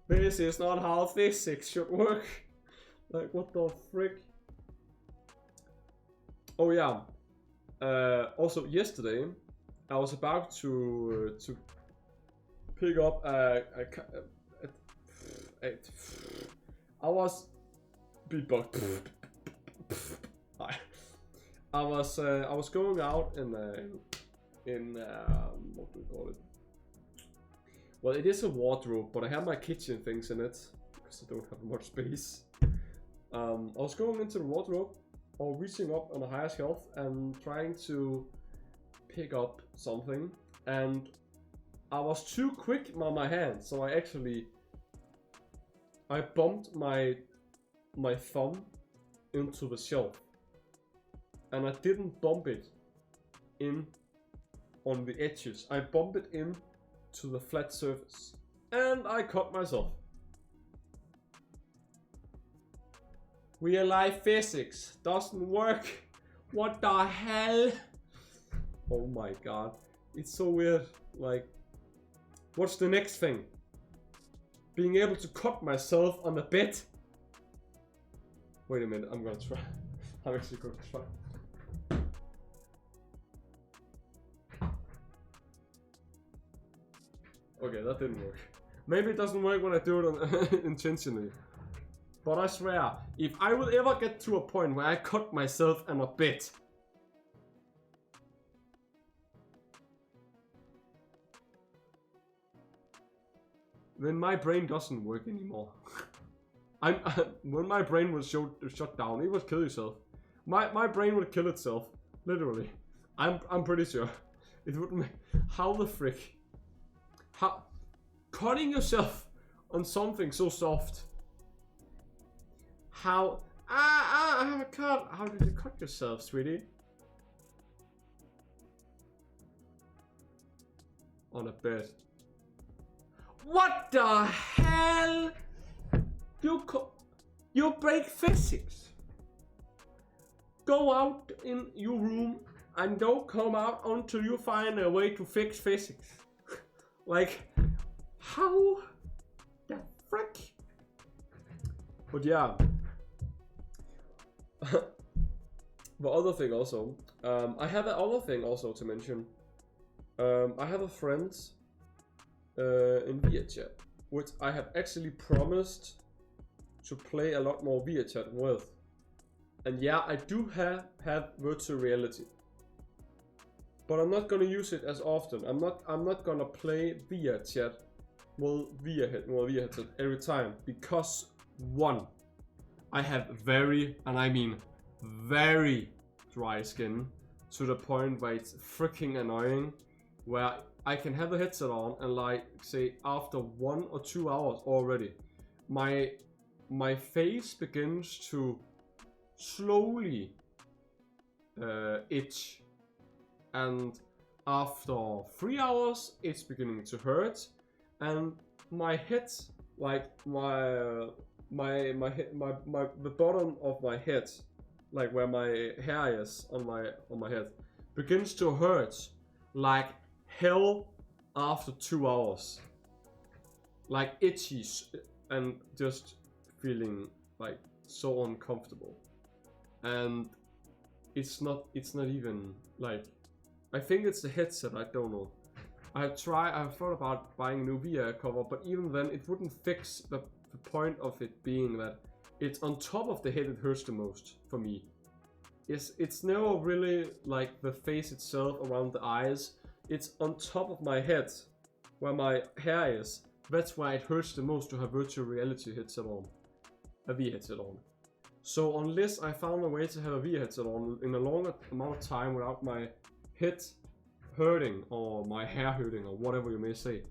This is not how physics should work. Like, what the frick? Oh yeah. Also yesterday, I was about to pick up I was beatbox. I was going out in what do we call it? Well, it is a wardrobe, but I have my kitchen things in it because I don't have much space. I was going into the wardrobe, or reaching up on a higher shelf and trying to pick up something, and I was too quick on my hand, so I bumped my thumb into the shelf, and I didn't bump it in on the edges. I bumped it in to the flat surface, and I cut myself. Real life physics doesn't work. What the hell? Oh my god. It's so weird. Like, what's the next thing? Being able to cut myself on the bed? Wait a minute, I'm gonna try. I'm actually gonna try. Okay, that didn't work. Maybe it doesn't work when I do it intentionally. But I swear, if I will ever get to a point where I cut myself on a bed, then my brain doesn't work anymore. When my brain was shut down, it would kill yourself. My brain would kill itself, literally. I'm pretty sure it would make. How the frick? How cutting yourself on something so soft? How? I have a cut. How did you cut yourself, sweetie? On a bed. What the hell? You break physics. Go out in your room and don't come out until you find a way to fix physics. Like, how the frick? But yeah. The other thing also, I have another thing also to mention. I have a friend in VRChat, which I have actually promised to play a lot more VRChat with. And yeah, I do have virtual reality, but I'm not gonna use it as often. I'm not gonna play VRChat with VR headset every time, because one, I have very, and I mean very dry skin, to the point where it's freaking annoying, where I can have the headset on and, like, say after 1 or 2 hours already, my face begins to slowly itch, and after 3 hours it's beginning to hurt, and my head, like the bottom of my head, like where my hair is on my head, begins to hurt like hell after 2 hours. like itchy and just feeling like so uncomfortable. And it's not even like, I think it's the headset, I don't know. I've thought about buying a new VR cover, but even then it wouldn't fix the point of it being that it's on top of the head it hurts the most for me. It's never really like the face itself around the eyes. It's on top of my head, where my hair is. That's why it hurts the most to have virtual reality headset on. A VR headset on. So unless I found a way to have a VR headset on in a longer amount of time without my head hurting or my hair hurting or whatever you may say,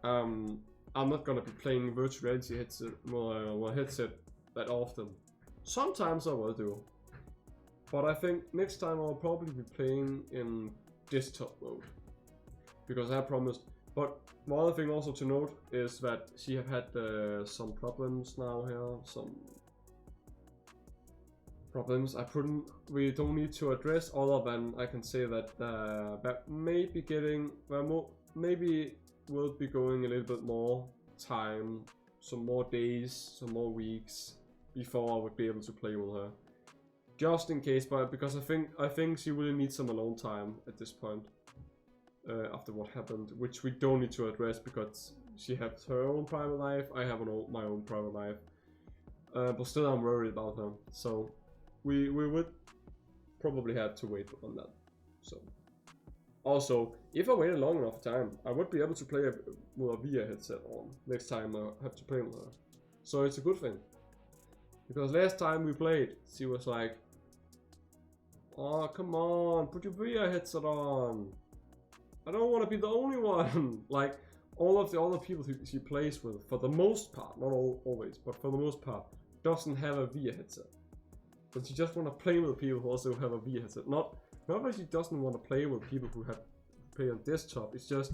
I'm not gonna be playing virtual reality headset that often. Sometimes I will do, but I think next time I'll probably be playing in desktop mode, because I promised. But one other thing also to note is that she have had some problems now here, some problems we don't need to address, other than I can say that that maybe will be going a little bit more time, some more days, some more weeks before I would be able to play with her, just in case. But because I think she really needs some alone time at this point, after what happened, which we don't need to address because she has her own private life, I have my own private life, but still I'm worried about her, so we would probably have to wait on that. So also, if I waited long enough time, I would be able to play with a VR headset on next time I have to play with her. So it's a good thing, because last time we played, she was like, "Oh, come on, put your VR headset on. I don't want to be the only one." Like, all of the other people she plays with, for the most part, not always, but for the most part, doesn't have a VR headset. But she just want to play with people who also have a VR headset. Not that she doesn't want to play with people who play on desktop. It's just,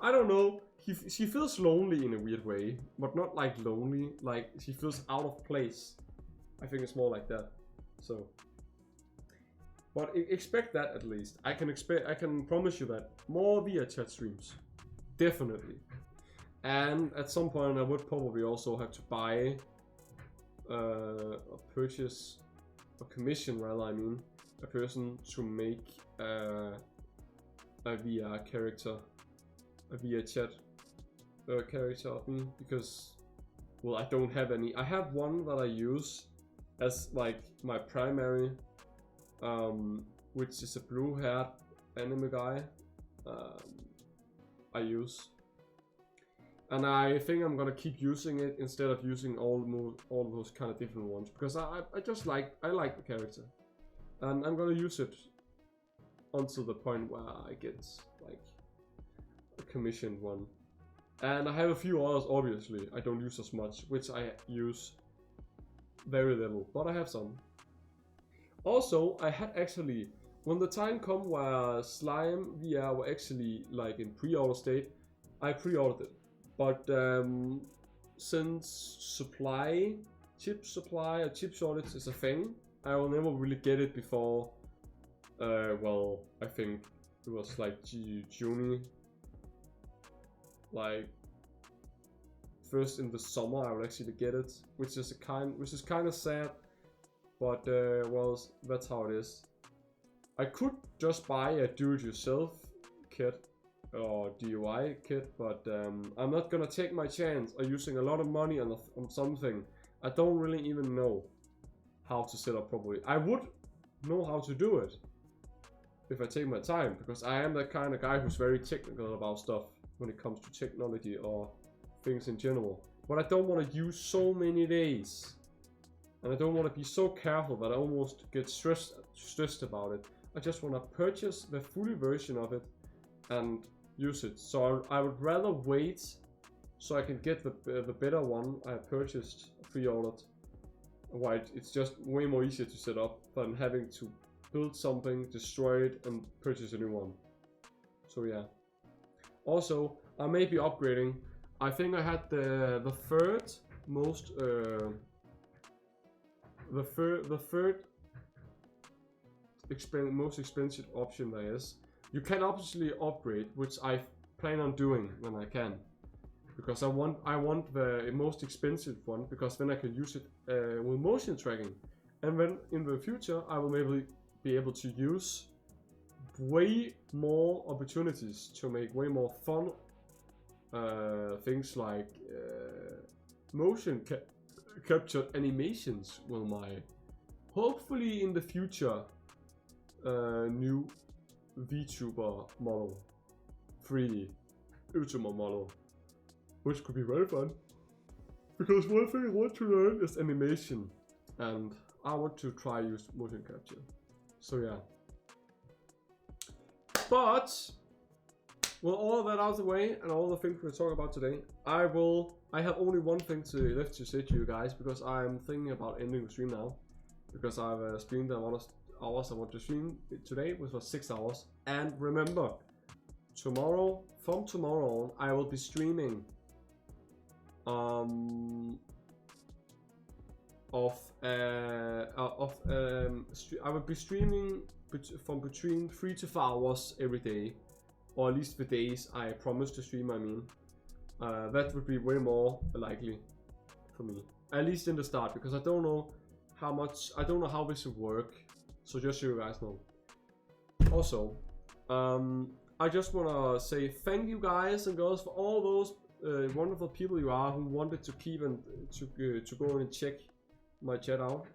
I don't know. She feels lonely in a weird way, but not like lonely. Like, she feels out of place. I think it's more like that. So, but expect that at least. I can promise you that more VR chat streams, definitely. And at some point, I would probably also have to buy. Purchase or commission, rather, I mean, a person to make a VR character, a VR chat character of me, because, well, I don't have any. I have one that I use as like my primary, which is a blue-haired anime guy. I use. And I think I'm gonna keep using it instead of using all those kind of different ones, because I like the character, and I'm gonna use it until the point where I get like a commissioned one. And I have a few others, obviously I don't use as much, which I use very little, but I have some. Also, I had actually, when the time come where Slime VR were actually like in pre-order state, I pre-ordered it. But since chip supply or chip shortage is a thing, I will never really get it before, well, I think it was like June, like first in the summer I will actually get it, which is kind of sad, but well, that's how it is. I could just buy a do-it-yourself kit or DIY kit, but I'm not gonna take my chance of using a lot of money on something I don't really even know how to set up properly. I would know how to do it if I take my time, because I am that kind of guy who's very technical about stuff when it comes to technology or things in general. But I don't want to use so many days, and I don't want to be so careful that I almost get stressed about it. I just want to purchase the full version of it and use it. So I would rather wait so I can get the better one I purchased, pre-ordered. Why it's just way more easier to set up than having to build something, destroy it, and purchase a new one. So yeah. Also, I may be upgrading. I think I had the third most most expensive option there is. You can obviously upgrade, which I plan on doing when I can. because I want the most expensive one, because then I can use it with motion tracking, and then in the future I will maybe be able to use way more opportunities to make way more fun things like motion captured animations with my, hopefully in the future, new VTuber model, 3D VTuber model, which could be very fun, because one thing I want to learn is animation, and I want to try use motion capture. So yeah. But with all of that out of the way and all the things we're talking about today, I have only one thing left to say to you guys, because I'm thinking about ending the stream now, because I've streamed the amount of hours I want to stream today, which was 6 hours. And remember, from tomorrow on, I will be streaming I will be streaming from between 3 to 4 hours every day, or at least the days I promise to stream. I mean, that would be way more likely for me, at least in the start, because I don't know how this will work. So just so you guys know. Also, I just wanna say thank you guys and girls for all those wonderful people you are who wanted to keep and to go and check my chat out,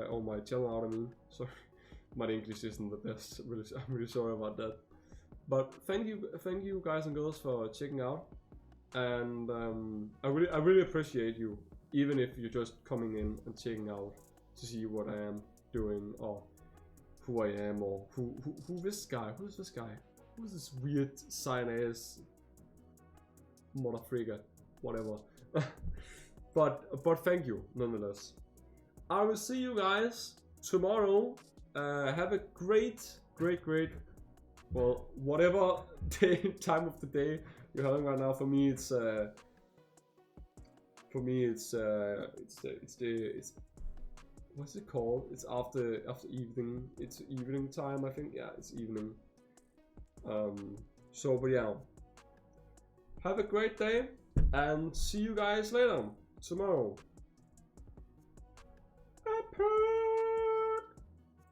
or my channel out. I mean, sorry, my English isn't the best. I'm really sorry about that. But thank you guys and girls for checking out, and I really appreciate you, even if you're just coming in and checking out to see what I am doing, or who I am, or who this guy, who's this guy, who's this weird sign-ass motherfreaker, whatever. but thank you nonetheless. I will see you guys tomorrow. Have a great, well, whatever time of the day you're having right now. For me, it's what's it called? It's after evening. It's evening time, I think. Yeah, it's evening. So, but yeah. Have a great day, and see you guys later tomorrow.